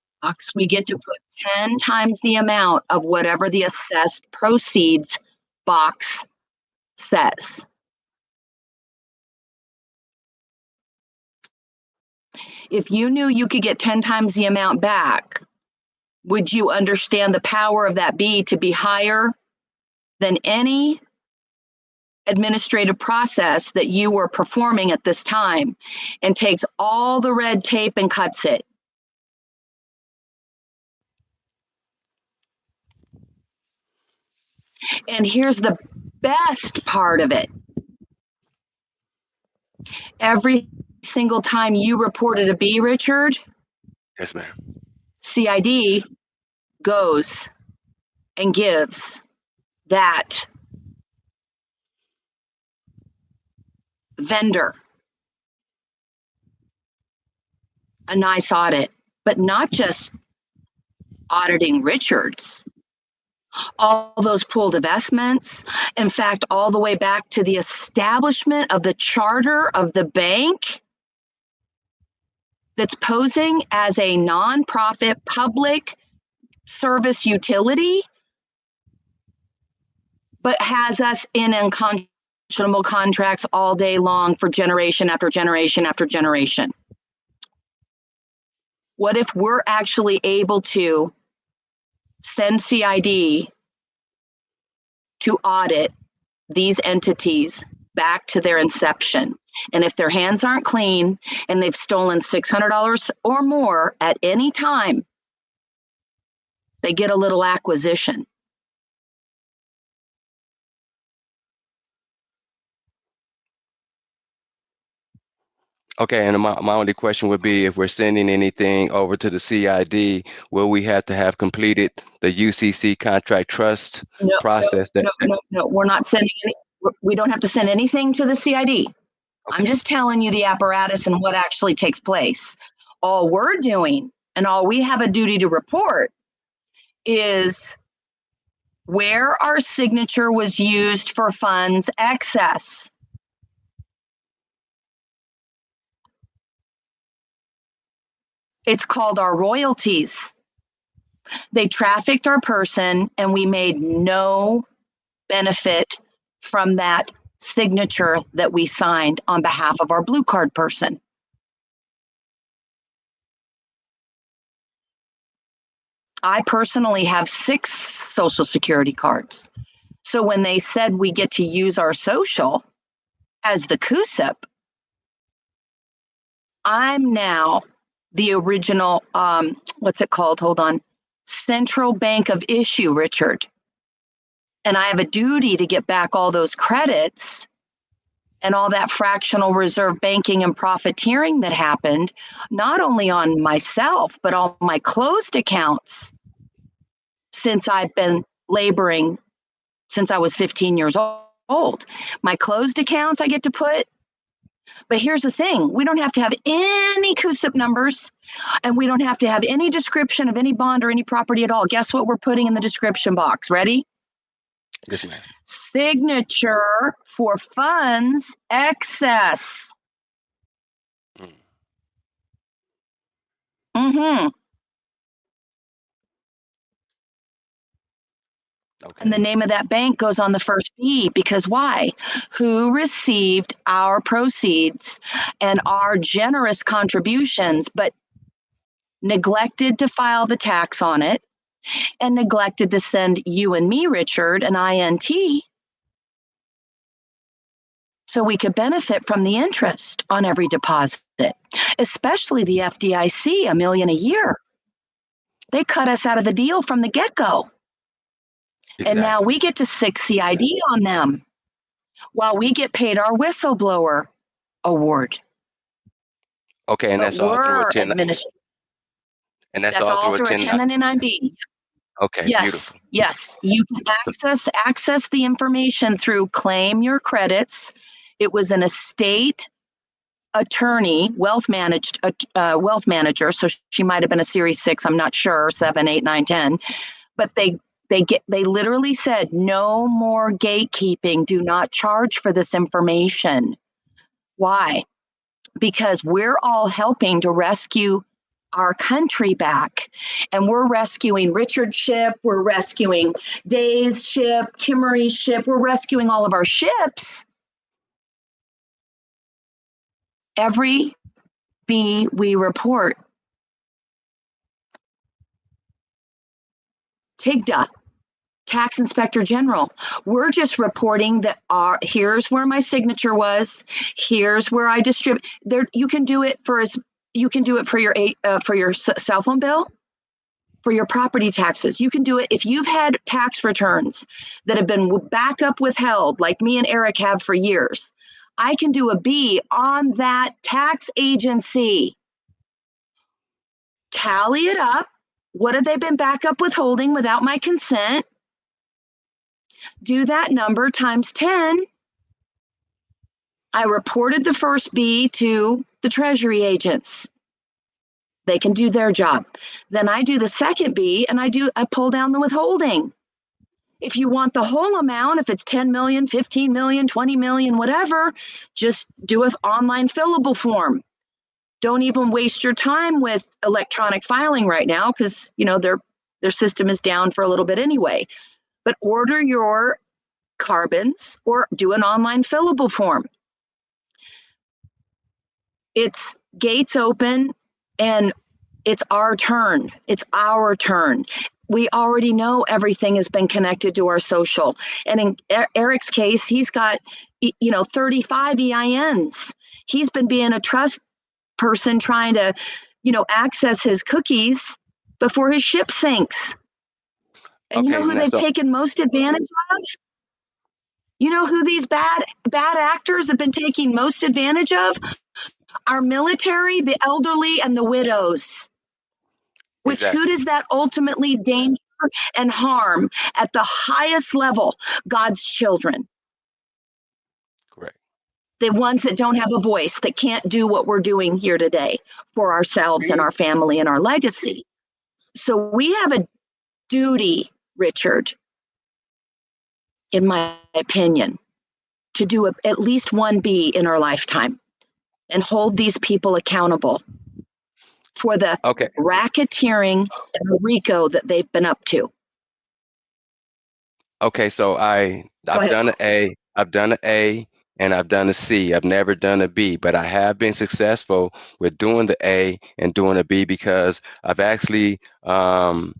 we get to put 10 times the amount of whatever the assessed proceeds box says. If you knew you could get 10 times the amount back, would you understand the power of that B to be higher than any administrative process that you were performing at this time, and takes all the red tape and cuts it? And here's the best part of it. Every single time you reported a B, Richard, Yes, ma'am. CID goes and gives that vendor a nice audit, but not just auditing Richard's, all those pooled investments. In fact, all the way back to the establishment of the charter of the bank that's posing as a nonprofit public service utility, but has us in unconscionable contracts all day long for generation after generation after generation. What if we're actually able to send CID to audit these entities back to their inception? And if their hands aren't clean and they've stolen $600 or more at any time, they get a little acquisition. Okay, and my only question would be, if we're sending anything over to the CID, will we have to have completed the UCC contract trust process? No, we're not sending any, we don't have to send anything to the CID. I'm just telling you the apparatus and what actually takes place. All we're doing and all we have a duty to report is where our signature was used for funds excess. It's called our royalties. They trafficked our person and we made no benefit from that signature that we signed on behalf of our blue card person. I personally have 6 social security cards. So when they said we get to use our social as the CUSIP, I'm now the original, what's it called? Hold on. Central Bank of Issue, Richard. And I have a duty to get back all those credits and all that fractional reserve banking and profiteering that happened, not only on myself, but all my closed accounts since I've been laboring since I was 15 years old. My closed accounts I get to put. But here's the thing, we don't have to have any CUSIP numbers, and we don't have to have any description of any bond or any property at all. Guess what we're putting in the description box? Ready? Yes, ma'am. Signature for funds excess. Mm-hmm. Okay. And the name of that bank goes on the first B, because why? Who received our proceeds and our generous contributions, but neglected to file the tax on it and neglected to send you and me, Richard, an INT so we could benefit from the interest on every deposit, especially the FDIC, $1 million a year. They cut us out of the deal from the get-go. Exactly. And now we get to 6 CID on them while we get paid our whistleblower award. Okay, and But that's all through a 10. And that's all all through a through a 10. 1099-B. Okay, Yes, beautiful. yes. You can access the information through Claim Your Credits. It was an estate attorney, wealth manager. So she might have been a Series 6. I'm not sure, 7, 8, 9, 10. But they literally said no more gatekeeping. Do not charge for this information. Why? Because we're all helping to rescue our country back. And we're rescuing Richard's ship, we're rescuing Day's ship, Kimmery's ship, we're rescuing all of our ships. Every B we report. TIGTA, Tax Inspector General. We're just reporting that here's where my signature was. Here's where I distribute. There, you can do it for your cell phone bill, for your property taxes. You can do it if you've had tax returns that have been backup withheld, like me and Eric have for years. I can do a B on that tax agency. Tally it up. What have they been backup withholding without my consent? Do that number times 10. I reported the first B to the treasury agents. They can do their job. Then I do the second B and I pull down the withholding. If you want the whole amount, if it's 10 million, 15 million, 20 million, whatever, just do an online fillable form. Don't even waste your time with electronic filing right now because, their system is down for a little bit anyway. But order your carbons or do an online fillable form. It's gates open and it's our turn. It's our turn. We already know everything has been connected to our social. And in Eric's case, he's got, 35 EINs. He's been being a trust person trying to, access his cookies before his ship sinks. And you know who they've taken most advantage of? You know who these bad actors have been taking most advantage of? Our military, the elderly, and the widows. Which who does that ultimately danger and harm at the highest level? God's children. Correct. The ones that don't have a voice, that can't do what we're doing here today for ourselves and our family and our legacy. So we have a duty, Richard, in my opinion, to do at least one B in our lifetime and hold these people accountable for the racketeering and RICO that they've been up to. Okay, so I've done an A, I've done an A, and I've done a C. I've never done a B, but I have been successful with doing the A and doing a B because I've actually I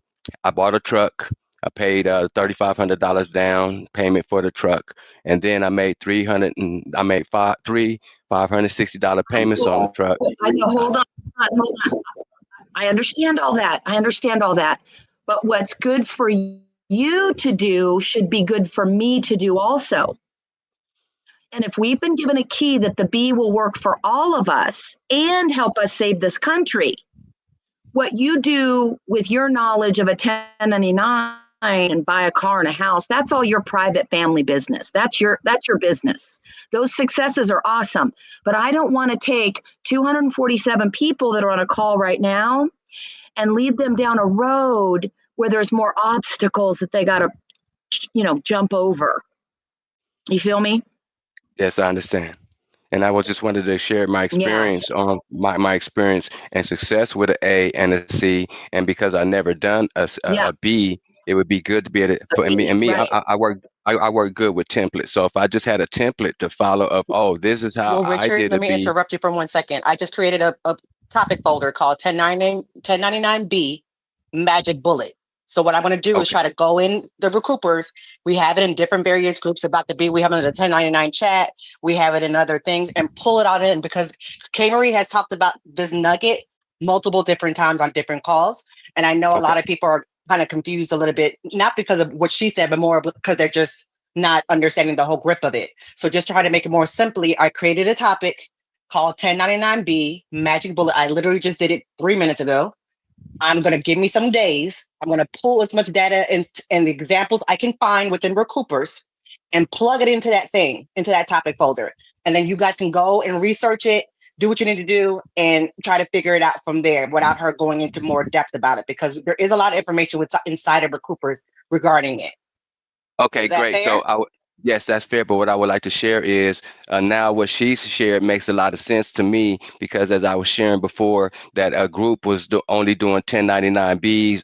bought a truck. I paid $3,500 down payment for the truck, and then I made $560 payments on the truck. I know. Hold on. I understand all that. But what's good for you to do should be good for me to do also. And if we've been given a key that the B will work for all of us and help us save this country, what you do with your knowledge of a 1099 and buy a car and a house, that's all your private family business. That's your business. Those successes are awesome. But I don't want to take 247 people that are on a call right now and lead them down a road where there's more obstacles that they got to, jump over. You feel me? Yes, I understand. And I was just wanted to share my experience on my experience and success with an A and a C. And because I never done a B, it would be good to be able to, for me. Right. I work good with templates. So if I just had a template to follow up, this is how I did Let me interrupt you for 1 second. I just created a topic folder called 1099B Magic Bullet. So what I'm going to do is try to go in the recoupers. We have it in different various groups about the B. We have it in the 1099 chat. We have it in other things and pull it out in because K. Marie has talked about this nugget multiple different times on different calls. And I know a lot of people are kind of confused a little bit, not because of what she said, but more because they're just not understanding the whole grip of it. So just to try to make it more simply, I created a topic called 1099B Magic Bullet. I literally just did it 3 minutes ago. I'm going to give me some days. I'm going to pull as much data and the examples I can find within Recoupers and plug it into that topic folder. And then you guys can go and research it, do what you need to do and try to figure it out from there without her going into more depth about it, because there is a lot of information inside of Recoupers regarding it. Okay, Is that great. So fair? yes, that's fair. But what I would like to share is now what she's shared makes a lot of sense to me, because as I was sharing before, that a group was only doing 1099Bs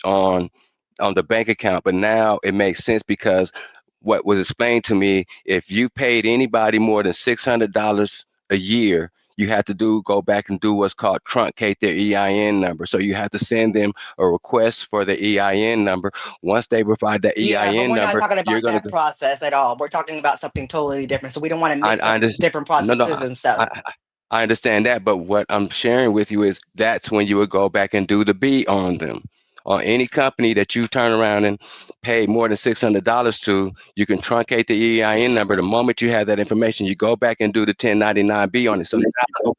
on the bank account, but now it makes sense because what was explained to me, if you paid anybody more than $600 a year, you have to go back and do what's called truncate their EIN number. So you have to send them a request for the EIN number. Once they provide the Yeah, but EIN we're not number, talking you're about going that to process at all. We're talking about something totally different. So we don't want to mix I up understand. different No, processes no, and stuff. I understand that, but what I'm sharing with you is that's when you would go back and do the B on them. On any company that you turn around and pay more than $600 to, you can truncate the EIN number. The moment you have that information, you go back and do the 1099B on it. So now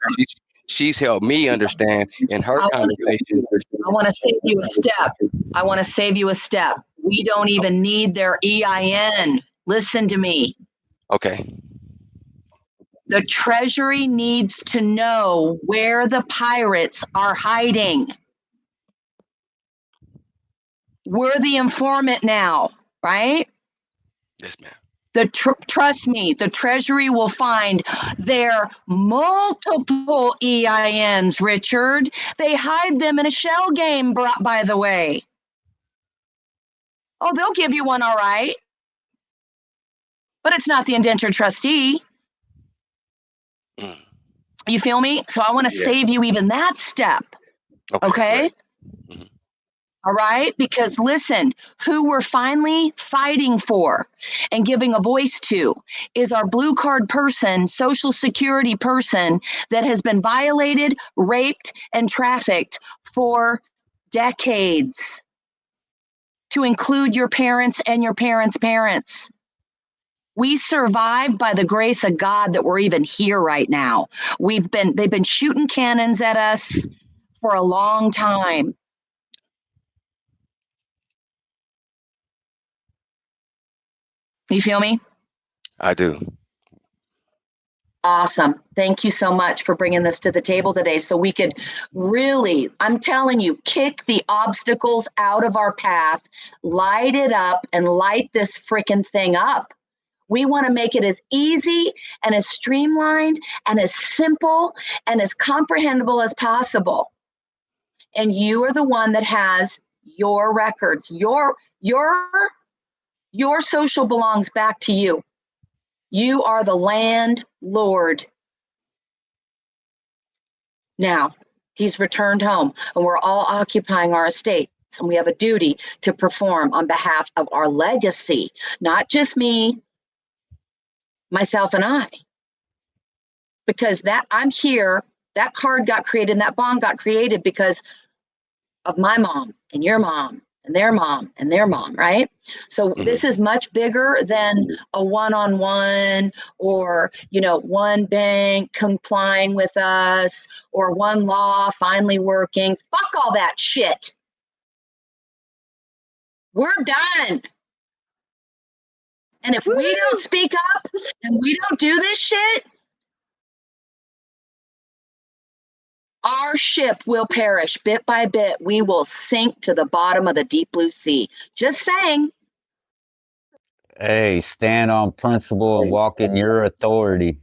she's helped me understand in her conversation. I want to save you a step. I want to save you a step. We don't even need their EIN. Listen to me. Okay. The Treasury needs to know where the pirates are hiding. We're the informant now, right? Yes, ma'am. Trust me, the Treasury will find their multiple EINs, Richard. They hide them in a shell game, by the way. Oh, they'll give you one, all right. But it's not the indentured trustee. You feel me? So I want to Yeah. save you even that step. Okay? All right? Because listen, who we're finally fighting for and giving a voice to is our blue card person, Social Security person that has been violated, raped, and trafficked for decades, to include your parents and your parents' parents. We survived by the grace of God that we're even here right now. They've been shooting cannons at us for a long time. You feel me? I do. Awesome. Thank you so much for bringing this to the table today so we could really, I'm telling you, kick the obstacles out of our path, light it up, and light this freaking thing up. We want to make it as easy and as streamlined and as simple and as comprehensible as possible. And you are the one that has your records. Your social belongs back to you. You are the landlord. Now, he's returned home, and we're all occupying our estates, and we have a duty to perform on behalf of our legacy, not just me, myself, and I. Because that I'm here, that card got created, and that bond got created because of my mom and your mom and their mom and their mom, right? So this is much bigger than a one-on-one or, one bank complying with us or one law finally working. Fuck all that shit. We're done. And if we don't speak up and we don't do this shit, our ship will perish bit by bit. We will sink to the bottom of the deep blue sea. Just saying. Hey, stand on principle and walk in your authority.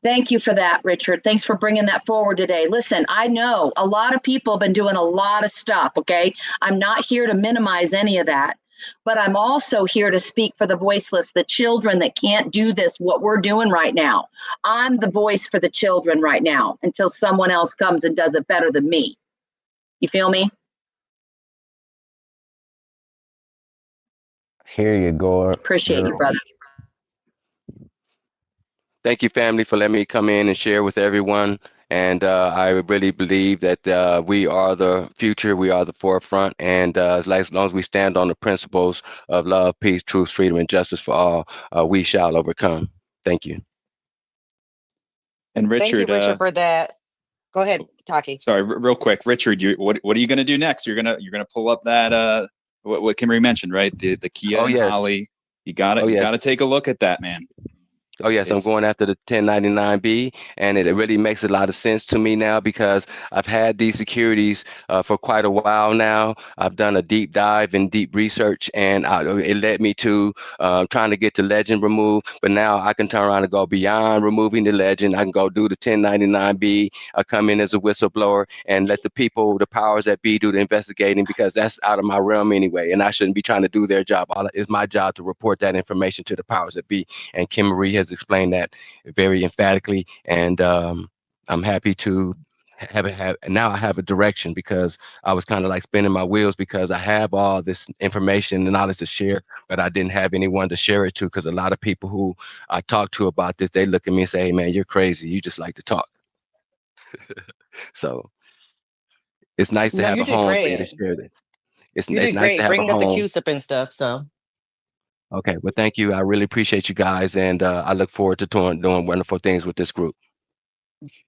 Thank you for that, Richard. Thanks for bringing that forward today. Listen, I know a lot of people have been doing a lot of stuff, okay? I'm not here to minimize any of that, but I'm also here to speak for the voiceless, the children that can't do this, what we're doing right now. I'm the voice for the children right now until someone else comes and does it better than me. You feel me? Here you go. Appreciate you, brother. Thank you, family, for letting me come in and share with everyone. And I really believe that we are the future, we are the forefront. And as long as we stand on the principles of love, peace, truth, freedom, and justice for all, we shall overcome. Thank you. And Thank you, Richard, Richard, for that. Go ahead, Taki. sorry, real quick, Richard, what are you going to do next? You're gonna pull up that what Kimberly mentioned, right? The Kia and yes. Holly. You gotta take a look at that, man. Oh yes, I'm It's going after the 1099B, and it really makes a lot of sense to me now because I've had these securities for quite a while now. I've done a deep dive and deep research, and it led me to trying to get the legend removed. But now I can turn around and go beyond removing the legend. I can go do the 1099B. I come in as a whistleblower and let the people, the powers that be, do the investigating because that's out of my realm anyway, and I shouldn't be trying to do their job. It's my job to report that information to the powers that be, and Kim Marie has explained that very emphatically, and I'm happy to now I have a direction because I was kind of like spinning my wheels because I have all this information and knowledge to share, but I didn't have anyone to share it to because a lot of people who I talk to about this, they look at me and say, "Hey man, you're crazy. You just like to talk." So it's nice to No, have you a did home for you to great. share this. You It's did nice to great have a bringing up the home. QSIP and stuff. So Okay, well, thank you. I really appreciate you guys, and I look forward to doing wonderful things with this group.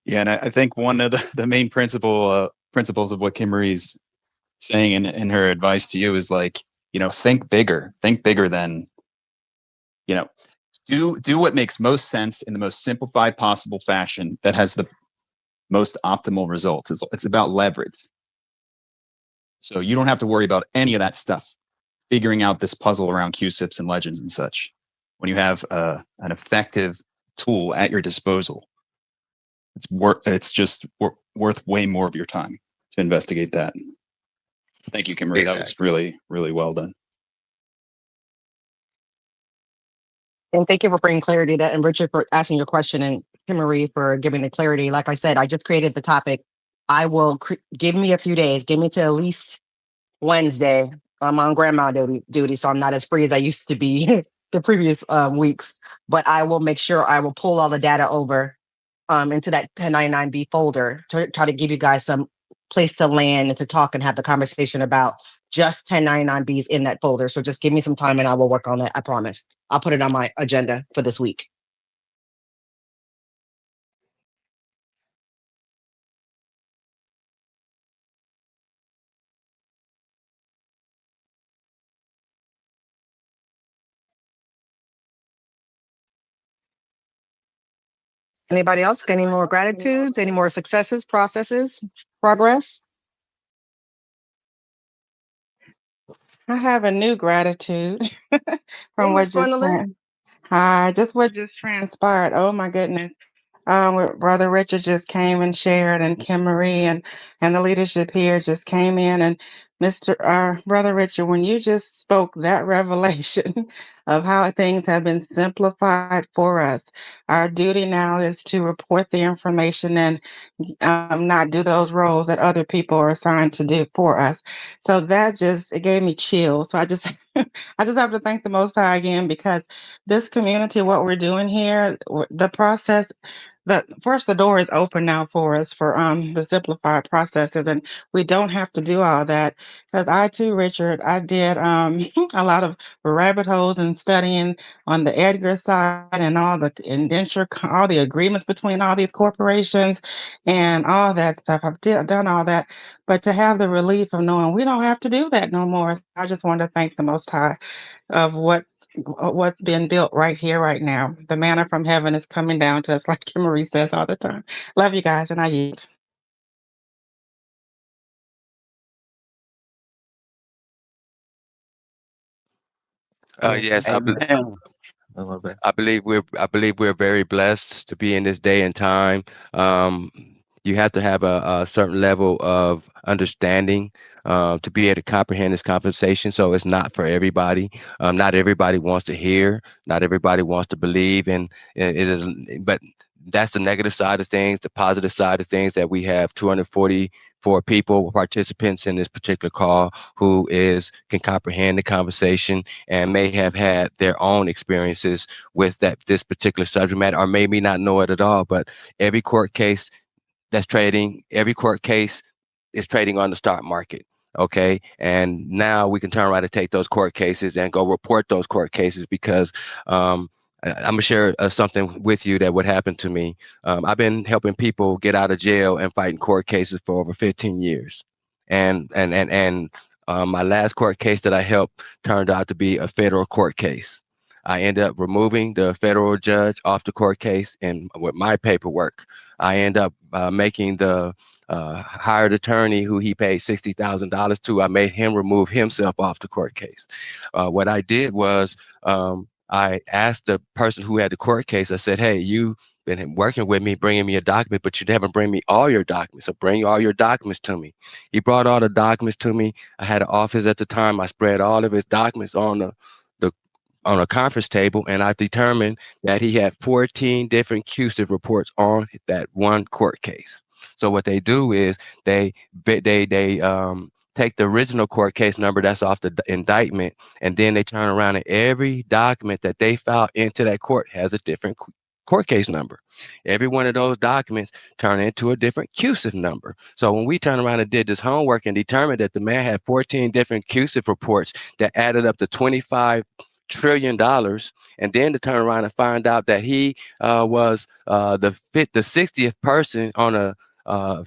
Yeah, and I think one of the main principles of what Kim Marie's saying in her advice to you is like, think bigger than, you know, do what makes most sense in the most simplified possible fashion that has the most optimal results. It's about leverage. So you don't have to worry about any of that stuff, figuring out this puzzle around QSIPs and legends and such. When you have an effective tool at your disposal, it's just worth way more of your time to investigate that. Thank you, Kimberly. That was Exactly. really, really well done. and thank you for bringing clarity to that, and Richard for asking your question, and Kim Marie for giving the clarity. Like I said, I just created the topic. I will give me a few days. Give me to at least Wednesday. I'm on grandma duty, so I'm not as free as I used to be the previous weeks. But I will make sure I will pull all the data over into that 1099B folder to try to give you guys some place to land and to talk and have the conversation about just 1099Bs in that folder. So just give me some time and I will work on it. I promise. I'll put it on my agenda for this week. Anybody else? Any more gratitudes? Any more successes, processes, progress? I have a new gratitude Hey, from Miss Gwendolyn. what just transpired. Oh my goodness. What Brother Richard just came and shared, and Kim Marie and the leadership here just came in, and Brother Richard, when you just spoke that revelation of how things have been simplified for us, our duty now is to report the information and not do those roles that other people are assigned to do for us. So it gave me chills. So I just I just have to thank the Most High again because this community, what we're doing here, the process, the door is open now for us for the simplified processes, and we don't have to do all that. Because I too, Richard, I did a lot of rabbit holes and studying on the Edgar side and all the all the agreements between all these corporations and all that stuff. Done all that, but to have the relief of knowing we don't have to do that no more. I just want to thank the Most High of what's been built right here, right now. The manna from heaven is coming down to us, like Kim Marie says all the time. Love you guys, and I yield. Yes, Amen. I believe we're very blessed to be in this day and time. You have to have a certain level of understanding to be able to comprehend this conversation. So it's not for everybody. Not everybody wants to hear. Not everybody wants to believe, and it is. But that's the negative side of things. The positive side of things that we have 244 people, participants in this particular call, who can comprehend the conversation and may have had their own experiences with this particular subject matter, or maybe not know it at all. But every court case every court case is trading on the stock market. Okay. And now we can turn around and take those court cases and go report those court cases because I'm going to share something with you that would happen to me. I've been helping people get out of jail and fighting court cases for over 15 years. And my last court case that I helped turned out to be a federal court case. I end up removing the federal judge off the court case, and with my paperwork, I end up making the hired attorney who he paid $60,000 to. I made him remove himself off the court case. What I did was I asked the person who had the court case. I said, "Hey, you been working with me, bringing me a document, but you haven't bring me all your documents. So bring all your documents to me." He brought all the documents to me. I had an office at the time. I spread all of his documents on the on a conference table, and I determined that he had 14 different CUSIP reports on that one court case. So what they do is they take the original court case number that's off the indictment, and then they turn around and every document that they filed into that court has a different court case number. Every one of those documents turn into a different CUSIP number. So when we turned around and did this homework and determined that the man had 14 different CUSIP reports that added up to $25 trillion, and then to turn around and find out that he was the 60th person on a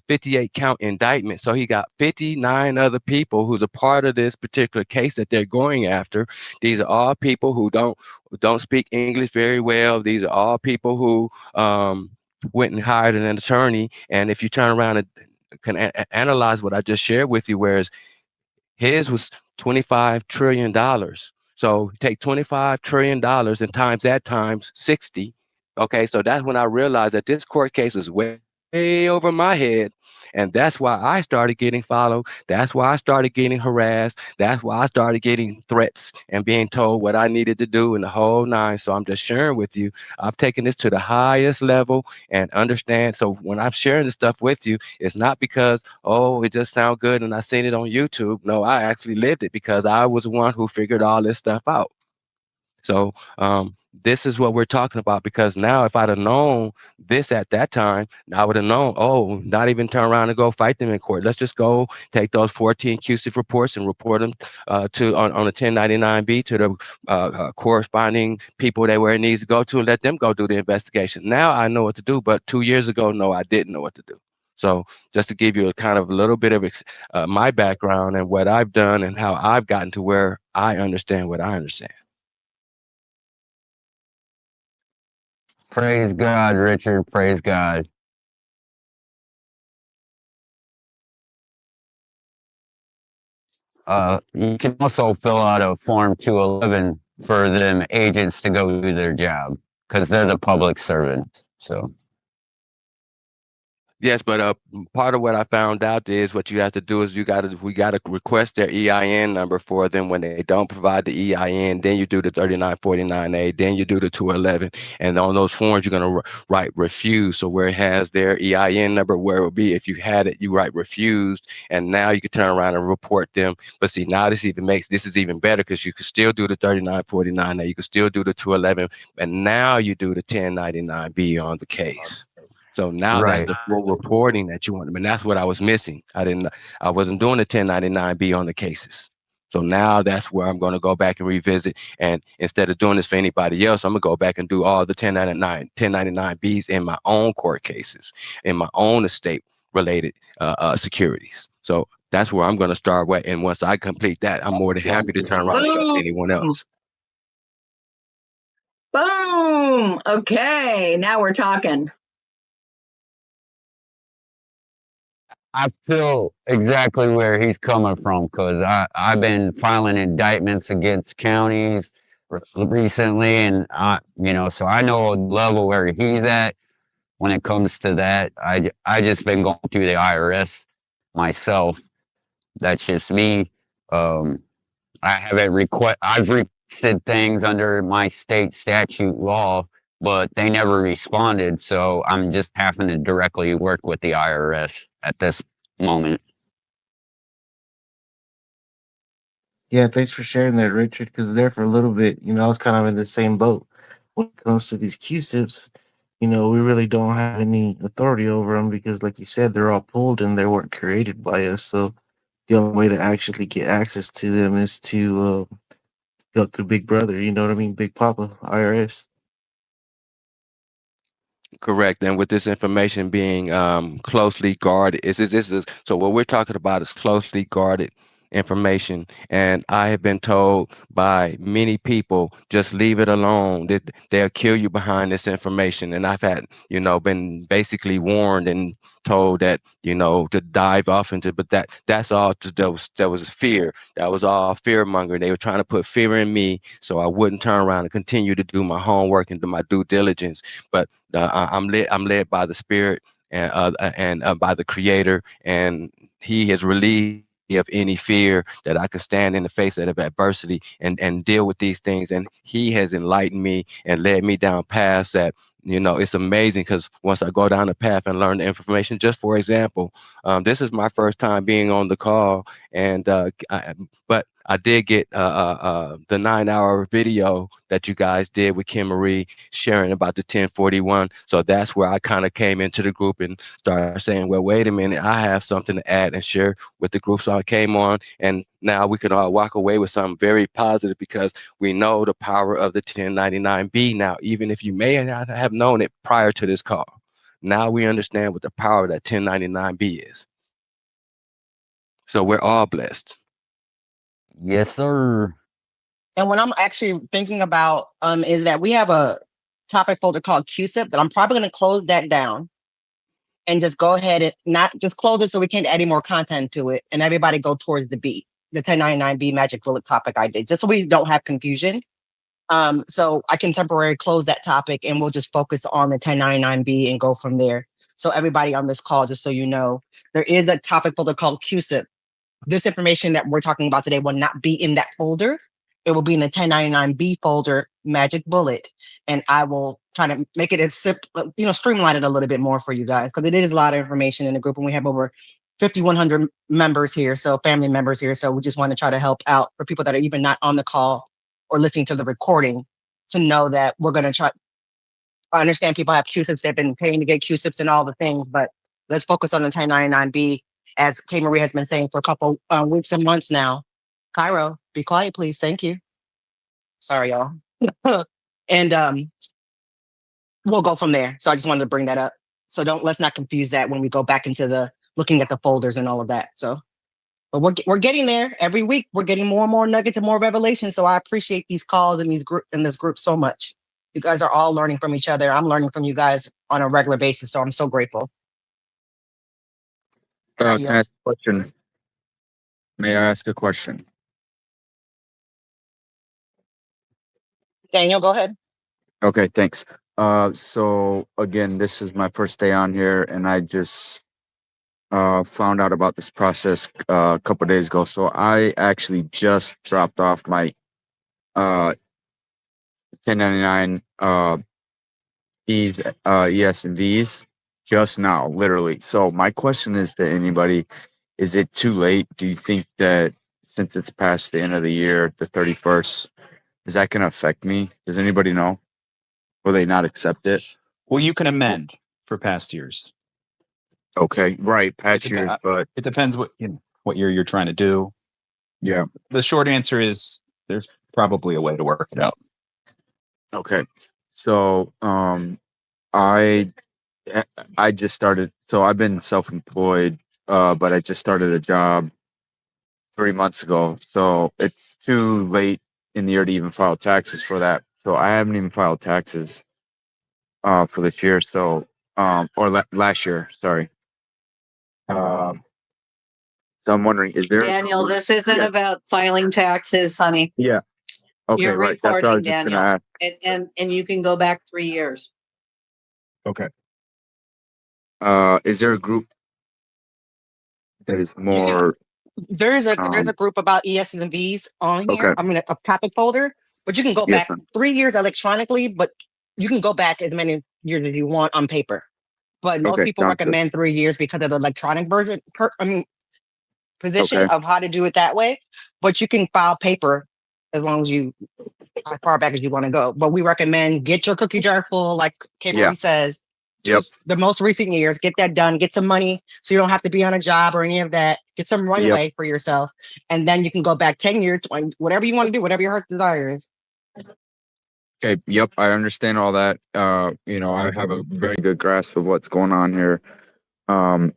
58 count indictment. So he got 59 other people who's a part of this particular case that they're going after. These are all people who don't speak English very well. These are all people who went and hired an attorney. And if you turn around and can analyze what I just shared with you, whereas his was $25 trillion. So take $25 trillion and times that times 60. Okay, so that's when I realized that this court case is way over my head. And that's why I started getting followed. That's why I started getting harassed. That's why I started getting threats and being told what I needed to do in the whole nine. So I'm just sharing with you. I've taken this to the highest level and understand. So when I'm sharing this stuff with you, it's not because, oh, it just sounds good and I seen it on YouTube. No, I actually lived it because I was the one who figured all this stuff out. So this is what we're talking about, because now if I'd have known this at that time, I would have known, oh, not even turn around and go fight them in court. Let's just go take those 14 CUSIP reports and report them on a 1099B to the corresponding people that where it needs to go to and let them go do the investigation. Now I know what to do, but 2 years ago, no, I didn't know what to do. So just to give you a kind of a little bit of my background and what I've done and how I've gotten to where I understand what I understand. Praise God, Richard. Praise God. You can also fill out a Form 211 for them agents to go do their job because they're the public servants. So. Yes, but part of what I found out is what you have to do is we got to request their EIN number for them. When they don't provide the EIN, then you do the 3949A, then you do the 211, and on those forms you're going to write refuse. So where it has their EIN number, where it will be if you had it, you write refused, and now you can turn around and report them. But see, now this is even better because you can still do the 3949A, you can still do the 211, and now you do the 1099B on the case. So now that's the full reporting that you want. I mean, that's what I was missing. I wasn't doing the 1099B on the cases. So now that's where I'm going to go back and revisit. And instead of doing this for anybody else, I'm going to go back and do all the 1099Bs in my own court cases, in my own estate related securities. So that's where I'm going to start with. And once I complete that, I'm more than happy to turn around and trust anyone else. Boom. Okay, now we're talking. I feel exactly where he's coming from because I've been filing indictments against counties recently, and so I know the level where he's at when it comes to that. I just been going through the IRS myself. That's just me. I've requested things under my state statute law, but they never responded. So I'm just having to directly work with the IRS at this moment. Yeah, thanks for sharing that, Richard, because there for a little bit, I was kind of in the same boat. When it comes to these QSIPs, we really don't have any authority over them because, like you said, they're all pulled and they weren't created by us. So the only way to actually get access to them is to go through Big Brother, you know what I mean? Big Papa, IRS. Correct. And with this information being closely guarded, this is so what we're talking about is closely guarded information. And I have been told by many people, just leave it alone. They'll kill you behind this information. And I've had, been basically warned and told that, to dive off into, but that's all, that was fear. That was all fear mongering. They were trying to put fear in me so I wouldn't turn around and continue to do my homework and do my due diligence. But I'm led by the Spirit and by the Creator, and He has relieved me of any fear, that I could stand in the face of adversity and deal with these things. And He has enlightened me and led me down paths that, it's amazing, because once I go down the path and learn the information, just for example, this is my first time being on the call, and but I did get the 9-hour video that you guys did with Kim Marie sharing about the 1041. So that's where I kind of came into the group and started saying, well, wait a minute, I have something to add and share with the group. So I came on, and now we can all walk away with something very positive, because we know the power of the 1099B now, even if you may not have known it prior to this call. Now we understand what the power of that 1099B is. So we're all blessed. Yes, sir. And what I'm actually thinking about is that we have a topic folder called QSIP, that I'm probably going to close that down and just go ahead and not just close it so we can't add any more content to it, and everybody go towards the 1099B magic bullet topic I did, just so we don't have confusion. So I can temporarily close that topic, and we'll just focus on the 1099B and go from there. So everybody on this call, just so you know, there is a topic folder called QSIP. This information that we're talking about today will not be in that folder. It will be in the 1099B folder, magic bullet. And I will try to make it as simple, streamline it a little bit more for you guys, because it is a lot of information in the group, and we have over 5,100 members here, so family members here. So we just want to try to help out for people that are even not on the call or listening to the recording, to know that we're going to try. I understand people have QSIPs, they've been paying to get QSIPs and all the things, but let's focus on the 1099B, as K. Marie has been saying for a couple weeks and months now. Cairo, be quiet, please. Thank you. Sorry, y'all. And we'll go from there. So I just wanted to bring that up. So let's not confuse that when we go back into the looking at the folders and all of that. So, but we're getting there. Every week we're getting more and more nuggets and more revelations. So I appreciate these calls and this group so much. You guys are all learning from each other. I'm learning from you guys on a regular basis. So I'm so grateful. Can I ask a question? May I ask a question? Daniel, go ahead. Okay, thanks. So again, this is my first day on here, and I just found out about this process a couple days ago. So I actually just dropped off my 1099 E's, ES and V's just now, literally. So my question is to anybody: is it too late? Do you think that since it's past the end of the year, the 31st, is that going to affect me? Does anybody know? Will they not accept it? Well, you can amend for past years. Okay, right, past years, but it depends what year you're trying to do. Yeah. The short answer is there's probably a way to work it out. Okay. So I just started, so I've been self-employed, but I just started a job 3 months ago. So it's too late in the year to even file taxes for that. So I haven't even filed taxes for this year. So or last year, sorry. So I'm wondering, is there Daniel, this isn't about filing taxes, honey. Yeah. Okay, You're right. That's what I reporting, was just Daniel. gonna ask. And you can go back 3 years. Okay. Is there a group that is more? There's a group about ES and V's on here. Okay. I'm in a topic folder, but you can go Yes, back 3 years electronically, but you can go back as many years as you want on paper. But most Okay, people sounds good. recommend 3 years because of the electronic version, position Okay. of how to do it that way. But you can file paper as long as you as far back as you want to go. But we recommend get your cookie jar full, like K. Marie Yeah. says. Yep. Choose the most recent years, get that done, get some money so you don't have to be on a job or any of that. Get some runway for yourself. And then you can go back 10 years, 20, whatever you want to do, whatever your heart desires. Okay. Yep. I understand all that. I have a very good grasp of what's going on here.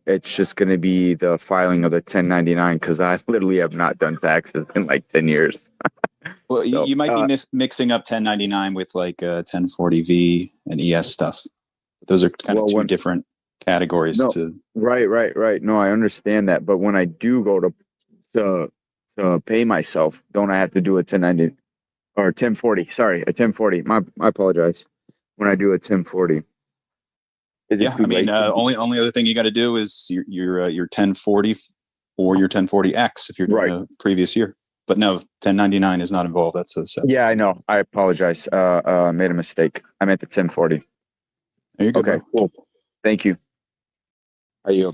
It's just going to be the filing of the 1099 because I literally have not done taxes in like 10 years. Well, So, you might be mixing up 1099 with like 1040V and ES stuff. Those are kind of two different categories. No, right. No, I understand that, but when I do go to pay myself, don't I have to do a 1090 or 1040? Sorry, a 1040. I apologize. When I do a 1040, is it Yeah, too I mean, late? only other thing you got to do is your 1040 or your 1040X if you're doing a previous year. But no, 1099 is not involved. That's a separate. Yeah, I know. I apologize. Made a mistake. I meant the 1040. There you go. Okay, cool. Thank you. Are you?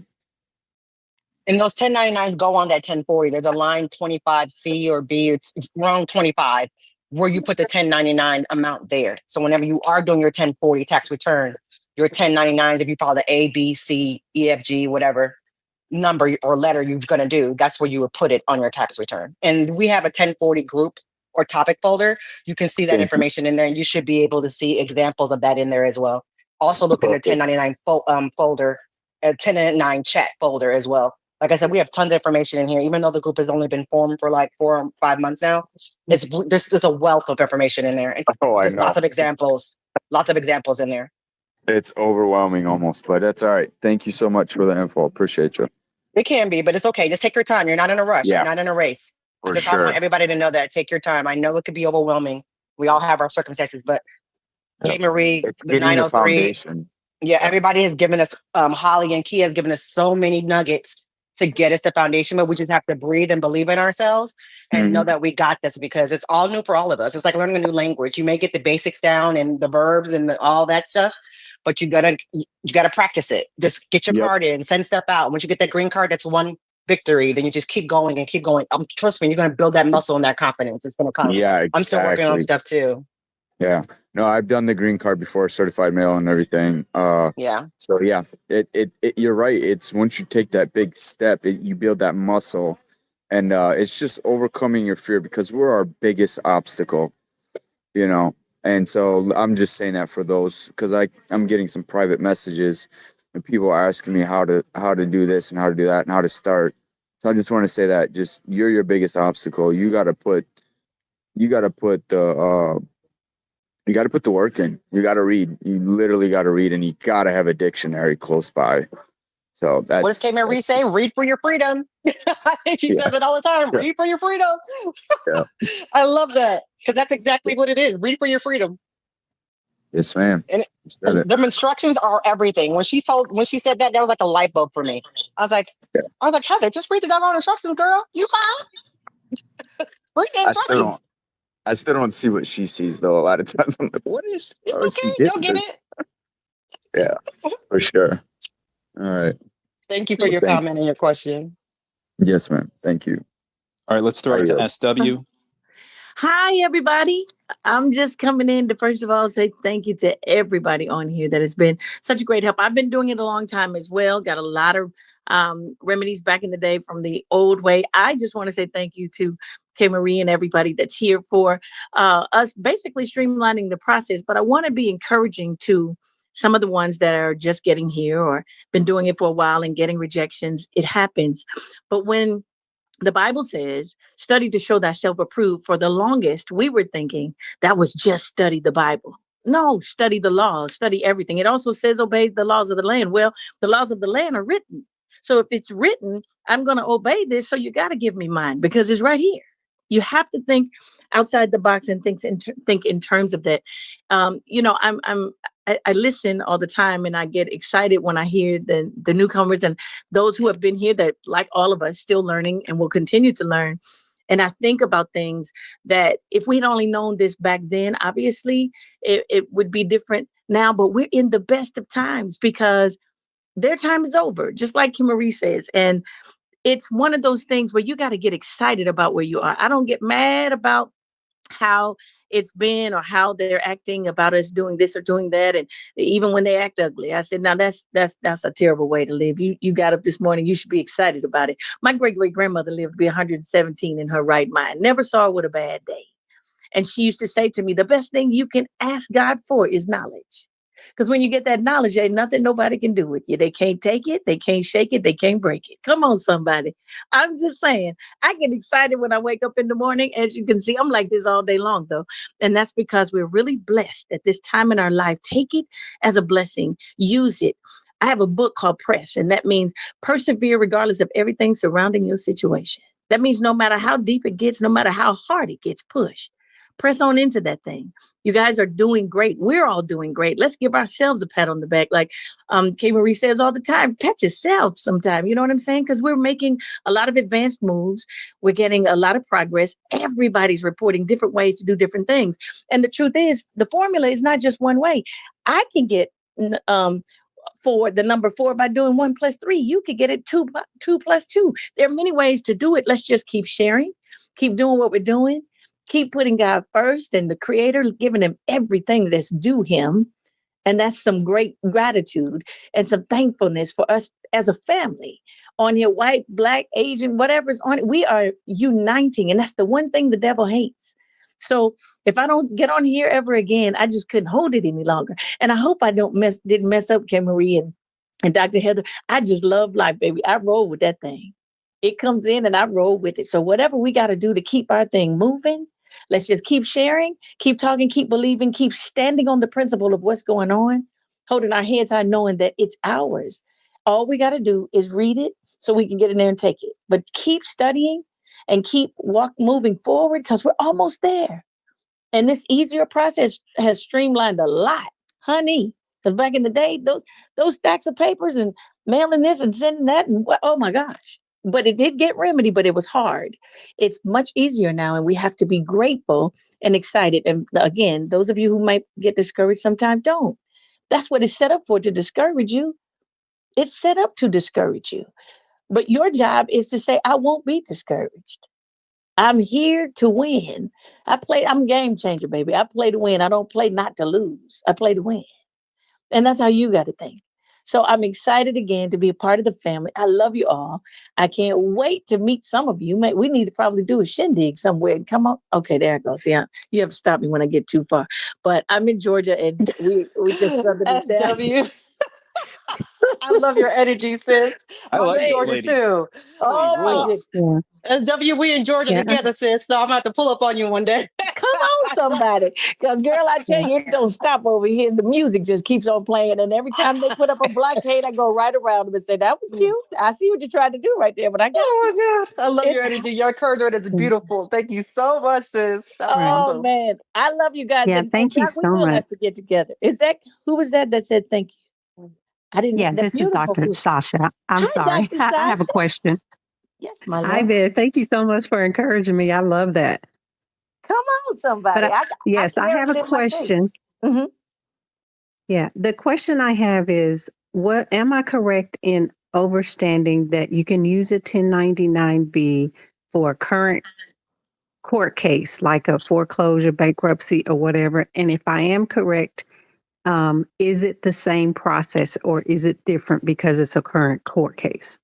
And those 1099s go on that 1040. There's a line 25C or B, it's wrong 25, where you put the 1099 amount there. So whenever you are doing your 1040 tax return, your 1099s, if you follow the A, B, C, E, F, G, whatever number or letter you're going to do, that's where you would put it on your tax return. And we have a 1040 group or topic folder. You can see that information in there, and you should be able to see examples of that in there as well. Also look in the 1099 folder, 1099 chat folder as well. Like I said, we have tons of information in here, even though the group has only been formed for like 4 or 5 months now. This is a wealth of information in there. There's lots of examples in there. It's overwhelming almost, but that's all right. Thank you so much for the info. Appreciate you. It can be, but it's okay. Just take your time. You're not in a rush. Yeah. You're not in a race. For I sure. want everybody to know that. Take your time. I know it could be overwhelming. We all have our circumstances, but K. Marie, It's the getting the 903. foundation. Yeah, everybody has given us, Holly and Kia has given us so many nuggets to get us the foundation, but we just have to breathe and believe in ourselves and know that we got this, because it's all new for all of us. It's like learning a new language. You may get the basics down and the verbs and all that stuff, but you gotta practice it. Just get your card in, send stuff out. Once you get that green card, that's one victory. Then you just keep going and keep going. Trust me, you're gonna build that muscle and that confidence. It's gonna come. Yeah, exactly. I'm still working on stuff too. Yeah. No, I've done the green card before, certified mail and everything. Yeah. So yeah, it you're right. It's once you take that big step, you build that muscle, and it's just overcoming your fear, because we're our biggest obstacle, you know. And so I'm just saying that for those, because I'm getting some private messages and people are asking me how to do this and how to do that and how to start. So I just want to say that just you're your biggest obstacle. You got to put the you got to put the work in. You got to read. You literally got to read, and you got to have a dictionary close by. So that's What does K. Marie say? Read for your freedom. She says it all the time. Read for your freedom. Yeah. I love that, because that's exactly what it is. Read for your freedom. Yes, ma'am. And the instructions are everything. When she said that was like a light bulb for me. I was like, Heather, just read the doggone instructions, girl. You fine. Read the instructions. I still don't see what she sees though. A lot of times I'm like, what is? It's okay. You'll get it. Yeah, for sure. All right. Thank you for your comment and your question. Yes, ma'am. Thank you. All right, let's throw it to SW. Hi, everybody. I'm just coming in to, first of all, say thank you to everybody on here that has been such a great help. I've been doing it a long time as well. Got a lot of remedies back in the day from the old way. I just want to say thank you to K. Marie and everybody that's here for us basically streamlining the process. But I want to be encouraging to some of the ones that are just getting here or been doing it for a while and getting rejections. It happens. But when the Bible says, study to show thyself approved, for the longest, we were thinking that was just study the Bible. No, study the law, study everything. It also says, obey the laws of the land. Well, the laws of the land are written. So if it's written, I'm going to obey this. So you got to give me mine because it's right here. You have to think outside the box and think in terms of that. I listen all the time and I get excited when I hear the newcomers and those who have been here that, like all of us, still learning and will continue to learn. And I think about things that if we'd only known this back then, obviously it would be different now, but we're in the best of times because their time is over, just like Kim Marie says. And it's one of those things where you got to get excited about where you are. I don't get mad about how it's been or how they're acting about us doing this or doing that. And even when they act ugly, I said, now that's a terrible way to live. You got up this morning, you should be excited about it. My great-great-grandmother lived to be 117 in her right mind, never saw her with a bad day. And she used to say to me, the best thing you can ask God for is knowledge. Because when you get that knowledge, ain't nothing nobody can do with you. They can't take it, they can't shake it, they can't break it. Come on, somebody. I'm just saying, I get excited when I wake up in the morning. As you can see, I'm like this all day long, though. And that's because we're really blessed at this time in our life. Take it as a blessing, use it. I have a book called Press, and that means persevere regardless of everything surrounding your situation. That means no matter how deep it gets, no matter how hard it gets, push. Press on into that thing. You guys are doing great. We're all doing great. Let's give ourselves a pat on the back. Like K. Marie says all the time, pat yourself sometime. You know what I'm saying? Because we're making a lot of advanced moves. We're getting a lot of progress. Everybody's reporting different ways to do different things. And the truth is, the formula is not just one way. I can get for the number 4 by doing 1 plus 3. You could get it 2 plus 2. There are many ways to do it. Let's just keep sharing, keep doing what we're doing. Keep putting God first and the creator, giving him everything that's due him. And that's some great gratitude and some thankfulness for us as a family on here, white, black, Asian, whatever's on it. We are uniting. And that's the one thing the devil hates. So if I don't get on here ever again, I just couldn't hold it any longer. And I hope I didn't mess up Kim Marie and Dr. Heather. I just love life, baby. I roll with that thing. It comes in and I roll with it. So whatever we got to do to keep our thing moving, let's just keep sharing, keep talking, keep believing, keep standing on the principle of what's going on, holding our heads high, knowing that it's ours. All we got to do is read it so we can get in there and take it. But keep studying and keep moving forward because we're almost there. And this easier process has streamlined a lot, honey. Because back in the day, those stacks of papers and mailing this and sending that, and oh my gosh. But it did get remedy, but it was hard. It's much easier now, and we have to be grateful and excited. And again, those of you who might get discouraged sometimes, don't. That's what it's set up for, to discourage you. It's set up to discourage you. But your job is to say, I won't be discouraged. I'm here to win. I'm a game changer, baby. I play to win. I don't play not to lose. I play to win. And that's how you got to think. So I'm excited again to be a part of the family. I love you all. I can't wait to meet some of you. We need to probably do a shindig somewhere and come on. Okay, there I go. See, you have to stop me when I get too far. But I'm in Georgia and we just southern it down. SW. I love your energy, sis. I I'm like in this Georgia lady. too. This lady Oh my rules. goodness. SW, we in Georgia Yeah. together, sis. So I'm about to pull up on you one day. Come on, somebody. Because, girl, I tell you, it don't stop over here. The music just keeps on playing. And every time they put up a blockade, I go right around them and say, that was cute. I see what you tried to do right there, but I got Oh my God. I love your it's, energy. Your encouragement is beautiful. Thank you so much, sis. That was oh, awesome. man. I love you guys. Yeah, And thank you Doc, we so will much. have to get together. Who was that said thank you? I didn't, Yeah, the this is beautiful Dr. group. Sasha. I'm Hi, sorry. Dr. I have a Sasha. question. Yes, my Hi love. there. Thank you so much for encouraging me. I love that. Come on, But somebody. I yes, I carry have it a in my face. question. Mm-hmm. Yeah, the question I have is, what am I correct in overstanding that you can use a 1099B for a current court case, like a foreclosure, bankruptcy, or whatever? And if I am correct, is it the same process or is it different because it's a current court case?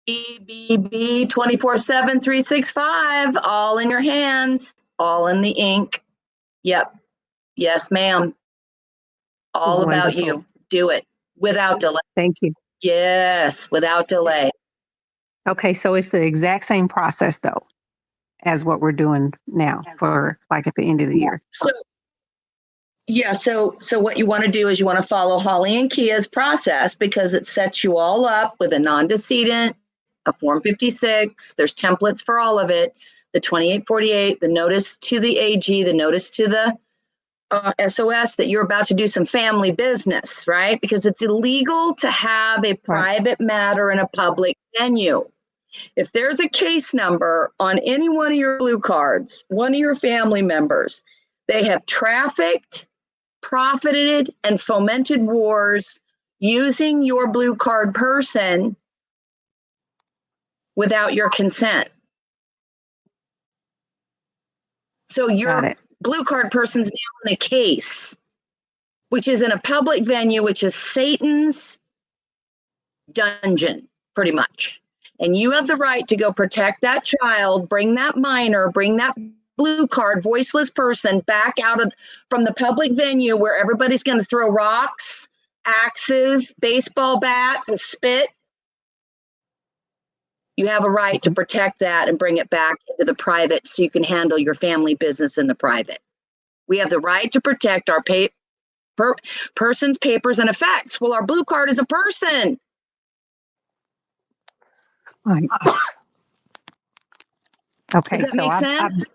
EBB 24/7, 365, all in your hands, all in the ink. Yep. Yes, ma'am. All about Wonderful. you. Do it without delay. Thank you. Yes, without delay. Okay, so it's the exact same process though as what we're doing now for like at the end of the year. So yeah, so what you want to do is you want to follow Holly and Kia's process because it sets you all up with a non-decedent, a Form 56. There's templates for all of it. The 2848, the notice to the AG, the notice to the SOS that you're about to do some family business, right? Because it's illegal to have a private matter in a public venue. If there's a case number on any one of your blue cards, one of your family members, they have trafficked, profited, and fomented wars using your blue card person without your consent. So your blue card person's now in a case, which is in a public venue, which is Satan's dungeon, pretty much. And you have the right to go protect that child, bring that minor, bring that blue card, voiceless person back out of from the public venue where everybody's going to throw rocks, axes, baseball bats, and spit, you have a right to protect that and bring it back into the private so you can handle your family business in the private. We have the right to protect our person's papers and effects. Well, our blue card is a person. Right. Okay, Does that so make sense?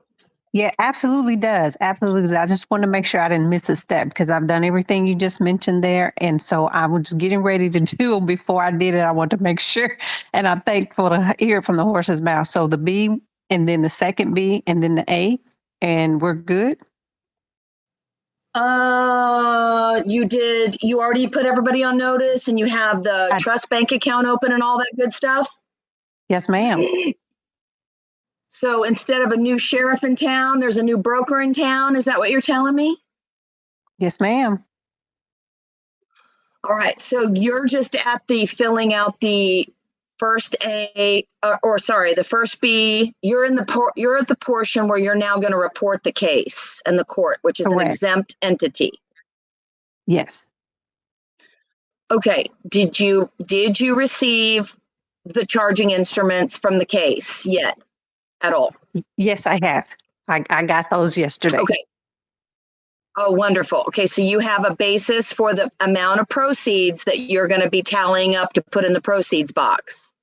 yeah, absolutely does. Absolutely. I just want to make sure I didn't miss a step because I've done everything you just mentioned there. And so I was getting ready to do before I did it. I want to make sure. And I'm thankful to hear it from the horse's mouth. So the B and then the second B and then the A, and we're good. You already put everybody on notice and you have the trust bank account open and all that good stuff? Yes, ma'am. So instead of a new sheriff in town, there's a new broker in town. Is that what you're telling me? Yes, ma'am. All right. So you're just at the filling out the first A, the first B. You're at the portion where you're now going to report the case and the court, which is Correct. an exempt entity. Yes. Okay. Did you receive the charging instruments from the case yet at all? Yes, I have. I got those yesterday. Okay. Oh, wonderful. Okay, so you have a basis for the amount of proceeds that you're going to be tallying up to put in the proceeds box.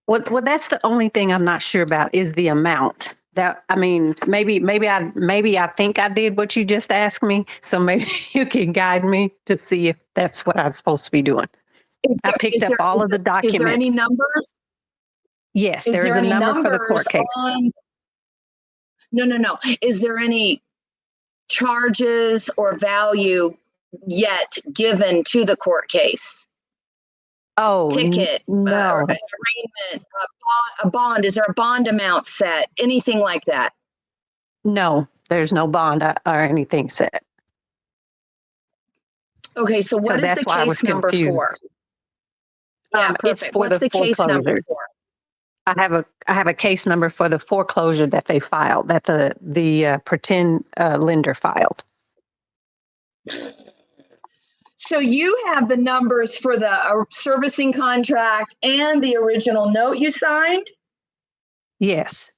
Well, that's the only thing I'm not sure about is the amount. That I mean, maybe I think I did what you just asked me. So maybe you can guide me to see if that's what I'm supposed to be doing. I picked up all of the documents. Is there any numbers? Yes, there is a number for the court case. No. Is there any charges or value yet given to the court case? Oh, ticket, no. arraignment, a bond. Is there a bond amount set? Anything like that? No, there's no bond or anything set. Okay, so what is the case number for? Yeah, it's perfect. for What's the case number foreclosure. for? I have a case number for the foreclosure that they filed, that the pretend lender filed. So you have the numbers for the servicing contract and the original note you signed? Yes.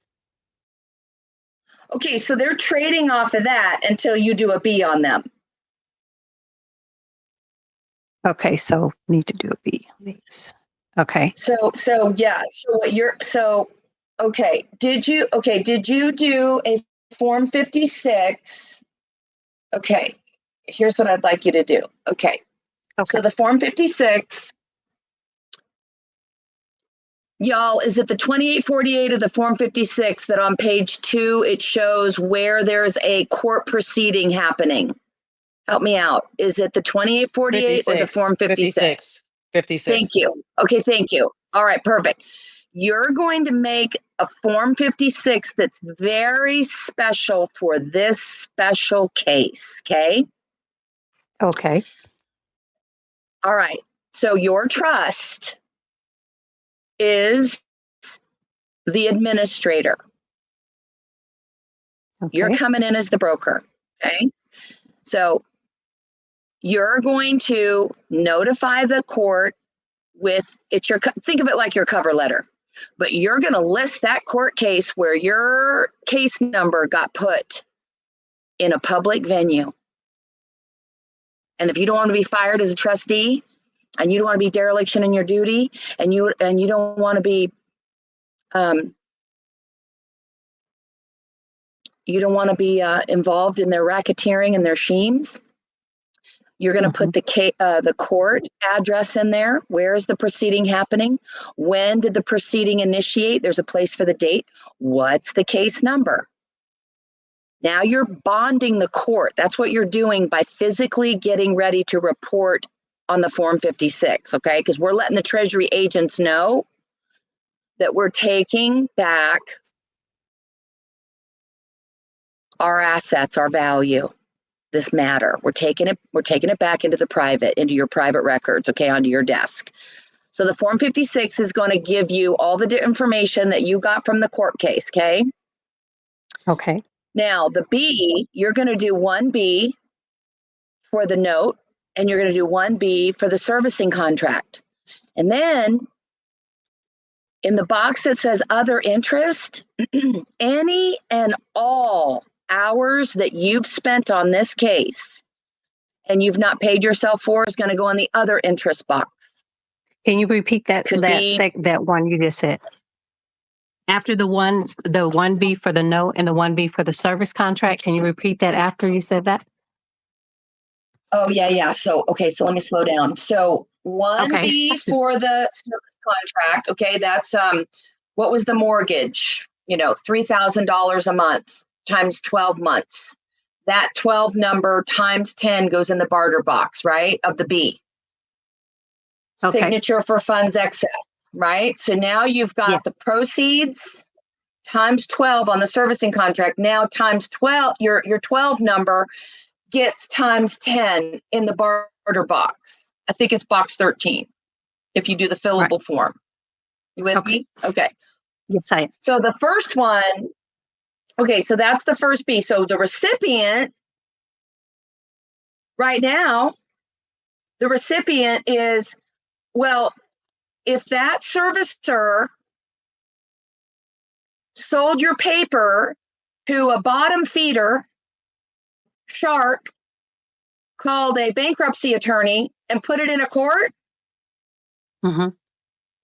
Okay, so they're trading off of that until you do a B on them. Okay, so need to do a B on these. Okay. Did you do a Form 56? Okay, here's what I'd like you to do. Okay. So the Form 56, y'all, is it the 2848 or the Form 56 that on page 2 it shows where there's a court proceeding happening? Help me out. Is it the 2848 or the Form 56? 56. Thank you. Okay, thank you. All right, perfect. You're going to make a Form 56 that's very special for this special case, okay? Okay. All right. So your trust is the administrator. Okay. You're coming in as the broker, okay? So you're going to notify the court with think of it like your cover letter, but you're going to list that court case where your case number got put in a public venue. And if you don't want to be fired as a trustee, and you don't want to be dereliction in your duty, and you don't want to be involved in their racketeering and their schemes, you're going to put the court address in there. Where is the proceeding happening? When did the proceeding initiate? There's a place for the date. What's the case number? Now you're bonding the court. That's what you're doing by physically getting ready to report on the Form 56, okay? Because we're letting the Treasury agents know that we're taking back our assets, our value, this matter. We're taking it back into your private records, okay, onto your desk. So the Form 56 is going to give you all the information that you got from the court case, okay? Okay. Now, the B, you're going to do 1B for the note, and you're going to do 1B for the servicing contract. And then in the box that says other interest, any and all hours that you've spent on this case and you've not paid yourself for is going to go in the other interest box. Can you repeat that Could be that one you just said? After the 1B for the note and the 1B for the service contract, can you repeat that after you said that? Oh, yeah. So, okay, so let me slow down. So 1B for the service contract. Okay, that's what was the mortgage? $3,000 a month times 12 months. That 12 number times 10 goes in the barter box, right? Of the B. Okay. Signature for funds excess, right? So now you've got the proceeds times 12 on the servicing contract. Now times 12, your 12 number gets times 10 in the barter box. I think it's box 13 if you do the fillable form. You with me? Okay. Yes, I am. So the first one, okay, so that's the first B. So the recipient right now, the recipient is, well, if that servicer sold your paper to a bottom feeder shark called a bankruptcy attorney and put it in a court,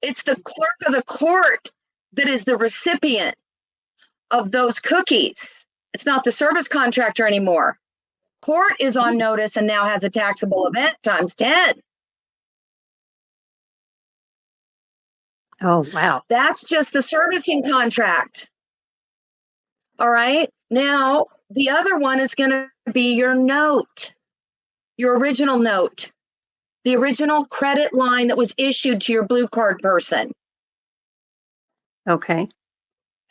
it's the clerk of the court that is the recipient of those cookies. It's not the service contractor anymore. Court is on notice and now has a taxable event times 10. Oh, wow. That's just the servicing contract. All right. Now, the other one is going to be your note, your original note, the original credit line that was issued to your blue card person. Okay.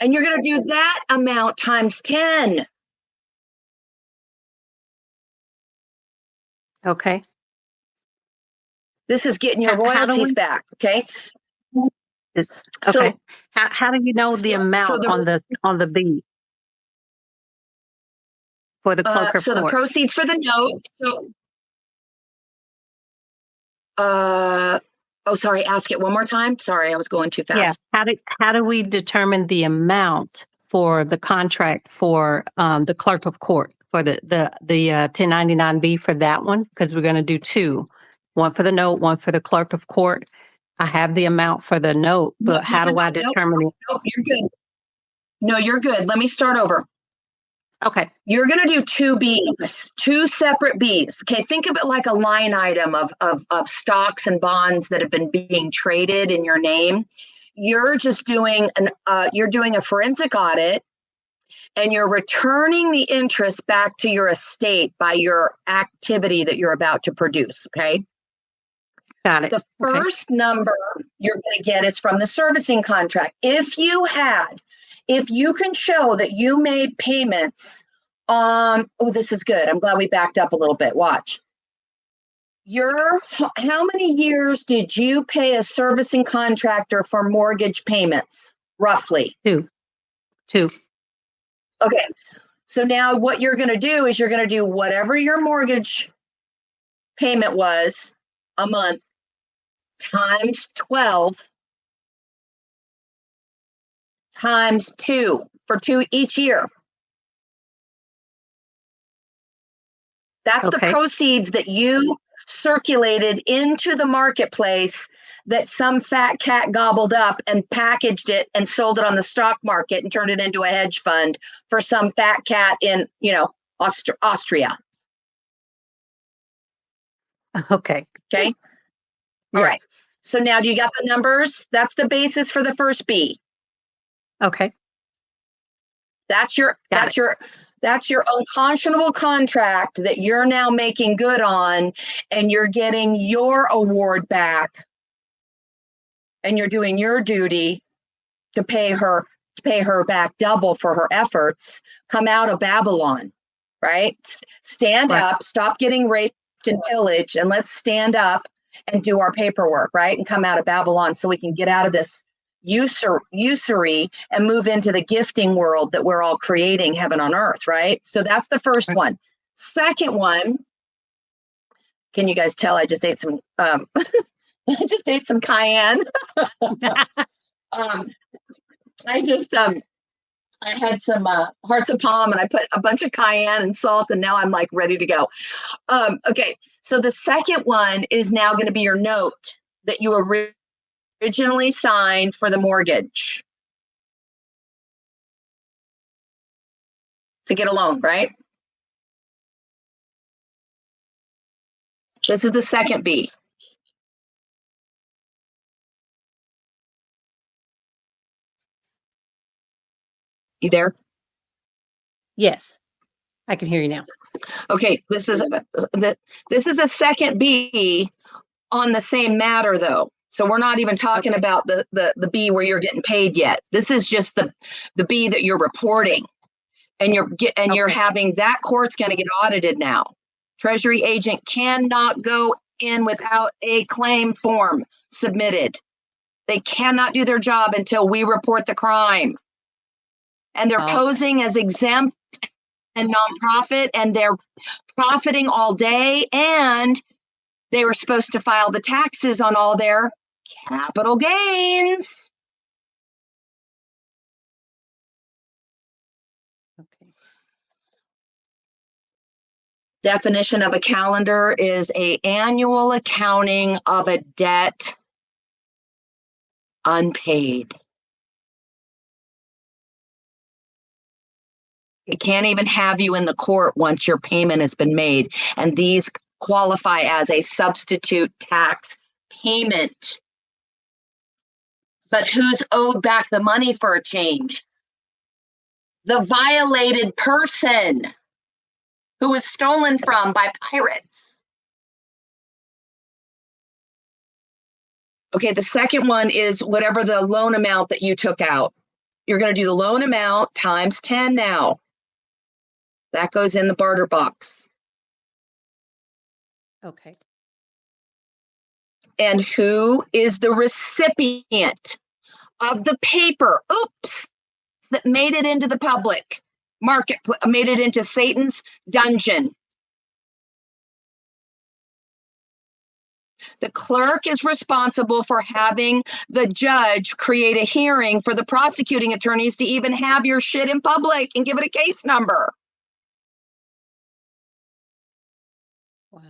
And you're going to do that amount times 10. Okay. This is getting your royalties back. Okay. Okay. So, how do you know the amount on the B for the clerk of so court? the proceeds for the note. Sorry. Ask it one more time. Sorry, I was going too fast. Yeah. How do we determine the amount for the contract for the clerk of court for the 1099B for that one? Because we're going to do two, one for the note, one for the clerk of court. I have the amount for the note, but how do I determine it? Nope, you're good. No, you're good. Let me start over. Okay. You're going to do two Bs, two separate Bs. Okay. Think of it like a line item of stocks and bonds that have been being traded in your name. You're just doing you're doing a forensic audit and you're returning the interest back to your estate by your activity that you're about to produce. Okay. Got it. The first number you're going to get is from the servicing contract. If you can show that you made payments on, this is good. I'm glad we backed up a little bit. Watch. How many years did you pay a servicing contractor for mortgage payments? Roughly. Two. Okay. So now what you're going to do is you're going to do whatever your mortgage payment was a month times 12 times 2 for 2 each year. That's the proceeds that you circulated into the marketplace that some fat cat gobbled up and packaged it and sold it on the stock market and turned it into a hedge fund for some fat cat in, Austria. Okay. Okay. All right. So now do you got the numbers? That's the basis for the first B. Okay. That's your unconscionable contract that you're now making good on, and you're getting your award back, and you're doing your duty to pay her back double for her efforts. Come out of Babylon, right? Stand up, stop getting raped and pillaged, and let's stand up and do our paperwork, right? And come out of Babylon so we can get out of this usury and move into the gifting world that we're all creating heaven on earth, right? So that's the first one. Second one, can you guys tell I just ate some I just ate some cayenne. I had some hearts of palm and I put a bunch of cayenne and salt and now I'm like ready to go. Okay, so the second one is now going to be your note that you originally signed for the mortgage to get a loan, right? This is the second B. You there? Yes, I can hear you now. Okay, this is a second B on the same matter though. So we're not even talking about the B where you're getting paid yet. This is just the B that you're reporting, and you're having that court's going to get audited now. Treasury agent cannot go in without a claim form submitted. They cannot do their job until we report the crime. And they're posing as exempt and nonprofit, and they're profiting all day, and they were supposed to file the taxes on all their capital gains. Okay. Definition of a calendar is an annual accounting of a debt unpaid. It can't even have you in the court once your payment has been made. And these qualify as a substitute tax payment. But who's owed back the money for a change? The violated person who was stolen from by pirates. Okay, the second one is whatever the loan amount that you took out. You're going to do the loan amount times 10 now. That goes in the barter box. Okay. And who is the recipient of the paper? Oops, that made it into the public market, made it into Satan's dungeon. The clerk is responsible for having the judge create a hearing for the prosecuting attorneys to even have your shit in public and give it a case number. Wow.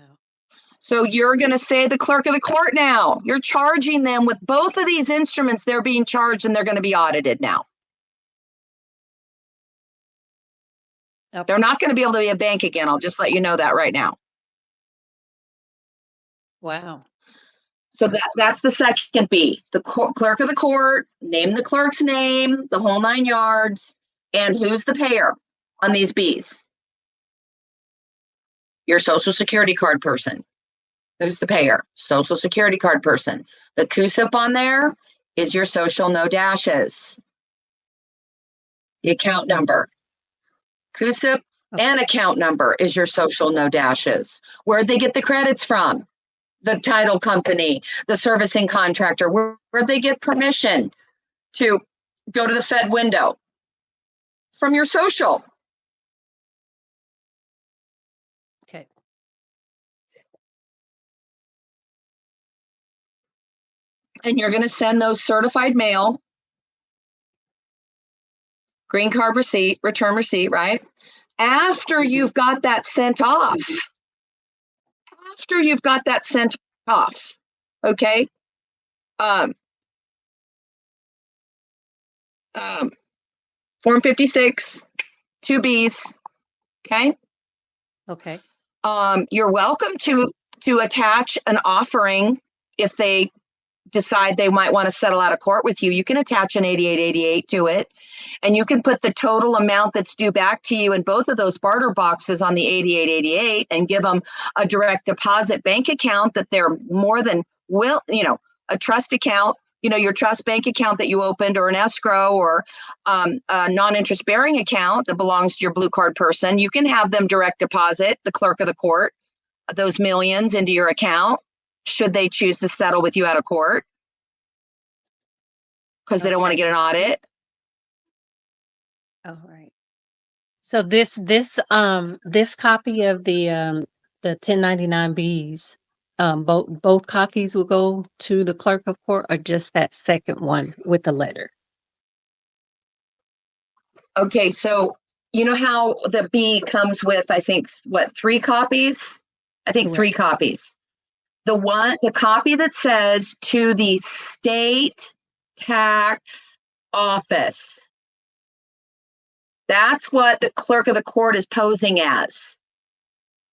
So you're going to say the clerk of the court now. You're charging them with both of these instruments. They're being charged and they're going to be audited now. Okay. They're not going to be able to be a bank again. I'll just let you know that right now. Wow. So that's the second B. The clerk of the court, name the clerk's name, the whole 9 yards, and who's the payer on these Bs? Your social security card person. Who's the payer? Social security card person. The CUSIP on there is your social no dashes. The account number. CUSIP and account number is your social no dashes. Where'd they get the credits from? The title company, the servicing contractor. Where'd they get permission to go to the Fed window? From your social. Okay. And you're going to send those certified mail, green card receipt, return receipt, right? After you've got that sent off. Okay? Form 56, 2Bs, okay? Okay. You're welcome to attach an offering if they decide they might want to settle out of court with you. You can attach an 8888 to it, and you can put the total amount that's due back to you in both of those barter boxes on the 8888 and give them a direct deposit bank account that they're more than a trust account, your trust bank account that you opened, or an escrow, or a non-interest bearing account that belongs to your blue card person. You can have them direct deposit the clerk of the court those millions into your account should they choose to settle with you out of court. because they don't want to get an audit. All right. So this copy of the 1099Bs, both copies will go to the clerk of court, or just that second one with the letter? Okay, so you know how the B comes with, I think, what, 3 copies? I think 3 copies. The copy that says to the state tax office, that's what the clerk of the court is posing as.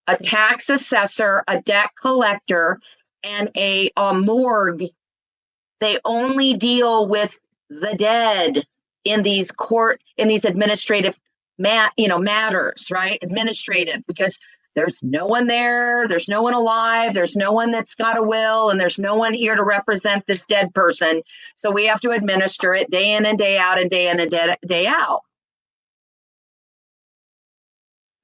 A tax assessor, a debt collector, and a morgue. They only deal with the dead in these administrative matters, right? Administrative, because there's no one there, there's no one alive, there's no one that's got a will, and there's no one here to represent this dead person. So we have to administer it day in and day out and day in and day out.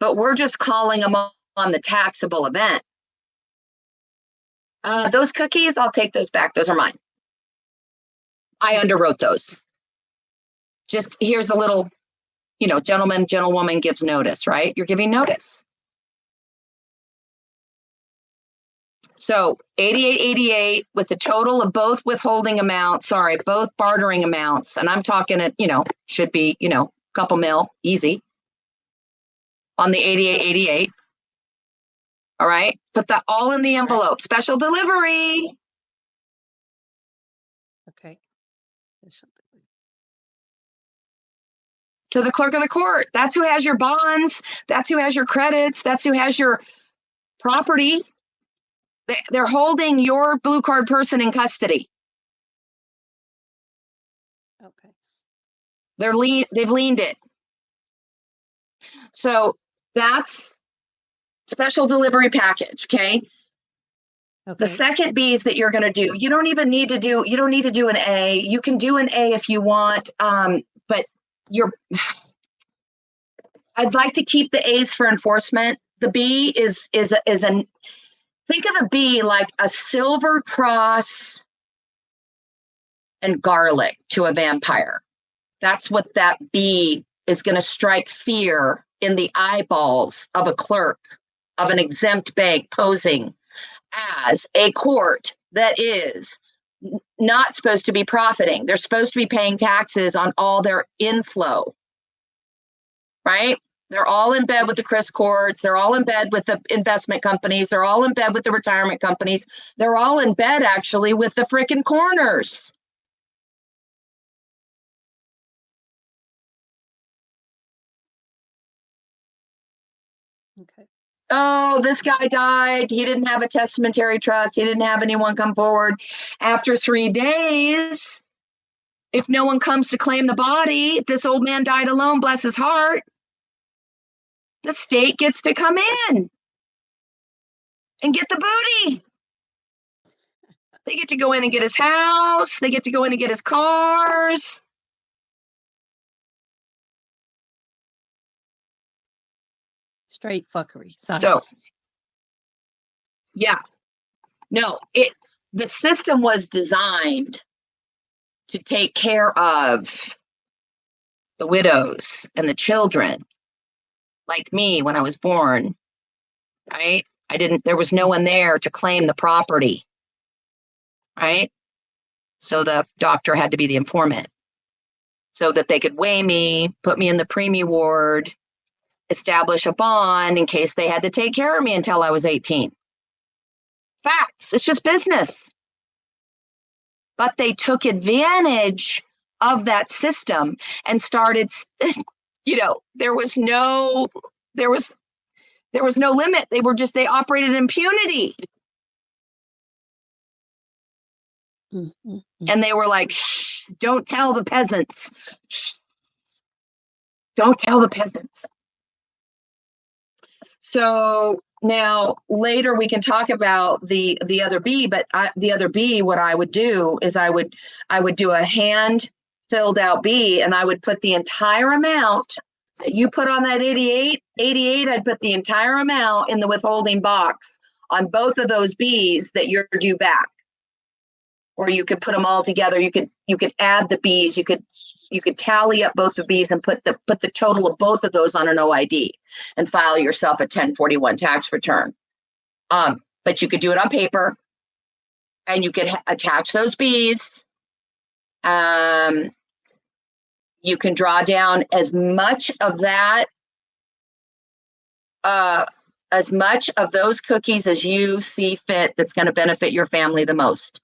But we're just calling them on the taxable event. Those cookies, I'll take those back. Those are mine. I underwrote those. Just here's a little, gentleman, gentlewoman gives notice, right? You're giving notice. So 8888 with the total of both withholding amounts, both bartering amounts. And I'm talking it, should be, couple mil, easy. On the 8888. All right. Put that all in the envelope. Special delivery. Okay. To the clerk of the court. That's who has your bonds. That's who has your credits. That's who has your property. They're holding your blue card person in custody. Okay. They've leaned it. So that's special delivery package. Okay. The second B's that you're going to do, you don't need to do an A. You can do an A if you want. But I'd like to keep the A's for enforcement. The B is think of the B like a silver cross and garlic to a vampire. That's what that B is going to strike fear in the eyeballs of a clerk of an exempt bank posing as a court that is not supposed to be profiting. They're supposed to be paying taxes on all their inflow, right? They're all in bed with the Chris courts. They're all in bed with the investment companies. They're all in bed with the retirement companies. They're all in bed, actually, with the freaking corners. Okay. Oh, this guy died. He didn't have a testamentary trust. He didn't have anyone come forward. After 3 days, if no one comes to claim the body, if this old man died alone, bless his heart, the state gets to come in and get the booty. They get to go in and get his house. They get to go in and get his cars. Straight fuckery. Sorry. So, yeah. No, the system was designed to take care of the widows and the children, like me when I was born, right? There was no one there to claim the property, right? So the doctor had to be the informant so that they could weigh me, put me in the preemie ward, establish a bond in case they had to take care of me until I was 18. Facts. It's just business. But they took advantage of that system and started, there was no limit. They operated in impunity. Mm-hmm. And they were like, shh, don't tell the peasants. Shh. Don't tell the peasants. So now later we can talk about the other B, but the other B, what I would do is I would do a hand filled out B, and I would put the entire amount that you put on that 88, I'd put the entire amount in the withholding box on both of those Bs that you're due back. or you could put them all together. You could add the B's. You could tally up both the B's and put the total of both of those on an OID and file yourself a 1041 tax return. But you could do it on paper, and you could attach those B's. You can draw down as much of that, as much of those cookies as you see fit that's going to benefit your family the most.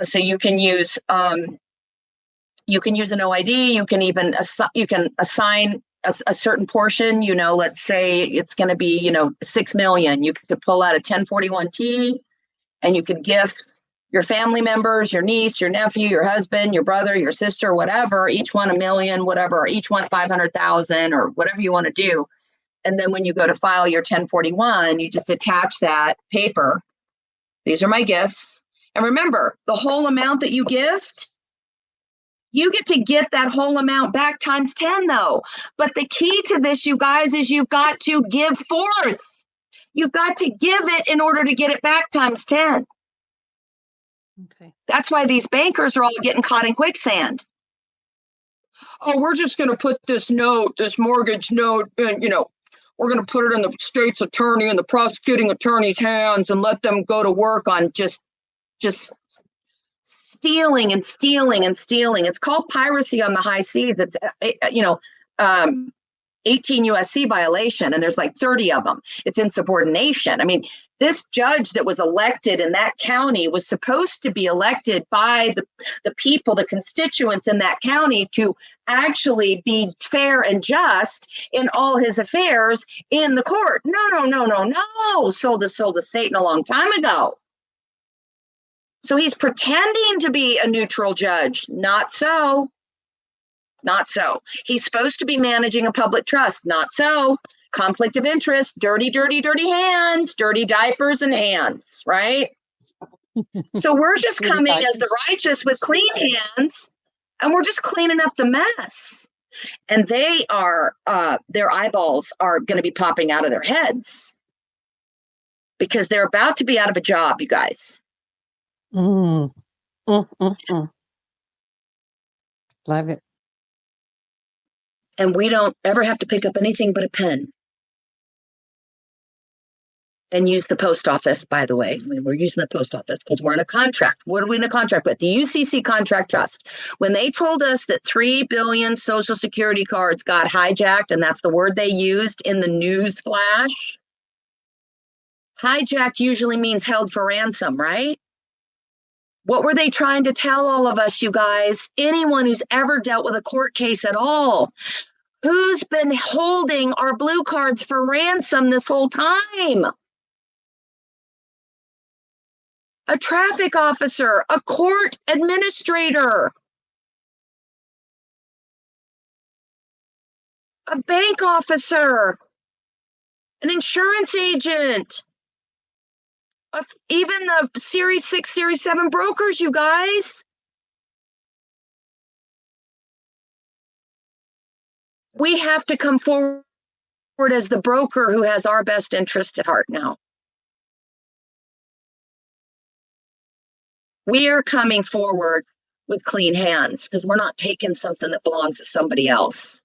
So you can use an OID. You can even assign a certain portion. Let's say it's going to be 6 million. You could pull out a 1041T, and you could gift your family members, your niece, your nephew, your husband, your brother, your sister, whatever, each one $1 million, whatever, or each one 500,000, or whatever you want to do. And then when you go to file your 1041, you just attach that paper. These are my gifts. And remember, the whole amount that you gift, you get to get that whole amount back times 10, though. But the key to this, you guys, is you've got to give forth. You've got to give it in order to get it back times 10. Okay. That's why these bankers are all getting caught in quicksand. Oh, we're just going to put this mortgage note, and, we're going to put it in the state's attorney and the prosecuting attorney's hands and let them go to work on just stealing and stealing and stealing. It's called piracy on the high seas. It's, 18 USC violation, and there's like 30 of them. It's insubordination. I mean, this judge that was elected in that county was supposed to be elected by the people, the constituents in that county, to actually be fair and just in all his affairs in the court. No. Sold his soul to Satan a long time ago. So he's pretending to be a neutral judge. Not so. Not so. He's supposed to be managing a public trust. Not so. Conflict of interest, dirty, dirty, dirty hands, dirty diapers and hands, right? So we're just coming as the righteous with clean hands, and we're just cleaning up the mess. And they are, their eyeballs are going to be popping out of their heads because they're about to be out of a job, you guys. Love it. And we don't ever have to pick up anything but a pen. And use the post office, by the way. I mean, we're using the post office because we're in a contract. What are we in a contract with? The UCC Contract Trust. When they told us that 3 billion Social Security cards got hijacked, and that's the word they used in the news flash, hijacked usually means held for ransom, right? What were they trying to tell all of us, you guys? Anyone who's ever dealt with a court case at all, who's been holding our blue cards for ransom this whole time? A traffic officer, a court administrator, a bank officer, an insurance agent, even the Series 6, Series 7 brokers, you guys. We have to come forward as the broker who has our best interest at heart now. We are coming forward with clean hands because we're not taking something that belongs to somebody else.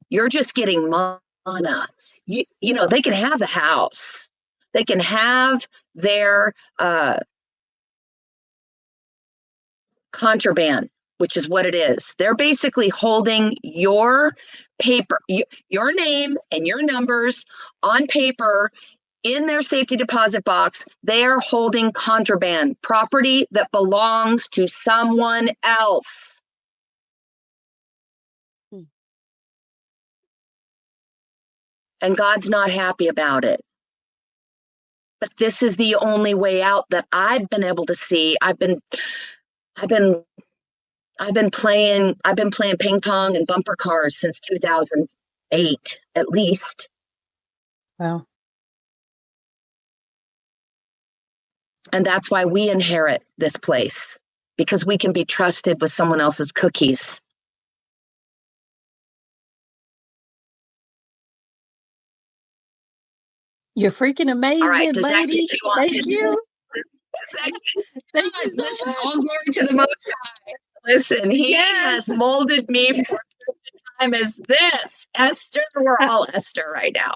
You're just getting mana. You know, they can have the house. They can have their contraband, which is what it is. They're basically holding your paper, your name and your numbers on paper in their safety deposit box. They're holding contraband, property that belongs to someone else. And God's not happy about it. But this is the only way out that I've been able to see. I've been playing ping pong and bumper cars since 2008, at least. Wow. And that's why we inherit this place, because we can be trusted with someone else's cookies. You're freaking amazing, All right, does that lady. get you on? Thank you. Thank you so Listen, much. all glory to the Most High. Listen, He has molded me for such a time as this. Esther, we're all Esther right now.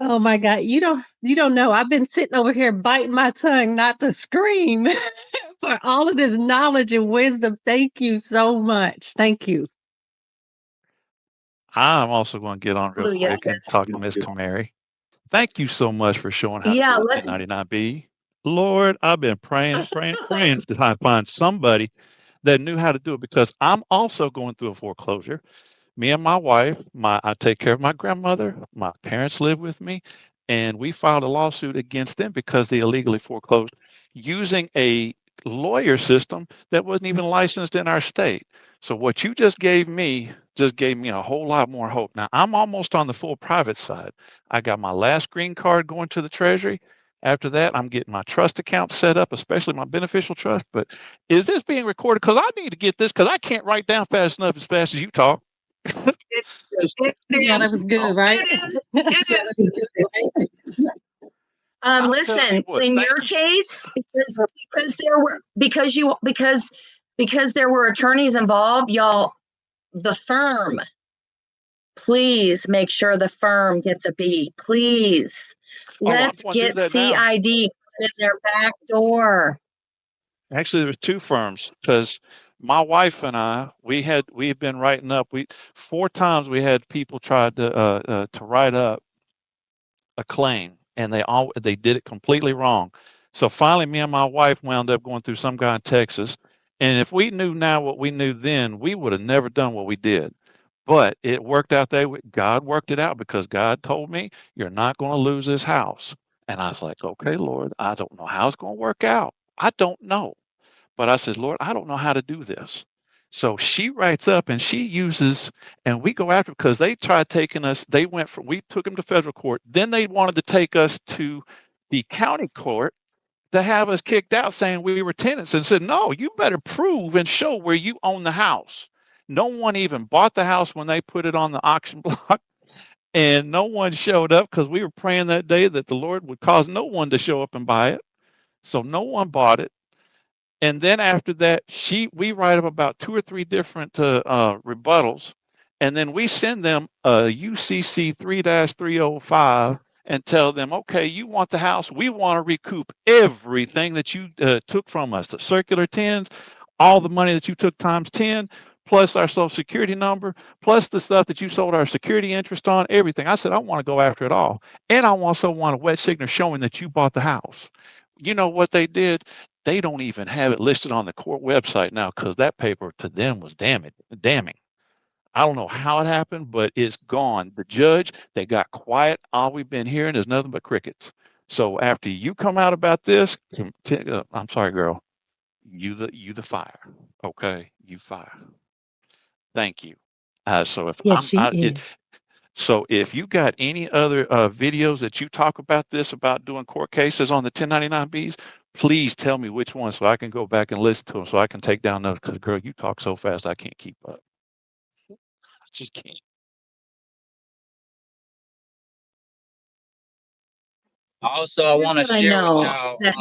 Oh my God. You don't know. I've been sitting over here biting my tongue not to scream for all of this knowledge and wisdom. Thank you so much. Thank you. I'm also going to get on real Hallelujah, quick and sis. talk to Miss Kamari. Thank you so much for showing how to Yeah, do a let 1099B. Lord, I've been praying to try to find somebody that knew how to do it because I'm also going through a foreclosure. Me and my wife, I take care of my grandmother. My parents live with me, and we filed a lawsuit against them because they illegally foreclosed using a lawyer system that wasn't even licensed in our state. So what you just gave me a whole lot more hope. Now I'm almost on the full private side. I got my last green card going to the treasury. After that, I'm getting my trust account set up, especially my beneficial trust. But is this being recorded? Because I need to get this because I can't write down fast enough as fast as you talk. Yeah, that was good, right? Listen, in your case, because there were attorneys involved, y'all, the firm, please make sure the firm gets a B. Please. Let's get CID in their back door. Actually, there was two firms because my wife and I, we've been writing up. 4 times we had people try to write up a claim, and they did it completely wrong. So finally, me and my wife wound up going through some guy in Texas. And if we knew now what we knew then, we would have never done what we did. But it worked out that way. God worked it out because God told me, you're not going to lose this house. And I was like, okay, Lord, I don't know how it's going to work out. I don't know. But I said, Lord, I don't know how to do this. So she writes up and she uses, and we go after because they tried taking us. We took them to federal court. Then they wanted to take us to the county court to have us kicked out saying we were tenants and said, no, you better prove and show where you own the house. No one even bought the house when they put it on the auction block. And no one showed up because we were praying that day that the Lord would cause no one to show up and buy it. So no one bought it. And then after that, we write up about 2 or 3 different rebuttals, and then we send them a UCC 3-305 and tell them, okay, you want the house, we want to recoup everything that you took from us, the circular tins, all the money that you took times 10, plus our social security number, plus the stuff that you sold our security interest on, everything. I said, I want to go after it all. And I also want a wet signature showing that you bought the house. You know what they did? They don't even have it listed on the court website now because that paper to them was damning. I don't know how it happened, but it's gone. The judge, they got quiet. All we've been hearing is nothing but crickets. So after you come out about this, I'm sorry, girl, you the fire. Okay, you fire. Thank you. So if Yes, I'm she I, it, is. So if you got any other videos that you talk about this, about doing court cases on the 1099Bs, please tell me which one so I can go back and listen to them so I can take down those. Because girl, you talk so fast I can't keep up. I just can't. Also, I want to But I share with know y'all. that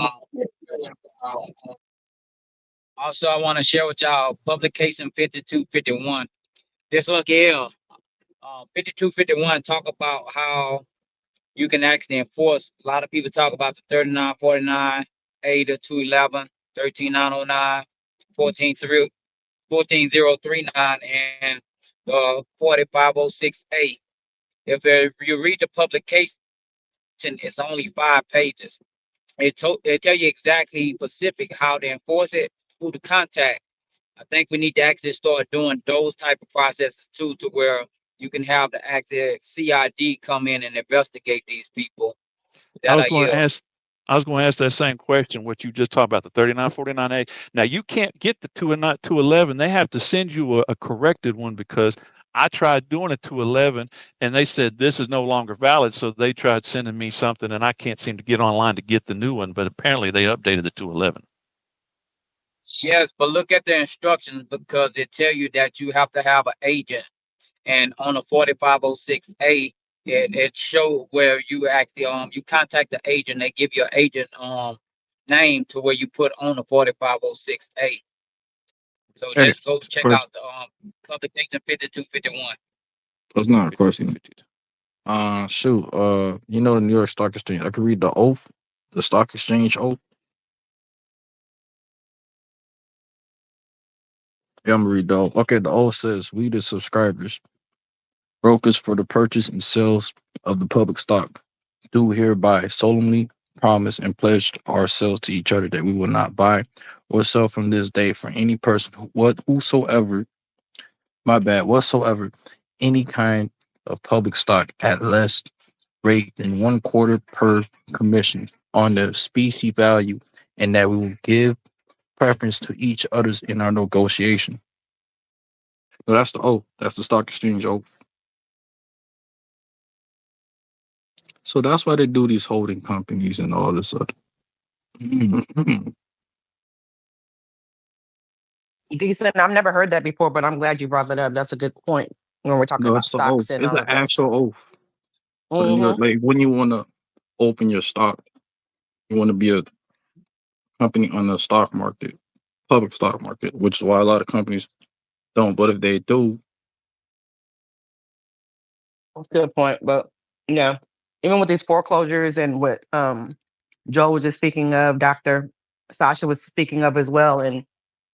Also, I want to share with y'all publication 5251. This look here, 5251 talk about how you can actually enforce. A lot of people talk about the 3949, A to 211, 13909, 14039, and 4506A. If you read the publication, it's only 5 pages. It tell you exactly specific how to enforce it, who to contact. I think we need to actually start doing those type of processes too, to where you can have the actual CID come in and investigate these people. I That was I going to yield. ask. I was going to ask that same question. What you just talked about, the 3949A. Now you can't get the 2 and not 211. They have to send you a corrected one because I tried doing a 211 and they said this is no longer valid. So they tried sending me something and I can't seem to get online to get the new one. But apparently they updated the 211. Yes, but look at the instructions because it tell you that you have to have an agent. And on a 4506A, it show where you actually you contact the agent. They give you an agent name to where you put on the 4506A. So Hey, just go check question. out the publication 5251. That's not a question. Shoot. You know the New York Stock Exchange. I could read the oath, the stock exchange oath. Yeah, I'm gonna read the oath. Okay, the oath says, "We the subscribers, brokers for the purchase and sales of the public stock, do hereby solemnly promise and pledge ourselves to each other that we will not buy or sell from this day for any person whatsoever, any kind of public stock at less rate than 1/4 per commission on the specie value, and that we will give preference to each others in our negotiation." No, that's the oath. That's the stock exchange oath. So that's why they do these holding companies and all this other. Decent. I've never heard that before, but I'm glad you brought that up. That's a good point when we're talking No, about that's the oath. stocks and It's all an of that. actual oath. For the New York, Mm-hmm. like when you want to open your stock, you want to be a company on the stock market, public stock market, which is why a lot of companies don't. But if they do, That's a good point. But yeah, even with these foreclosures and what Joe was just speaking of, Dr. Sasha was speaking of as well. And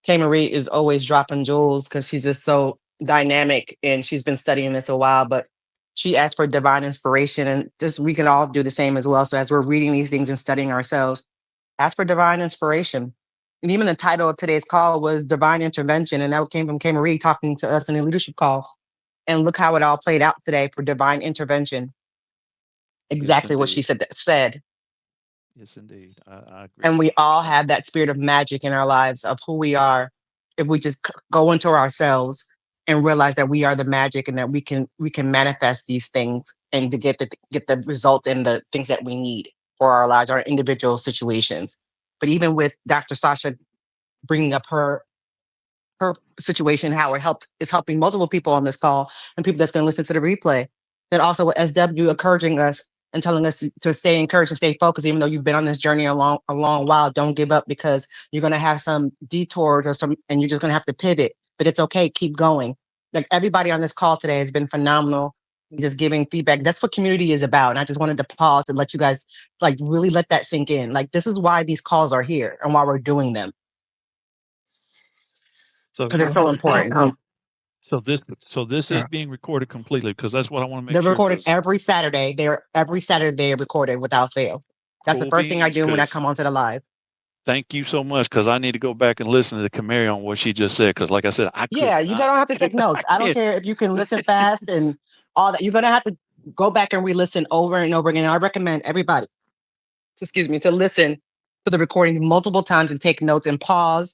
K. Marie is always dropping jewels because she's just so dynamic and she's been studying this a while. But she asked for divine inspiration, and just we can all do the same as well. So as we're reading these things and studying ourselves, ask for divine inspiration. And even the title of today's call was Divine Intervention. And that came from K. Marie talking to us in the leadership call. And look how it all played out today for divine intervention. Exactly what she said. Yes, indeed. I agree. And we all have that spirit of magic in our lives of who we are. If we just go into ourselves and realize that we are the magic and that we can manifest these things and to get the result and the things that we need for our lives, our individual situations. But even with Dr. Sasha bringing up her situation, how it is helping multiple people on this call and people that's going to listen to the replay. Then also with SW encouraging us and telling us to stay encouraged and stay focused, even though you've been on this journey a long while. Don't give up because you're going to have some detours and you're just going to have to pivot. But it's okay. Keep going. Like everybody on this call today has been phenomenal. Just giving feedback. That's what community is about. And I just wanted to pause and let you guys like really let that sink in. Like this is why these calls are here and why we're doing them. So Because it's so important. So this is being recorded completely because that's what I want to make They're sure. recorded every Saturday. Every Saturday they're recorded without fail. That's the Cool first thing I beans, do when I 'cause come onto the live. thank you so much because I need to go back and listen to Kamari on what she just said. Because, like I said, Yeah, you don't have to take notes. I don't care if you can listen fast and all that. You're gonna have to go back and re-listen over and over again. And I recommend everybody, to listen to the recording multiple times and take notes and pause,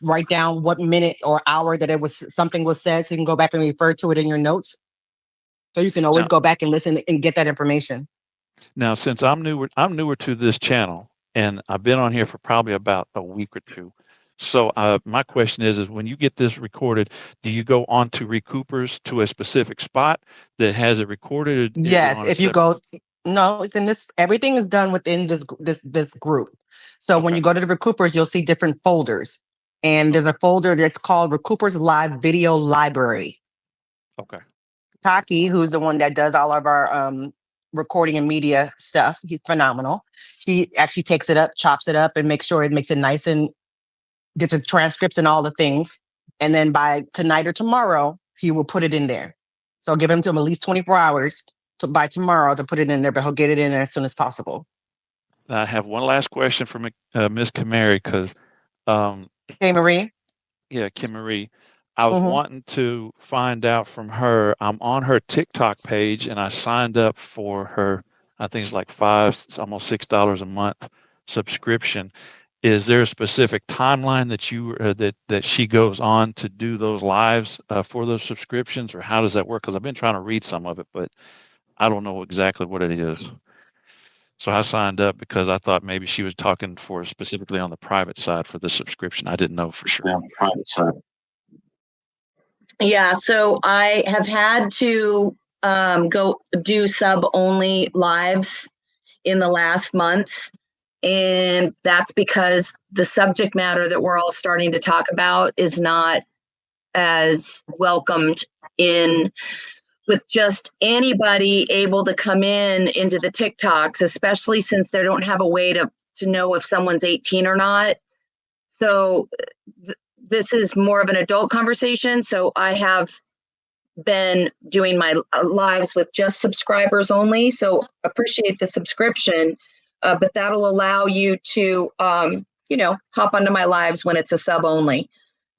write down what minute or hour that something was said, so you can go back and refer to it in your notes. So you can always go back and listen and get that information. Now, since I'm newer to this channel, and I've been on here for probably about a week or two. So my question is when you get this recorded, do you go on to Recoupers to a specific spot that has it recorded? Yes, if you go, no, it's in this. Everything is done within this group. So when you go to the Recoupers, you'll see different folders, and there's a folder that's called Recoupers Live Video Library. Okay. Taki, who's the one that does all of our recording and media stuff, he's phenomenal. He actually takes it up, chops it up, and makes sure it makes it nice and gets the transcripts and all the things. And then by tonight or tomorrow, he will put it in there. So give him to him at least 24 hours by tomorrow to put it in there, but he'll get it in there as soon as possible. I have one last question for Miss Kamari because, Hey, Marie. Yeah, Kim Marie. I was wanting to find out from her. I'm on her TikTok page, and I signed up for her. I think it's like it's almost $6 a month subscription. Is there a specific timeline that that she goes on to do those lives for those subscriptions, or how does that work? Because I've been trying to read some of it, but I don't know exactly what it is. So I signed up because I thought maybe she was talking for specifically on the private side for the subscription. I didn't know for sure. On the private side. Yeah, so I have had to go do sub only lives in the last month. And that's because the subject matter that we're all starting to talk about is not as welcomed in with just anybody able to come into the TikToks, especially since they don't have a way to know if someone's 18 or not. So this is more of an adult conversation. So I have been doing my lives with just subscribers only. So appreciate the subscription, but that'll allow you to, hop onto my lives when it's a sub only.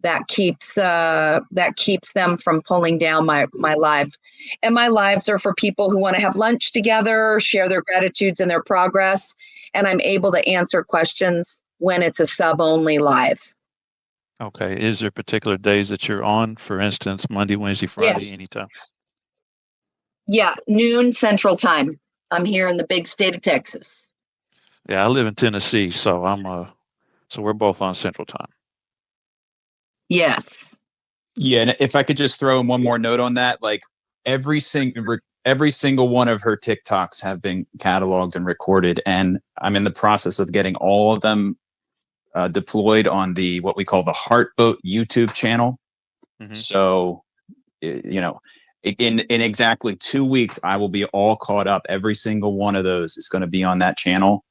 That keeps them from pulling down my live. And my lives are for people who want to have lunch together, share their gratitudes and their progress. And I'm able to answer questions when it's a sub only live. Okay. Is there particular days that you're on? For instance, Monday, Wednesday, Friday, Yes. anytime? Yeah, noon Central Time. I'm here in the big state of Texas. Yeah, I live in Tennessee, so so we're both on Central Time. Yes. Yeah, and if I could just throw in one more note on that, like every single one of her TikToks have been cataloged and recorded, and I'm in the process of getting all of them deployed on what we call the Heartboat YouTube channel. Mm-hmm. So, in exactly 2 weeks, I will be all caught up. Every single one of those is going to be on that channel,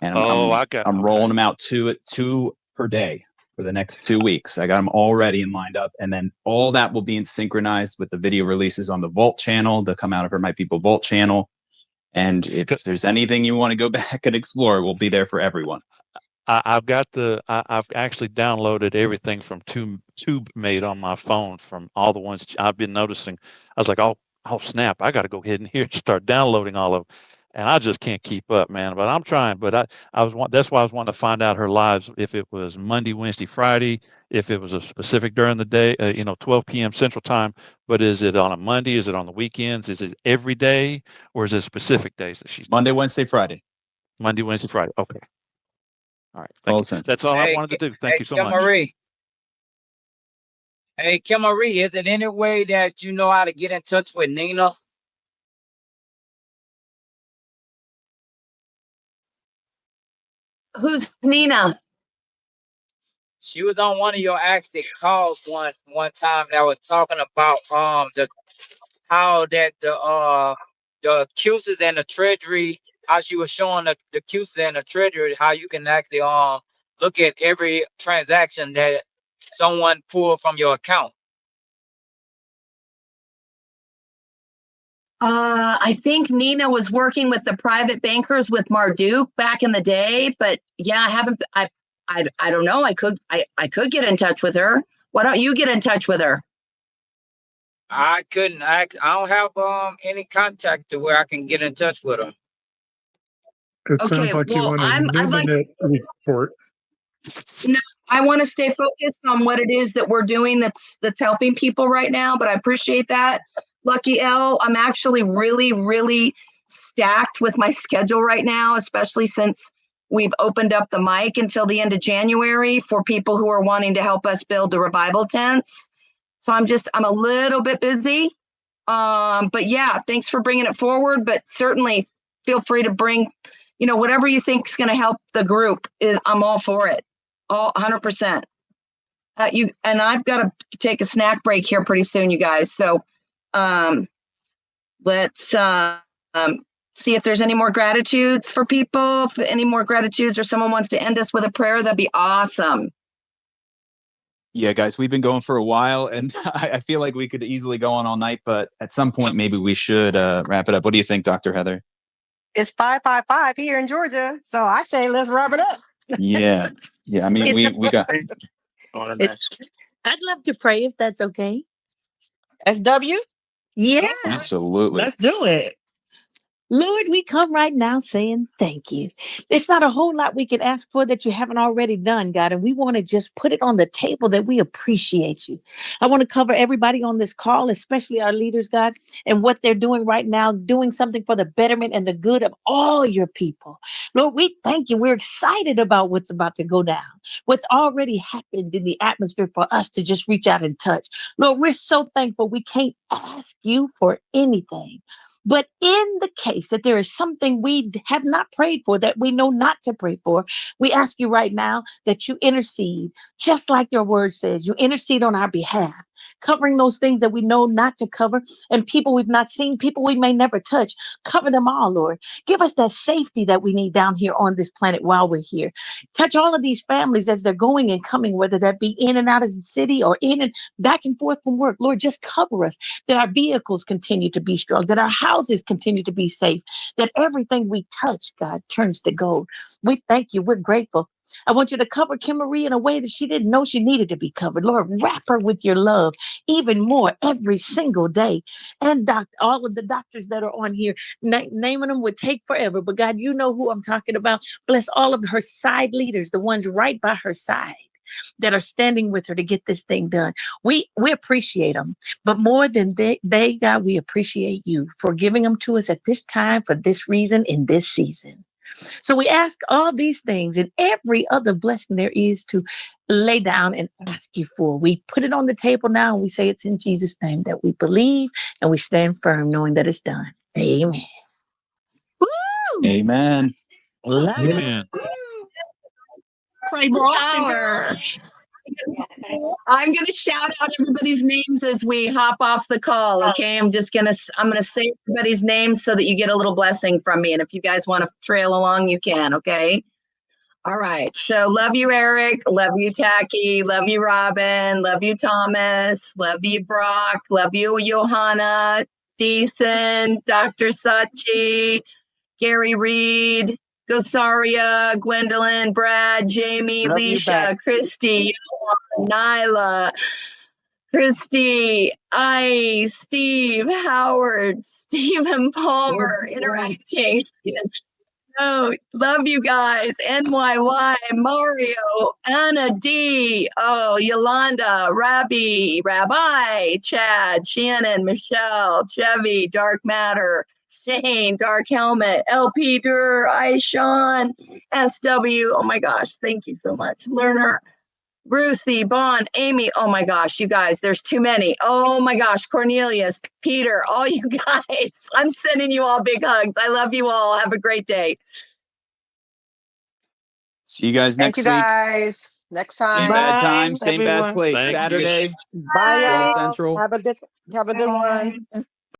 and I'm rolling them out two per day for the next 2 weeks. I got them all ready and lined up, and then all that will be synchronized with the video releases on the Vault channel. They'll come out of her My People Vault channel, and if there's anything you want to go back and explore, we'll be there for everyone. I've actually downloaded everything from TubeMate on my phone, from all the ones I've been noticing. I was like, oh snap, I got to go ahead and here and start downloading all of them. And I just can't keep up, man. But I'm trying. But that's why I was wanting to find out her lives, if it was Monday, Wednesday, Friday, if it was a specific during the day, 12 p.m. Central Time. But is it on a Monday? Is it on the weekends? Is it every day, or is it specific days that she's Monday, Wednesday, Friday? Monday, Wednesday, Friday. Okay. All right. Thank you. That's all I wanted to do. Thank you so much. Marie. Hey, Kim Marie, is it any way that you know how to get in touch with Nina? Who's Nina? She was on one of your active calls one time that was talking about how that the accusers and the treasury, how she was showing the accusers and the treasury how you can actually look at every transaction that someone pulled from your account. I think Nina was working with the private bankers with Marduk back in the day, but yeah, I don't know. I could get in touch with her. Why don't you get in touch with her? I couldn't. I don't have any contact to where I can get in touch with her. It sounds like you want a Numinate report. No, I want to stay focused on what it is that we're doing that's helping people right now, but I appreciate that. Lucky L, I'm actually really, really stacked with my schedule right now, especially since we've opened up the mic until the end of January for people who are wanting to help us build the revival tents. So I'm a little bit busy. But yeah, thanks for bringing it forward, but certainly feel free to bring, whatever you think is going to help the group. I'm all for it. All 100%. And I've got to take a snack break here pretty soon, you guys. So let's see if there's any more gratitudes for people. If any more gratitudes, or someone wants to end us with a prayer, that'd be awesome. Yeah, guys, we've been going for a while, and I feel like we could easily go on all night, but at some point, maybe we should wrap it up. What do you think, Dr. Heather? It's 5:55 here in Georgia, so I say let's wrap it up. Yeah. I mean, we got. I'd love to pray if that's okay. SW? Yeah. Absolutely. Let's do it. Lord, we come right now saying thank you. It's not a whole lot we can ask for that you haven't already done, God, and we want to just put it on the table that we appreciate you. I want to cover everybody on this call, especially our leaders, God, and what they're doing right now, doing something for the betterment and the good of all your people. Lord, we thank you. We're excited about what's about to go down, what's already happened in the atmosphere for us to just reach out and touch. Lord, we're so thankful we can't ask you for anything. But in the case that there is something we have not prayed for, that we know not to pray for, we ask you right now that you intercede, just like your word says. You intercede on our behalf, covering those things that we know not to cover, and people we've not seen, people we may never touch. Cover them all, Lord. Give us that safety that we need down here on this planet while we're here. Touch all of these families as they're going and coming, whether that be in and out of the city or in and back and forth from work. Lord, just cover us, that our vehicles continue to be strong, that our houses continue to be safe, that everything we touch, God, turns to gold. We thank you. We're grateful. I want you to cover Kim Marie in a way that she didn't know she needed to be covered. Lord, wrap her with your love even more every single day. And all of the doctors that are on here, naming them would take forever. But God, you know who I'm talking about. Bless all of her side leaders, the ones right by her side that are standing with her to get this thing done. We appreciate them. But more than they, God, we appreciate you for giving them to us at this time, for this reason, in this season. So we ask all these things and every other blessing there is to lay down and ask you for. We put it on the table now and we say it's in Jesus' name that we believe and we stand firm knowing that it's done. Amen. Woo! Amen. Amen. Pray more often, Power. I'm going to shout out everybody's names as we hop off the call. Okay. I'm going to say everybody's names so that you get a little blessing from me. And if you guys want to trail along, you can. Okay. All right. So love you, Eric. Love you, Tacky. Love you, Robin. Love you, Thomas. Love you, Brock. Love you, Johanna, Deason, Dr. Sachi, Gary Reed, Gosaria, Gwendolyn, Brad, Jamie, Love you back. Leisha, Christy, Nyla, Christy, Steve, Howard, Stephen Palmer, interacting. Oh, love you guys. NYY, Mario, Anna D. Oh, Yolanda, Rabbi, Chad, Shannon, Michelle, Chevy, Dark Matter, Shane, Dark Helmet, LP Dur, Sean, SW. Oh my gosh, thank you so much. Learner, Ruthie, Bond, Amy. Oh my gosh, you guys, there's too many. Oh my gosh, Cornelius, Peter, all you guys. I'm sending you all big hugs. I love you all. Have a great day. See you guys Thank next you week. guys. Next Same time. bad Bye, time, same bad everyone. place. Thank you. Saturday, Bye, 12 y'all. Central. Have a good one.